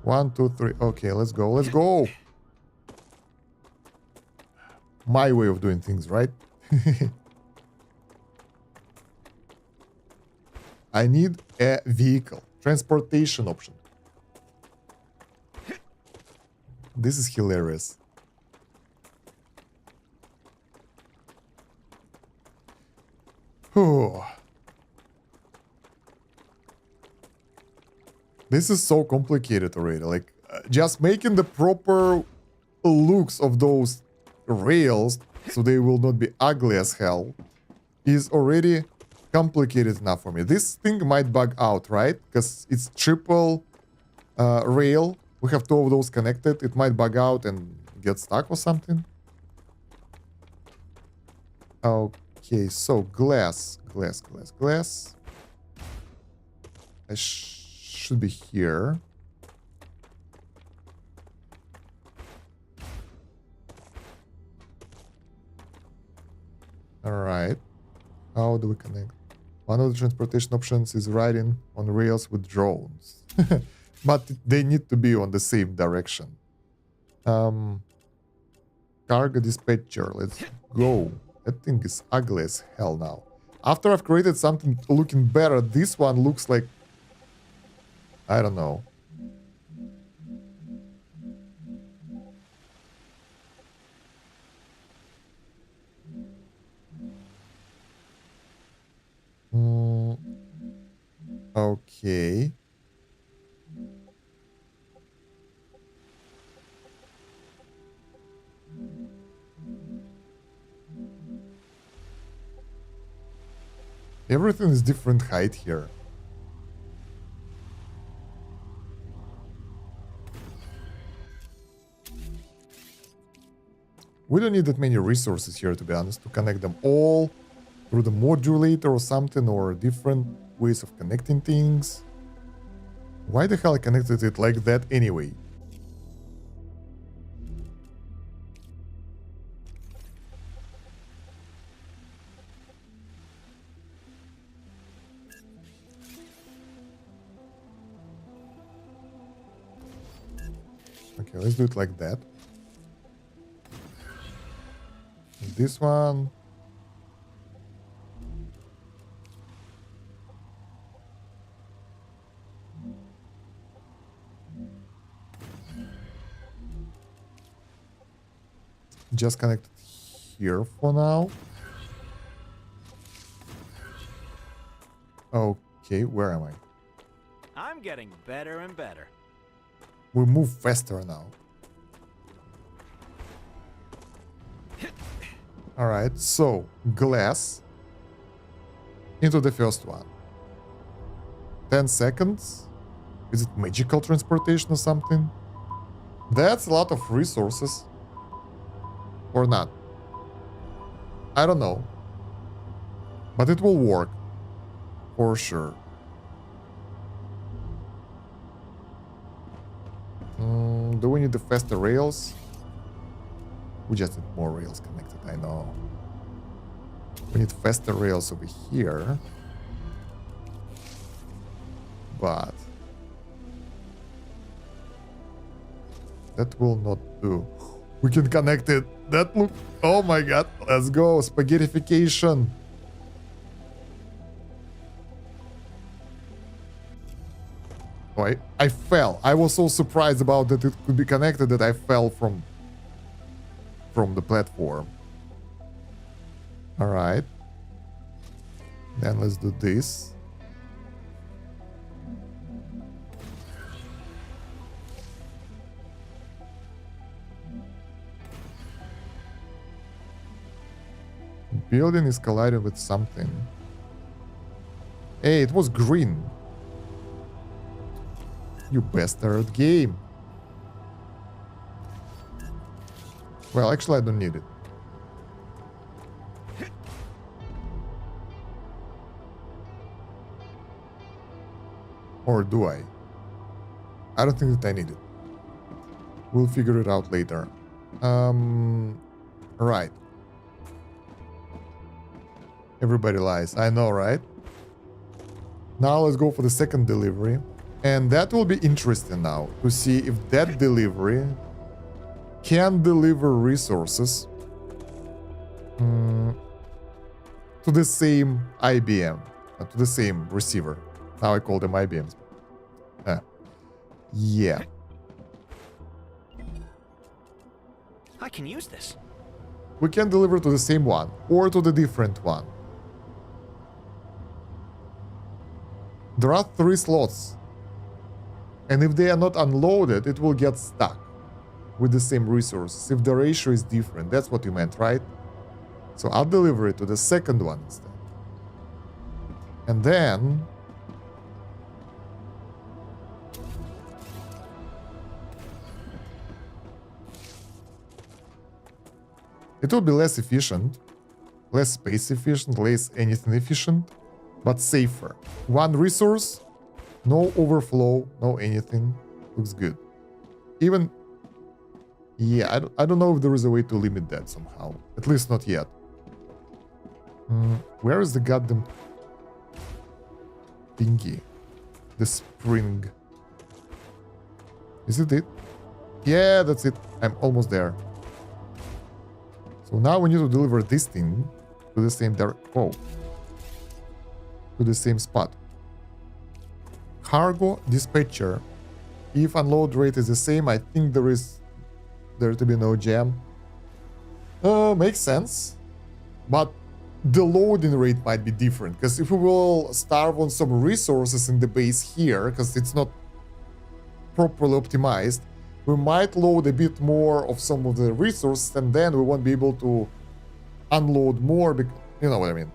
1, 2, 3. Okay, let's go, let's go. my way of doing things, right? I need a vehicle. Transportation option. This is hilarious. Oh. This is so complicated already. Like, just making the proper looks of those rails so they will not be ugly as hell is already complicated enough for me. This thing might bug out, right? Because it's triple rail. We have two of those connected. It might bug out and get stuck or something. Okay, so glass. I should be here. All right. How do we connect? One of the transportation options is riding on rails with drones. But they need to be on the same direction. Cargo dispatcher, let's go. That thing is ugly as hell now. After I've created something looking better, this one looks like... I don't know. Okay. Everything is different height here. We don't need that many resources here, to be honest, to connect them all through the modulator or something, or different ways of connecting things. Why the hell I connected it like that anyway? Okay, let's do it like that. And this one. Just connect it here for now. Okay, where am I? I'm getting better and better. We move faster now. Alright, so glass into the first one. 10 seconds. Is it magical transportation or something? That's a lot of resources. Or not. I don't know. But it will work. For sure. Do we need the faster rails? We just need more rails connected, I know. We need faster rails over here. But that will not do. We can connect it. That look. Oh my god. Let's go. Spaghettification. Oh, I fell. I was so surprised about that it could be connected that I fell from the platform. All right. Then let's do this. Building is colliding with something. Hey, it was green. You bastard game. Well, actually, I don't need it. Or do I? I don't think that I need it. We'll figure it out later. Right. Everybody lies. I know, right? Now let's go for the second delivery. And that will be interesting now to see if that delivery can deliver resources to the same IBM, to the same receiver. Now I call them IBMs. Yeah. I can use this. We can deliver to the same one or to the different one. There are 3 slots. And if they are not unloaded, it will get stuck with the same resources. If the ratio is different, that's what you meant, right? So I'll deliver it to the second one instead. And then... it will be less efficient, less space efficient, less anything efficient, but safer. 1 resource, no overflow, no anything. Looks good. Even... yeah, I don't know if there is a way to limit that somehow. At least not yet. Where is the goddamn thingy? The spring. Is it it? Yeah, that's it. I'm almost there. So now we need to deliver this thing to the same to the same spot. Cargo dispatcher. If unload rate is the same, I think there to be no jam. Makes sense. But the loading rate might be different, because if we will starve on some resources in the base here, because it's not properly optimized, we might load a bit more of some of the resources, and then we won't be able to unload more, you know what I mean.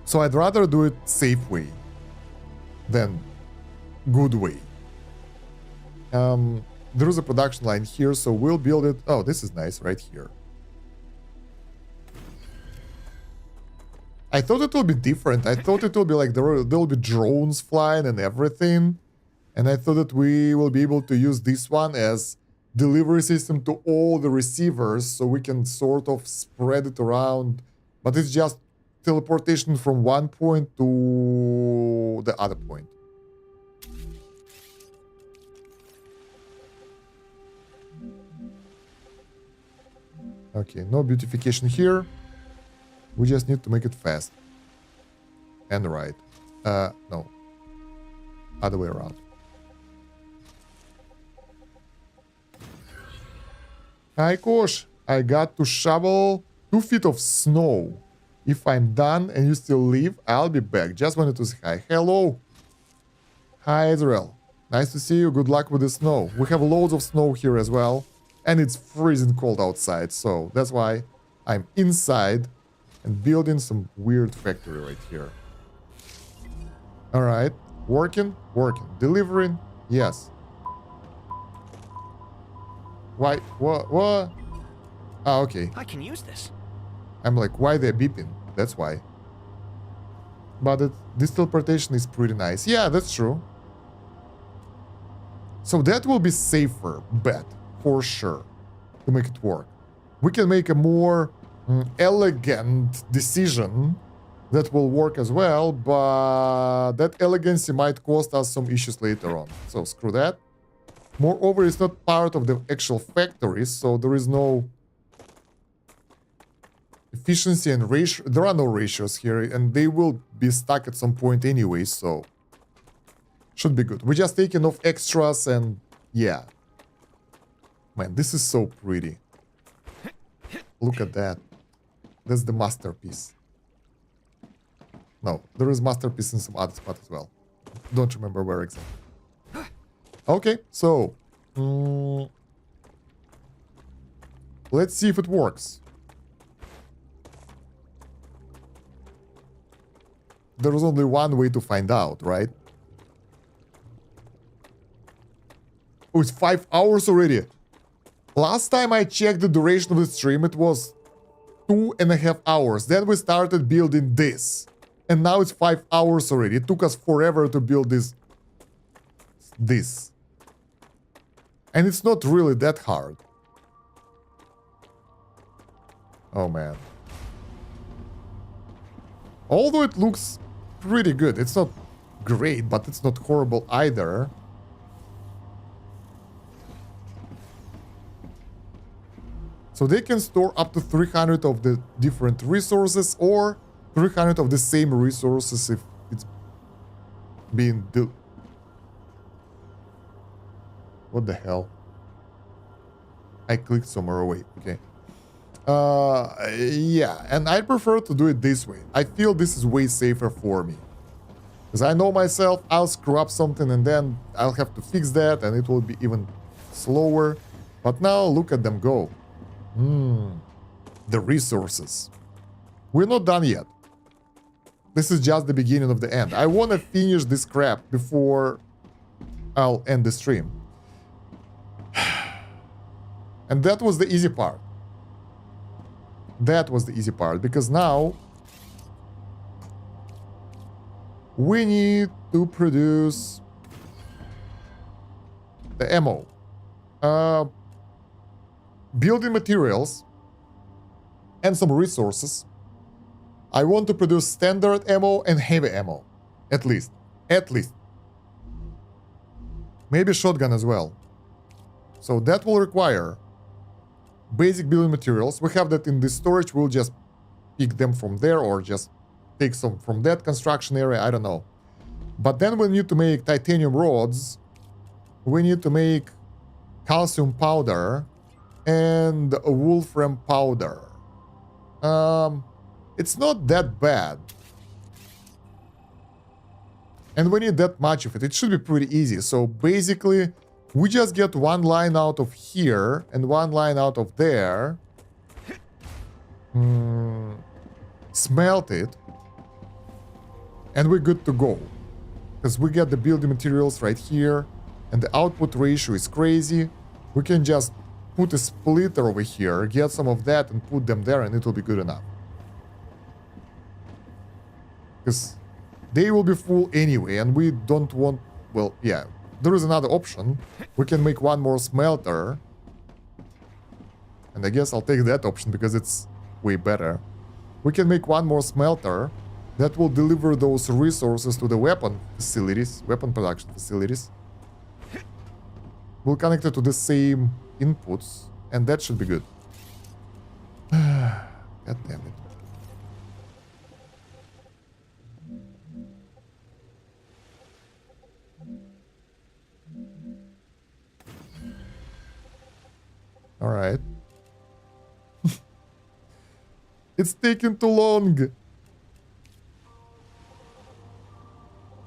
So I'd rather do it safe way than good way. There is a production line here, so we'll build it. Oh, this is nice right here. I thought it will be different. I thought it will be like there will be drones flying and everything. And I thought that we will be able to use this one as delivery system to all the receivers, so we can sort of spread it around. But it's just teleportation from one point to the other point. Okay, no beautification here. We just need to make it fast. And right. No. Other way around. Hi, Kosh. I got to shovel 2 feet of snow. If I'm done and you still leave, I'll be back. Just wanted to say hi. Hello. Hi, Israel. Nice to see you. Good luck with the snow. We have loads of snow here as well. And it's freezing cold outside. So that's why I'm inside and building some weird factory right here. All right. Working. Delivering. Yes. Why? What? Ah, okay. I can use this. I'm like, why they're beeping? That's why. But this teleportation is pretty nice. Yeah, that's true. So that will be safer bet, for sure, to make it work. We can make a more elegant decision that will work as well, but that elegancy might cost us some issues later on. So screw that. Moreover, it's not part of the actual factory, so there is no efficiency and ratio. There are no ratios here, and they will be stuck at some point anyway, so should be good. We're just taking off extras, and yeah. Man, this is so pretty. Look at that. That's the masterpiece. No, there is masterpiece in some other spot as well. Don't remember where exactly. Okay, so let's see if it works. There is only one way to find out, right? Oh, it's 5 hours already. Last time I checked the duration of the stream, it was 2.5 hours. Then we started building this. And now it's 5 hours already. It took us forever to build this. And it's not really that hard. Oh, man. Although it looks pretty good. It's not great, but it's not horrible either. So they can store up to 300 of the different resources or 300 of the same resources if it's being What the hell? I clicked somewhere away. Okay. Yeah, and I prefer to do it this way. I feel this is way safer for me. Because I know myself, I'll screw up something and then I'll have to fix that and it will be even slower. But now look at them go. The resources. We're not done yet. This is just the beginning of the end. I want to finish this crap before I'll end the stream. And that was the easy part. That was the easy part, because now we need to produce the ammo. Building materials and some resources. I want to produce standard ammo and heavy ammo. At least. At least. Maybe shotgun as well. So that will require basic building materials. We have that in the storage. We'll just pick them from there or just take some from that construction area. I don't know. But then we need to make titanium rods. We need to make calcium powder and wolfram powder. It's not that bad. And we need that much of it. It should be pretty easy. So basically, we just get one line out of here and one line out of there. Smelt it. And we're good to go. Because we get the building materials right here. And the output ratio is crazy. We can just put a splitter over here, get some of that and put them there and it will be good enough. Because they will be full anyway and we don't want... Well, yeah. There is another option. We can make one more smelter. And I guess I'll take that option because it's way better. We can make one more smelter that will deliver those resources to the weapon facilities, weapon production facilities. We'll connect it to the same inputs, and that should be good. God damn it. All right. It's taking too long.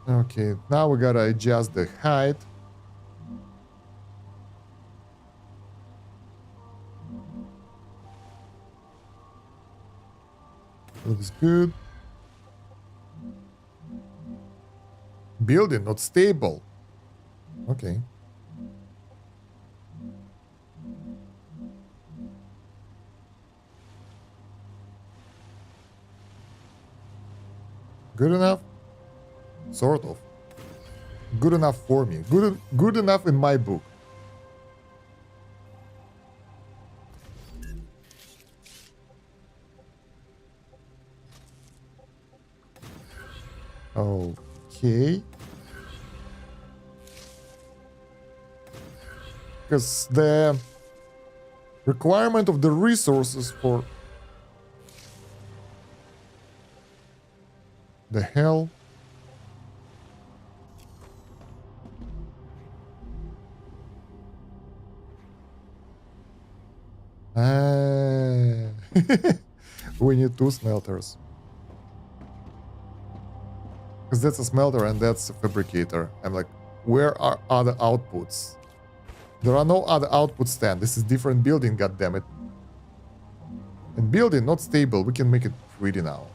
Okay, now we gotta adjust the height. Looks good. Building not stable. Okay. Good enough? Sort of. Good enough for me. Good enough in my book. Okay. Because the requirement of the resources for... The hell? We need two smelters. Because that's a smelter and that's a fabricator. I'm like, where are other outputs? There are no other outputs then. This is different building, goddammit. And building, not stable. We can make it pretty now.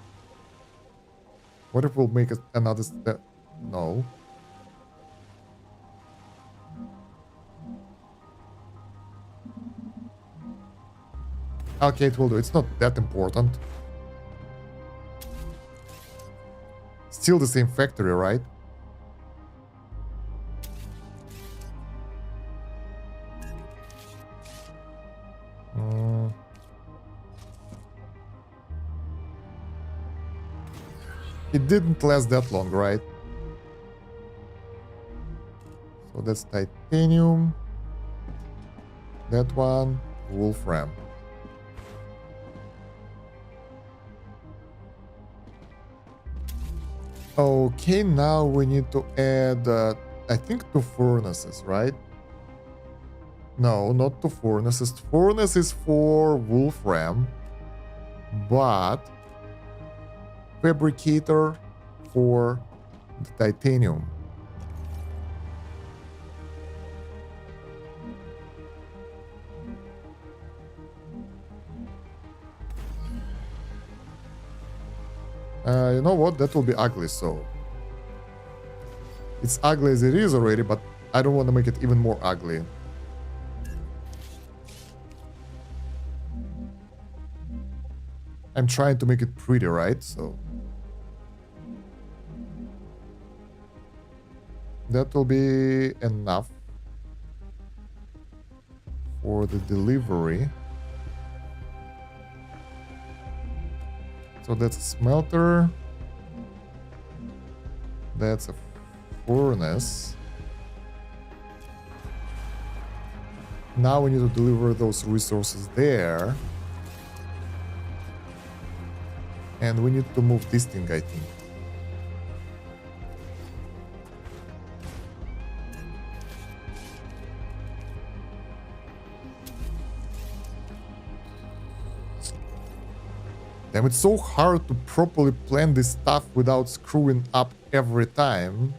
What if we'll make it another step? No. Okay, it will do. It's not that important. Still the same factory, right? It didn't last that long, right? So that's titanium. That one, wolfram. Okay, now we need to add, I think, 2 furnaces, right? No, not 2 furnaces. Furnace is for Wolfram, but fabricator for the titanium. You know what? That will be ugly, so... It's ugly as it is already, but I don't want to make it even more ugly. I'm trying to make it pretty, right? So... That will be enough for the delivery. So that's a smelter. That's a furnace. Now we need to deliver those resources there. And we need to move this thing, I think. Damn, it's so hard to properly plan this stuff without screwing up every time.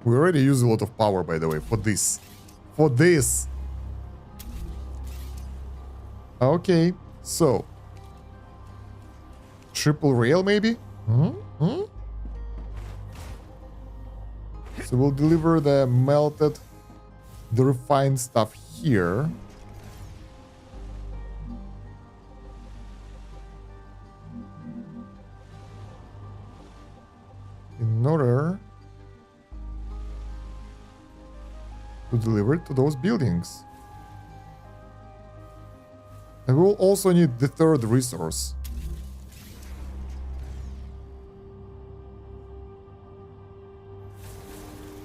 We already use a lot of power, by the way, for this. For this! Okay, so... Triple rail, maybe? So we'll deliver the melted, the refined stuff here. In order to deliver it to those buildings. And we'll also need the third resource.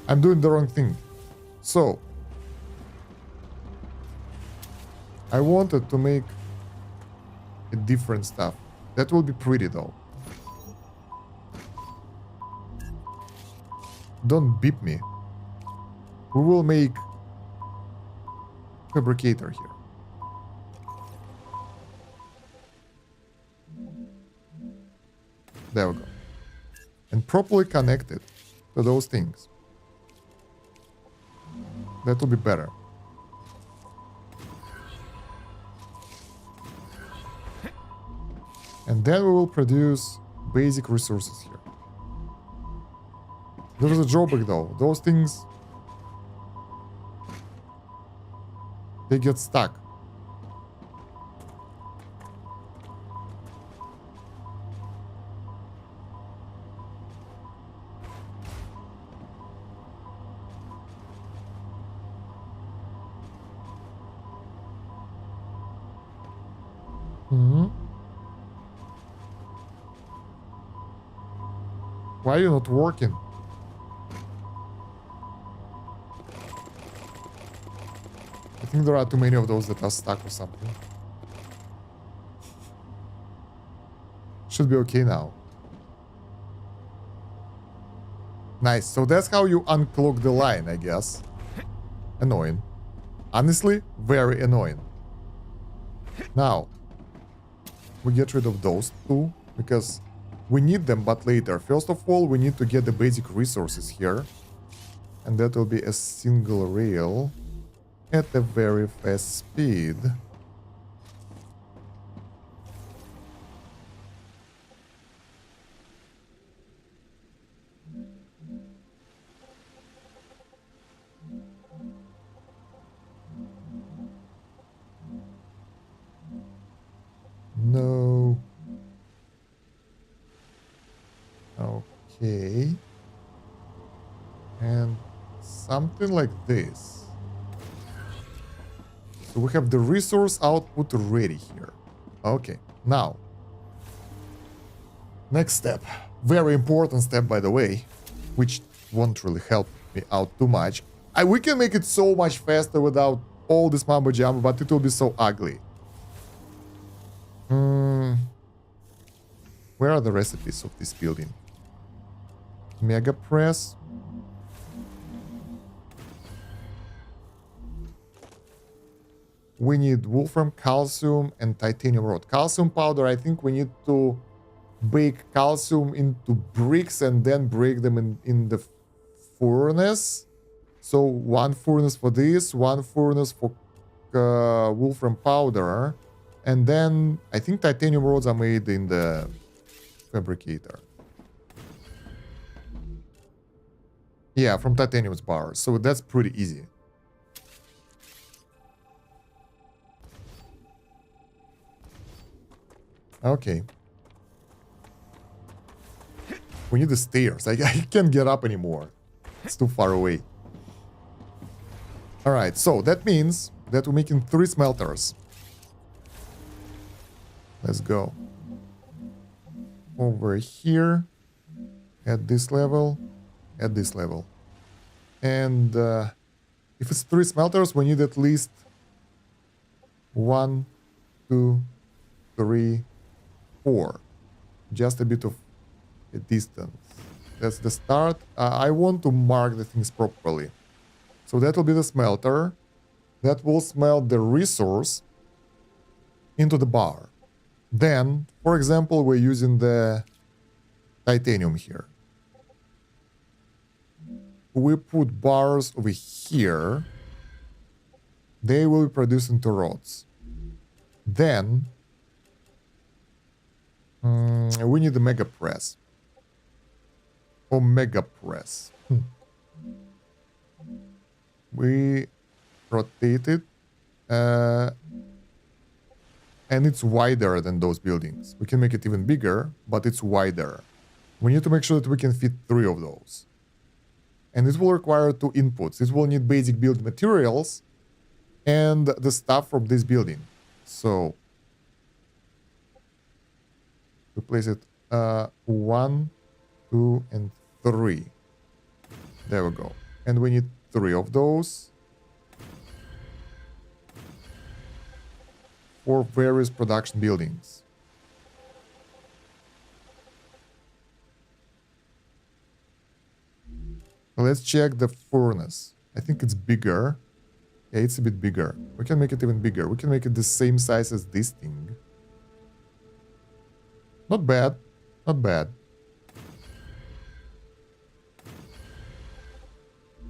I'm doing the wrong thing. So, I wanted to make a different stuff. That will be pretty though. Don't beep me. We will make fabricator here. There we go. And properly connect it to those things. That will be better. And then we will produce basic resources here. There is a drawback though. Those things, they get stuck. Why are you not working? I think there are too many of those that are stuck or something. Should be okay now. Nice. So that's how you unclog the line, I guess. Annoying. Honestly, very annoying. Now, we get rid of those two because we need them, but later. First of all, we need to get the basic resources here. And that will be a single rail at a very fast speed. No. Okay. And something like this. So we have the resource output ready here. Okay, now. Next step. Very important step, by the way, which won't really help me out too much. We can make it so much faster without all this mambo jumbo, but it will be so ugly. Where are the recipes of this building? Mega press. We need wolfram, calcium, and titanium rod. Calcium powder, I think we need to bake calcium into bricks and then break them in the furnace. So one furnace for this, one furnace for wolfram powder, and then I think titanium rods are made in the fabricator. Yeah, from titanium bars, so that's pretty easy. Okay. We need the stairs. I can't get up anymore. It's too far away. Alright, so that means that we're making 3 smelters. Let's go. Over here. At this level. At this level. And if it's 3 smelters, we need at least 1, 2, 3, 4. Just a bit of a distance. That's the start. I want to mark the things properly. So that will be the smelter. That will smelt the resource into the bar. Then, for example, we're using the titanium here. We put bars over here. They will be produced into rods. Then we need the mega press. Or mega press. We rotate it. And it's wider than those buildings. We can make it even bigger, but it's wider. We need to make sure that we can fit 3 of those. And this will require 2 inputs. This will need basic build materials and the stuff from this building. So we place it 1, 2, and 3. There we go. And we need 3 of those for various production buildings. Let's check the furnace. I think it's bigger. Yeah, it's a bit bigger. We can make it even bigger. We can make it the same size as this thing. Not bad. Not bad.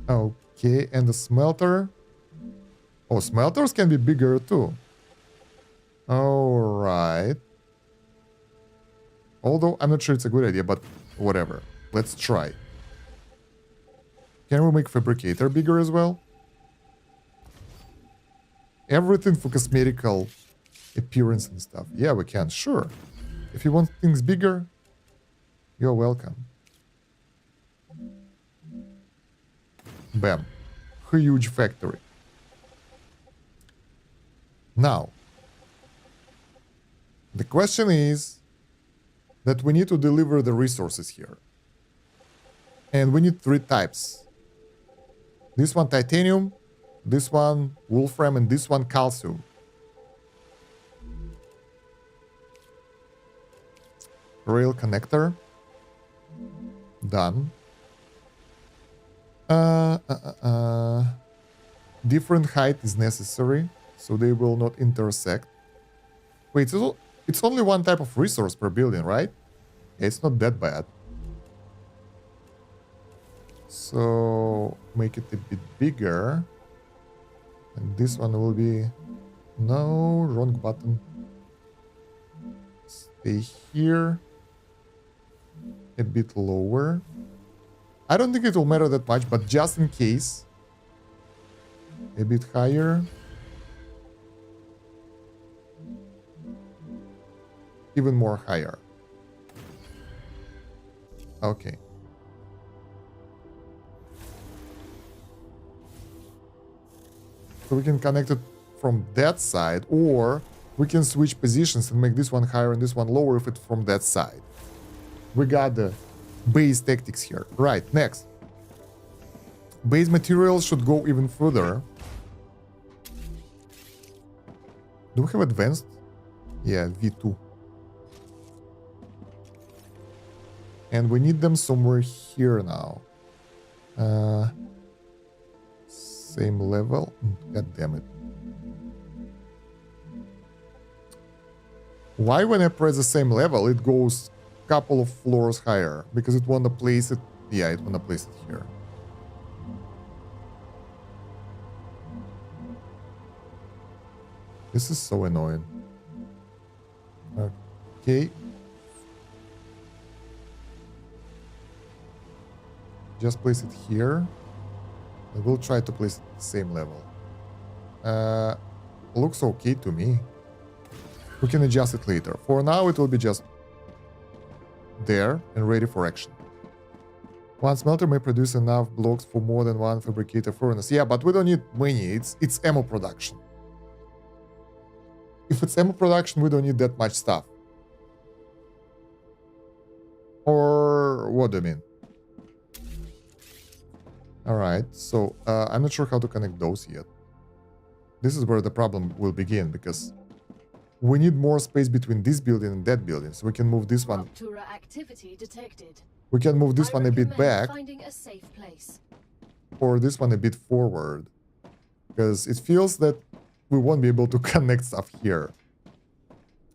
Okay, and the smelter. Oh, smelters can be bigger too. Alright. Although I'm not sure it's a good idea, but whatever. Let's try. Can we make fabricator bigger as well? Everything for cosmetical appearance and stuff. Yeah, we can, sure. If you want things bigger, you're welcome. Bam. Huge factory. Now, the question is that we need to deliver the resources here. And we need 3 types. This one titanium, this one wolfram, and this one calcium. Rail connector. Done. Different height is necessary, so they will not intersect. Wait, it's only one type of resource per building, right? Yeah, it's not that bad. So make it a bit bigger. And this one will be... No, wrong button. Stay here. A bit lower. I don't think it will matter that much, but just in case. A bit higher. Even more higher. Okay. So we can connect it from that side, or we can switch positions and make this one higher and this one lower if it's from that side. We got the base tactics here. Right, next. Base materials should go even further. Do we have advanced? Yeah, V2. And we need them somewhere here now. Same level. God damn it. Why when I press the same level, it goes a couple of floors higher? Because it wanna place it... Yeah, it wanna place it here. This is so annoying. Okay. Just place it here. I will try to place it at the same level. Looks okay to me. We can adjust it later. For now, it will be just there and ready for action. One smelter may produce enough blocks for more than one fabricator furnace. Yeah, but we don't need many. It's ammo production. If it's ammo production, we don't need that much stuff. Or what do you mean? Alright, so I'm not sure how to connect those yet. This is where the problem will begin, because we need more space between this building and that building, so we can move this one. Activity detected. We can move this one a bit back, finding a safe place. or this one a bit forward, because it feels that we won't be able to connect stuff here.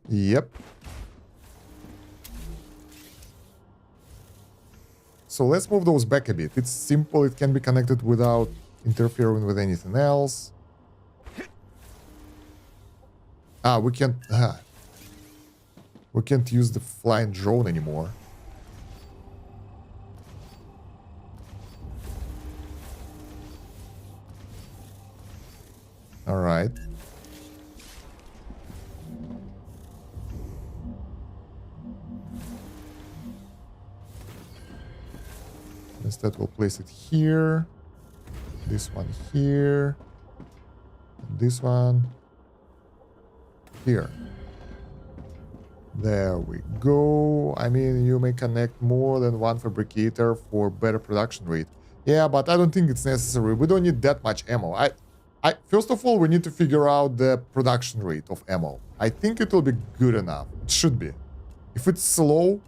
Yep. So let's move those back a bit. It's simple, it can be connected without interfering with anything else. We can't... we can't use the flying drone anymore. Alright. Instead, we'll place it here. This one here. And this one here. There we go. I mean, you may connect more than one fabricator for better production rate. Yeah, but I don't think it's necessary. We don't need that much ammo. First of all, we need to figure out the production rate of ammo. I think it will be good enough. It should be. If it's slow,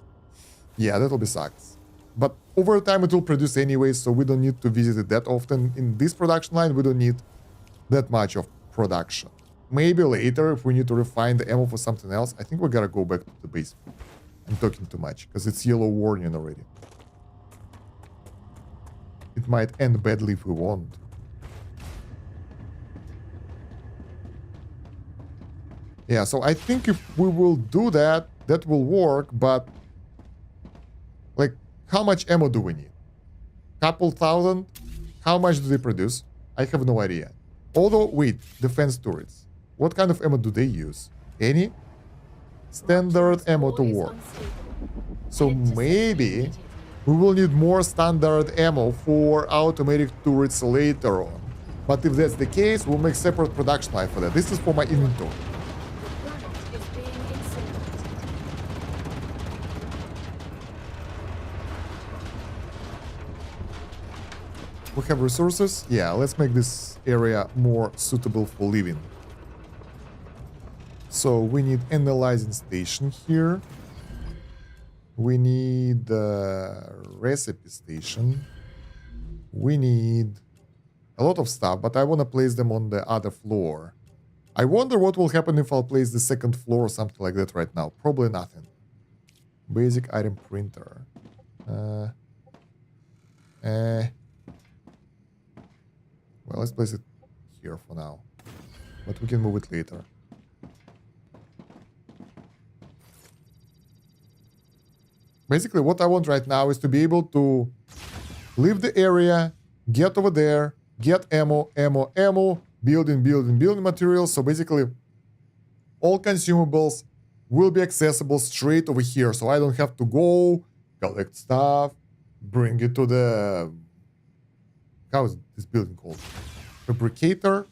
yeah, that'll be sucks. But over time, it will produce anyway, so we don't need to visit it that often. In this production line, we don't need that much of production. Maybe later, if we need to refine the ammo for something else, I think we gotta go back to the base. I'm talking too much, because it's yellow warning already. It might end badly if we won't. Yeah, so I think if we will do that, that will work, but... like, how much ammo do we need? Couple thousand? How much do they produce? I have no idea. Although, wait, defense turrets. What kind of ammo do they use? Any? Standard ammo to work. So maybe we will need more standard ammo for automatic turrets later on. But if that's the case, we'll make separate production line for that. This is for my inventory. We have resources? Yeah, let's make this area more suitable for living. So we need analyzing station here. We need recipe station. We need a lot of stuff, but I want to place them on the other floor. I wonder what will happen if I'll place the second floor or something like that right now. Probably nothing. Basic item printer. Well, let's place it here for now. But we can move it later. Basically, what I want right now is to be able to leave the area, get over there, get ammo, building materials. So basically, all consumables will be accessible straight over here. So I don't have to go, collect stuff, bring it to the... how is this building called? Fabricator,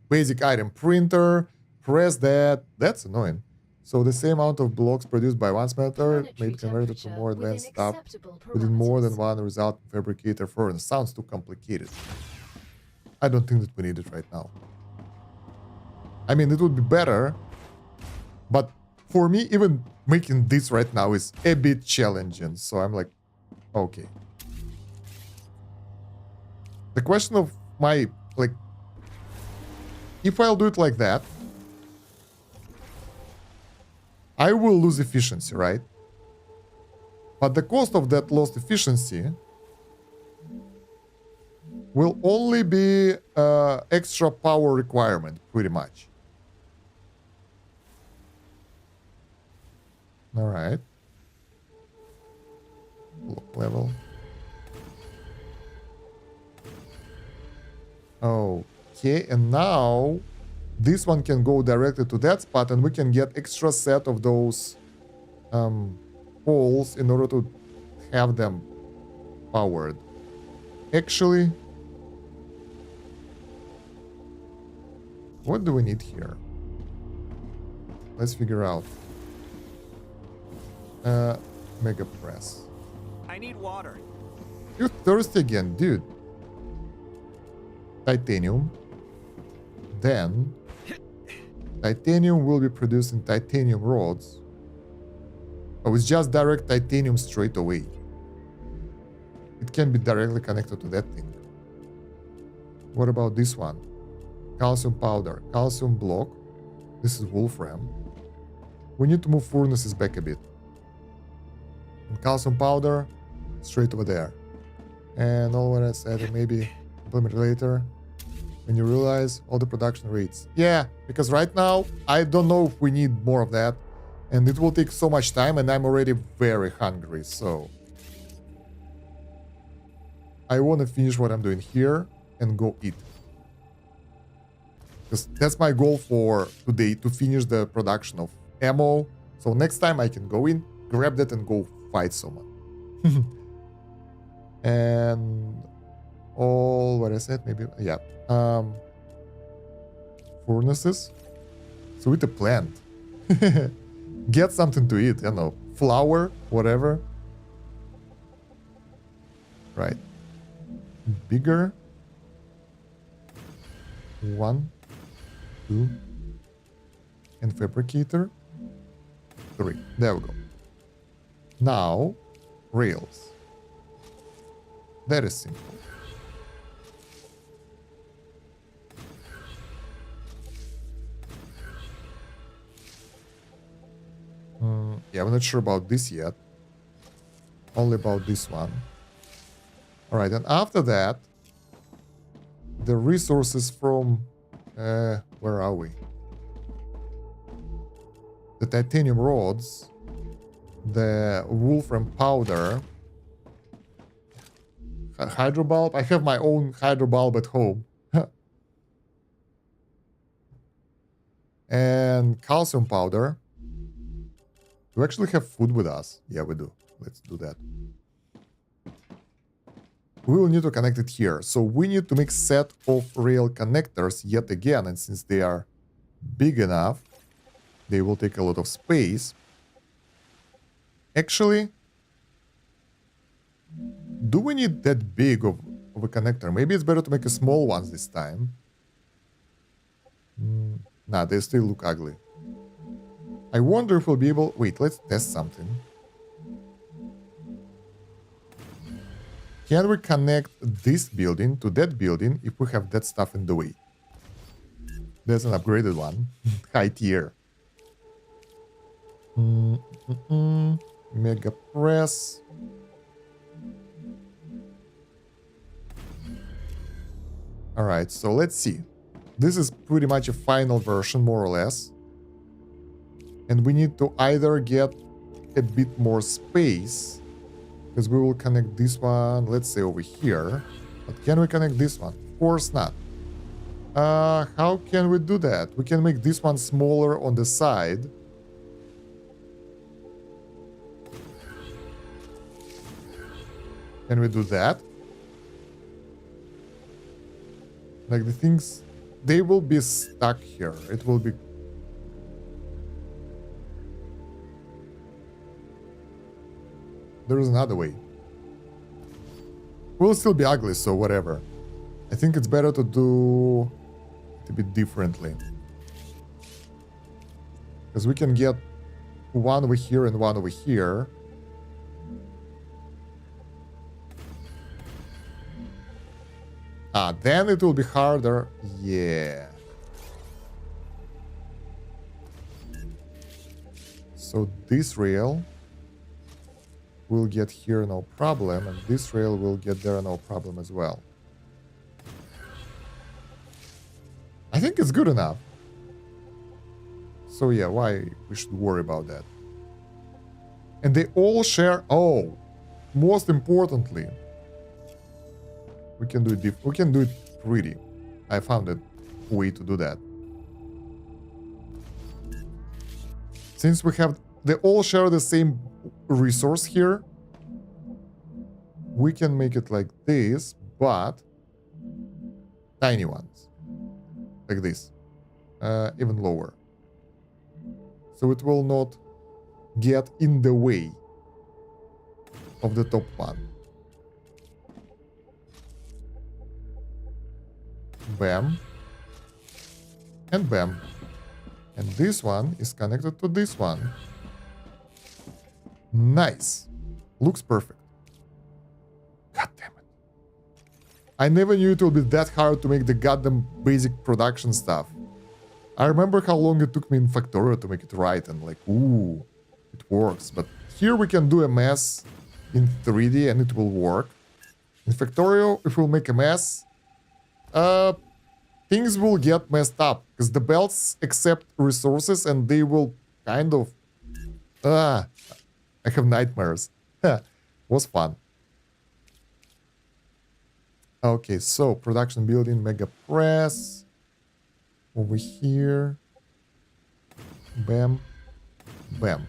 basic item printer, press that. That's annoying. So the same amount of blocks produced by one smelter may be converted to more advanced stuff within more than one result fabricator furnace. Sounds too complicated. I don't think that we need it right now. I mean, it would be better, but for me, even making this right now is a bit challenging. So I'm like, okay. The question of my, like, if I'll do it like that, I will lose efficiency, right? But the cost of that lost efficiency will only be extra power requirement, pretty much. All right. Block level. Okay, and now this one can go directly to that spot, and we can get extra set of those poles in order to have them powered. Actually, what do we need here? Let's figure out. Mega press. I need water. You're thirsty again, dude. Titanium. Then titanium will be produced in titanium rods. Oh, it's just direct titanium straight away. It can be directly connected to that thing. What about this one? Calcium powder, calcium block. This is wolfram. We need to move furnaces back a bit. And calcium powder, straight over there. And all what I said, maybe implement later. When you realize all the production rates. Yeah, because right now, I don't know if we need more of that. And it will take so much time, and I'm already very hungry, so... I want to finish what I'm doing here and go eat. Because that's my goal for today, to finish the production of ammo. So next time I can go in, grab that, and go fight someone. And... all what I said, maybe... yeah. Furnaces. So with the plant. Get something to eat, you know. Flour, whatever. Right. Bigger. 1, 2. And fabricator. 3. There we go. Now, rails. That is simple. Yeah, I'm not sure about this yet. Only about this one. Alright, and after that, the resources from... where are we? The titanium rods, the wolfram powder, hydro bulb. I have my own hydro bulb at home. And calcium powder. Do we actually have food with us? Yeah, we do. Let's do that. We will need to connect it here. So we need to make set of rail connectors yet again. And since they are big enough, they will take a lot of space. Actually, do we need that big of a connector? Maybe it's better to make a small ones this time. Nah, they still look ugly. I wonder if we'll be able... wait, let's test something. Can we connect this building to that building if we have that stuff in the way? That's an upgraded one. High tier. Mega press. Alright, so let's see. This is pretty much a final version, more or less. And we need to either get a bit more space, because we will connect this one, let's say over here. But can we connect this one? Of course not. How can we do that? We can make this one smaller on the side. Can we do that? Like the things, they will be stuck here. It will be... there is another way. Will still be ugly, so whatever. I think it's better to do it a bit differently. Because we can get one over here and one over here. Ah, then it will be harder. Yeah. So this rail will get here no problem, and this rail will get there no problem as well. I think it's good enough. So yeah, why we should worry about that? And they all share. Oh, most importantly, we can do it. We can do it pretty. I found a way to do that. Since we have, they all share the same resource here, we can make it like this, but tiny ones, like this, even lower. So it will not get in the way of the top one. Bam. And bam. And this one is connected to this one. Nice. Looks perfect. God damn it. I never knew it would be that hard to make the goddamn basic production stuff. I remember how long it took me in Factorio to make it right, and like, ooh, it works. But here we can do a mess in 3D and it will work. In Factorio, if we'll make a mess, things will get messed up, because the belts accept resources and they will kind of... I have nightmares. Was fun. Okay, so production building, mega press. Over here. Bam. Bam.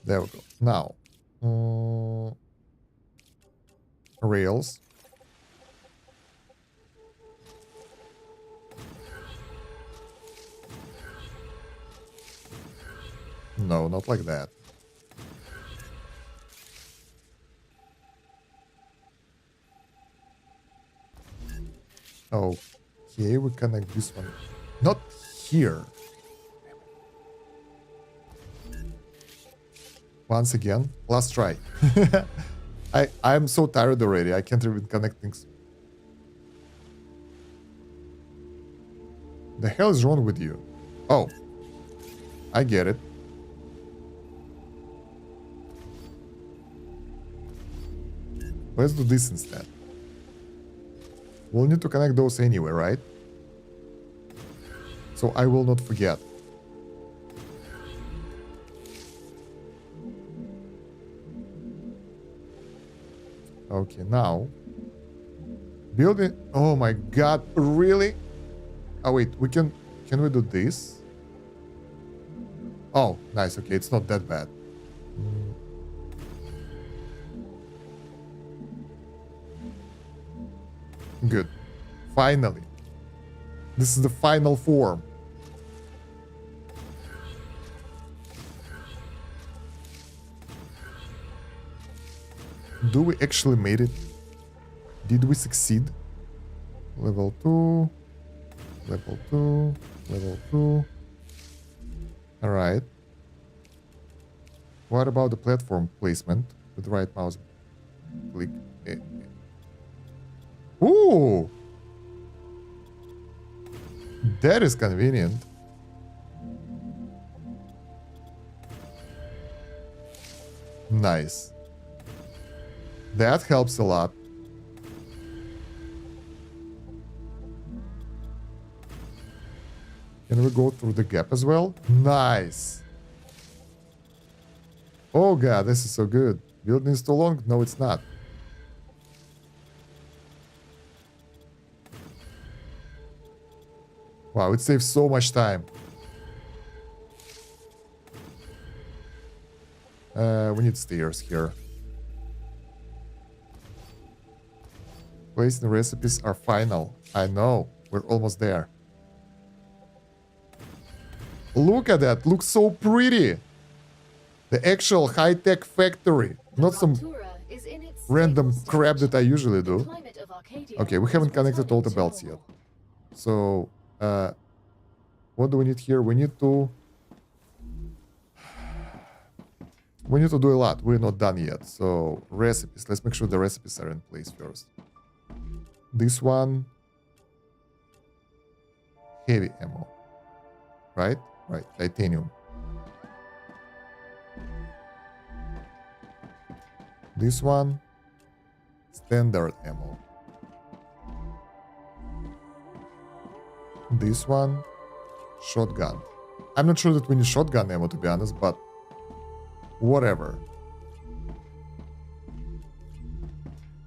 There we go. Now. Rails. No, not like that. Okay, we connect this one. Not here. Once again, last try. I'm so tired already. I can't even connect things. The hell is wrong with you? Oh, I get it. Let's do this instead. We'll need to connect those anyway, right? So I will not forget. Okay, now. Building. Oh my god, really? Oh wait, we can we do this? Oh, nice, okay, it's not that bad. Good. Finally. This is the final form. Do we actually made it? Did we succeed? Level 2. Level 2. Level 2. Alright. What about the platform placement with the right mouse click? Ooh! That is convenient. Nice. That helps a lot. Can we go through the gap as well? Nice. Oh god, this is so good. Building is too long? No, it's not. Wow, it saves so much time. We need stairs here. Placing recipes are final. I know. We're almost there. Look at that. Looks so pretty. The actual high-tech factory. Not some random crap that I usually do. Okay, we haven't connected all the belts yet. So, what do we need here? We need to We need to do a lot. We're not done yet. So recipes. Let's make sure the recipes are in place first. This one. Heavy ammo. Right? Right. Titanium. This one. Standard ammo. This one. Shotgun. I'm not sure that we need shotgun ammo, to be honest, but whatever.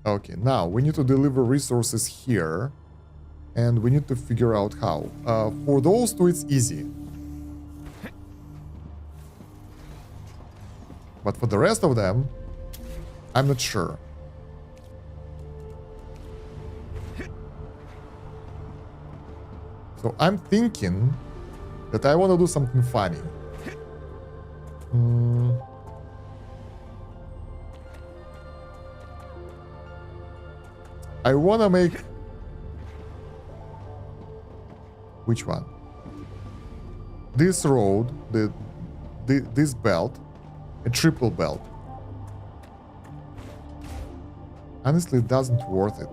Okay, now we need to deliver resources here, and we need to figure out how. For those two, it's easy. But for the rest of them, I'm not sure. So I'm thinking that I want to do something funny. I want to make... Which one? This road, this belt, a triple belt. Honestly, it doesn't worth it.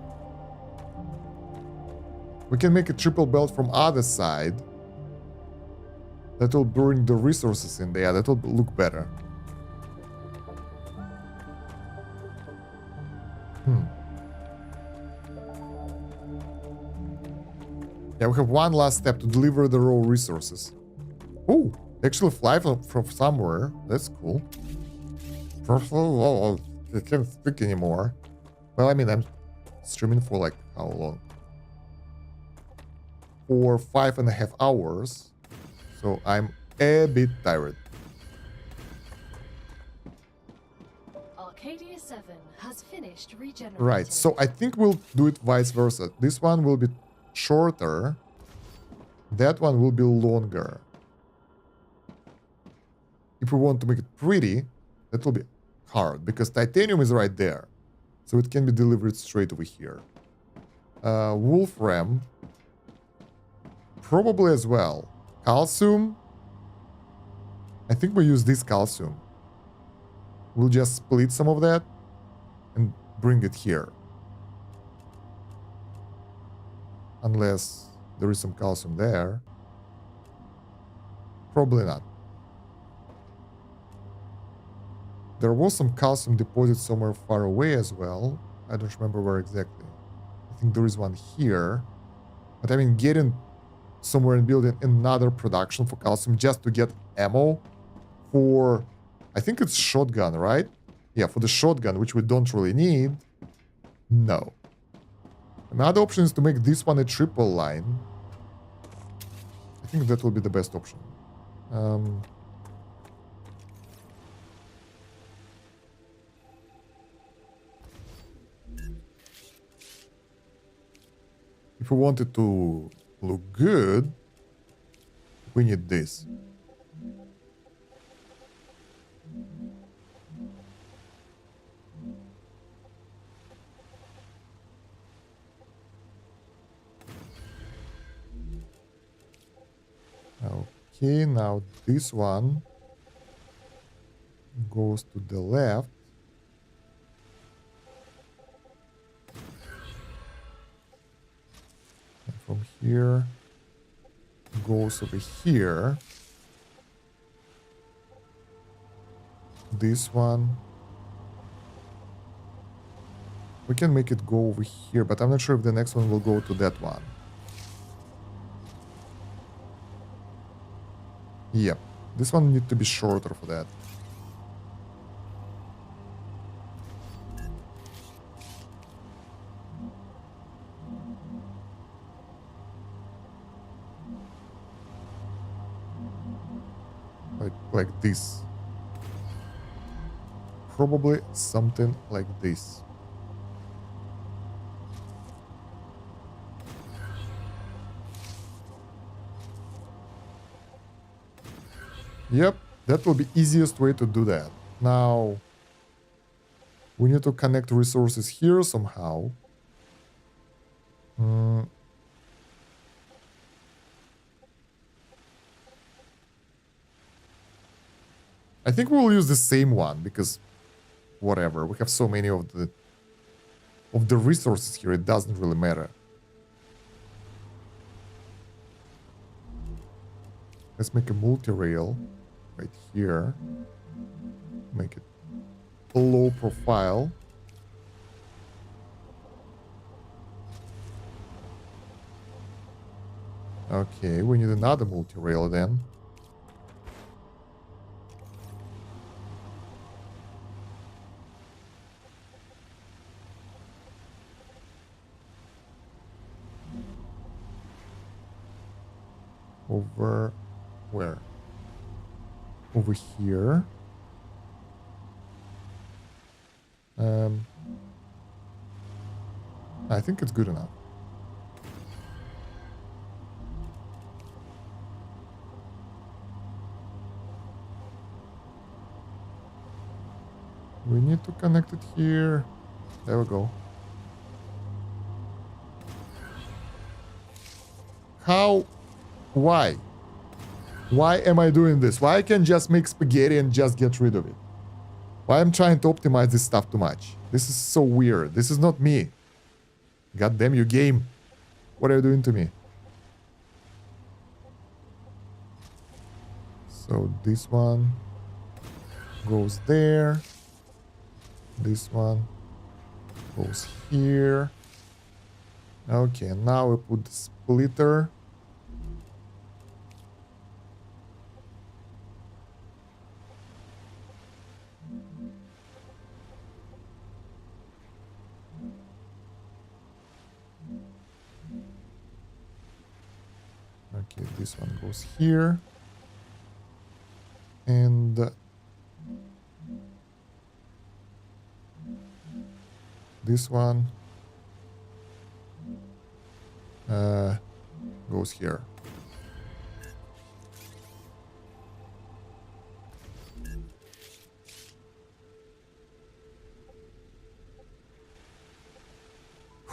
We can make a triple belt from other side. That will bring the resources in there. That will look better. Yeah, we have one last step to deliver the raw resources. Oh, actually fly from somewhere. That's cool. Oh, I can't speak anymore. Well, I mean, I'm streaming for like how long? For 5.5 hours. So I'm a bit tired. Arcadia 7 has finished regenerating. Right, so I think we'll do it vice versa. This one will be shorter. That one will be longer. If we want to make it pretty, that will be hard because titanium is right there. So it can be delivered straight over here. Wolfram. Probably as well. Calcium. I think we use this calcium. We'll just split some of that and bring it here. Unless there is some calcium there. Probably not. There was some calcium deposit somewhere far away as well. I don't remember where exactly. I think there is one here. But I mean, getting somewhere and building another production for calcium just to get ammo for, I think it's shotgun, right? Yeah, for the shotgun, which we don't really need. No. Another option is to make this one a triple line. I think that will be the best option. If we want it to look good, we need this. Okay, now this one goes to the left. And from here goes over here. This one. We can make it go over here, but I'm not sure if the next one will go to that one. Yep, this one needs to be shorter for that. Like this. Probably something like this. Yep, that will be easiest way to do that. Now, we need to connect resources here somehow. I think we'll use the same one because whatever. We have so many of the resources here. It doesn't really matter. Let's make a multi-rail right here. Make it low profile. Okay, we need another multi-rail then. Over where? Over here. I think it's good enough. We need to connect it here. There we go. How? Why? Why am I doing this? Why I can't just make spaghetti and just get rid of it? Why I'm trying to optimize this stuff too much? This is so weird. This is not me. God damn you, game. What are you doing to me? So this one goes there. This one goes here. Okay, now we put the splitter. Okay, this one goes here. And this one goes here.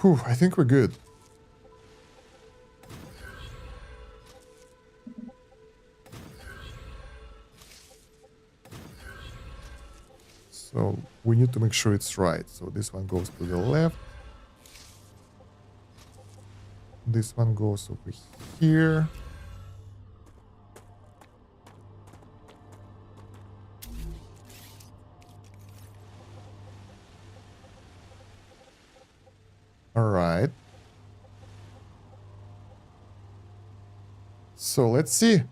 Whew, I think we're good. So we need to make sure it's right. So this one goes to the left. This one goes over here. All right. So let's see.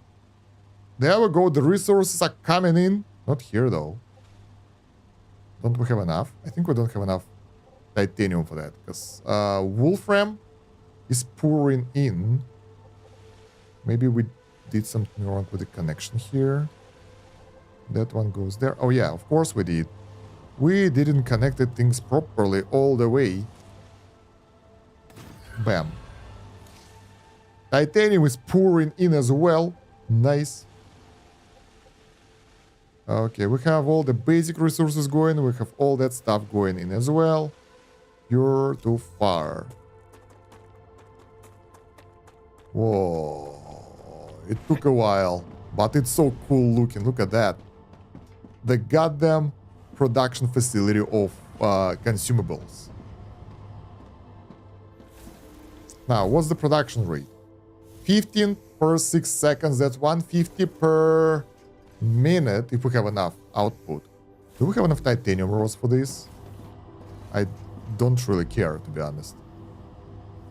There we go. The resources are coming in. Not here though. Don't we have enough? I think we don't have enough titanium for that because Wolfram is pouring in. Maybe we did something wrong with the connection here. That one goes there. Oh yeah, of course we did. We didn't connect the things properly all the way. Bam. Titanium is pouring in as well. Nice. Okay, we have all the basic resources going. We have all that stuff going in as well. You're too far. Whoa. It took a while, but it's so cool looking. Look at that. The goddamn production facility of consumables. Now, what's the production rate? 15 per 6 seconds. That's 150 per minute if we have enough output. Do we have enough titanium rods for this? I don't really care, to be honest.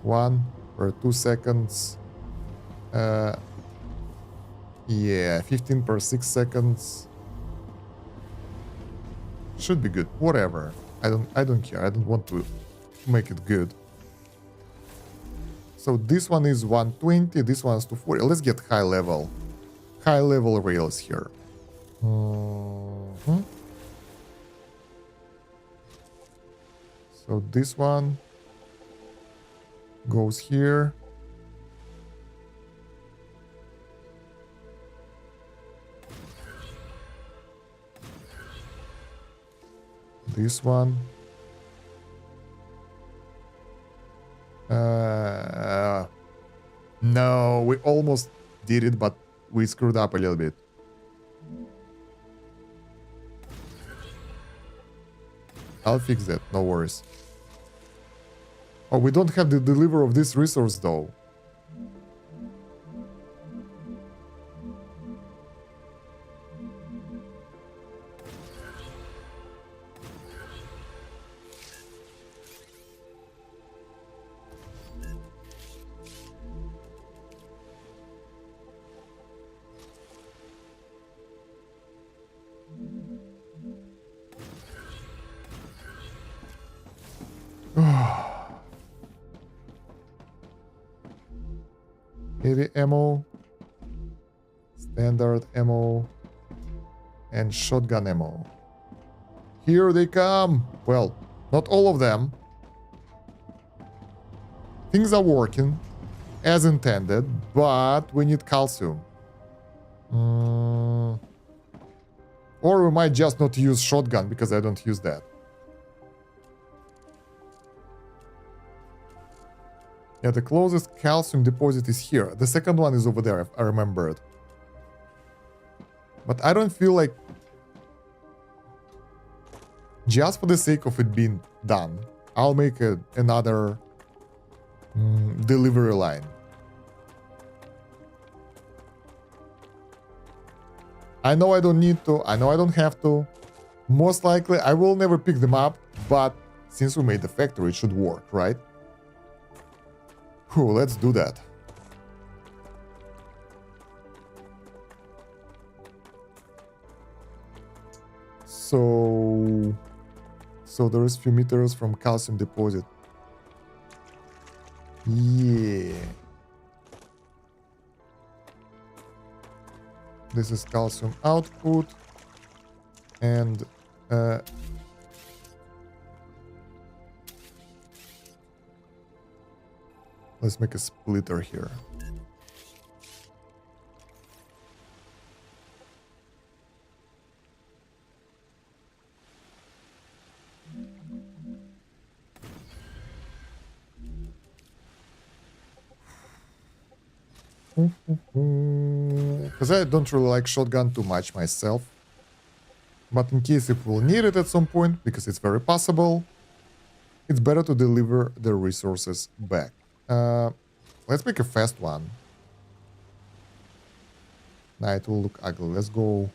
1 per 2 seconds. Yeah, 15 per 6 seconds. Should be good. Whatever. I don't care. I don't want to make it good. So this one is 120, this one is 240. Let's get high level rails here. So this one goes here. This one. No, we almost did it, but we screwed up a little bit. I'll fix that, no worries. Oh, we don't have the deliver of this resource though. Heavy ammo, standard ammo, and shotgun ammo. Here they come! Well, not all of them. Things are working as intended, but we need calcium. Or we might just not use shotgun because I don't use that. Yeah, the closest calcium deposit is here. The second one is over there, I remembered. But I don't feel like... Just for the sake of it being done, I'll make another delivery line. I know I don't need to, I know I don't have to. Most likely I will never pick them up, but since we made the factory, it should work, right? Whew, let's do that. So there is few meters from calcium deposit. Yeah. This is calcium output. And let's make a splitter here. Because I don't really like shotgun too much myself. But in case if we'll need it at some point, because it's very possible, it's better to deliver the resources back. Let's make a fast one. Nah, it will look ugly. Let's go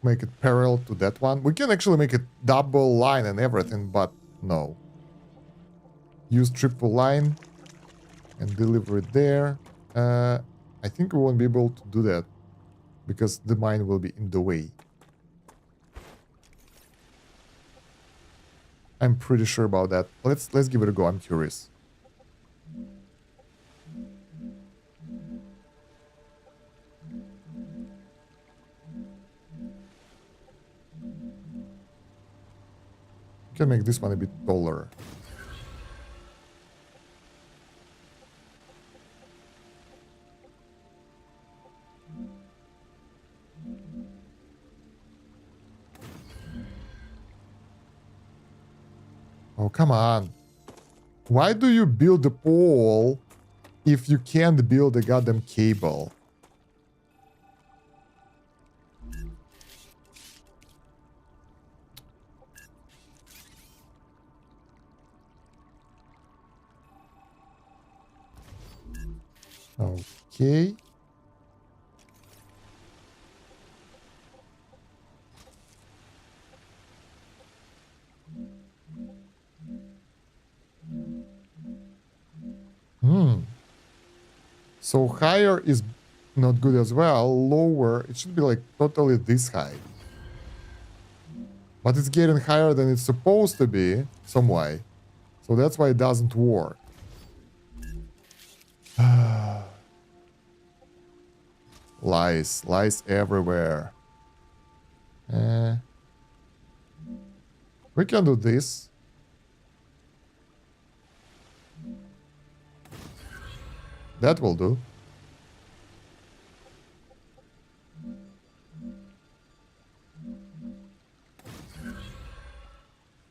make it parallel to that one. We can actually make it double line and everything, but no. Use triple line and deliver it there. I think we won't be able to do that because the mine will be in the way. I'm pretty sure about that. Let's give it a go. I'm curious. Can make this one a bit taller. Oh, come on. Why do you build a pole if you can't build a goddamn cable? Okay. So higher is not good as well. Lower, it should be like totally this high. But it's getting higher than it's supposed to be, some way. So that's why it doesn't work. Lies everywhere. We can do this. That will do.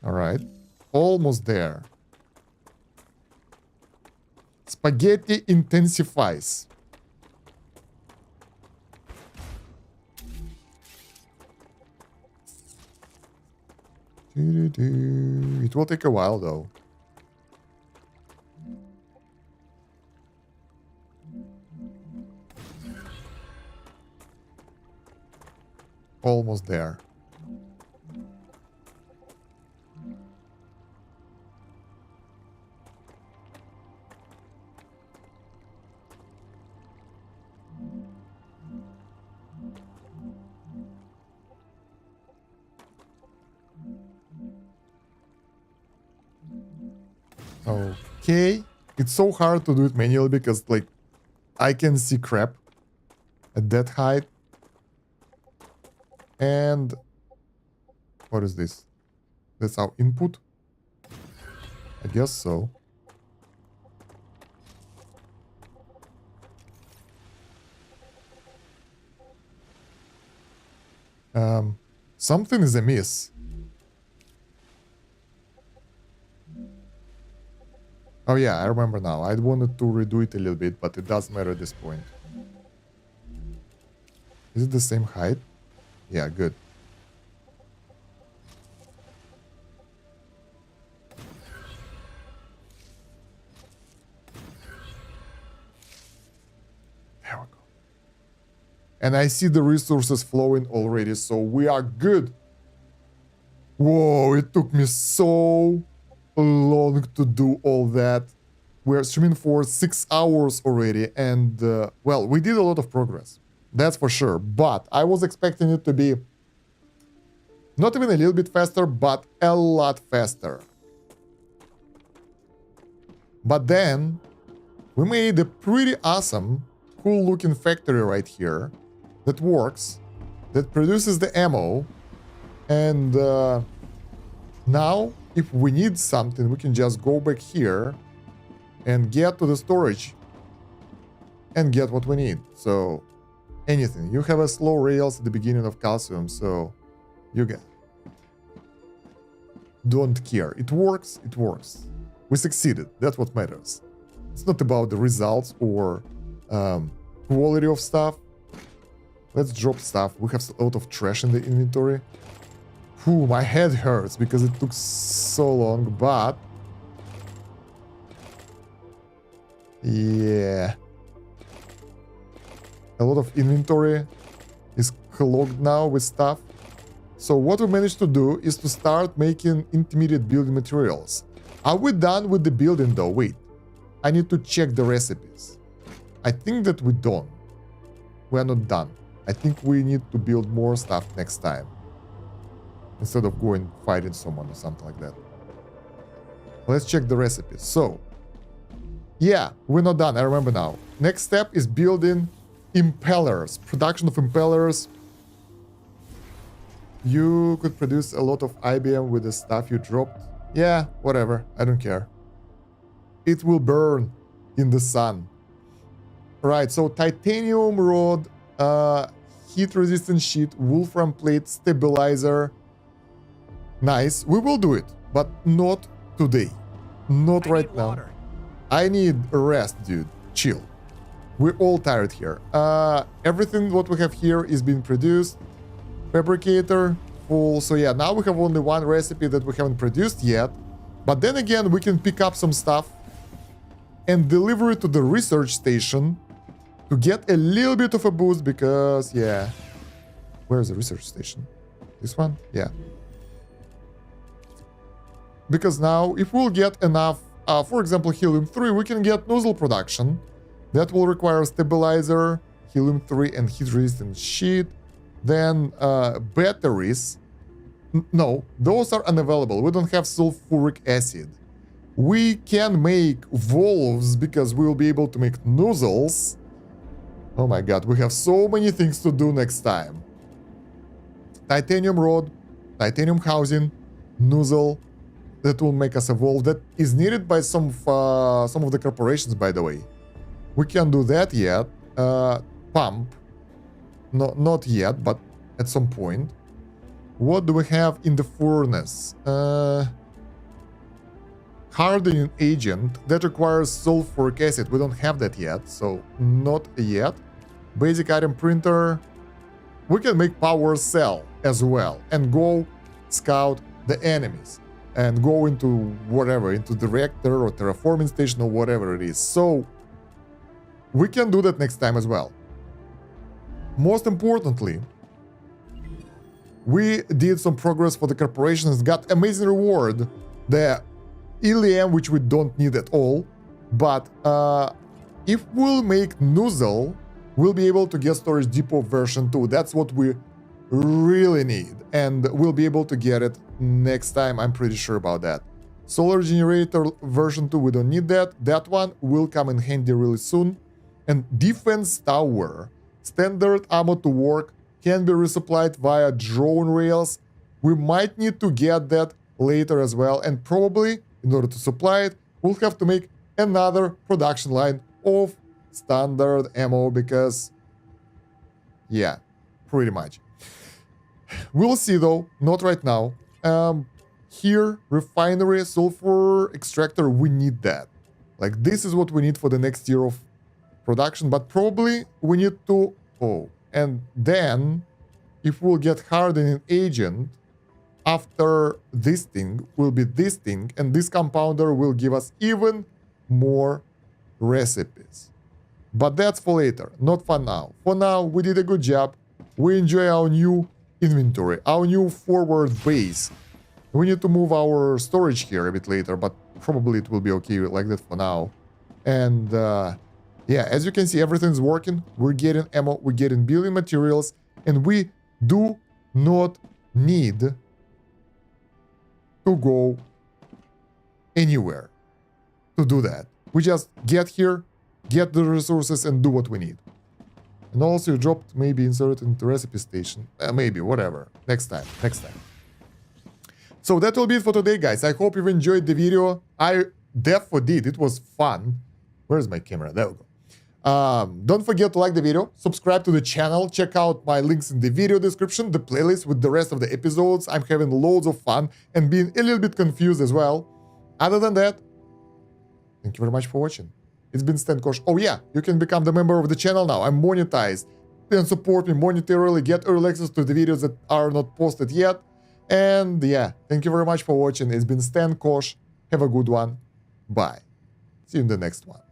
All right. Almost there. Spaghetti intensifies. It will take a while though. Almost there. Okay, it's so hard to do it manually because like I can see crap at that height. And what is this? That's our input? I guess so. Something is amiss. Oh yeah, I remember now. I wanted to redo it a little bit, but it doesn't matter at this point. Is it the same height? Yeah, good. There we go. And I see the resources flowing already, so we are good. Whoa, it took me so long to do all that. We're streaming for 6 hours already, and well, we did a lot of progress. That's for sure, but I was expecting it to be not even a little bit faster, but a lot faster. But then we made a pretty awesome, cool looking factory right here that works, that produces the ammo, and now if we need something, we can just go back here and get to the storage and get what we need. So anything. You have a slow rails at the beginning of calcium, so you get. Don't care. It works, it works. We succeeded. That's what matters. It's not about the results or quality of stuff. Let's drop stuff. We have a lot of trash in the inventory. Whew, my head hurts because it took so long, but yeah. A lot of inventory is clogged now with stuff. So what we managed to do is to start making intermediate building materials. Are we done with the building though? Wait, I need to check the recipes. I think that we don't. We are not done. I think we need to build more stuff next time. Instead of going fighting someone or something like that. Let's check the recipes. So, yeah, we're not done. I remember now. Next step is building impellers. Production of impellers. You could produce a lot of IBM with the stuff you dropped. Yeah, whatever. I don't care. It will burn in the sun. Right, so titanium rod, heat-resistant sheet, wolfram plate, stabilizer. Nice. We will do it, but not today. Not right now. Water. I need a rest, dude. Chill. We're all tired here. Everything what we have here is being produced. Fabricator, full. So yeah, now we have only one recipe that we haven't produced yet. But then again, we can pick up some stuff and deliver it to the research station to get a little bit of a boost because, yeah. Where is the research station? This one? Yeah. Because now, if we'll get enough, for example, helium-3, we can get nozzle production. That will require stabilizer, helium-3, and heat-resistant sheet. Then batteries. No, those are unavailable. We don't have sulfuric acid. We can make valves because we will be able to make nozzles. Oh my god, we have so many things to do next time. Titanium rod, titanium housing, nozzle. That will make us evolve. That is needed by some of the corporations, by the way. We can't do that yet. Pump. No, not yet, but at some point. What do we have in the furnace? Hardening agent. That requires sulfuric acid. We don't have that yet, so not yet. Basic item printer. We can make power cell as well. And go scout the enemies and go into whatever, into the reactor or terraforming station or whatever it is. So we can do that next time as well. Most importantly, we did some progress for the corporations, got amazing reward, the Ilium, which we don't need at all, but if we'll make Nozzle, we'll be able to get Storage Depot version 2. That's what we really need, and we'll be able to get it next time, I'm pretty sure about that. Solar Generator version 2, we don't need that. That one will come in handy really soon. And Defense Tower, standard ammo to work, can be resupplied via drone rails. We might need to get that later as well, and probably in order to supply it, we'll have to make another production line of standard ammo because, yeah, pretty much. We'll see though, not right now. Here, refinery, sulfur extractor, we need that. Like, this is what we need for the next year of production, but probably we need to... Oh, and then, if we'll get hardening agent, after this thing will be this thing, and this compounder will give us even more recipes. But that's for later, not for now. For now, we did a good job. We enjoy our new inventory, our new forward base. We need to move our storage here a bit later, but probably it will be okay like that for now. And yeah, as you can see, everything's working. We're getting ammo, we're getting building materials, and we do not need to go anywhere to do that. We just get here, get the resources, and do what we need. And also you dropped maybe insert into recipe station. Maybe, whatever. Next time. So that will be it for today, guys. I hope you've enjoyed the video. I definitely did. It was fun. Where's my camera? There we go. Don't forget to like the video, subscribe to the channel, check out my links in the video description, the playlist with the rest of the episodes. I'm having loads of fun and being a little bit confused as well. Other than that, thank you very much for watching. It's been Stan Kosh. Oh yeah, you can become the member of the channel now. I'm monetized. And support me monetarily, get early access to the videos that are not posted yet. And yeah, thank you very much for watching. It's been Stan Kosh. Have a good one. Bye. See you in the next one.